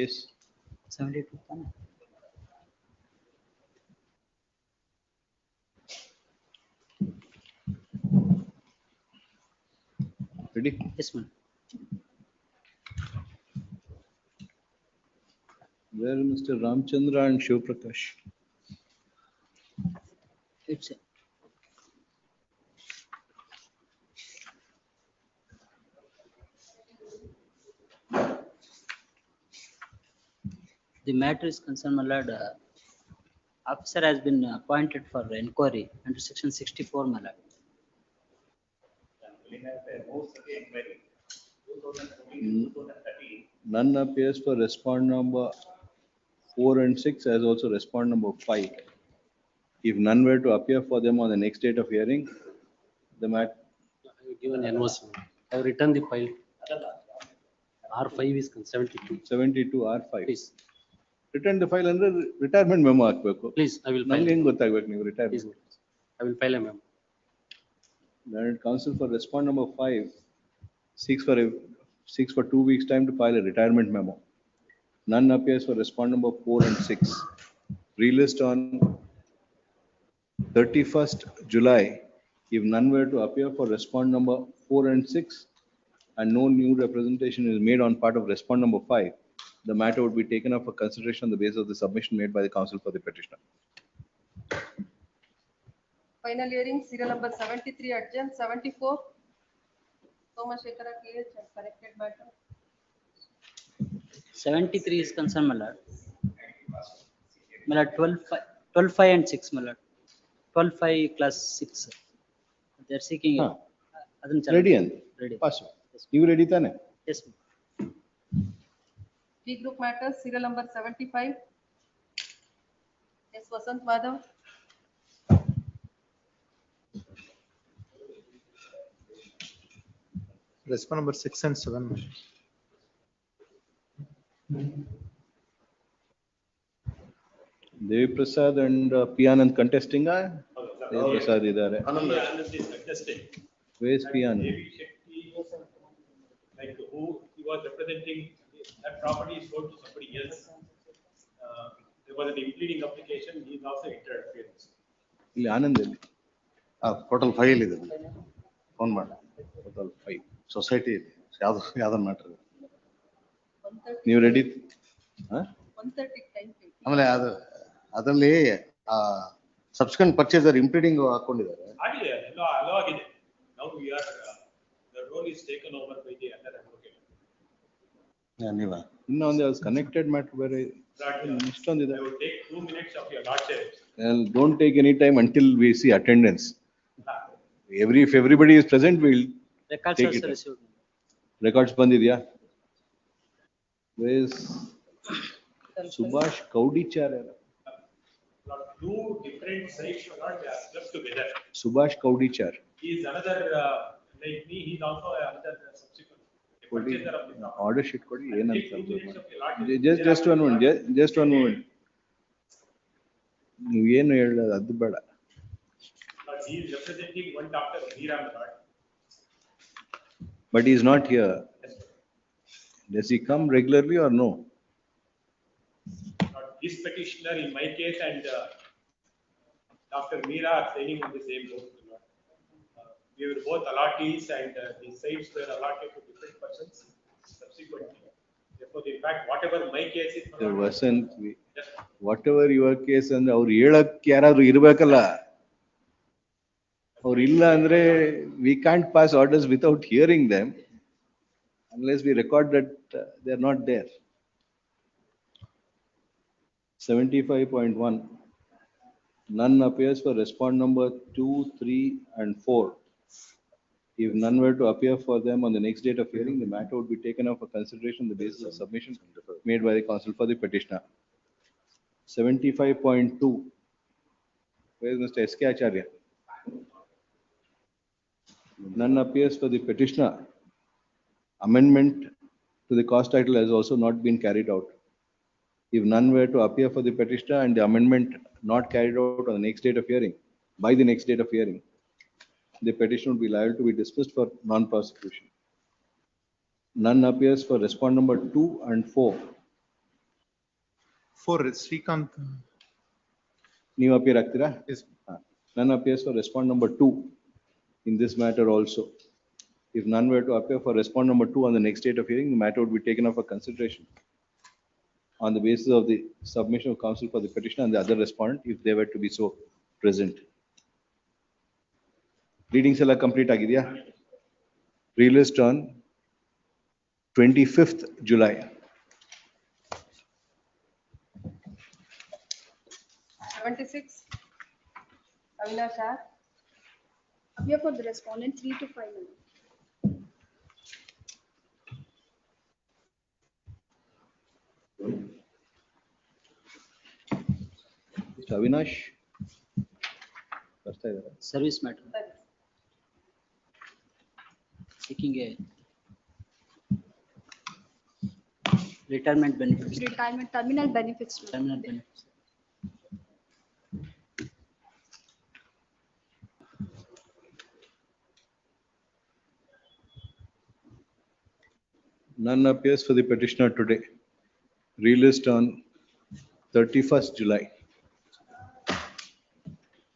Yes. 72. Ready? Yes, ma'am. Where Mr. Ramchandra and Shiv Prakash? It's the matter is concerned, my lord. Officer has been appointed for inquiry under section 64, my lord. None appears for respond number 4 and 6 as also respond number 5. If none were to appear for them on the next date of hearing, the matter. Given NOC, I have written the file. R5 is 72. 72 R5. Please. Return the file under retirement memo ಹಾಕ್ಬೇಕು. Please, I will file. ನಂಗೆ ಹೆಂಗ್ ಗೊತ್ತಾಗ್ಬೇಕು ನೀವು Please, retirement? I will file a memo. Learned counsel for respond number 5 seeks for 2 weeks time to file a retirement memo. None appears for respond number 4 and 6. Relist on 31st July. If none were to appear for respond number 4 and 6 and no new representation is made on part of respond number 5, the matter would be taken up for consideration on the basis of the submission made by the counsel for the petitioner. Final hearing, serial number 73, adjourned 74. Somashekara KH, corrected matter. 73 is concerned, my lord. My lord, 12, 5 and 6, my lord. 12, 5 class 6. They are seeking. Ready and ready. Pass. You ready, Tane? Yes, ma'am. B group matters, serial number 75. Yes, Vasant Madhav. Respond number 6 and 7. Devi Prasad and P. Anand contesting. Devi Prasad idare. Anand is contesting. Where is P. Anand? Devi Shetty, like who he was representing, that property is sold to somebody else. There was an impleading application, he is also interference. ಇಲ್ಲಿ ಆನಂದ್ ಎಲ್ಲಿ? Total 5 ಇದೆ phone ಮಾಡಿ. Total 5 society ಯಾವ್ದು matter ನೀವು ready? ಆಮೇಲೆ ಅದರಲ್ಲಿ subsequent purchaser impleading ಹಾಕೊಂಡಿದ್ದಾರೆ. ಆಗಿದೆ, ಎಲ್ಲ ಅಲೋ ಆಗಿದೆ. Now we are, the role is taken over by the other advocate. ನೀವ ಇನ್ನು ಒಂದು ಕನೆಕ್ಟೆಡ್ ಮ್ಯಾಟರ್ ಬೇರೆ ಇಷ್ಟೊಂದಿದೆ. I will take 2 minutes of your lordship. Don't take any time until we see attendance. If everybody is present, we'll Records take also it. received. Records ಬಂದಿದ್ಯಾ? Where is Subhash Kaudichar? Two different sites are not clubbed together. Subhash Kaudichar. He is another, like me, he is also another subsequent. purchaser of the property. Order sheet ಕೊಡಿ ಏನಂತ Take 2 minutes of your lordship. just one moment, just one moment. ನೀವು ಏನು ಹೇಳೋದು ಅದು ಬೇಡ. But he is representing one doctor, Veeram Lord. But he is not here. Does he come regularly or no? This petitioner in my case and Dr. Meera are signing on the same boat. We were both allottees and the sites were allotted to different persons subsequently. Therefore, in fact, whatever my case is. There wasn't, whatever your case and ಅವ್ರು ಹೇಳಕ್ಕೆ ಯಾರಾದ್ರೂ ಇರ್ಬೇಕಲ್ಲ. ಅವ್ರು ಇಲ್ಲ ಅಂದ್ರೆ we can't pass orders without hearing them unless we record that they are not there. 75.1. None appears for respond number 2, 3 and 4. If none were to appear for them on the next date of hearing, the matter would be taken up for consideration on the basis of submission made by the counsel for the petitioner. 75.2. Where is Mr. S.K. Acharya? None appears for the petitioner. Amendment to the cost title has also not been carried out. If none were to appear for the petitioner and the amendment not carried out on the next date of hearing, by the next date of hearing, the petition would be liable to be dismissed for non-prosecution. None appears for respond number 2 and 4. For Srikanth. ನೀವು appear ಆಗ್ತೀರಾ? Yes. None appears for respondent number 2 in this matter also. If none were to appear for respondent number 2 on the next date of hearing, the matter would be taken up for consideration on the basis of the submission of counsel for the petitioner and the other respondent if they were to be so present. Readings ಎಲ್ಲ complete ಆಗಿದೆಯಾ? Released on 25th July. 76. Avinash R. Appear for the respondent 3 to 5 minutes. Mr. Avinash. ಬರ್ತಾ ಇದ್ದಾರೆ. Service matter. Seeking a retirement benefits. Retirement terminal benefits. Terminal benefits. None appears for the petitioner today. Released on 31st July.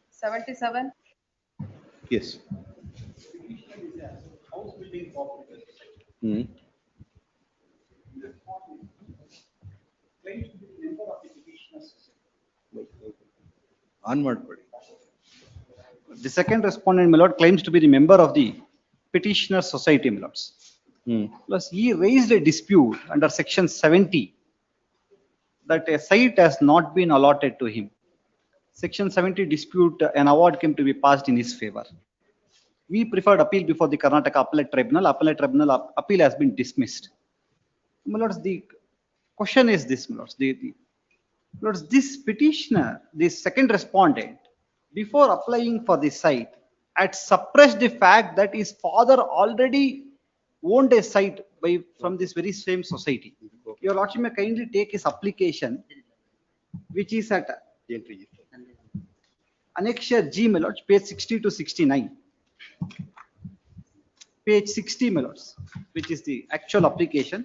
77. Yes. House building cooperative society. Claims to be the member of the petitioner's society. On ಮಾಡ್ಕೊಳ್ಳಿ. The second respondent, my lord, claims to be the member of the petitioner society, my lords. Plus, he raised a dispute under section 70 that a site has not been allotted to him. Section 70 dispute, an award came to be passed in his favor. We preferred appeal before the Karnataka Appellate Tribunal. Appellate Tribunal appeal has been dismissed. My lords, the question is this, my lords. My lords, this petitioner, this second respondent, before applying for the site, had suppressed the fact that his father already owned a site from this very same society. Your lordship may kindly take his application, which is at Annexure G, my lords, page 60 to 69. Page 60, my lords, which is the actual application.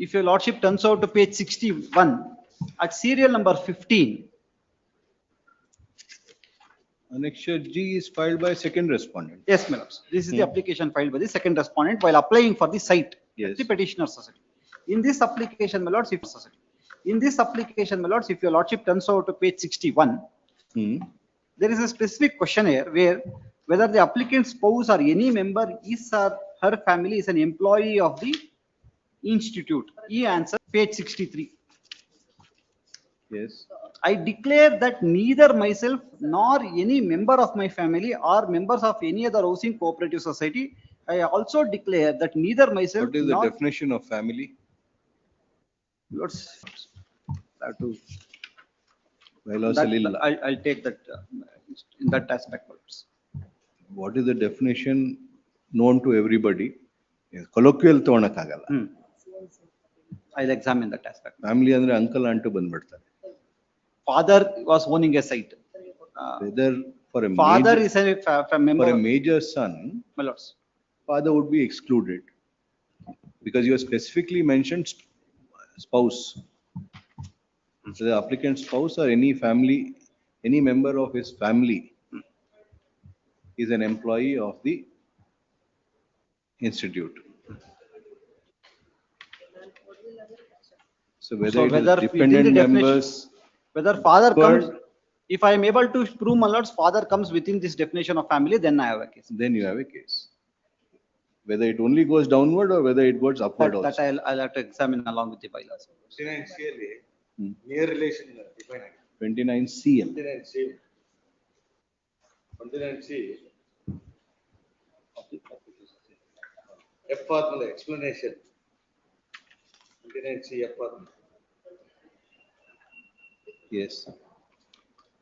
If your lordship turns out to page 61, at serial number 15. Annexure G is filed by second respondent. Yes, my lords. This is the application filed by the second respondent while applying for the site. Yes. The petitioner society. In this application, my lords, if your lordship turns out to page 61, there is a specific questionnaire where whether the applicant's spouse or any member is or her family is an employee of the institute. He answers page 63. Yes. I declare that neither myself nor any member of my family or members of any other housing cooperative society. I also declare that neither myself. What is the definition of family? Lords, That too. I'll take that in that aspect. Lords. What is the definition known to everybody? Colloquial ತಗೊಳಕ್ಕಾಗಲ್ಲ. I'll examine that aspect. Family ಅಂದ್ರೆ uncle aunt ಬಂದ್ಬಿಡ್ತಾರೆ. Father was owning a site. Whether for a father major, is a member. For a major son, My lords. father would be excluded because you have specifically mentioned spouse. So the applicant's spouse or any family, any member of his family is an employee of the institute. So whether it is dependent members, whether father comes, if I am able to prove, my lords, father comes within this definition of family, then I have a case. Then you have a case. Whether it only goes downward or whether it goes upward also. That I'll have to examine along with the bylaws. 29C ಅಲ್ಲಿ near relation define ಆಗಿದೆ. 29C. 29C F ಆದ್ಮೇಲೆ explanation. 29C F ಆದ್ಮೇಲೆ. Yes.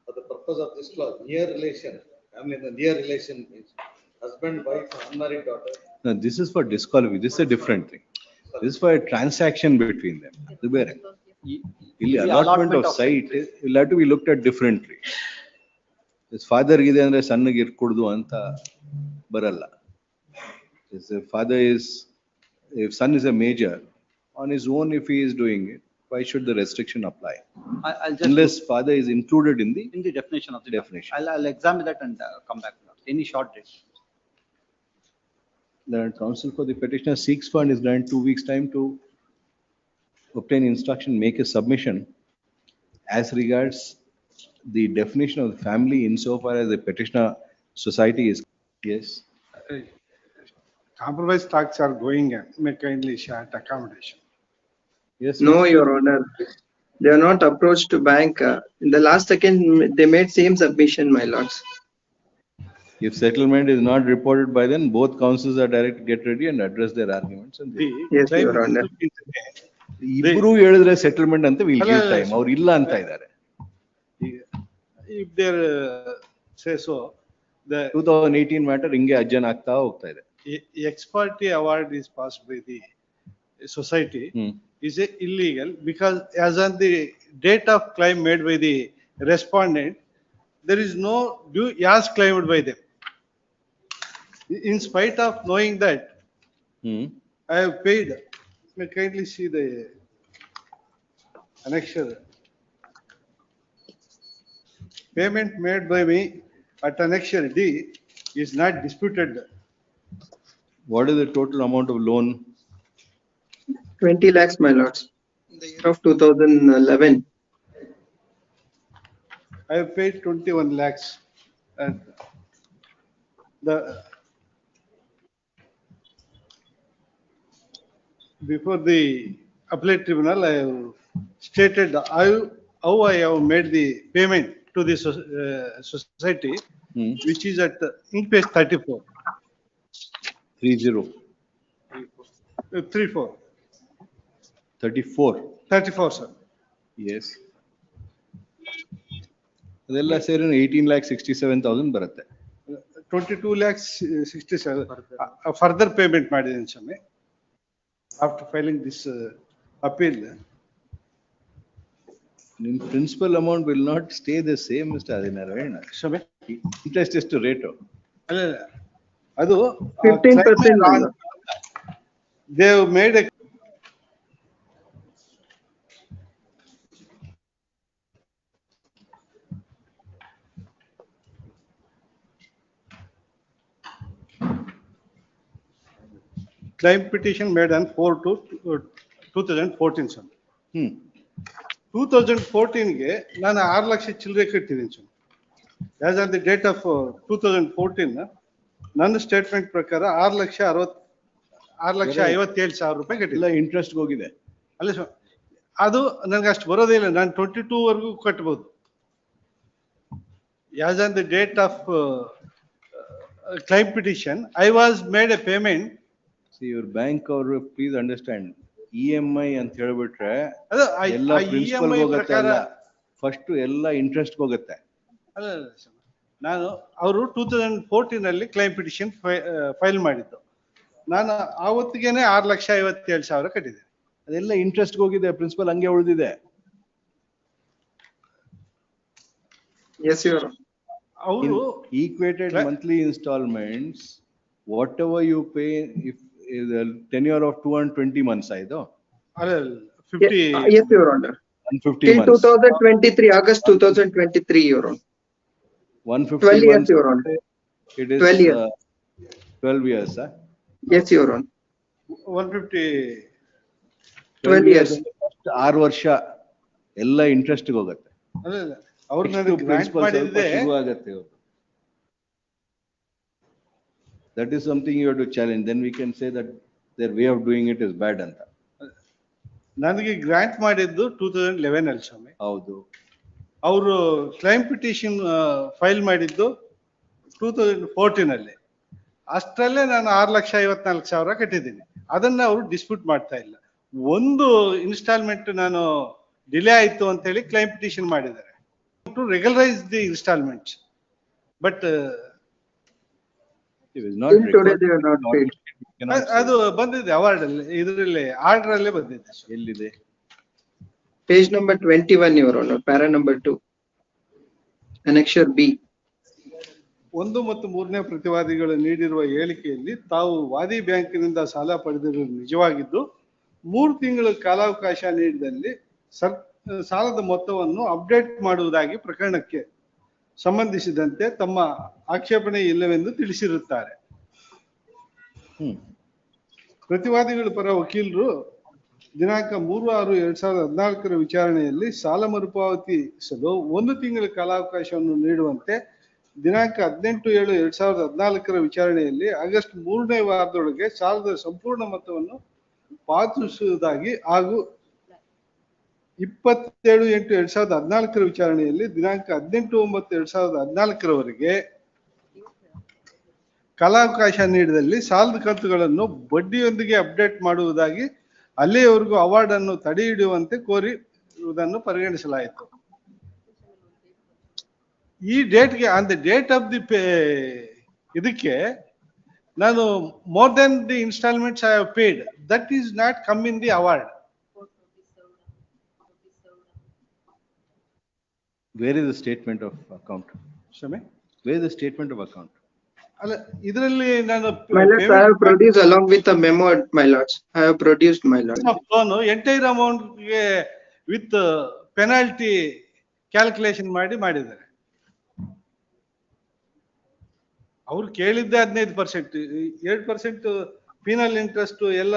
For the purpose of this clause, near relation, family, the near relation means husband, wife, unmarried daughter. No, this is for disqualification. This is a different thing. This is for a transaction between them. The allotment of site will have to be looked at differently. His father ಗಿದೆ ಅಂದ್ರೆ ಸಣ್ಣಗೆ ಇರ್ಕೂಡ್ದು ಅಂತ ಬರಲ್ಲ. If son is a major, on his own, if he is doing it, why should the restriction apply? I'll just. Unless father is included in the definition of the definition. I'll examine that and come back. Any short date. The counsel for the petitioner seeks for and is granted 2 weeks' time to obtain instruction, make a submission as regards the definition of the family insofar as the petitioner society is. Yes. Compromise talks are going on. May kindly share accommodation. Yes. No, Your Honor. They are not approached to bank. In the last second, they made same submission, my lords. If settlement is not reported by then, both counsels are direct to get ready and address their arguments. And Yes, Your Honor. ಇಬ್ರು ಹೇಳಿದ್ರೆ settlement ಅಂತ will give time ಅವ್ರು ಇಲ್ಲ ಅಂತ ಇದ್ದಾರೆ. If there say so, the 2018 matter ಹಿಂಗೆ ಅಜ್ಜನ್ ಆಗ್ತಾ ಹೋಗ್ತಾ ಇದೆ. ex parte award is passed by the society is illegal because as on the date of claim made by the respondent, there is no due as claimed by them. In spite of knowing that, I have paid. May kindly see the annexure. Payment made by me at annexure D is not disputed. What is the total amount of loan? 20 lakhs, my lords. In the year of 2011. I have paid 21 lakhs. And before the appellate tribunal, I have stated how I have made the payment to the society, which is at in page 34. 34. 34, sir. Yes. ಅದೆಲ್ಲ ಸೇರಿ 18,67,000 ಬರುತ್ತೆ. 22 lakhs 67. Further payment ಮಾಡಿದ್ದೀನಿ ಸ್ವಾಮಿ. After filing this appeal. In principal amount will not stay the same, Mr. Adinarayan. Sorry? Interest is to rate. ಅದು 15%. They have made a claim petition made on 4/2/2014, sir. 2014 ಗೆ ನಾನು 6 ಲಕ್ಷ ಚಿಲ್ಲರೆ ಕಟ್ಟಿದ್ದೀನಿ sir. As on the date of 2014, ನನ್ನ statement ಪ್ರಕಾರ 6,57,000 ರೂಪಾಯಿ ಕಟ್ಟಿಲ್ಲ. Interest ಹೋಗಿದೆ. ಅಲ್ಲ ಸರ್, ಅದು ನನಗೆ ಅಷ್ಟು ಬರೋದೇ ಇಲ್ಲ. ನಾನು 22 ವರೆಗೂ ಕಟ್ಬೋದು. As on the date of claim petition, I was made a payment. See, your bank or please understand, EMI ಅಂತ ಹೇಳ್ಬಿಟ್ರೆ ಎಲ್ಲ ಪ್ರಿನ್ಸಿಪಲ್ ಹೋಗುತ್ತೆ, ಅಲ್ಲ ಫಸ್ಟ್ ಎಲ್ಲ ಇಂಟ್ರೆಸ್ಟ್ ಹೋಗುತ್ತೆ. ಅಲ್ಲ ನಾನು ಅವರು 2014 ಅಲ್ಲಿ ಕ್ಲೈಮ್ ಪಿಟಿಷನ್ ಫೈಲ್ ಮಾಡಿದ್ದು. ನಾನು ಆವತ್ತಿಗೆನೆ 6,57,000 ಕಟ್ಟಿದೆ. ಅದೆಲ್ಲ ಇಂಟ್ರೆಸ್ಟ್ ಹೋಗಿದೆ, ಪ್ರಿನ್ಸಿಪಲ್ ಹಂಗೆ ಉಳಿದಿದೆ. Yes, Your Honor. ಅವರು equated monthly installments, whatever you pay, if the tenure of 220 months ಆಯ್ತು. 50. Yes, Your Honor. 150 Till months. 2023, August 2023, Your Honor. 150 12 years, months. Your Honor. It is 12 years. 12 years, huh? Yes, Your Honor. 150. 12 years. 6 ವರ್ಷ ಎಲ್ಲ interest ಹೋಗುತ್ತೆ. ಅವ್ರು ನನಗೆ grant ಮಾಡಿದ್ದೆ. That is something you have to challenge. Then we can say that their way of doing it is bad ಅಂತ. ನನಗೆ grant ಮಾಡಿದ್ದು 2011 ಅಲ್ಲಿ ಸ್ವಾಮಿ. ಹೌದು. ಅವರು ಕ್ಲೈಮ್ ಪಿಟಿಷನ್ ಫೈಲ್ ಮಾಡಿದ್ದು 2014 ಅಲ್ಲಿ. ಅಷ್ಟರಲ್ಲೇ ನಾನು 6,54,000 ಕಟ್ಟಿದ್ದೀನಿ. ಅದನ್ನ ಅವರು ಡಿಸ್ಪ್ಯೂಟ್ ಮಾಡ್ತಾ ಇಲ್ಲ. ಒಂದು ಇನ್ಸ್ಟಾಲ್ಮೆಂಟ್ ನಾನು ಡಿಲೇ ಆಯ್ತು ಅಂತ ಹೇಳಿ ಕ್ಲೈಮ್ ಪಿಟಿಷನ್ ಮಾಡಿದ್ದಾರೆ to regularise the instalments. But ಅದು ಬಂದಿದೆ ಅವಾರ್ಡ್ ಅಲ್ಲಿ, ಇದರಲ್ಲಿ ಆರ್ಡರ್ ಅಲ್ಲೇ ಬಂದಿದೆ. ಎಲ್ಲಿದೆ? Page number 21, Your Honor, para number 2, annexure B. 1 ಮತ್ತು 3ನೇ ಪ್ರತಿವಾದಿಗಳು ನೀಡಿರುವ ಹೇಳಿಕೆಯಲ್ಲಿ ತಾವು ವಾದಿ ಬ್ಯಾಂಕಿನಿಂದ ಸಾಲ ಪಡೆದಿರುವುದು ನಿಜವಾಗಿದ್ದು 3 ತಿಂಗಳ ಕಾಲಾವಕಾಶ ನೀಡಿದಲ್ಲಿ ಸಾಲದ ಮೊತ್ತವನ್ನು ಅಪ್ಡೇಟ್ ಮಾಡುವುದಾಗಿ ಪ್ರಕರಣಕ್ಕೆ ಸಂಬಂಧಿಸಿದಂತೆ ತಮ್ಮ ಆಕ್ಷೇಪಣೆ ಇಲ್ಲವೆಂದು ತಿಳಿಸಿರುತ್ತಾರೆ. ಪ್ರತಿವಾದಿಗಳ ಪರ ವಕೀಲರು ದಿನಾಂಕ 3/6/2014 ವಿಚಾರಣೆಯಲ್ಲಿ ಸಾಲ ಮರುಪಾವತಿಸಲು 1 ತಿಂಗಳ ಕಾಲಾವಕಾಶವನ್ನು ನೀಡುವಂತೆ ದಿನಾಂಕ 18/7/2014 ವಿಚಾರಣೆಯಲ್ಲಿ ಆಗಸ್ಟ್ 3ನೇ ವಾರದೊಳಗೆ ಸಾಲದ ಸಂಪೂರ್ಣ ಮೊತ್ತವನ್ನು ಪಾವತಿಸುವುದಾಗಿ ಹಾಗೂ 27/8/2014 ವಿಚಾರಣೆಯಲ್ಲಿ ದಿನಾಂಕ 18/9/2014 ಕಾಲಾವಕಾಶ ನೀಡಿದಲ್ಲಿ ಸಾಲದ ಕಂತುಗಳನ್ನು ಬಡ್ಡಿಯೊಂದಿಗೆ ಅಪ್ಡೇಟ್ ಮಾಡುವುದಾಗಿ ಅಲ್ಲಿಯವರೆಗೂ ಅವಾರ್ಡ್ ಅನ್ನು ತಡೆ ಹಿಡಿಯುವಂತೆ ಕೋರಿರುವುದನ್ನು ಪರಿಗಣಿಸಲಾಯಿತು. ಈ ಡೇಟ್ಗೆ on the date of the ಇದಕ್ಕೆ ನಾನು more than the installments I have paid, that is not come in the award. Where is the statement of account? Shame? Where is the statement of account? ಅಲ್ಲ ಇದರಲ್ಲಿ ನಾನು My lords, I have produced along with a memo, my lords. I have produced, my lords. Loan entire amount ಗೆ with penalty calculation ಮಾಡಿದ್ದಾರೆ. ಅವ್ರು ಕೇಳಿದ್ದೆ 15%, 7% penal interest ಎಲ್ಲ.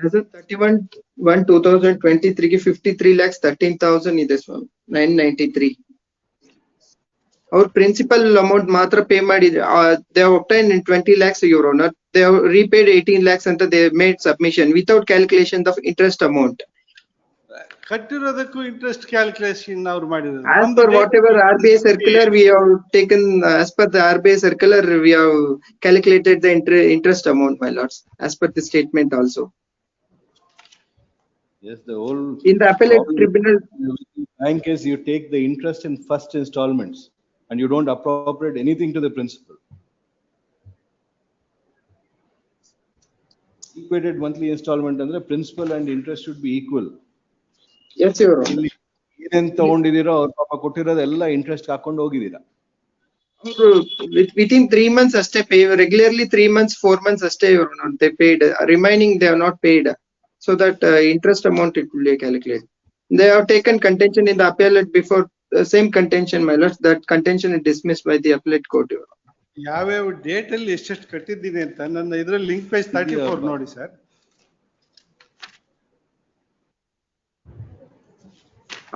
As of 31/1/2023 की 53,13,000 ಇದೆ ಸ್ವಾಮಿ, 993. Our principal amount ಮಾತ್ರ ಪೇ ಮಾಡಿದ್ರೆ, they have obtained in 20 lakhs euro, not they have repaid 18 lakhs ಅಂತ they have made submission without calculation of interest amount. ಕಟ್ಟಿರೋದಕ್ಕೂ ಇಂಟ್ರೆಸ್ಟ್ ಕ್ಯಾಲ್ಕುಲೇಷನ್ ಅವ್ರು ಮಾಡಿದ್ರು. As per whatever RBI circular we have taken, as per the RBI circular we have calculated the interest amount, my lords, as per the statement also. Yes, the whole. In the appellate tribunal. Bank is you take the interest in first installments and you don't appropriate anything to the principal. Equated monthly installment and the principal and interest should be equal. Yes, your honor. ಏನೇನ್ ತಗೊಂಡಿದ್ದೀರೋ ಅವ್ರ ಪಾಪ ಕೊಟ್ಟಿರೋದೆಲ್ಲ interest ಹಾಕೊಂಡು ಹೋಗಿದ್ದೀರಾ. Within 3 months ಅಷ್ಟೇ pay, regularly 3 months, 4 months ಅಷ್ಟೇ your honor they paid, remaining they have not paid, so that interest amount it will be calculated. They have taken contention in the appellate before, same contention, my lords, that contention is dismissed by the appellate court. ಯಾವ್ಯಾವ date ಅಲ್ಲಿ ಎಷ್ಟೆಷ್ಟು ಕಟ್ಟಿದ್ದೀನಿ ಅಂತ ನನ್ನ ಇದ್ರಲ್ಲಿ link page 34 ನೋಡಿ sir.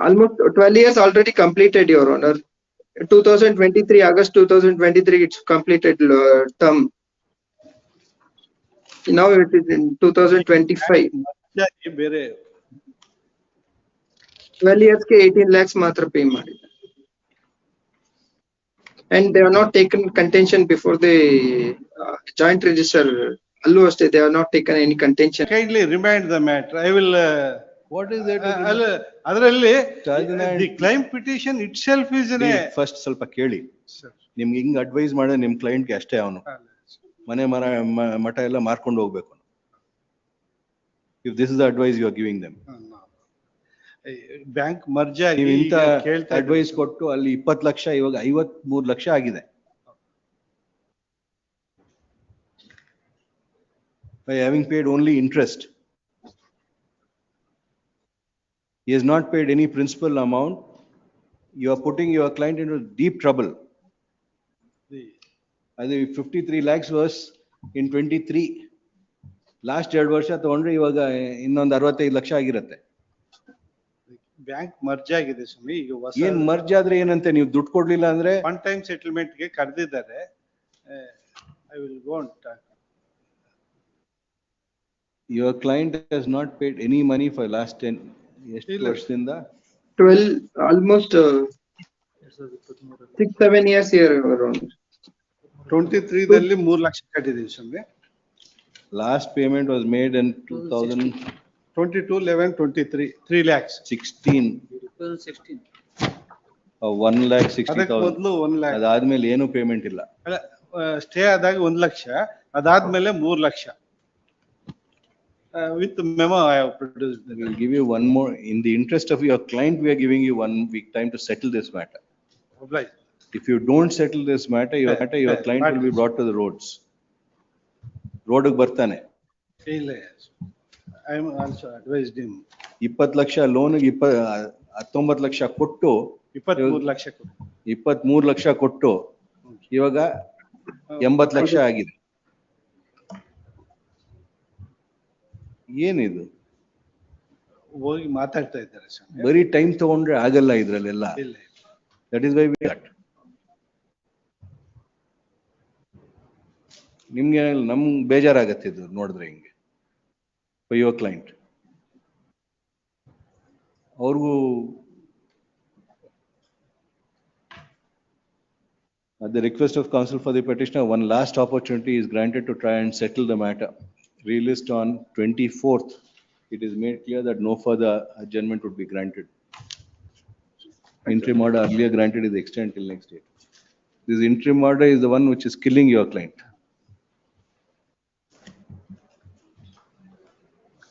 Almost 12 years already completed, your honor. 2023 August 2023 it's completed term. Now it is in 2025. ಬೇರೆ 12 years ke 18 lakhs ಮಾತ್ರ pay ಮಾಡಿದ್ದಾರೆ. And they have not taken contention before the joint register. Allu aste they have not taken any contention. Kindly remind the matter. I will. What is that? ಅದರಲ್ಲಿ the claim petition itself is in a. First ಸ್ವಲ್ಪ ಕೇಳಿ. ನಿಮ್ಗೆ ಹಿಂಗ್ advice ಮಾಡಿದ್ರೆ ನಿಮ್ ಕ್ಲೈಂಟ್ಗೆ ಅಷ್ಟೇ ಅವನು ಮನೆ ಮಠ ಎಲ್ಲ ಮಾರ್ಕೊಂಡು ಹೋಗ್ಬೇಕು. If this is the advice you are giving them. Bank merge ಆಗಿ ಇಂತ ಅಡ್ವೈಸ್ ಕೊಟ್ಟು ಅಲ್ಲಿ 20 ಲಕ್ಷ ಇವಾಗ 53 ಲಕ್ಷ ಆಗಿದೆ. By having paid only interest, he has not paid any principal amount. You are putting your client into deep trouble. As 53 lakhs was in 23. Last 2 ವರ್ಷ ತಗೊಂಡ್ರೆ ಇವಾಗ ಇನ್ನೊಂದು 65 ಲಕ್ಷ ಆಗಿರುತ್ತೆ. ಬ್ಯಾಂಕ್ ಮರ್ಜ್ ಆಗಿದೆ ಸ್ವಾಮಿ. ಈಗ ಏನ್ ಮರ್ಜ್ ಆದ್ರೆ ಏನಂತೆ, ನೀವು ದುಡ್ಡು ಕೊಡ್ಲಿಲ್ಲ ಅಂದ್ರೆ ಒನ್ ಟೈಮ್ ಸೆಟಲ್ಮೆಂಟ್ ಗೆ ಕರೆದಿದ್ದಾರೆ. I will go on talk. Your client has not paid any money for last 10 ಎಷ್ಟು ವರ್ಷದಿಂದ 12 almost 6-7 years here around. 23 ದಲ್ಲಿ 3 ಲಕ್ಷ ಕಟ್ಟಿದೀವಿ ಸ್ವಾಮಿ. Last payment was made in 2016. 22/11/23, 3 lakhs. 2016. 1,60,000. ಅದಕ್ಕೆ ಮೊದಲು 1 lakh. ಅದಾದ್ಮೇಲೆ ಏನು ಪೇಮೆಂಟ್ ಇಲ್ಲ. ಸ್ಟೇ ಆದಾಗ 1 ಲಕ್ಷ, ಅದಾದ್ಮೇಲೆ 3 lakh. With memo I have produced. We will give you one more. In the interest of your client, we are giving you 1 week time to settle this matter. Obliged. If you don't settle this matter, your client will be brought to the roads. Road ಬರ್ತಾನೆ. ಇಲ್ಲ. I am also advised him. 20 lakh loan 19 lakh ಕೊಟ್ಟು 23 ಲಕ್ಷ ಕೊಟ್ಟು 23 ಲಕ್ಷ ಕೊಟ್ಟು ಇವಾಗ 80 ಲಕ್ಷ ಆಗಿದೆ. ಏನಿದು? ಹೋಗಿ ಮಾತಾಡ್ತಾ ಇದ್ದಾರೆ ಸರ್. ಬರೀ ಟೈಮ್ ತಗೊಂಡ್ರೆ ಆಗಲ್ಲ ಇದ್ರಲ್ಲೆಲ್ಲ. That is why we got. ನಿಮ್ಗೆ ನಮ್ಗೆ ಬೇಜಾರಾಗತ್ತೆ ಇದು ನೋಡಿದ್ರೆ ಹಿಂಗೆ. For your client. ಅವ್ರಿಗೂ at the request of counsel for the petitioner, one last opportunity is granted to try and settle the matter. Released on 24th, it is made clear that no further adjournment would be granted. Interim order earlier granted is extended till next date. This interim order is the one which is killing your client.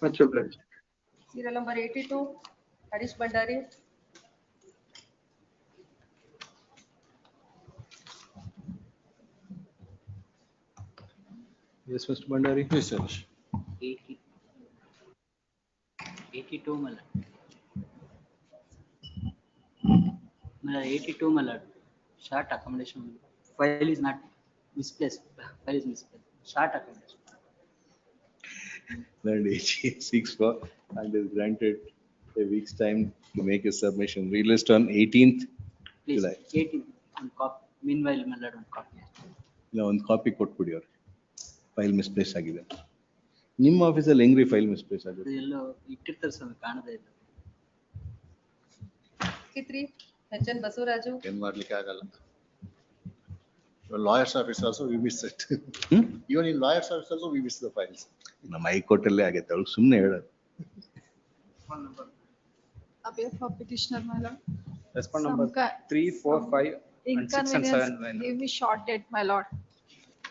Much obliged. Serial number 82, Harish Bhandari. Yes, Mr. Bhandari. Yes, sir. 82 my lord. My lord, 82 my lord. Short accommodation. File is not misplaced. File is misplaced. Short accommodation. Learned AG 6 and is granted a week's time to make his submission. Released on 18th Please, July. 18 on copy. Meanwhile, my lord, on copy. ಇಲ್ಲ ಒಂದು copy ಕೊಟ್ಬಿಡಿ ಅವ್ರಿಗೆ. File misplace ಆಗಿದೆ. ನಿಮ್ಮ ಆಫೀಸಲ್ಲಿ ಹೆಂಗ್ರಿ file misplace ಆಗಿದೆ? ಎಲ್ಲೋ ಇಟ್ಟಿರ್ತಾರೆ ಸ್ವಾಮಿ, ಕಾಣದೇ ಇಲ್ಲ. 63, H.N. Basuraju. ಏನ್ ಮಾಡ್ಲಿಕ್ಕೆ ಆಗಲ್ಲ. Lawyer's office also we miss it. Even in lawyer's office also we miss the files. ನಮ್ಮ ಹೈಕೋರ್ಟ್ ಅಲ್ಲೇ ಆಗೈತೆ, ಅವ್ರಿಗೆ ಸುಮ್ಮನೆ ಹೇಳೋದು. Appeal for petitioner, my lord. Respond number 3, 4, 5 and 6 and 7. Inconvenience, give me short date, my lord.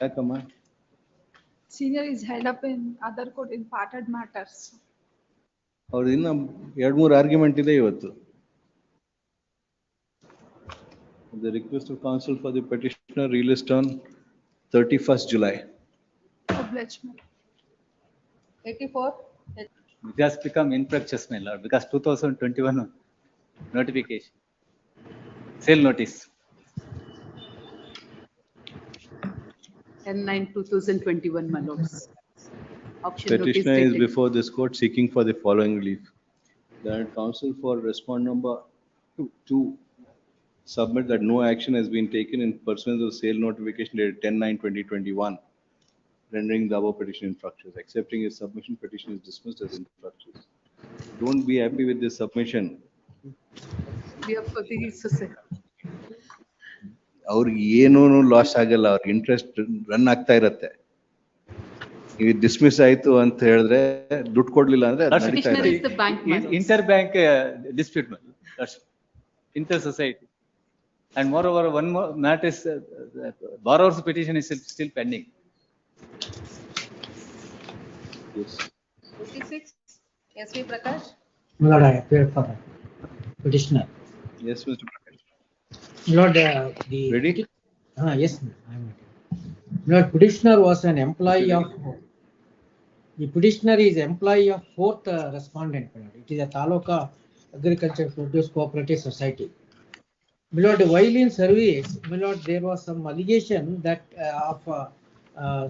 ಯಾಕಮ್ಮ? Senior is held up in other court in parted matters. ಅವ್ರದ್ದು ಇನ್ನ 2-3 argument ಇದೆ ಇವತ್ತು. The request of counsel for the petitioner released on 31st July. Obliged, my lord. 84, It has become infructuous, my lord, because 2021 notification, sale notice. N9/2021, my lords. Auction notice Petitioner is dated. before this court seeking for the following relief. That counsel for respond number 2 submit that no action has been taken in pursuance of sale notification dated 10/9/2021, rendering the above petition infructuous. Accepting his submission, petition is dismissed as infructuous. Don't be happy with this submission. We are for the society. ಅವ್ರಿಗೆ ಏನೂ loss ಆಗಲ್ಲ, ಅವ್ರಿಗೆ interest run ಆಗ್ತಾ ಇರತ್ತೆ. ಈಗ dismiss ಆಯ್ತು ಅಂತ ಹೇಳಿದ್ರೆ ದುಡ್ಡು ಕೊಡ್ಲಿಲ್ಲ ಅಂದ್ರೆ ಅದು ನಡೀತಾ Petitioner is ಇರುತ್ತೆ. the bank, my lords. Interbank dispute, my lord. That's inter-society. And moreover, one more matter is borrower's petition is still pending. Yes. 56, S.V. Prakash. My lord, I appeared for petitioner. Yes, Mr. Prakash. My lord, Ready? Yes, I am ready. My lord, petitioner was an employee of, the petitioner is employee of 4th respondent. My lord. It is a Taluka Agriculture Produce Cooperative Society. My lord, while in service, my lord, there was some allegation that of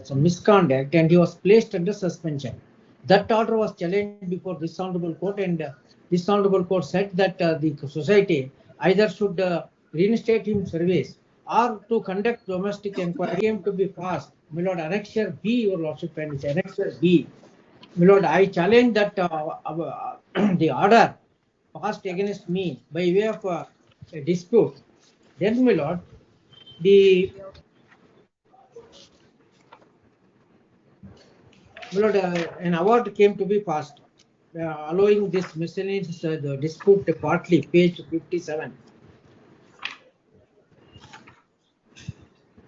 some misconduct and he was placed under suspension. That order was challenged before this honorable court, and this honorable court said that the society either should reinstate him service or to conduct domestic inquiry. Came to be passed. My lord, Annexure B, your lordship, and it's Annexure B. My lord, I challenge that the order passed against me by way of a dispute. Then, my lord, my lord, an award came to be passed, allowing this miscellaneous the dispute partly, page 57.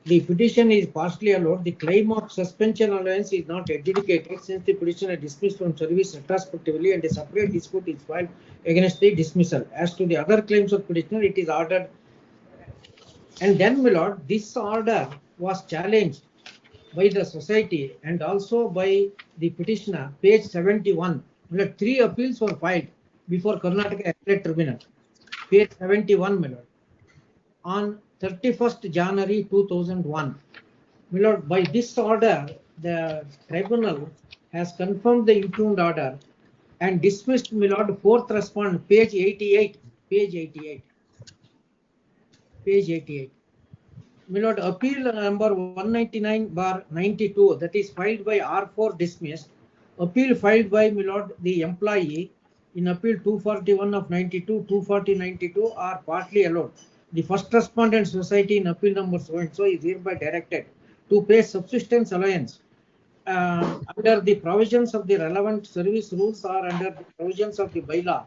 The petition is partially allowed. The claim of suspension allowance is not adjudicated since the petitioner dismissed from service retrospectively and a separate dispute is filed against the dismissal. As to the other claims of petitioner, it is ordered. And then, my lord, this order was challenged by the society and also by the petitioner, page 71. My lord, 3 appeals were filed before Karnataka Appellate Tribunal, page 71, my lord, on 31st January 2001. My lord, by this order, the tribunal has confirmed the impugned order and dismissed, my lord, 4th respondent, page 88, page 88, page 88. My lord, appeal number 199/92, that is filed by R4 dismissed. Appeal filed by, my lord, the employee in appeal 241 of 92, 240/92 are partly allowed. The first respondent society in appeal number so and so is hereby directed to pay subsistence allowance under the provisions of the relevant service rules or under the provisions of the bylaw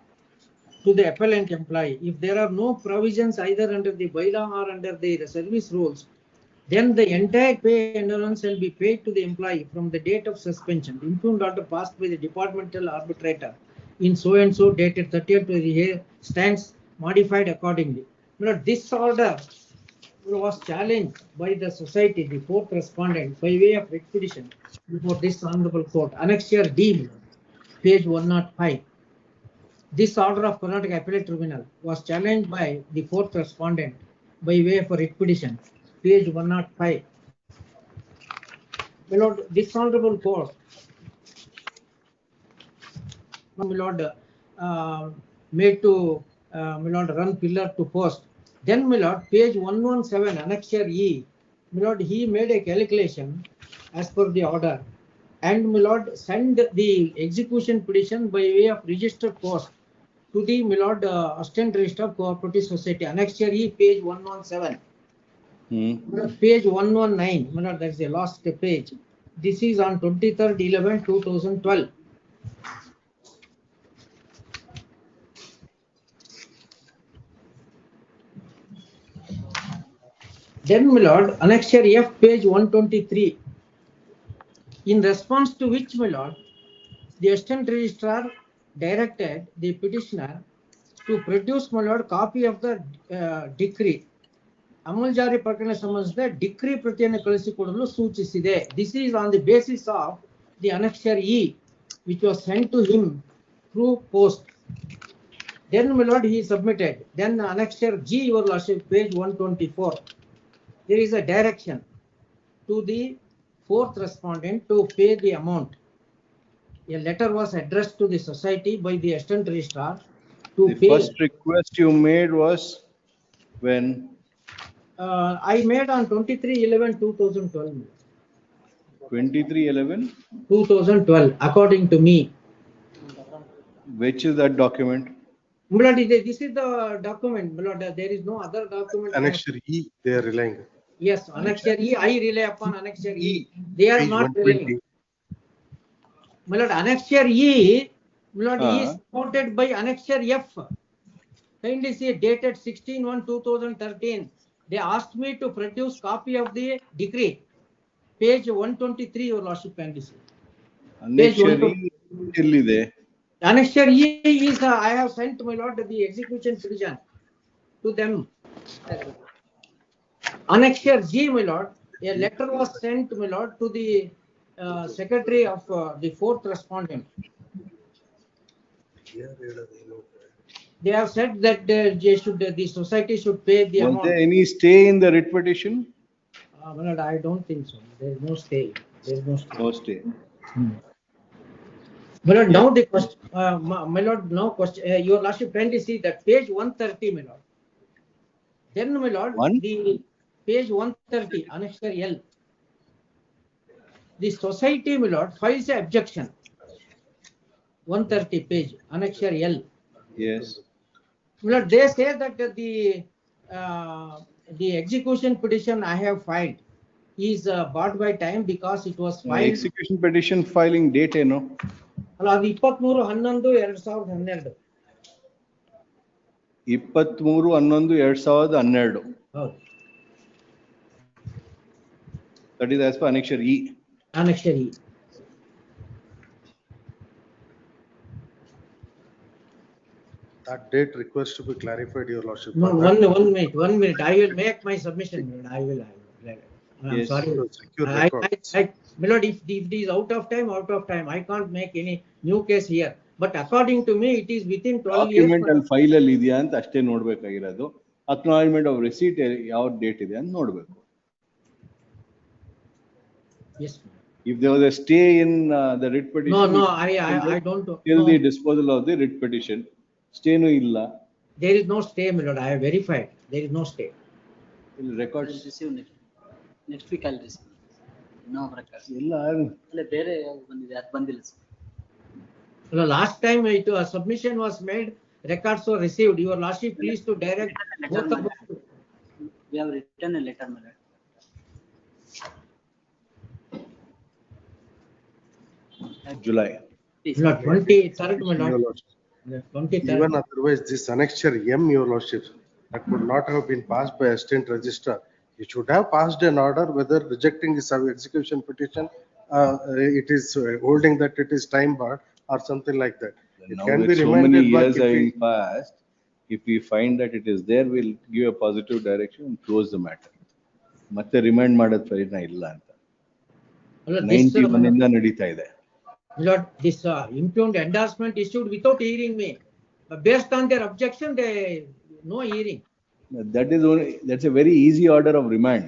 to the appellant employee. If there are no provisions either under the bylaw or under the service rules, then the entire pay and allowance shall be paid to the employee from the date of suspension. The impugned order passed by the departmental arbitrator in so and so dated 30th to the year stands modified accordingly. But this order was challenged by the society, the 4th respondent, by way of expedition before this honorable court. Annexure D, page 105. This order of Karnataka Appellate Tribunal was challenged by the 4th respondent by way of expedition, page 105. My lord, this honorable court, my lord, made to my lord run pillar to post. Then, my lord, page 117, annexure E, my lord, he made a calculation as per the order, and my lord sent the execution petition by way of registered post to the, my lord, assistant registrar of cooperative society. Annexure E, page 117. Page 119, my lord, that's the last page. This is on 23rd 11 2012. Then, my lord, annexure F, page 123. In response to which, my lord, the assistant registrar directed the petitioner to produce, my lord, copy of the decree. ಅಮಲ್ಜಾರಿ ಪ್ರಕರಣ ಸಂಬಂಧಿಸಿದ decree ಪ್ರತಿಯನ್ನು ಕಳಿಸಿಕೊಡಲು ಸೂಚಿಸಿದೆ. This is on the basis of the annexure E, which was sent to him through post. Then, my lord, he submitted. Then annexure G, your lordship, page 124. There is a direction to the 4th respondent to pay the amount. A letter was addressed to the society by the assistant registrar to pay. The first request you made was when? I made on 23/11/2012. 23/11? 2012, according to me. Which is that document? Milord, this is the document. Milord, there is no other document. Annexure E, they are relying. Yes, annexure E, I rely upon annexure E. They are not relying. Milord, annexure E, Milord, E is supported by annexure F. Kindly see, dated 16/1/2013. They asked me to produce copy of the decree. Page 123, your lordship, kindly see. Annexure E till ಇದೆ. Annexure E is, I have sent, my lord, the execution petition to them. Annexure G, my lord, a letter was sent, my lord, to the secretary of the 4th respondent. They have said that the society should pay the amount. Was there any stay in the writ petition? My lord, I don't think so. There is no stay. There is no stay. No stay. My lord, now the question, my lord, now question, your lordship, kindly see that page 130, my lord. Then, my lord, the page 130, annexure L. The society, my lord, files an objection. 130 page, annexure L. Yes. My lord, they say that the execution petition I have filed is bought by time because it was filed. Execution petition filing date ಏನು? ಅಲ್ಲ ಅದು 23/11/2012. 23/11/2012. ಹೌದು. That is as per annexure E. Annexure E. That date requires to be clarified, Your Lordship. No, one minute. I will make my submission. I will. I'm Yes. sorry. Secure My records. lord, if it is out of time, out of time. I can't make any new case here. But according to me, it is within 12 years. Document ಅಲ್ಲಿ file ಅಲ್ಲಿ ಇದೆಯಾ ಅಂತ ಅಷ್ಟೇ ನೋಡ್ಬೇಕಾಗಿರೋದು. Acknowledgement of receipt ಯಾವ date ಇದೆ ಅಂತ ನೋಡ್ಬೇಕು. Yes. If there was a stay in the writ petition. No, I don't know. Till the disposal of the writ petition. Stay no illa. There is no stay, my lord. I have verified. There is no stay. In records. Receive next week I'll receive. No records. ಇಲ್ಲ ಅಲ್ಲ ಬೇರೆ ಬಂದಿದೆ ಅದು ಬಂದಿಲ್ಲ sir. Last time a submission was made, records were received. Your lordship, please to direct both of them. We have written a letter, my lord. July. No, 23rd, my Your lord. Lordship. 23rd. Even otherwise, this annexure M, Your Lordship, that could not have been passed by assistant registrar. You should have passed an order whether rejecting the execution petition, it is holding that it is time barred or something like that. It Now can be with so many remanded back years if having we- passed, if we find that it is there, we'll give a positive direction and close the matter. ಮತ್ತೆ remind ಮಾಡೋದ್ ಪ್ರಯೋಜನ ಇಲ್ಲ ಅಂತ. 91 ಇಂದ ನಡೀತಾ ಇದೆ. Lord, this impugned endorsement issued without hearing me. Based on their objection, they no hearing. That is only, that's a very easy order of remand.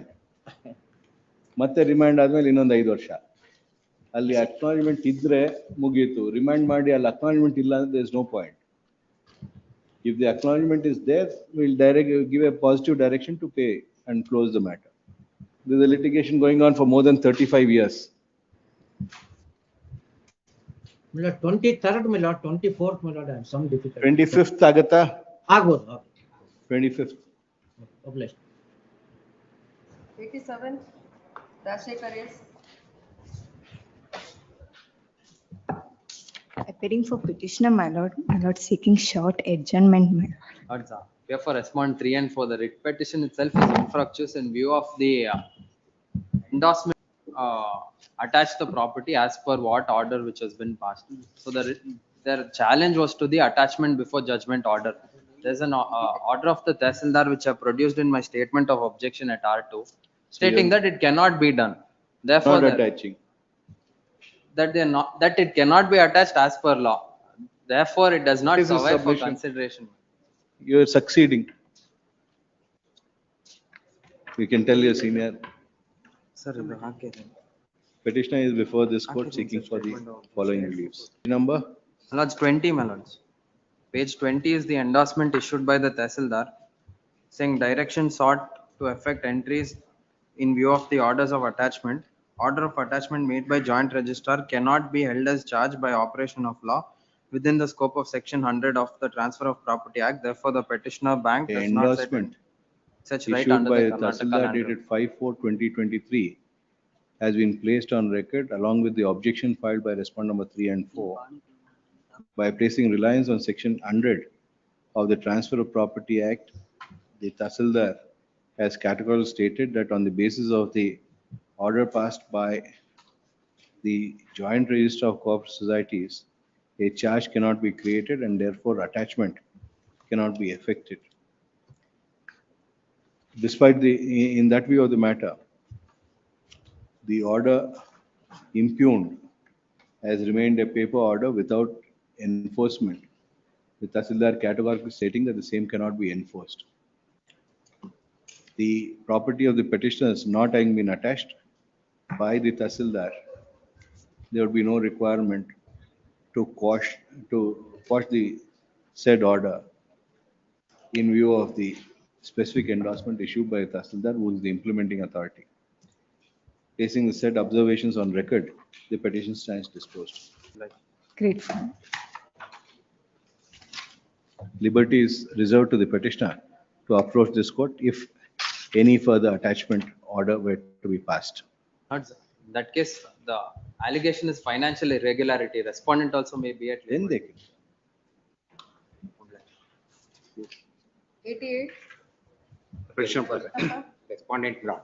ಮತ್ತೆ remind ಆದ್ಮೇಲೆ ಇನ್ನೊಂದು 5 ವರ್ಷ. ಅಲ್ಲಿ ಅಕ್ನಾಲೆಜ್ಮೆಂಟ್ ಇದ್ರೆ ಮುಗೀತು. ರಿಮೈಂಡ್ ಮಾಡಿ ಅಲ್ಲಿ ಅಕ್ನಾಲೆಜ್ಮೆಂಟ್ ಇಲ್ಲ ಅಂದ್ರೆ there is no point. If the acknowledgement is there, we'll give a positive direction to pay and close the matter. There is a litigation going on for more than 35 years. My lord, 23rd, my lord, 24th, my lord, I have some difficulty. 25th ಆಗತ್ತಾ? ಆಗ್ಬೋದು. 25th. Obliged. 87, Rajshekar, yes. Appearing for petitioner, my lord seeking short adjournment, my lord. Therefore, respond 3 and 4. The writ petition itself is infructuous in view of the endorsement attached the property as per what order which has been passed. So their challenge was to the attachment before judgment order. There's an order of the Tehsildar which I produced in my statement of objection at R2 stating that it cannot be done. Therefore, Not attaching. That it cannot be attached as per law. Therefore, it does not This is survive for submission. consideration. You are succeeding. You can tell your senior. Sir, Petitioner is before this court seeking for the following reliefs. Number? My lords, 20, my lords. Page 20 is the endorsement issued by the Tehsildar saying direction sought to effect entries in view of the orders of attachment. Order of attachment made by joint registrar cannot be held as charged by operation of law within the scope of section 100 of the Transfer of Property Act. Therefore, the petitioner bank The does not set endorsement such right issued under by the Karnataka Tehsildar land dated 5/4/2023 has been placed on record along with the objection filed by respondent number 3 and 4. By placing reliance on section 100 of the Transfer of Property Act, the Tehsildar has categorically stated that on the basis of the order passed by the Joint Register of Cooperative Societies, a charge cannot be created and therefore attachment cannot be effected. Despite in that view of the matter, the order impugned has remained a paper order without enforcement, with Tehsildar categorically stating that the same cannot be enforced. The property of the petitioners not having been attached by the Tehsildar, there would be no requirement to quash the said order in view of the specific endorsement issued by Tehsildar, who is the implementing authority. Placing the said observations on record, the petition stands disposed. Grateful. Liberty is reserved to the petitioner to approach this court if any further attachment order were to be passed. Not so. In that case, the allegation is financial irregularity. Respondent also may be at. Then they can. 88. Petition for respondent not.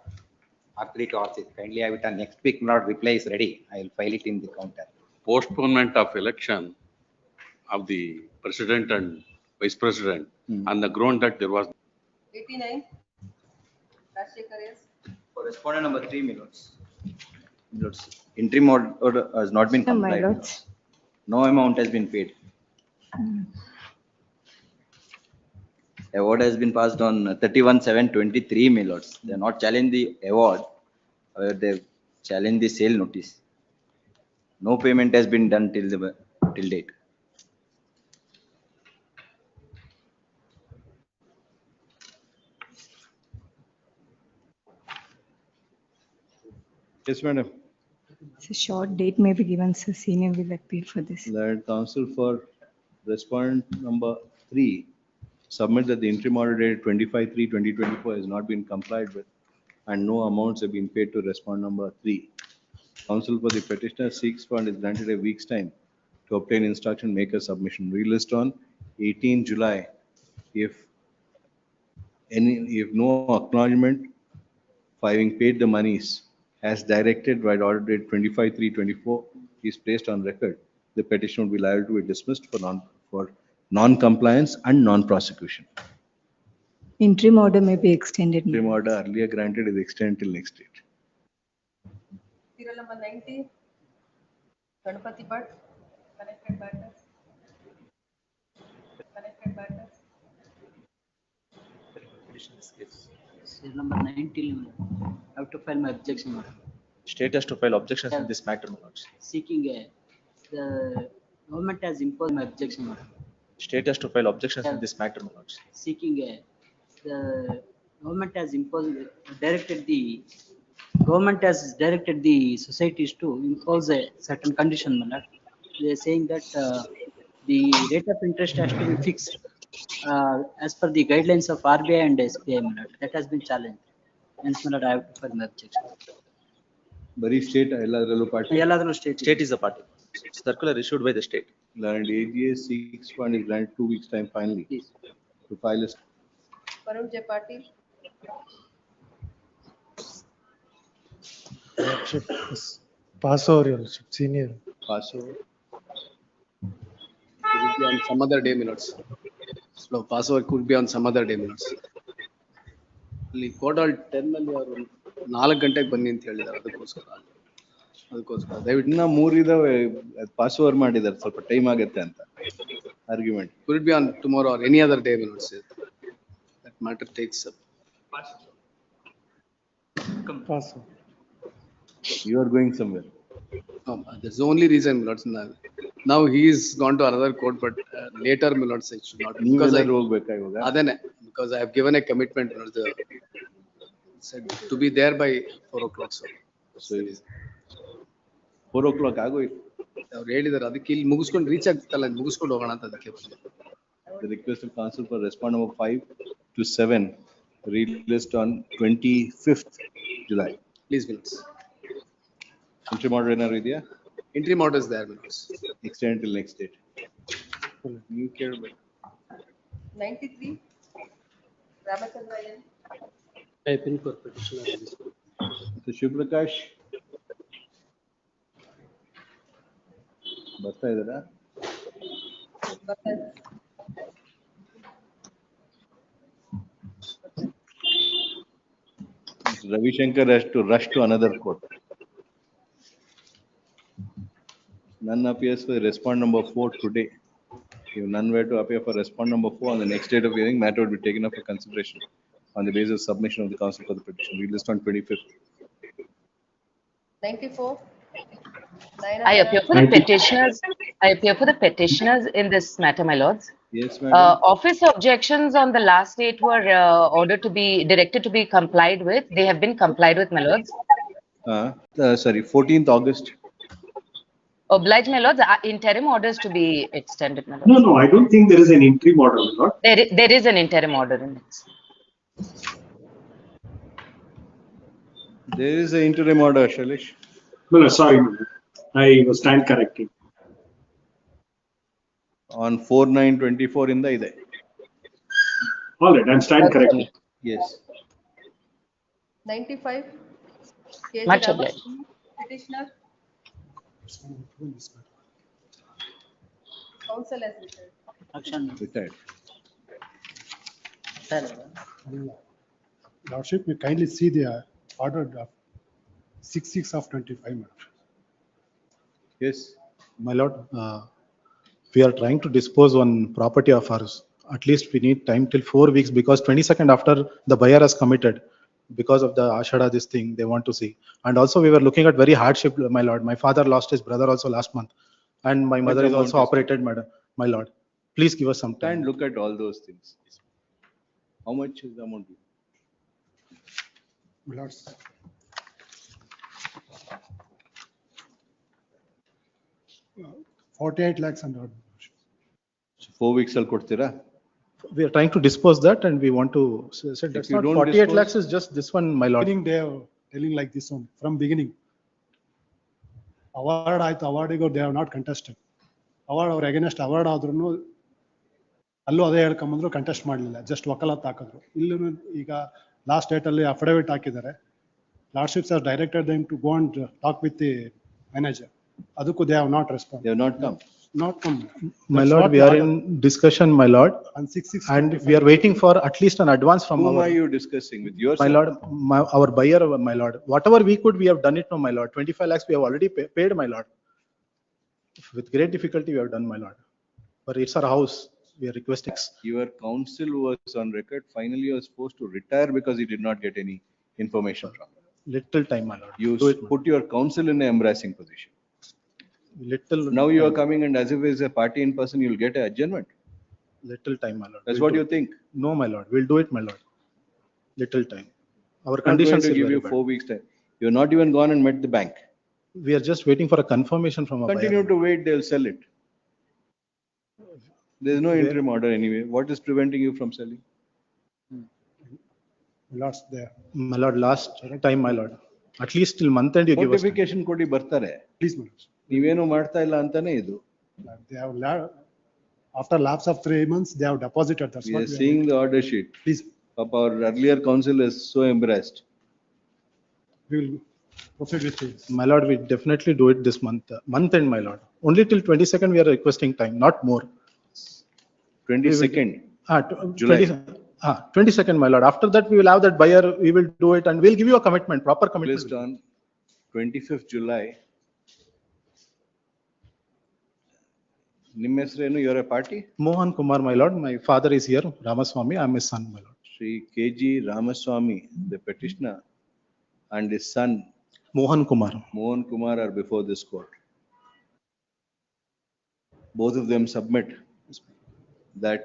R3 to R6. Kindly have it on next week. Not reply is ready. I will file it in the counter. Postponement of election of the president and vice president on the ground that there was. 89. Rajshekar, yes. For respondent number 3, my lords. My lords, interim order has not been No, my complied. lords. No amount has been paid. Award has been passed on 31/7/23, my lords. They have not challenged the award, they have challenged the sale notice. No payment has been done till date. Yes, madam. It's a short date may be given, so senior will appeal for this. That counsel for respondent number 3 submit that the interim order dated 25/3/2024 has not been complied with and no amounts have been paid to respondent number 3. Counsel for the petitioner seeks fund is granted a week's time to obtain instruction, make a submission. Relist on 18 July. If no acknowledgement for having paid the monies as directed by the order date 25/3/24 is placed on record, the petition will be liable to be dismissed for non-compliance and non-prosecution. Interim order may be extended. Interim order earlier granted is extended till next date. Serial number 90. Ganpati Bhatt. Connected matters. Connected matters. Serial number 19, I have to file my objection. Madam. State has to file objections in this matter, my lords. Seeking the government has imposed my objection. Madam. State has to file objections in this matter, my lords. Seeking the government has directed the societies to impose a certain condition. Madam. They are saying that the rate of interest has to be fixed as per the guidelines of RBI and SBI. Madam. That has been challenged. Hence, Madam, I have to file my objection. Bari state Ayaladralu party. Ayaladralu state. State is the party. Circular issued by the state. And AGA seeks fund is granted 2 weeks time finally to file a. Varun J. Patil. Pass over your senior. Pass over. Could be on some other day, my lords. So passover could be on some other day, my lords. ಇಲ್ಲಿ court ಅಲ್ಲಿ 10 ನಲ್ಲಿ ಅವರು 4 ಗಂಟೆಗೆ ಬನ್ನಿ ಅಂತ ಹೇಳಿದ್ದಾರೆ ಅದಕ್ಕೋಸ್ಕರ ದಯವಿಟ್ಟು ಇನ್ನ 3 ಇದಾವೆ ಪಾಸ್ ಓವರ್ ಮಾಡಿದ್ದಾರೆ ಸ್ವಲ್ಪ ಟೈಮ್ ಆಗುತ್ತೆ ಅಂತ argument could be on tomorrow or any other day, my lords. That matter takes up. Pass. You are going somewhere. That's the only reason, my lords. Now he is gone to another court, but later, my lords, it should not. Because because I have given a commitment, my lords, said to be there by 4 o'clock. So 4 o'clock ಆಗೋಯ್ತು. ಅವ್ರು ಹೇಳಿದಾರೆ ಅದಕ್ಕೆ ಇಲ್ಲಿ ಮುಗಿಸ್ಕೊಂಡು reach ಆಗ್ತಲ್ಲ ಮುಗಿಸ್ಕೊಂಡು ಹೋಗೋಣ ಅಂತ ಅದಕ್ಕೆ ಬಂದೆ. The request of counsel for respond number 5 to 7 released on 25th July. Please, my lords. Interim order ಏನಾದ್ರು ಇದೆಯಾ? Interim order is there, my lords. Extend till next date. ನೀವು ಕೇಳಬೇಕು. 93. Ramachandra N. I think for petitioner. So Shivaprakash ಬರ್ತಾ ಇದ್ದಾರಾ? Ravishankar has to rush to another court. None appears for respond number 4 today. If none were to appear for respond number 4 on the next date of hearing, matter would be taken up for consideration on the basis of submission of the counsel for the petition. We list on 25th. 94. I appear for the petitioners. I appear for the petitioners in this matter, my lords. Yes, madam. Office objections on the last date were ordered to be directed to be complied with. They have been complied with, my lords. Sorry, 14th August. Oblige, my lords. Interim orders to be extended, my lords. No, I don't think there is an interim order, my lord. There is an interim order in it. There is an interim order, Shailesh. No, no, sorry, I was stand corrected. On 4/9/24 in the ide. All right, I'm stand corrected. Yes. 95. KG Much Ramaswamy, obliged. petitioner. Counsel has retired. Action. Retired. Lordship, may kindly see the order of 6/6 of 25. Yes. My lord, we are trying to dispose one property of ours. At least we need time till 4 weeks because 22nd after the buyer has committed, because of the Ashada, this thing they want to see. And also we were looking at very hardship, my lord. My father lost his brother also last month. And my mother is also operated, madam, my lord. Please give us some time. Can't look at all those things. How much is the amount? My lords. Uh, 48 lakhs and odd. So 4 weeks al kodtira? We are trying to dispose that and we want to say that's you not don't 48 dispose- lakhs is just this one, my lord. Beginning they are telling like this one from beginning. Award awardigo they have not contested. Award or against award ಆದ್ರೂ ಅಲ್ಲೂ ಅದೇ ಹೇಳ್ಕೊಂಬಂದ್ರು contest ಮಾಡಲಿಲ್ಲ, just ವಕಾಲತ್ ಹಾಕಿದ್ರು. ಇಲ್ಲೂ ಈಗ last date ಅಲ್ಲಿ affidavit ಹಾಕಿದ್ದಾರೆ. Lordships are directed them to go and talk with the manager. ಅದಕ್ಕೂ they have not respond. They have not come. Not come. My lord, we are in discussion, my lord, on 6/6 and we are waiting for at least an advance from Whom our. are you discussing with? Yourself? My lord, our buyer, my lord, whatever we could, we have done it, no, my lord. 25 lakhs we have already paid, my lord. With great difficulty we have done, my lord. But it's our house, we are requesting. Your counsel was on record. Finally, you were supposed to retire because he did not get any information from you. Little time, my lord. You Do it, put your counsel in an embarrassing position. little. Now you are coming and as if it's a party in person, you will get an adjournment. Little time, my lord. That's We'll what do you it. think. No, my lord, we'll do it, my lord. Little time. Our I'm not going conditions to are give very you bad. 4 weeks time. You're not even gone and met the bank. We are just waiting for a confirmation from a Continue buyer. to wait, they'll sell it. There's no Where- interim order anyway. What is preventing you from selling? Last there. My lord, last time, my lord. At least till month end you give us. time. Notification ಕೊಡಿ ಬರ್ತಾರೆ. Please, my lord. ನೀವೇನು ಮಾಡ್ತಾ ಇಲ್ಲ ಅಂತಾನೆ ಇದು. They have, after lapse of 3 months, they have deposited. That's We what are we are seeing waiting. the order sheet. Please, Of our earlier counsel is so embarrassed. we will proceed with this. My lord, we definitely do it this month, month end, my lord. Only till 22nd we are requesting time, not more. 22nd. July. 22nd, my lord. After that, we will have that buyer, we will do it and we'll give you a commitment, proper commitment. Placed on 25th July. ನಿಮ್ಮ ಹೆಸರೇನು? You're a party? Mohan Kumar, my lord. My father is here, Ramaswamy. I am his son, my lord. Shri KG Ramaswamy, the petitioner, and his son Mohan Kumar. Mohan Kumar are before this court. Both of them submit that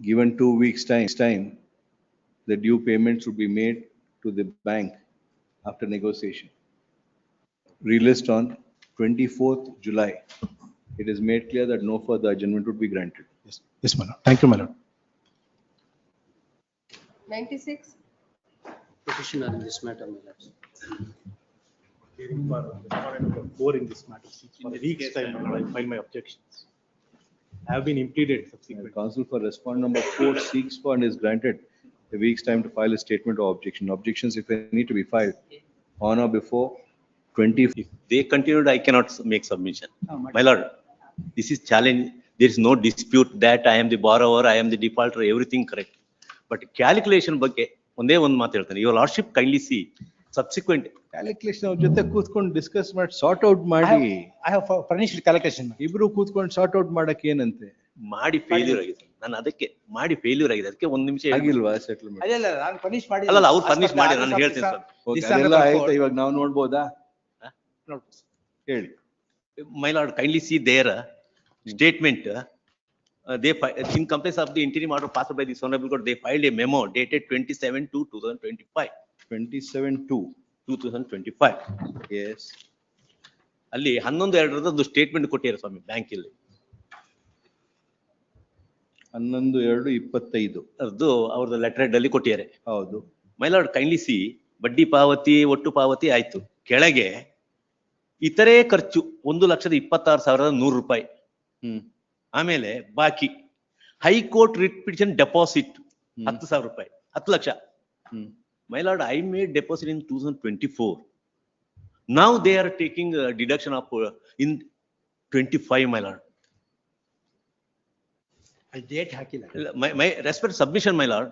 given 2 weeks time, the due payments would be made to the bank after negotiation. Released on 24th July. It is made clear that no further adjournment would be granted. Yes, yes, my lord. Thank you, my lord. 96. Petitioner in this matter, my lord. Hearing for respondent number 4 in this matter. For a week's time, my lord, I file my objections. I have been impleaded subsequently. Counsel for respondent number 4 seeks for and is granted a week's time to file a statement of objection. Objections, if any, to be filed on or before 20. If they continued, I cannot make submission. My lord, this is challenge. There is no dispute that I am the borrower, I am the defaulter, everything correct. But calculation ಬಗ್ಗೆ ಒಂದೇ ಒಂದು ಮಾತು ಹೇಳ್ತಾನೆ. Your lordship kindly see subsequent Calculation ಅವ್ರ ಜೊತೆ ಕೂತ್ಕೊಂಡು discuss ಮಾಡಿ sort out ಮಾಡಿ. I have furnished calculation. ಇಬ್ರು ಕೂತ್ಕೊಂಡು ಸಾರ್ಟ್ ಔಟ್ ಮಾಡಕ್ಕೆ ಏನಂತೆ? ಮಾಡಿ ಫೇಲ್ಯೂರ್ ಆಗಿದೆ. ನಾನು ಅದಕ್ಕೆ ಮಾಡಿ ಫೇಲ್ಯೂರ್ ಆಗಿದೆ. ಅದಕ್ಕೆ ಒಂದು ನಿಮಿಷ ಆಗಿಲ್ವಾ ಸೆಟಲ್ಮೆಂಟ್? ಅಲ್ಲ ನಾನು ಫರ್ನಿಶ್ ಮಾಡಿ. ಅಲ್ಲ ಅವ್ರು ಫರ್ನಿಶ್ ಮಾಡಿ ನಾನು ಹೇಳ್ತೀನಿ ಸರ್. ಅದೆಲ್ಲ ಆಯ್ತಾ? ಇವಾಗ ನಾವು ನೋಡ್ಬೋದಾ? ಹೇಳಿ. My lord, kindly see their statement. They in compliance of the interim order passed by this honorable court, they filed a memo dated 27/2/2025. 27/2/2025. Yes. ಅಲ್ಲಿ 11/2 ಸ್ಟೇಟ್ಮೆಂಟ್ ಕೊಟ್ಟಿದ್ದಾರೆ ಸ್ವಾಮಿ ಬ್ಯಾಂಕ್ ಇಲ್ಲಿ. 11/2/25 ಅದು ಅವ್ರದ್ದು ಲೆಟರ್ ಹೆಡ್ ಅಲ್ಲಿ ಕೊಟ್ಟಿದ್ದಾರೆ. ಹೌದು. My lord, kindly see ಬಡ್ಡಿ ಪಾವತಿ ಒಟ್ಟು ಪಾವತಿ ಆಯ್ತು. ಕೆಳಗೆ ಇತರೆ ಖರ್ಚು 1,26,100 ರೂಪಾಯಿ. ಆಮೇಲೆ ಬಾಕಿ ಹೈಕೋರ್ಟ್ ರಿಟ್ ಪಿಟಿಷನ್ ಡೆಪಾಸಿಟ್ 10,000 ರೂಪಾಯಿ, 10 lakh. My lord, I made deposit in 2024. Now they are taking a deduction of in 25, my lord. Date ಹಾಕಿಲ್ಲ. My respect submission, my lord.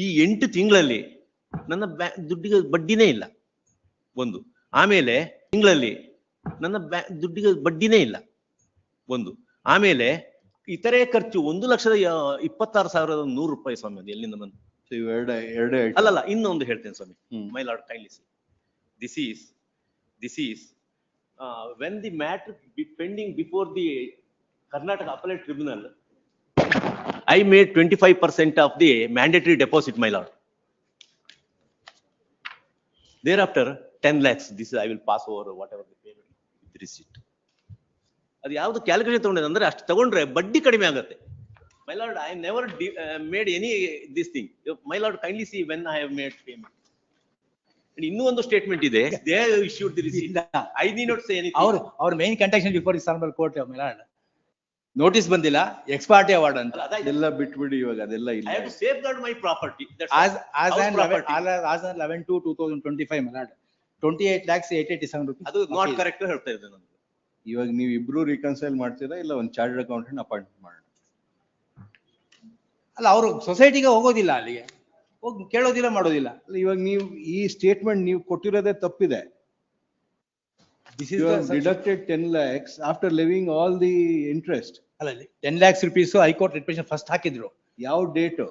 ಈ 8 ತಿಂಗಳಲ್ಲಿ ನನ್ನ ದುಡ್ಡಿಗೆ ಬಡ್ಡಿನೇ ಇಲ್ಲ ಒಂದು. ಆಮೇಲೆ ತಿಂಗಳಲ್ಲಿ ನನ್ನ ದುಡ್ಡಿಗೆ ಬಡ್ಡಿನೇ ಇಲ್ಲ ಒಂದು. ಆಮೇಲೆ ಇತರೆ ಖರ್ಚು 1,26,100 ರೂಪಾಯಿ ಸ್ವಾಮಿ. ಅದು ಎಲ್ಲಿಂದ ಬಂತು? ಅಲ್ಲಲ್ಲ, ಇನ್ನೊಂದು ಹೇಳ್ತೇನೆ ಸ್ವಾಮಿ. My lord kindly see. This is when the matter pending before the Karnataka Appellate Tribunal, I made 25% of the mandatory deposit, my lord. Thereafter 10 lakhs. This I will pass over whatever the payment with receipt. ಅದು ಯಾವುದು calculation ತಗೊಂಡಿದೆ ಅಂದ್ರೆ ಅಷ್ಟು ತಗೊಂಡ್ರೆ ಬಡ್ಡಿ ಕಡಿಮೆ ಆಗುತ್ತೆ. My lord, I never made any this thing. My lord, kindly see when I have made payment. And ಇನ್ನೂ ಒಂದು ಸ್ಟೇಟ್ಮೆಂಟ್ ಇದೆ. They have issued the receipt. I need not say anything. ಅವ್ರ main contention before this honourable court, my lord. Notice ಬಂದಿಲ್ಲ, ex party award ಅಂತ ಅದೆಲ್ಲ ಬಿಟ್ಬಿಡಿ ಇವಾಗ, ಅದೆಲ್ಲ ಇಲ್ಲ. I have to safeguard my property. As on 11/2/2025, my lord, 28,887 rupees. ಅದು not correct ಹೇಳ್ತಾ ಇದ್ದೆ ನಾನು. ಇವಾಗ ನೀವು ಇಬ್ರು ರಿಕನ್ಸೈಲ್ ಮಾಡ್ತೀರಾ ಇಲ್ಲ ಒಂದು ಚಾರ್ಟರ್ಡ್ ಅಕೌಂಟೆಂಟ್ ಅಪಾಯಿಂಟ್ ಮಾಡೋಣ? ಅಲ್ಲ, ಅವರು ಸೊಸೈಟಿಗೆ ಹೋಗೋದಿಲ್ಲ, ಅಲ್ಲಿಗೆ ಹೋಗಿ ಕೇಳೋದಿಲ್ಲ, ಮಾಡೋದಿಲ್ಲ. ಇವಾಗ ನೀವು ಈ ಸ್ಟೇಟ್ಮೆಂಟ್ ನೀವು ಕೊಟ್ಟಿರೋದೇ ತಪ್ಪಿದೆ. You have deducted 10 lakhs after levying all the interest. ಅಲ್ಲ, 10 lakhs rupees high court writ petition first ಹಾಕಿದ್ರು. ಯಾವ ಡೇಟ್?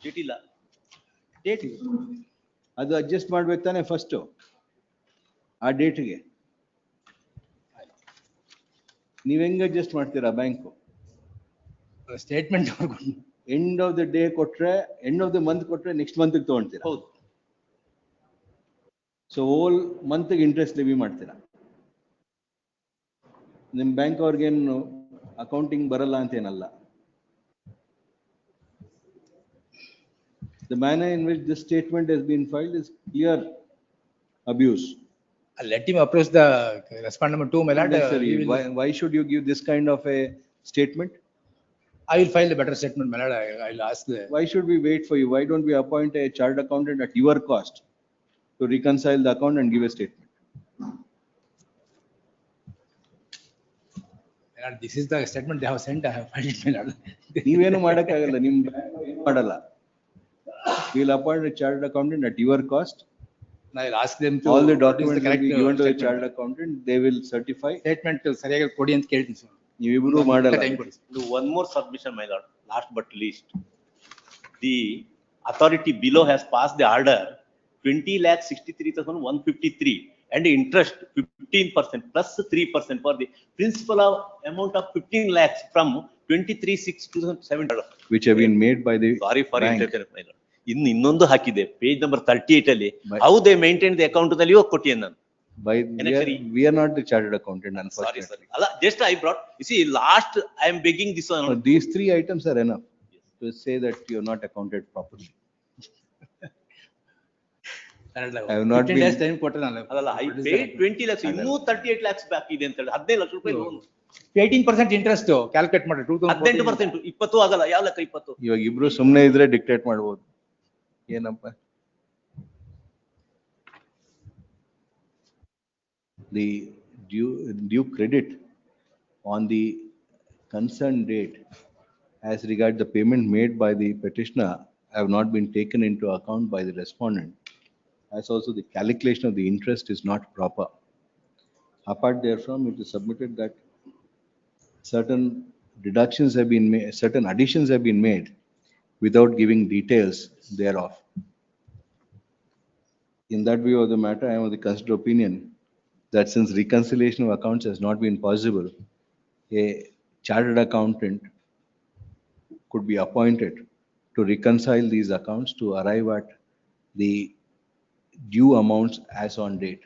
ಡೇಟ್ ಇಲ್ಲ. ಡೇಟ್ ಅದು ಅಡ್ಜಸ್ಟ್ ಮಾಡ್ಬೇಕು ತಾನೆ ಫಸ್ಟ್ ಆ ಡೇಟ್ಗೆ. ನೀವ್ ಹೆಂಗ್ ಅಡ್ಜಸ್ಟ್ ಮಾಡ್ತೀರಾ bank statement? End of the day ಕೊಟ್ರೆ, ಎಂಡ್ ಆಫ್ ದ ಮಂತ್ ಕೊಟ್ರೆ ನೆಕ್ಸ್ಟ್ ಮಂತ್ ತಗೊಂತೀರಾ? ಹೌದು. So whole month interest levy ಮಾಡ್ತೀರಾ? ನಿಮ್ ಬ್ಯಾಂಕ್ ಅವ್ರಿಗೇನು ಅಕೌಂಟಿಂಗ್ ಬರಲ್ಲ ಅಂತ ಏನಲ್ಲ. The manner in which this statement has been filed is clear abuse. Let him approach the respondent number 2, my lord. Why should you give this kind of a statement? I will file a better statement, my lord. I'll ask the. Why should we wait for you? Why don't we appoint a chartered accountant at your cost to reconcile the account and give a statement? My lord, this is the statement they have sent. I have filed it, my lord. ನೀವೇನು ಮಾಡಕ್ಕಾಗಲ್ಲ, ನಿಮ್ bank ಮಾಡಲ್ಲ. We'll appoint a chartered accountant at your cost. I'll ask them to. All the documents will be given to the chartered accountant. They will certify. Statement ಸರಿಯಾಗಿ ಕೊಡಿ ಅಂತ ಕೇಳ್ತೀನಿ sir. ನೀವಿಬ್ರು ಮಾಡಲ್ಲ. One more submission, my lord, last but least. The authority below has passed the order 20,63,153 and interest 15% plus 3% for the principal of amount of 15 lakhs from 23/6/2007. Which have been made by the Sorry for bank. interrupting, my lord. ಇನ್ನೊಂದು ಹಾಕಿದೆ page number 38 ಅಲ್ಲಿ. How they maintain the account ನಲ್ಲಿ ಕೊಟ್ಟಿಯೇ ನಾನು. We are not the chartered accountant, unfortunately. Sorry. Allah, just I brought, you see, last I am begging this one. So these 3 items are enough to say that you are not accounted properly. I have not been. time ಕೊಟ್ಟೆ ನಾನು. ಅಲ್ಲ, I paid 20 lakhs, ಇನ್ನೂ 38 lakhs ಬಾಕಿ ಇದೆ ಅಂತ ಹೇಳಿ 15 ಲಕ್ಷ ರೂಪಾಯಿ loan. 18% interest calculate ಮಾಡಿ 18%, 20 ಆಗಲ್ಲ. ಯಾವ ಲೆಕ್ಕ 20? ಇವಾಗ ಇಬ್ರು ಸುಮ್ಮನೆ ಇದ್ರೆ ಡಿಕ್ಟೇಟ್ ಮಾಡಬಹುದು. ಏನಪ್ಪ? The due credit on the concerned date as regard the payment made by the petitioner have not been taken into account by the respondent. As also the calculation of the interest is not proper. Apart therefrom, it is submitted that certain deductions have been made, certain additions have been made without giving details thereof. In that view of the matter, I am of the considered opinion that since reconciliation of accounts has not been possible, a chartered accountant could be appointed to reconcile these accounts to arrive at the due amounts as on date.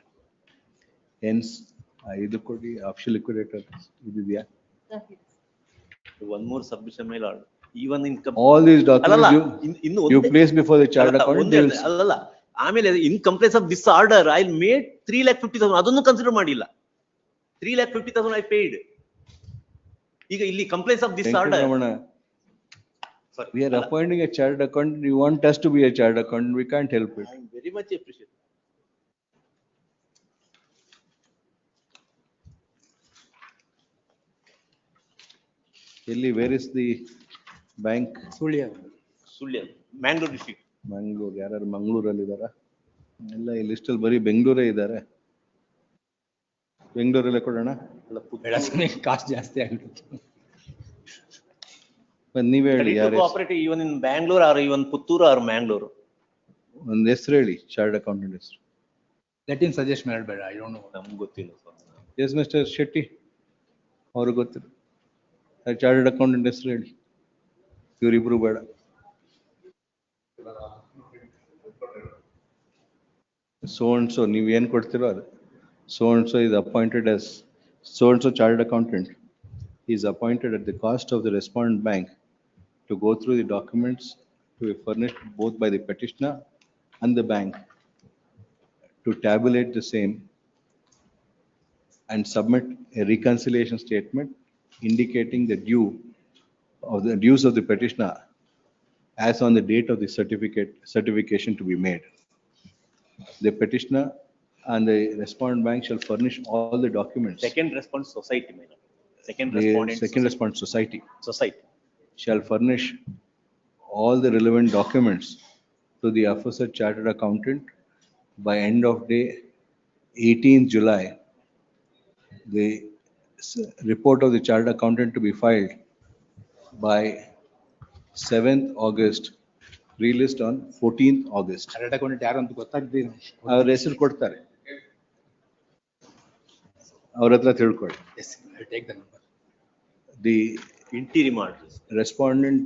Hence, idu kodi official liquidator ididya. One more submission, my lord. Even in all these documents you place before the chartered accountant. ಅಲ್ಲಲ್ಲ, ಆಮೇಲೆ in compliance of this order I made 3,50,000 ಅದನ್ನು consider ಮಾಡಿಲ್ಲ. 3,50,000 I paid. ಈಗ ಇಲ್ಲಿ compliance of this order. We are appointing a chartered accountant. You want us to be a chartered accountant. We can't help it. I very much appreciate. Elli, where is the bank? Sullia. Mangalore district. Mangalore. ಯಾರು ಮಂಗಳೂರಲ್ಲಿ ಇದಾರ? ಎಲ್ಲ ಈ list ಅಲ್ಲಿ ಬರೀ ಬೆಂಗಳೂರೇ ಇದ್ದಾರೆ. ಬೆಂಗಳೂರಲ್ಲೇ ಕೊಡೋಣ. Cost ಜಾಸ್ತಿ ಆಗಿರುತ್ತೆ. ನೀವೇ ಹೇಳಿ ಯಾರು ಕೋಆಪರೇಟಿವ್ ಇವನ್ ಇನ್ ಬ್ಯಾಂಗ್ಳೂರ್ ಆರ್ ಇವನ್ ಪುತ್ತೂರು ಆರ್ ಮ್ಯಾಂಗ್ಳೂರ್. ಒಂದು ಹೆಸರು ಹೇಳಿ, ಚಾರ್ಟರ್ಡ್ ಅಕೌಂಟೆಂಟ್ ಹೆಸರು. ಲೆಟ್ ಇನ್ ಸಜೆಸ್ಟ್ ಮಾಡಬೇಡ, ಐ ಡೋಂಟ್ ನೋ. ನಮ್ಗೆ ಗೊತ್ತಿಲ್ಲ ಸರ್. ಎಸ್ ಮಿಸ್ಟರ್ ಶೆಟ್ಟಿ ಅವ್ರಿಗೆ ಗೊತ್ತಿಲ್ಲ. ಚಾರ್ಟರ್ಡ್ ಅಕೌಂಟೆಂಟ್ ಹೆಸರು ಹೇಳಿ, ಇವರಿಬ್ರು ಬೇಡ. So and so ನೀವು ಏನ್ ಕೊಡ್ತೀರೋ ಅದು. So and so is appointed as so and so chartered accountant. He is appointed at the cost of the respondent bank to go through the documents to be furnished both by the petitioner and the bank to tabulate the same and submit a reconciliation statement indicating the dues of the petitioner as on the date of the certification to be made. The petitioner and the respondent bank shall furnish all the documents. Second response society, madam. Second Respondent society society shall furnish all the relevant documents to the aforesaid chartered accountant by end of day 18th July. The report of the chartered accountant to be filed by 7th August, released on 14th August. Chartered accountant ಯಾರು ಅಂತ ಗೊತ್ತಾಗ್ತದೆ. ಅವ್ರ ಹೆಸರು ಕೊಡ್ತಾರೆ, ಅವ್ರ ಹತ್ರ ತಿಳ್ಕೊಳ್ಳಿ. Yes, I take the number. The interim order. Respondent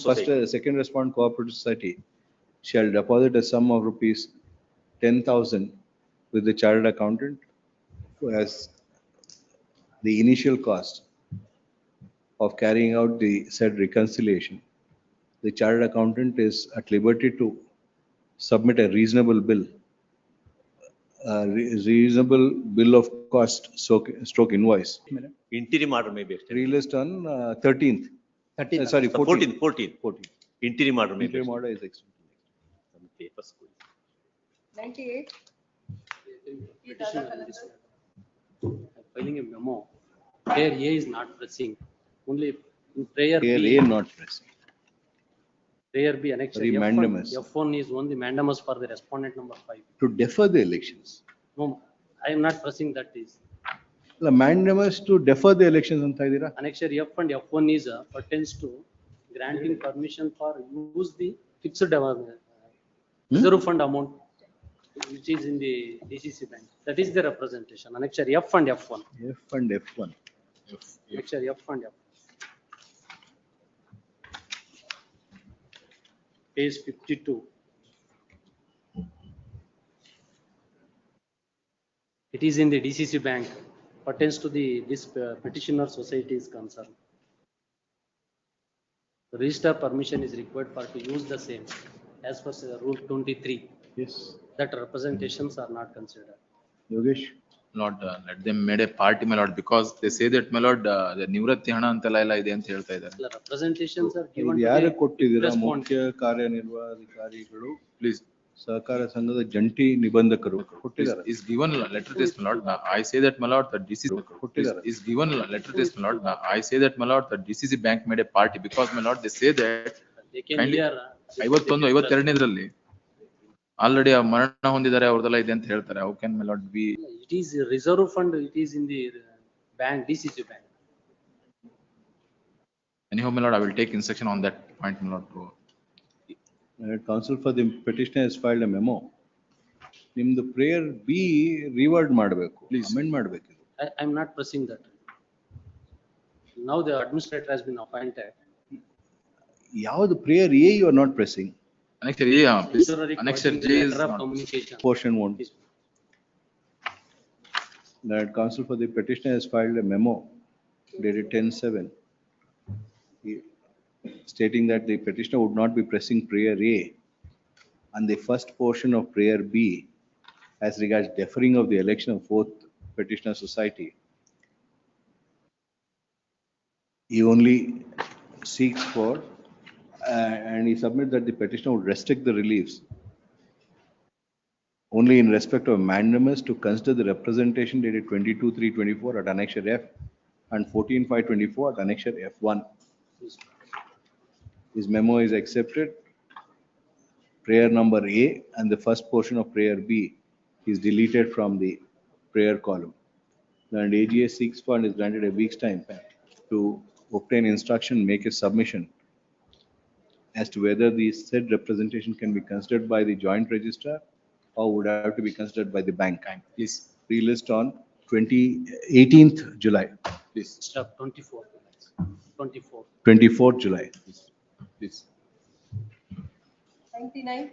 first second respondent cooperative society shall deposit a sum of rupees 10,000 with the chartered accountant as the initial cost of carrying out the said reconciliation. The chartered accountant is at liberty to submit a reasonable bill of cost stroke invoice. Interim order may be extended. Released on 13th. 14th. Interim order may be Interim order is extended. Some papers. 98. Filing a memo. Prayer A is not pressing. Only in prayer Prayer B. A not pressing. Prayer B annexure Mandamus. F1 is only mandamus for the respondent number 5. To defer the elections. No, I am not pressing that is. The mandamus to defer the elections anta idira. Annexure F and F1 is pertains to granting permission for use the fixed reserve fund amount which is in the DCC bank. That is the representation. Annexure F and F1. F and F1. Annexure F and F1. Page 52. It is in the DCC bank, pertains to this petitioner society is concerned. The register permission is required for to use the same as per rule 23. Yes. That representations are not considered. Yogesh. Lord, let them made a party, my lord, because they say that, my lord, the ನಿವೃತ್ತಿ ಹಣ ಅಂತೆಲ್ಲ ಎಲ್ಲ ಇದೆ ಅಂತ ಹೇಳ್ತಾ ಇದ್ದಾರೆ. The representations are given ಯಾರು to ಕೊಟ್ಟಿದ್ದೀರಾ? the ಮುಖ್ಯ ಕಾರ್ಯನಿರ್ವಹಣಾಧಿಕಾರಿಗಳು ಪ್ಲೀಸ್ ಸಹಕಾರ ಸಂಘದ ಜಂಟಿ ನಿಬಂಧಕರು ಕೊಟ್ಟಿದ್ದಾರೆ. Is given letter this, my lord. I say that, my lord, that DCC is given letter this, my lord. I say that, my lord, that DCC bank made a party because, my lord, they say that they can kindly hear 51 52ನೇದರಲ್ಲಿ already ಮರಣ ಹೊಂದಿದ್ದಾರೆ ಅವ್ರದೆಲ್ಲ ಇದೆ ಅಂತ ಹೇಳ್ತಾರೆ. How can, my lord, be? it is a reserve fund, it is in the bank, DCC bank. Anyhow, my lord, I will take instruction on that point, my lord. Counsel for the petitioner has filed a memo. ನಿಮ್ದು prayer B ರಿವರ್ಡ್ ಮಾಡಬೇಕು, please amend ಮಾಡಬೇಕು. I am not pressing that. Now the administrator has been appointed. ಯಾವುದು prayer A you are not pressing? Annexure A, please. Annexure J is Letter of not. communication. Portion 1. That counsel for the petitioner has filed a memo dated 10/7 stating that the petitioner would not be pressing prayer A on the first portion of prayer B, as regards deferring of the election of fourth petitioner society, he only seeks for, and he submits that the petitioner would restrict the reliefs only in respect of mandamus to consider the representation dated 22/3/24 at annexure F and 14/5/24 at annexure F1. His memo is accepted. Prayer number A and the first portion of prayer B is deleted from the prayer column. And AGA seeks for and is granted a week's time to obtain instruction, make a submission as to whether the said representation can be considered by the joint registrar or would have to be considered by the bank. Please relist on 18th July. Please. Step 24. 24. 24th July. Please. 99,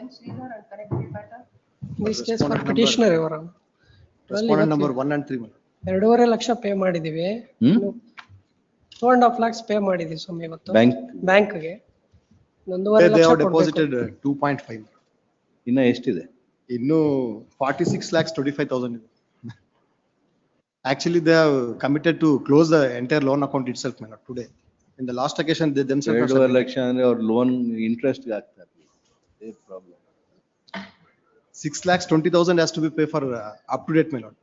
N. Sridhar and connected matter. This case for petitioner ಇವರ Respondent number 1 and 3. 2.5 lakh pay ಮಾಡಿದೀವಿ. 2.5 lakhs pay ಮಾಡಿದೀವಿ ಸ್ವಾಮಿ ಇವತ್ತು ಬ್ಯಾಂಕ್ಗೆ. 1.5 They lakh have deposited 2.5. ಇನ್ನ ಎಷ್ಟಿದೆ? ಇನ್ನು 46 lakhs 25,000 ಇದೆ. Actually, they have committed to close the entire loan account itself, my lord, today. In the last occasion, they themselves. 2.5 lakh ಅಂದ್ರೆ ಅವ್ರ ಲೋನ್ ಇಂಟ್ರೆಸ್ಟ್ ಆಗ್ತಾರೆ. Their problem. 6 lakhs 20,000 has to be paid for up to date, my lord.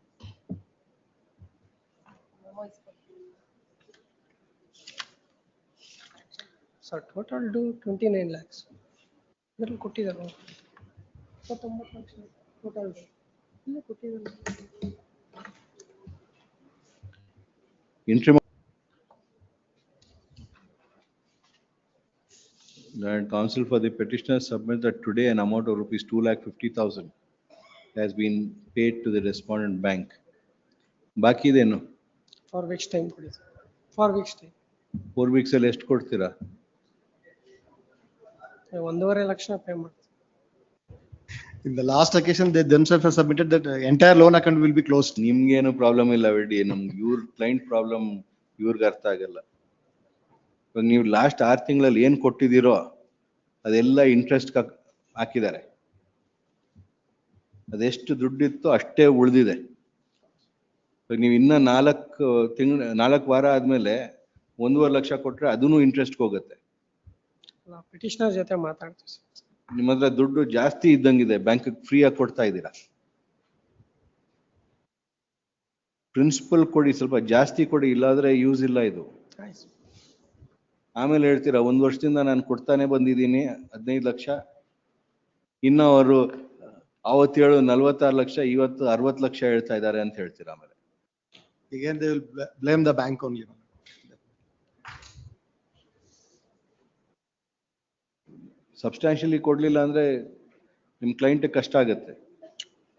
So total due 29 lakhs. ಇದರಲ್ಲಿ ಕೊಟ್ಟಿದ್ದಾರೆ 29 lakh total due. ಇಲ್ಲಿ ಕೊಟ್ಟಿದ್ದಾರೆ. Interim and counsel for the petitioner submit that today an amount of rupees 2,50,000 has been paid to the respondent bank. Baki ideno? For which time ಕೊಡಿ sir? For which time? 4 weeks ಅಲ್ಲಿ ಎಷ್ಟು ಕೊಡ್ತೀರಾ? 1.5 lakh pay ಮಾಡ್ತೀವಿ. In the last occasion, they themselves have submitted that entire loan account will be closed. ನಿಮ್ಗೇನು problem ಇಲ್ಲ ಬಿಡಿ, ನಮ್ಗೆ ಇವ್ರ ಕ್ಲೈಂಟ್ ಪ್ರಾಬ್ಲಮ್ ಇವ್ರಿಗೆ ಅರ್ಥ ಆಗಲ್ಲ. ನೀವು ಲಾಸ್ಟ್ 6 ತಿಂಗಳಲ್ಲಿ ಏನ್ ಕೊಟ್ಟಿದ್ದೀರೋ ಅದೆಲ್ಲ ಇಂಟ್ರೆಸ್ಟ್ ಹಾಕಿದ್ದಾರೆ. ಅದೆಷ್ಟು ದುಡ್ಡಿತ್ತು ಅಷ್ಟೇ ಉಳಿದಿದೆ. ನೀವು ಇನ್ನ 4 ವಾರ ಆದ್ಮೇಲೆ 1.5 ಲಕ್ಷ ಕೊಟ್ರೆ ಅದನ್ನು ಇಂಟ್ರೆಸ್ಟ್ ಹೋಗುತ್ತೆ. ಪಿಟಿಷನರ್ ಜೊತೆ ಮಾತಾಡ್ತೀವಿ ಸರ್. ನಿಮ್ಮ ಹತ್ರ ದುಡ್ಡು ಜಾಸ್ತಿ ಇದ್ದಂಗಿದೆ, ಬ್ಯಾಂಕ್ ಫ್ರೀ ಆಗಿ ಕೊಡ್ತಾ ಇದ್ದೀರಾ. ಪ್ರಿನ್ಸಿಪಲ್ ಕೊಡಿ, ಸ್ವಲ್ಪ ಜಾಸ್ತಿ ಕೊಡಿ, ಇಲ್ಲಾದ್ರೆ ಯೂಸ್ ಇಲ್ಲ ಇದು. ಆಮೇಲೆ ಹೇಳ್ತೀರಾ 1 ವರ್ಷದಿಂದ ನಾನು ಕೊಡ್ತಾನೆ ಬಂದಿದ್ದೀನಿ 15 ಲಕ್ಷ, ಇನ್ನು ಅವರು ಅವತ್ತು ಹೇಳು 46 ಲಕ್ಷ, ಇವತ್ತು 60 ಲಕ್ಷ ಹೇಳ್ತಾ ಇದ್ದಾರೆ ಅಂತ ಹೇಳ್ತೀರಾ. ಆಮೇಲೆ Again, they will blame the bank only. ಸಬ್ಸ್ಟಾನ್ಷಿಯಲಿ ಕೊಡ್ಲಿಲ್ಲ ಅಂದ್ರೆ ನಿಮ್ ಕ್ಲೈಂಟ್ ಕಷ್ಟ ಆಗುತ್ತೆ.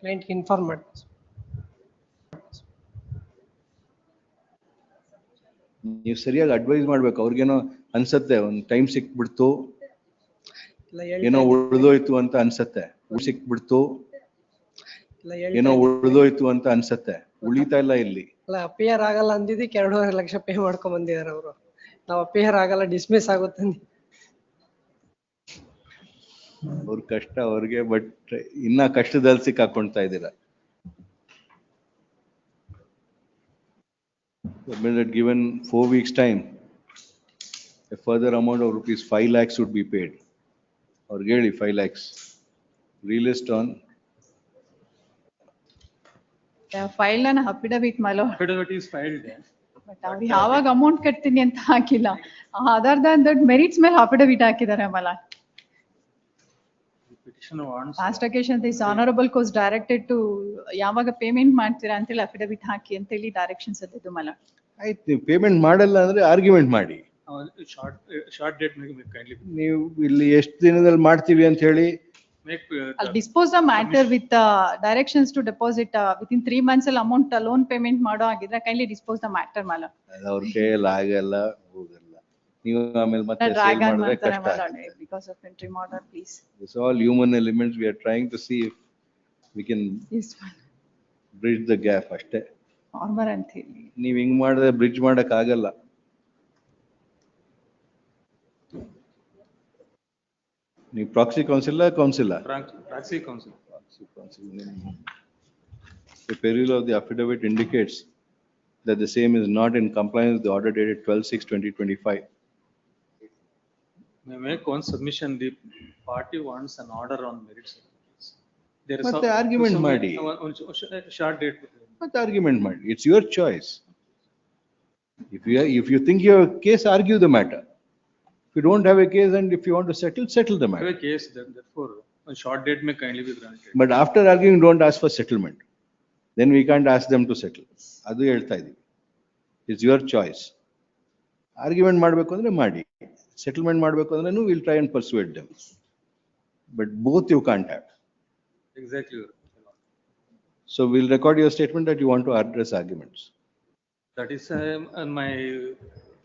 ಕ್ಲೈಂಟ್ ಇನ್ಫಾರ್ಮ್ ಮಾಡಿ. ನೀವು ಸರಿಯಾಗಿ ಅಡ್ವೈಸ್ ಮಾಡ್ಬೇಕು. ಅವ್ರಿಗೇನೋ ಅನ್ಸತ್ತೆ, ಒಂದ್ ಟೈಮ್ ಸಿಕ್ಬಿಡ್ತು, ಏನೋ ಉಳಿದೋಯ್ತು ಅಂತ ಅನ್ಸತ್ತೆ. ಸಿಕ್ಬಿಡ್ತು, ಏನೋ ಉಳಿದೋಯ್ತು ಅಂತ ಅನ್ಸತ್ತೆ. ಉಳಿತಾ ಇಲ್ಲ ಇಲ್ಲಿ. ಅಲ್ಲ, ಅಪಿಯರ್ ಆಗಲ್ಲ ಅಂದಿದ್ದಕ್ಕೆ 2.5 ಲಕ್ಷ ಪೇ ಮಾಡ್ಕೊಂಡ್ ಬಂದಿದ್ದಾರೆ ಅವರು. ನಾವು ಅಪಿಯರ್ ಆಗಲ್ಲ, ಡಿಸ್ಮಿಸ್ ಆಗುತ್ತೆ. ಅವ್ರ ಕಷ್ಟ ಅವ್ರಿಗೆ, ಬಟ್ ಇನ್ನ ಕಷ್ಟದಲ್ಲಿ ಸಿಕ್ಕಾಕೊಳ್ತಾ ಇದ್ದೀರಾ. Given 4 weeks time, a further amount of rupees 5 lakhs would be paid. Or really 5 lakhs. Relist on. Filed an affidavit, my lord. Affidavit is filed. But ಅವ್ರು ಯಾವಾಗ ಅಮೌಂಟ್ ಕಟ್ತೀನಿ ಅಂತ ಹಾಕಿಲ್ಲ. ಅದರ್ ದನ್ ದಟ್ ಮೆರಿಟ್ಸ್ ಮೇಲೆ affidavit ಹಾಕಿದ್ದಾರೆ my lord. Last occasion this honorable course directed to ಯಾವಾಗ payment ಮಾಡ್ತೀರಾ ಅಂತ ಹೇಳಿ affidavit ಹಾಕಿ ಅಂತ ಹೇಳಿ ಡೈರೆಕ್ಷನ್ಸ್ ಅದಿದ್ದು my lord. ಆಯ್ತು, ನೀವು ಪೇಮೆಂಟ್ ಮಾಡಲ್ಲ ಅಂದ್ರೆ ಆರ್ಗ್ಯುಮೆಂಟ್ ಮಾಡಿ. Short date kindly. ನೀವು ಇಲ್ಲಿ ಎಷ್ಟು ದಿನದಲ್ಲಿ ಮಾಡ್ತೀವಿ ಅಂತ ಹೇಳಿ. I'll dispose the matter with directions to deposit within 3 months ಅಲ್ಲಿ ಅಮೌಂಟ್ ಲೋನ್ ಪೇಮೆಂಟ್ ಮಾಡೋ ಆಗಿದ್ರೆ kindly dispose the matter my lord. ಅವ್ರ ಕೈಯಲ್ಲಿ ಆಗಲ್ಲ, ಹೋಗಲ್ಲ. ನೀವು ಆಮೇಲೆ ಮತ್ತೆ ಸೇಲ್ ಮಾಡಿದ್ರೆ ಕಷ್ಟ ಆಗುತ್ತೆ. Because of interim order, please. It's all human elements. We are trying to see if we can bridge the gap ಅಷ್ಟೇ. Normal ಅಂತ ಹೇಳಿ. ನೀವು ಹಿಂಗ್ ಮಾಡಿದ್ರೆ ಬ್ರಿಡ್ಜ್ ಮಾಡಕ್ ಆಗಲ್ಲ. The proxy consular, consular. Praxi counsel. The peril of the affidavit indicates that the same is not in compliance with the order dated 12/6/2025. May I make one submission, the party wants an order on merits. There is But the argument ಮಾಡಿ. Short date. What argument ಮಾಡಿ? It's your choice. If you think you have a case, argue the matter. If you don't have a case and if you want to settle, settle the I have matter. a case, therefore, a short date may kindly be granted. But after arguing, don't ask for settlement. Then we can't ask them to settle. ಅದು ಹೇಳ್ತಾ ಇದೀವಿ. It's your choice. Argument ಮಾಡಬೇಕು ಅಂದ್ರೆ ಮಾಡಿ. Settlement ಮಾಡಬೇಕು ಅಂದ್ರೆ we'll try and persuade them. But both you can't have. Exactly. So we'll record your statement that you want to address arguments. That is my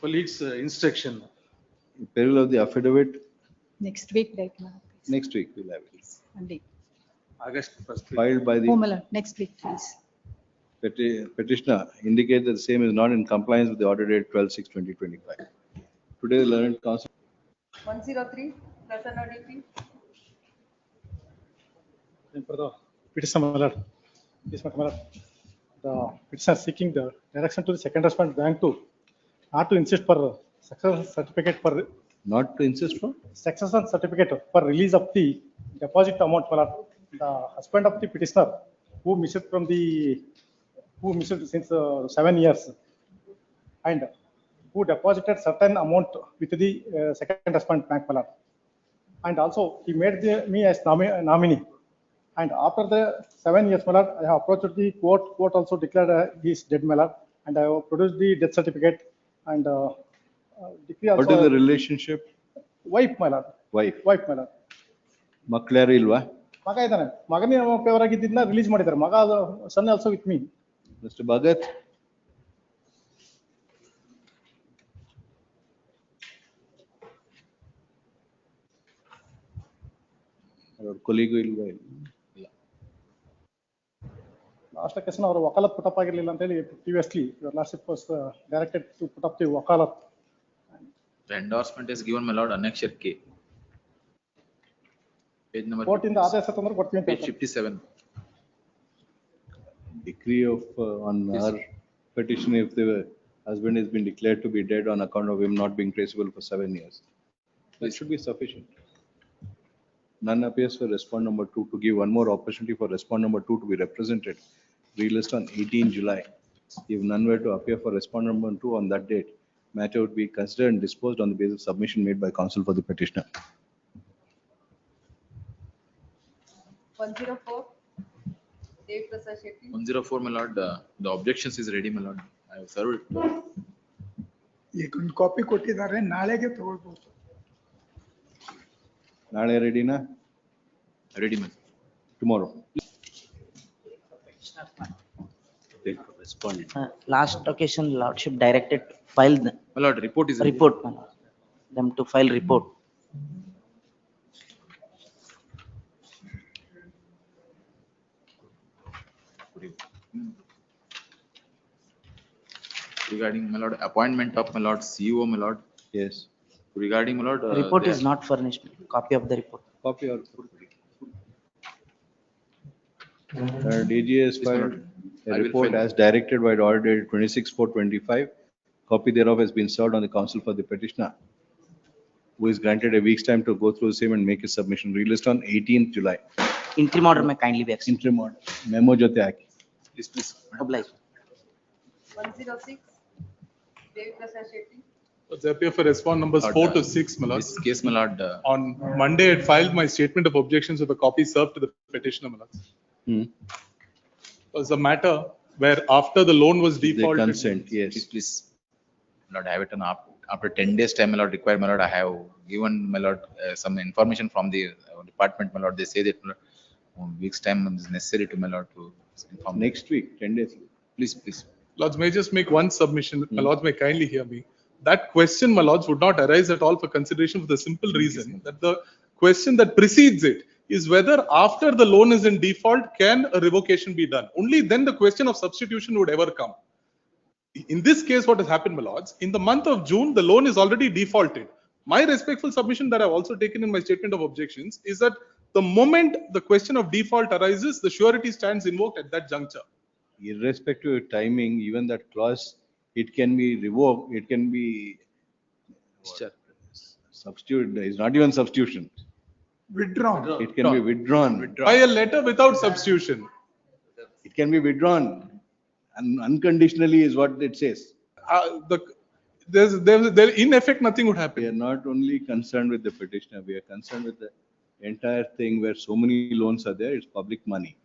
colleague's instruction. Peril of the affidavit, Next week, right now. next week we'll have it. Monday. August 1st. Filed by the Oh, my lord, next week, please. petitioner indicate that the same is not in compliance with the order dated 12/6/2025. Today, the learned counsel. 103, Prasanna DP. For the petitioner, my lord. Yes, my lord. The petitioner seeking the direction to the second respondent bank to not to insist for successor certificate for Not to insist for? successor certificate for release of the deposit amount, my lord. The husband of the petitioner who missed since 7 years and who deposited certain amount with the second respondent bank, my lord. And also he made me as nominee. And after the 7 years, my lord, I have approached the court. Court also declared he is dead, my lord. And I have produced the death certificate and decree also. What is the relationship? Wife, my lord. Wife. Wife, my lord. ಮಕ್ಕಳ್ಯಾರು ಇಲ್ವಾ? ಮಗ ಇದ್ದಾನೆ. ಮಗನೇ favour ಆಗಿದ್ದನ್ನ release ಮಾಡಿದ್ದಾರೆ. ಮಗ son also with me. Mr. Bhagat. ಅವ್ರ ಕೊಲಿಗೂ ಇಲ್ವಾ? ಇಲ್ಲ. Last case ಅವರು ವಕಾಲತ್ ಪುಟಪ್ ಆಗಿರ್ಲಿಲ್ಲ ಅಂತ ಹೇಳಿ previously your lordship was directed to put up the ವಕಾಲತ್. The endorsement is given, my lord, annexure K. Page number. Court ಇಂದ ಆದೇಶ ತಂದ್ರೆ ಕೊಡ್ತೀವಿ ಅಂತ Page 57. Decree of on her petition if the husband has been declared to be dead on account of him not being traceable for 7 years. That should be sufficient. None appears for respondent number 2 to give one more opportunity for respondent number 2 to be represented. Relist on 18 July. If none were to appear for respondent number 2 on that date, matter would be considered and disposed on the basis of submission made by counsel for the petitioner. 104, Dev Prasad Shetty. 104, my lord, the objections is ready, my lord. I have served it. ಈಗ ಒಂದು copy ಕೊಟ್ಟಿದ್ದಾರೆ, ನಾಳೆಗೆ ತಗೊಳ್ಬಹುದು. ನಾಳೆ ರೆಡಿನಾ? Ready, my. Tomorrow. Last occasion, lordship directed to file the My lord, report is. report, my lord. Them to file report. Regarding, my lord, appointment of my lord CEO, my lord. Yes. Regarding, my lord. Report they is are- not furnished, copy of the report. Copy or. DG has filed a I will report file. as directed by the order dated 26/4/25. Copy thereof has been served on the counsel for the petitioner, who is granted a week's time to go through the same and make his submission. Relist on 18th July. Interim order may kindly be accepted. Interim order. Memo jote haki. Please, please. Oblige. 106, Dev Prasad Shetty. They appear for respond numbers Lord, 4 to 6, my lord. This case, my lord, On Monday, I filed my statement of objections with a copy served to the petitioner, my lord. It was a matter where after the loan was They defaulted. consent, yes. please, please. Lord, I have it on after 10 days time, my lord, required, my lord, I have given, my lord, some information from the department, my lord. They say that, my lord, week's time is necessary to, my lord, to inform. Next week, 10 days. Please, please. Lords, may I just make one submission? My lords may kindly hear me. That question, my lords, would not arise at all for consideration for the simple reason that the question that precedes it is whether after the loan is in default, can a revocation be done? Only then the question of substitution would ever come. In this case, what has happened, my lords, in the month of June, the loan is already defaulted. My respectful submission that I've also taken in my statement of objections is that the moment the question of default arises, the surety stands invoked at that juncture. Irrespective of timing, even that clause, it can be revoked, it can be substituted, it's not even substitution. Withdrawn. It can be withdrawn. By a letter without substitution. It can be withdrawn unconditionally is what it says. There in effect nothing would happen. We are not only concerned with the petitioner, we are concerned with the entire thing where so many loans are there, it's public money.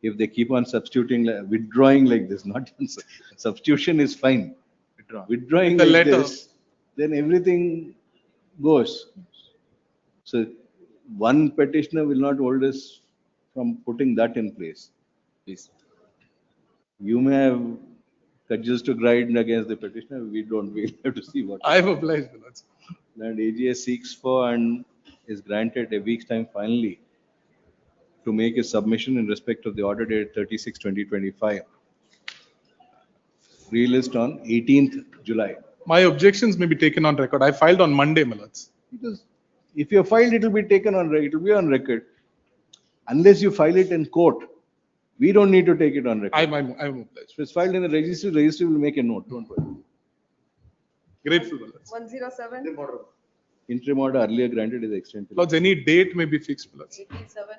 If they keep on substituting, withdrawing like this, not even substitution is fine. Withdrawing The like letter. this, then everything goes. So one petitioner will not hold us from putting that in place. Please. You may have just to grind against the petitioner, we don't, we'll have to see what. I have obliged. And AGA seeks for and is granted a week's time finally to make a submission in respect of the order dated 36/2025. Relist on 18th July. My objections may be taken on record. I filed on Monday, my lords. Because if you filed, it will be taken on, it will be on record. Unless you file it in court, we don't need to take it on record. I'm obliged. If it's filed in the registry will make a note, don't worry. Grateful, my lords. 107. Interim order earlier granted is extended. Lords, any date may be fixed, my lords. 87.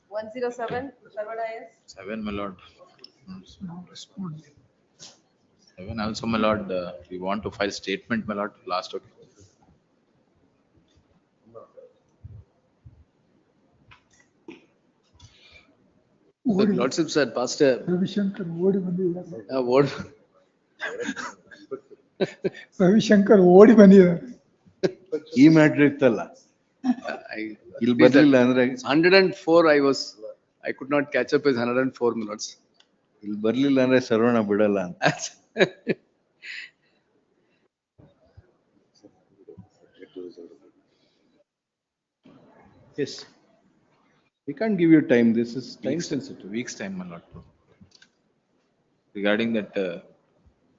107. Served IS. 7, my lord. 7 also, my lord. We want to file statement, my lord, last occasion. The Lordship said, Pastor. Ravishankar ಓಡಿ ಬಂದಿದ್ದಾರೆ. What? Ravishankar ಓಡಿ ಬಂದಿದ್ದಾರೆ. ಈ matter ಇತ್ತಲ್ಲ. ಇಲ್ಲಿ ಬರ್ಲಿಲ್ಲ ಅಂದ್ರೆ 104 I could not catch up with 104 minutes. ಇಲ್ಲಿ ಬರ್ಲಿಲ್ಲ ಅಂದ್ರೆ ಸರ್ವಣ ಬಿಡಲ್ಲ ಅಂತ. Yes. We can't give you time. This is time sensitive. Weeks time, my lord. Regarding that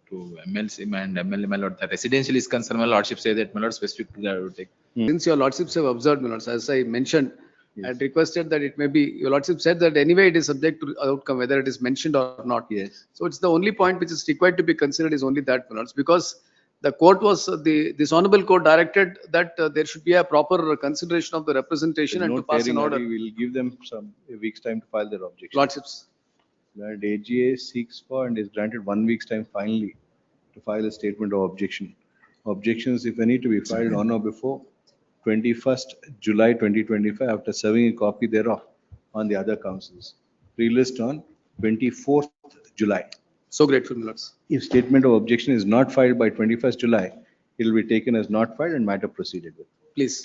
to MLC and MLA, my lord, the residential is concerned, my lordship say that, my lord, specific to take. Since your Lordships have observed, my lords, as I mentioned, I had requested that it may be, your Lordship said that anyway it is subject to outcome, whether it is mentioned or not. Yes. So it's the only point which is required to be considered is only that, my lords, because the court was, this honorable court directed that there should be a proper consideration of the representation and to pass an order. We will give them a week's time to file their objection. Lordships. That AGA seeks for and is granted 1 week's time finally to file a statement of objection. Objections, if any, to be filed on or before 21st July 2025 after serving a copy thereof on the other councils. Relist on 24th July. So grateful, my lords. If statement of objection is not filed by 21st July, it will be taken as not filed and matter proceeded with. Please.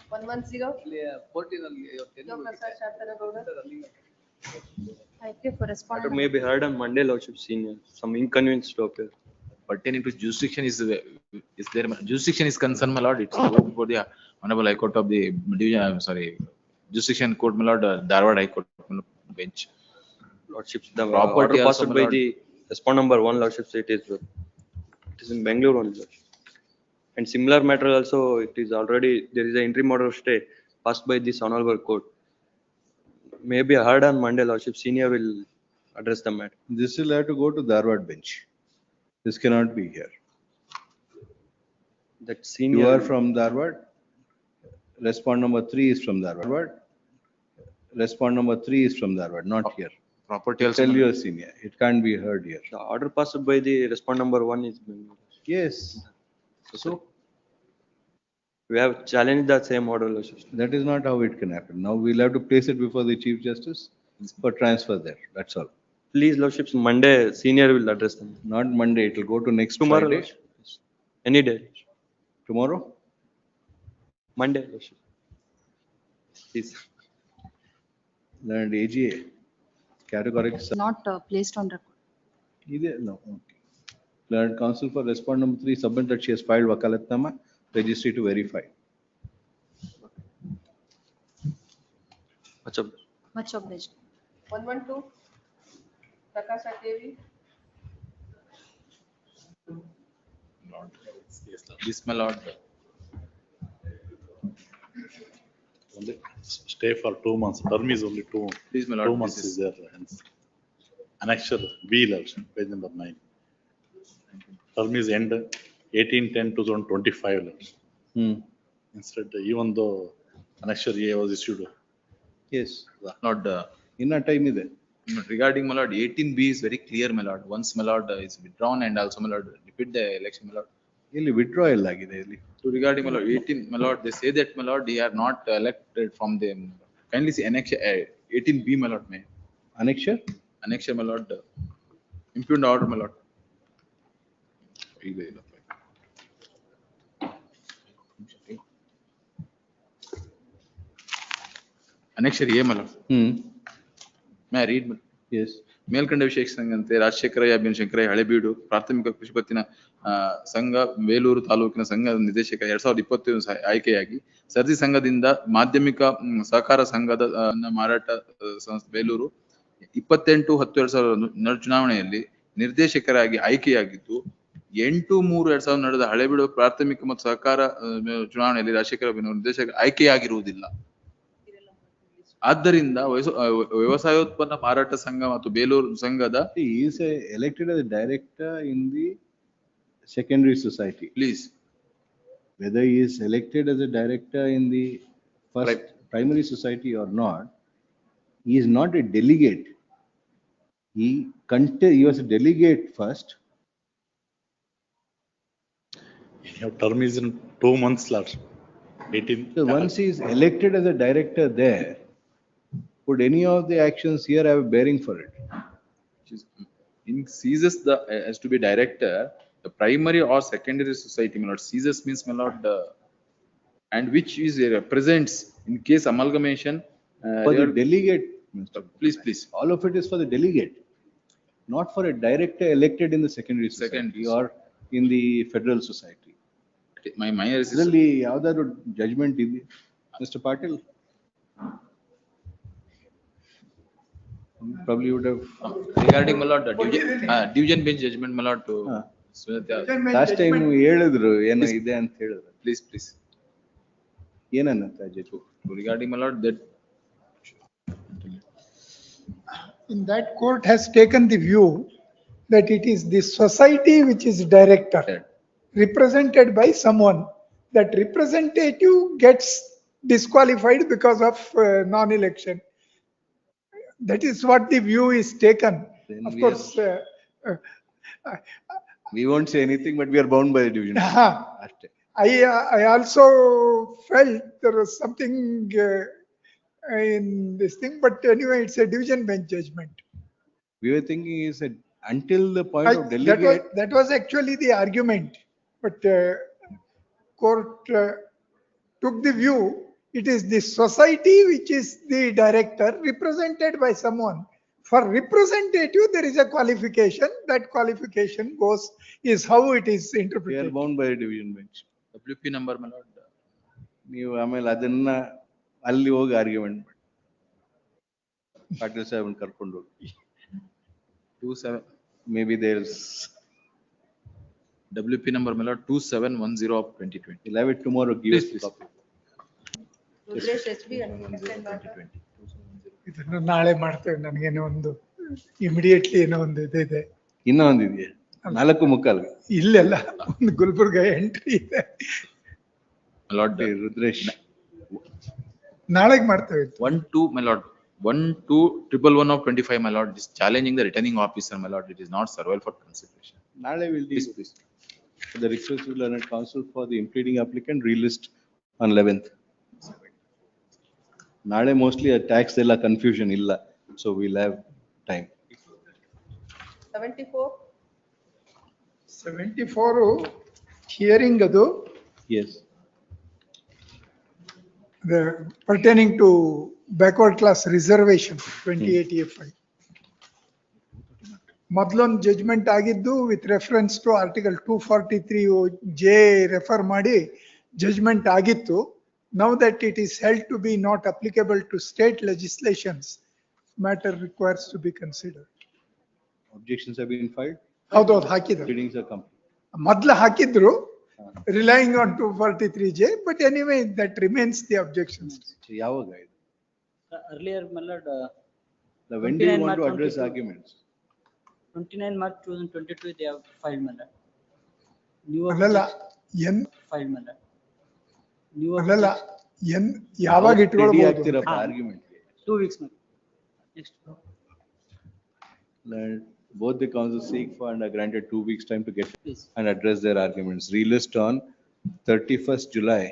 110. I pray for Matter respondent. may be heard on Monday, Lordship Senior. Some inconvenience to appear. Pertaining to jurisdiction is there, jurisdiction is concerned, my lord, it's for the Honorable High Court of the division, I'm sorry, jurisdiction court, my lord, Dharwad High Court bench. Lordships, the Property order also, passed my by lord. the respond number 1, Lordship, it is in Bangalore only, Lordship. And similar matter also, it is already, there is an interim order of stay passed by this honorable court. Maybe heard on Monday, Lordship Senior will address the matter. This will have to go to Dharwad bench. This cannot be here. That senior. You are from Dharwad. Respond number 3 is from Dharwad. Respond number 3 is from Dharwad, not here. Property also. Tell your senior, it can't be heard here. The order passed by the respond number 1 is. Yes. So We have challenged the same order, Lordship. that is not how it can happen. Now we'll have to place it before the Chief Justice for transfer there. That's all. Please, Lordships, Monday, senior will address them. Not Monday, it will go to next Tomorrow, Friday. Lordship. Any day. Tomorrow? Monday, Lordship. Please. And AGA, categoric. Not placed on record. Either, no, okay. Learned counsel for respond number 3 submit that she has filed Wakalatnama, registry to verify. Much obliged. 112. Prakasha Devi. This, my lord, Only stay for 2 months. Term is only two. Please, my lord, 2 months this is is- there. Hence, annexure B, lord, page number 9. Term is end 18/10/2025. Lord. Instead, even though annexure A was issued. Yes. Lord, ಇನ್ನ time ಇದೆ. regarding my lord, 18B is very clear, my lord. Once my lord is withdrawn and also my lord repeat the election, my lord. ಇಲ್ಲಿ withdrawal ಆಗಿದೆ ಇಲ್ಲಿ. So regarding my lord, 18, my lord, they say that my lord, they are not elected from them. Kindly see annexure 18B, my lord, may. Annexure? Annexure, my lord. Impugned order, my lord. Annexure A, my lord. May I read? Yes. ಮೇಲ್ಕಂಡ ವಿಷಯ ಸಂಘಂತೆ ರಾಜಶೇಖರಯ್ಯ ಶಂಕರಯ್ಯ ಹಳೆಬೀಡು ಪ್ರಾಥಮಿಕ ಕೃಷಿ ಪತ್ತಿನ ಸಂಘ ಬೇಲೂರು ತಾಲೂಕಿನ ಸಂಘ ನಿರ್ದೇಶಕ 2020 ಆಯ್ಕೆಯಾಗಿ ಸರದಿ ಸಂಘದಿಂದ ಮಾಧ್ಯಮಿಕ ಸಹಕಾರ ಸಂಘದ ಮಾರಾಟ ಬೇಲೂರು 28/10/2000 ಚುನಾವಣೆಯಲ್ಲಿ ನಿರ್ದೇಶಕರಾಗಿ ಆಯ್ಕೆಯಾಗಿದ್ದು 8/3/2000 ನಡೆದ ಹಳೆಬೀಡು ಪ್ರಾಥಮಿಕ ಮತ್ತು ಸಹಕಾರ ಚುನಾವಣೆಯಲ್ಲಿ ರಾಜಶೇಖರ ನಿರ್ದೇಶಕ ಆಯ್ಕೆಯಾಗಿರುವುದಿಲ್ಲ. ಆದ್ದರಿಂದ ವ್ಯವಸಾಯೋತ್ಪನ್ನ ಮಾರಾಟ ಸಂಘ ಮತ್ತು ಬೇಲೂರು ಸಂಘದ He is elected as a director in the secondary society. Please. Whether he is elected as a director in the first primary society or not, he is not a delegate. He was a delegate first. Your term is in 2 months, lord. 18. So once he is elected as a director there, would any of the actions here have a bearing for it? In ceases the has to be director, the primary or secondary society, my lord. Ceases means, my lord, and which is represents in case amalgamation. For the delegate, please. All of it is for the delegate, not for a director elected in the secondary society or in the federal society. My minor is ಇದರಲ್ಲಿ ಯಾವ್ದಾದ್ರು judgment ಇದೆ, Mr. Patil? Probably would have. Regarding, my lord, division bench judgment, my lord, to Last time ಹೇಳಿದ್ರು ಏನೋ ಇದೆ ಅಂತ ಹೇಳಿದ್ರು. Please. ಏನನ್ನಂತ judge? Regarding, my lord, that In that court has taken the view that it is the society which is director, represented by someone. That representative gets disqualified because of non-election. That is what the view is taken. Then Of we course, We won't say anything, but we are bound by the division. ಅಷ್ಟೇ. I also felt there was something in this thing, but anyway, it's a division bench judgment. We were thinking is that until the point of delegate. That was actually the argument, but court took the view it is the society which is the director represented by someone. For representative, there is a qualification. That qualification is how it is We interpreted. are bound by the division bench. WP number, my lord. ನೀವು ಆಮೇಲೆ ಅದನ್ನ ಅಲ್ಲಿ ಹೋಗಿ argument ಮಾಡಿ ಪಾಟೀಲ್ ಸಾಹೇಬ್ ಕರ್ಕೊಂಡು ಹೋಗಿ 27 maybe there's WP number, my lord, 2710 of 2020. we'll have it tomorrow. Give us the Please. copy. Rudresh HB and ಇದನ್ನು ನಾಳೆ ಮಾಡ್ತೇವೆ. ನನಗೇನೋ ಒಂದು ಇಮಿಡಿಯೇಟ್ಲಿ ಏನೋ ಒಂದು ಇದೆ. ಇನ್ನೂ ಒಂದಿದೆಯಾ? 4:45. ಇಲ್ಲೆಲ್ಲ ಒಂದು ಗುಲ್ಬರ್ಗ ಎಂಟ್ರಿ ಇದೆ. My lord, ರುದ್ರೇಶ್ ನಾಳೆಗೆ ಮಾಡ್ತೇವೆ. 12, my lord, 1211 of 25, my lord, is challenging the returning officer, my lord. It is not survival for consideration. ನಾಳೆ will Please. the request will learned counsel for the impleading applicant relist on 11th. ನಾಳೆ mostly a tax ಎಲ್ಲ confusion ಇಲ್ಲ, so we'll have time. 74. 74 hearing ಅದು. Yes. The pertaining to backward class reservation 28 AFI. ಮೊದಲೊಂದು judgment ಆಗಿದ್ದು with reference to article 243J refer ಮಾಡಿ judgment ಆಗಿತ್ತು. Now that it is held to be not applicable to state legislations, matter requires to be considered. Objections have been filed. ಹೌದೌದು ಹಾಕಿದ್ದಾರೆ. Proceedings are complete. ಮೊದ್ಲು ಹಾಕಿದ್ರು, relying on 243J, but anyway, that remains the objections. ಯಾವಾಗ ಇದು? Earlier, my lord, When do you 29 want to March address 22. arguments? 29 March 2022, they have filed, my lord. New ಅಲ್ಲಲ್ಲ, filed, my lord. New ಅಲ್ಲಲ್ಲ, ಯಾವಾಗ ready ಇಟ್ಕೊಳ್ಬಹುದು? ಆಗ್ತೀರಪ್ಪ argument? 2 weeks, my lord. Next. Both the councils seek for and are granted 2 weeks time to get Yes. and address their arguments. Relist on 31st July.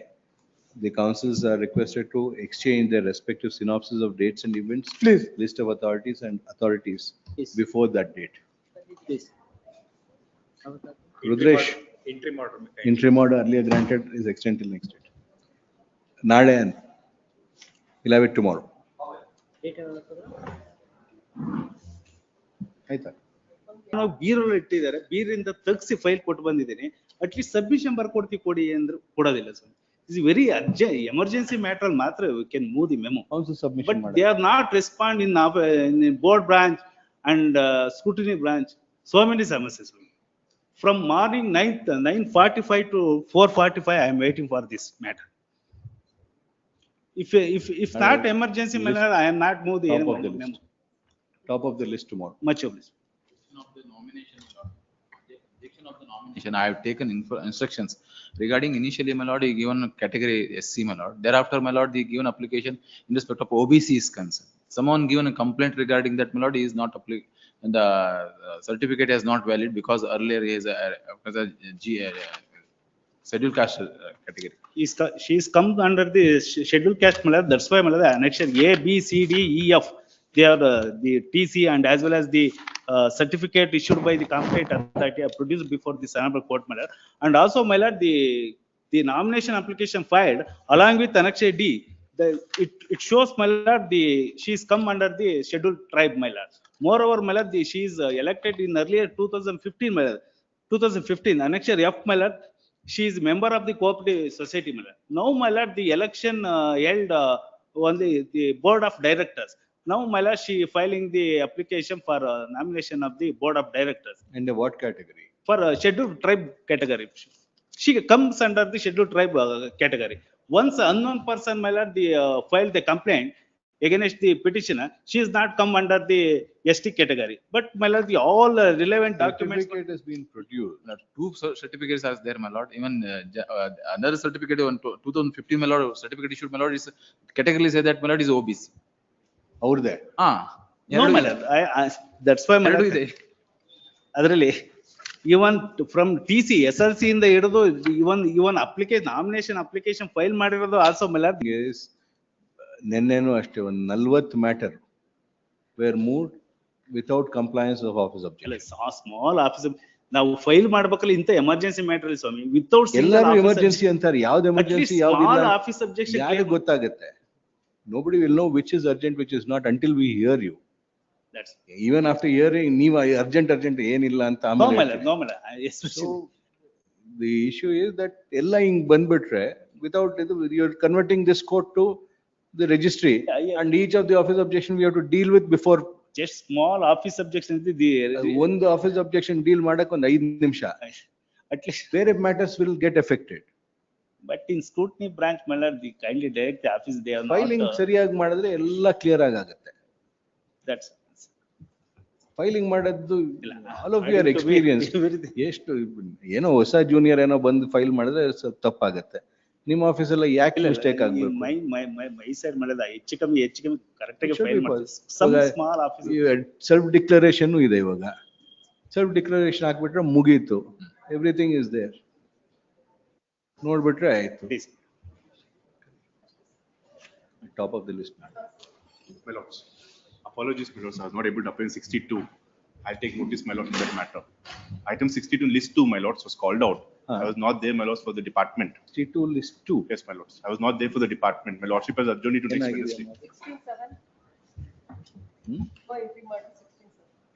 The councils are requested to exchange their respective synopses of dates and events. Please. List of authorities and authorities Yes. before that date. Please. Rudresh, interim order earlier granted is extended till next date. Nade and we'll have it tomorrow. Date ಯಾವಾಗ? ಆಯ್ತಾ? ನಾವು ಬೀರಲ್ಲಿ ಇಟ್ಟಿದ್ದಾರೆ, ಬೀರಿಂದ ತೆಗ್ಸಿ file ಕೊಟ್ಟು ಬಂದಿದ್ದೀನಿ. At least submission ಬರ್ಕೊಡ್ತೀವಿ ಕೊಡಿ ಅಂದ್ರೆ ಕೊಡೋದಿಲ್ಲ ಸರ್. Is very urgent emergency matter ಮಾತ್ರ we can move the memo. Also submission But ಮಾಡಿ. they are not respond in board branch and scrutiny branch. So many services. From morning 9:45 to 4:45, I am waiting for this matter. If not emergency List- matter, I am not move the Top of the memo. list. Top of the list tomorrow. Much of this. Of the nomination, my lord. Objection of the nomination, I have taken instructions regarding initially, my lord, he given category SC, my lord. Thereafter, my lord, the given application in respect of OBC is concerned. Someone given a complaint regarding that, my lord, he is not applicable. And the certificate is not valid because earlier he is scheduled caste category. She is come under the scheduled caste, my lord. That's why, my lord, annexure A, B, C, D, E, F. They are the TC and as well as the certificate issued by the competent authority are produced before the honorable court, my lord. And also, my lord, the nomination application filed along with annexure D, it shows, my lord, she is come under the scheduled tribe, my lord. Moreover, my lord, she is elected in earlier 2015, my lord. 2015, annexure F, my lord. She is member of the cooperative society, my lord. Now, my lord, the election held on the board of directors. Now, my lord, she filing the application for nomination of the board of directors And what category? for scheduled tribe category. She comes under the scheduled tribe category. Once unknown person, my lord, filed the complaint against the petitioner, she is not come under the ST category. But, my lord, all relevant documents. Certificate has been produced. Now, two certificates are there, my lord. Even another certificate on 2015, my lord, certificate issued, my lord, is categorically say that, my lord, is OBC. ಅವ್ರದೇ? No, my lord. That's why, my ಎರಡು lord, ಇದೆ. ಅದರಲ್ಲಿ ಇವನ್ from TC SLC ಇಂದ ಹಿಡಿದು even application nomination application file ಮಾಡಿರೋದು also, my lord. ನೆನ್ನೆನೂ ಅಷ್ಟೇ ಒಂದು 40 matter were moved without compliance of office objection. Small office ನಾವು ಫೈಲ್ ಮಾಡ್ಬೇಕಲ್ಲ ಇಂತ ಎಮರ್ಜೆನ್ಸಿ ಮ್ಯಾಟರ್ ಸ್ವಾಮಿ. ವಿತೌಟ್ ಎಲ್ಲರೂ ಎಮರ್ಜೆನ್ಸಿ ಅಂತಾರೆ. ಯಾವ್ದು ಎಮರ್ಜೆನ್ಸಿ ಯಾವ್ದು ಆಫೀಸ್ ಅಬ್ಜೆಕ್ಷನ್ ಯಾರಿಗೆ ಗೊತ್ತಾಗುತ್ತೆ? Nobody will know which is urgent, which is not until we hear you. That's even after hearing ನೀವು urgent ಏನಿಲ್ಲ ಅಂತ ಆಮೇಲೆ. No, my lord. So the issue is that ಎಲ್ಲ ಹಿಂಗ್ ಬಂದ್ಬಿಟ್ರೆ without you are converting this court to the registry, and each of the office objection we have to deal with before. Just small office objection ಒಂದು office objection deal ಮಾಡಕ್ಕೆ ಒಂದು 5 ನಿಮಿಷ. At least ಬೇರೆ matters will get affected. But in scrutiny branch, my lord, the kindly direct the office, they are filing ಸರಿಯಾಗಿ ಮಾಡಿದ್ರೆ ಎಲ್ಲ clear ಆಗುತ್ತೆ. That's filing ಮಾಡೋದು ಆಲ್ ಆಫ್ ಯುವರ್ ಎಕ್ಸ್ಪೀರಿಯನ್ಸ್. ಎಷ್ಟು ಏನೋ ಹೊಸ ಜೂನಿಯರ್ ಏನೋ ಬಂದು ಫೈಲ್ ಮಾಡಿದ್ರೆ ಸ್ವಲ್ಪ ತಪ್ಪಾಗತ್ತೆ. ನಿಮ್ಮ ಆಫೀಸ್ ಎಲ್ಲ ಯಾಕೆ ಮಿಸ್ಟೇಕ್ ಆಗ್ಬೇಕು? ಮೈ ಸೈಡ್ ಮಾಡಿದ ಹೆಚ್ಚು ಕಮ್ಮಿ ಕರೆಕ್ಟ್ ಆಗಿ ಫೈಲ್ ಮಾಡ್ತೀವಿ. Some small office self declaration ಇದೆ ಇವಾಗ. ಸೆಲ್ಫ್ ಡಿಕ್ಲರೇಷನ್ ಹಾಕ್ಬಿಟ್ರೆ ಮುಗೀತು. Everything is there. ನೋಡ್ಬಿಟ್ರೆ ಆಯ್ತು. Top of the list. My lords, apologies, my lords, I was not able to appear in 62. I'll take notice, my lord, in that matter. Item 62 list 2, my lords, was called out. I was not there, my lords, for the department. 62 list 2? Yes, my lords. I was not there for the department. My lordship has adjourned it to next Wednesday. 16/7.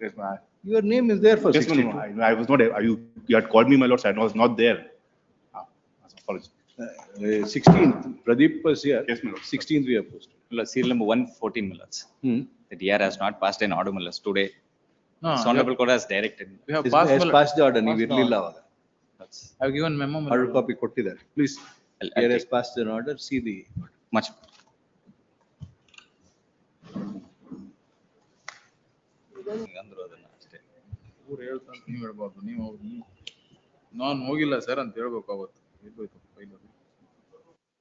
Yes, my. Your name is there for Yes, 62. no, I was not there. You had called me, my lords, I was not there. Apologies. 16th, Pradeep was here. Yes, my lord. 16th we have posted. Serial number 114, my lords. The DR has not passed an order, my lords, today. No, Honorable Court has directed. We have Has passed the order, ನೀವು ಇರ್ಲಿಲ್ಲ ಅವಾಗ. lords. I've given memo, my Hard lord. copy ಕೊಟ್ಟಿದ್ದಾರೆ. Please, I'll here has take- passed an order, see the. Much. ಅಂದ್ರು ಅದನ್ನ ಅಷ್ಟೇ. ಊರು ಹೇಳ್ತಾರೆ ನೀವ್ ಹೇಳ್ಬಾರ್ದು, ನೀವು ನಾನು ಹೋಗಿಲ್ಲ ಸರ್ ಅಂತ ಹೇಳ್ಬೇಕು ಅವತ್ತು. ಎಲ್ಲೋಯ್ತು ಫೈಲ್ ಅದು?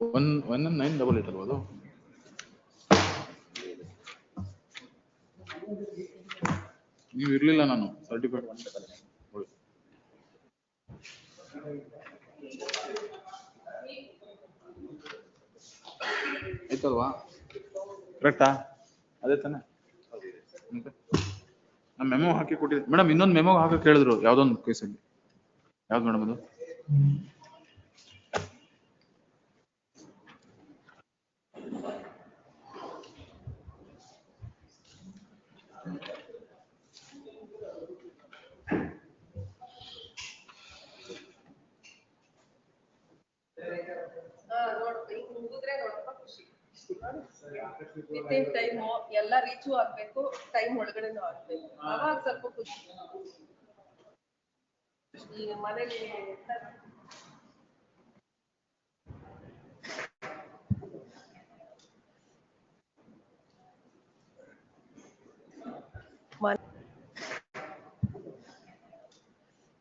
1988 ಅಲ್ವಾ ಅದು? ನೀವು ಇರ್ಲಿಲ್ಲ, ನಾನು ಸರ್ಟಿಫೈಡ್ ಆಯ್ತಲ್ವಾ? ಕರೆಕ್ಟಾ? ಅದೇ ತಾನೆ? ನಾನು ಮೆಮೊ ಹಾಕಿ ಕೊಟ್ಟಿದ್ದೆ ಮೇಡಮ್. ಇನ್ನೊಂದು ಮೆಮೊ ಹಾಕಕ್ಕೆ ಹೇಳಿದ್ರು ಯಾವ್ದೊಂದು ಕೇಸಲ್ಲಿ. ಯಾವ್ದು ಮೇಡಮ್ ಅದು? ನೋಡಪ್ಪ ಈಗ ಮುಗಿದ್ರೆ ನೋಡಪ್ಪ ಖುಷಿ. ವಿತಿನ್ ಟೈಮ್ ಎಲ್ಲ ರೀಚು ಆಗ್ಬೇಕು, ಟೈಮ್ ಒಳಗಡೆನೂ ಆಗ್ಬೇಕು, ಅವಾಗ ಸ್ವಲ್ಪ ಖುಷಿ. ಈಗ ಮನೇಲಿ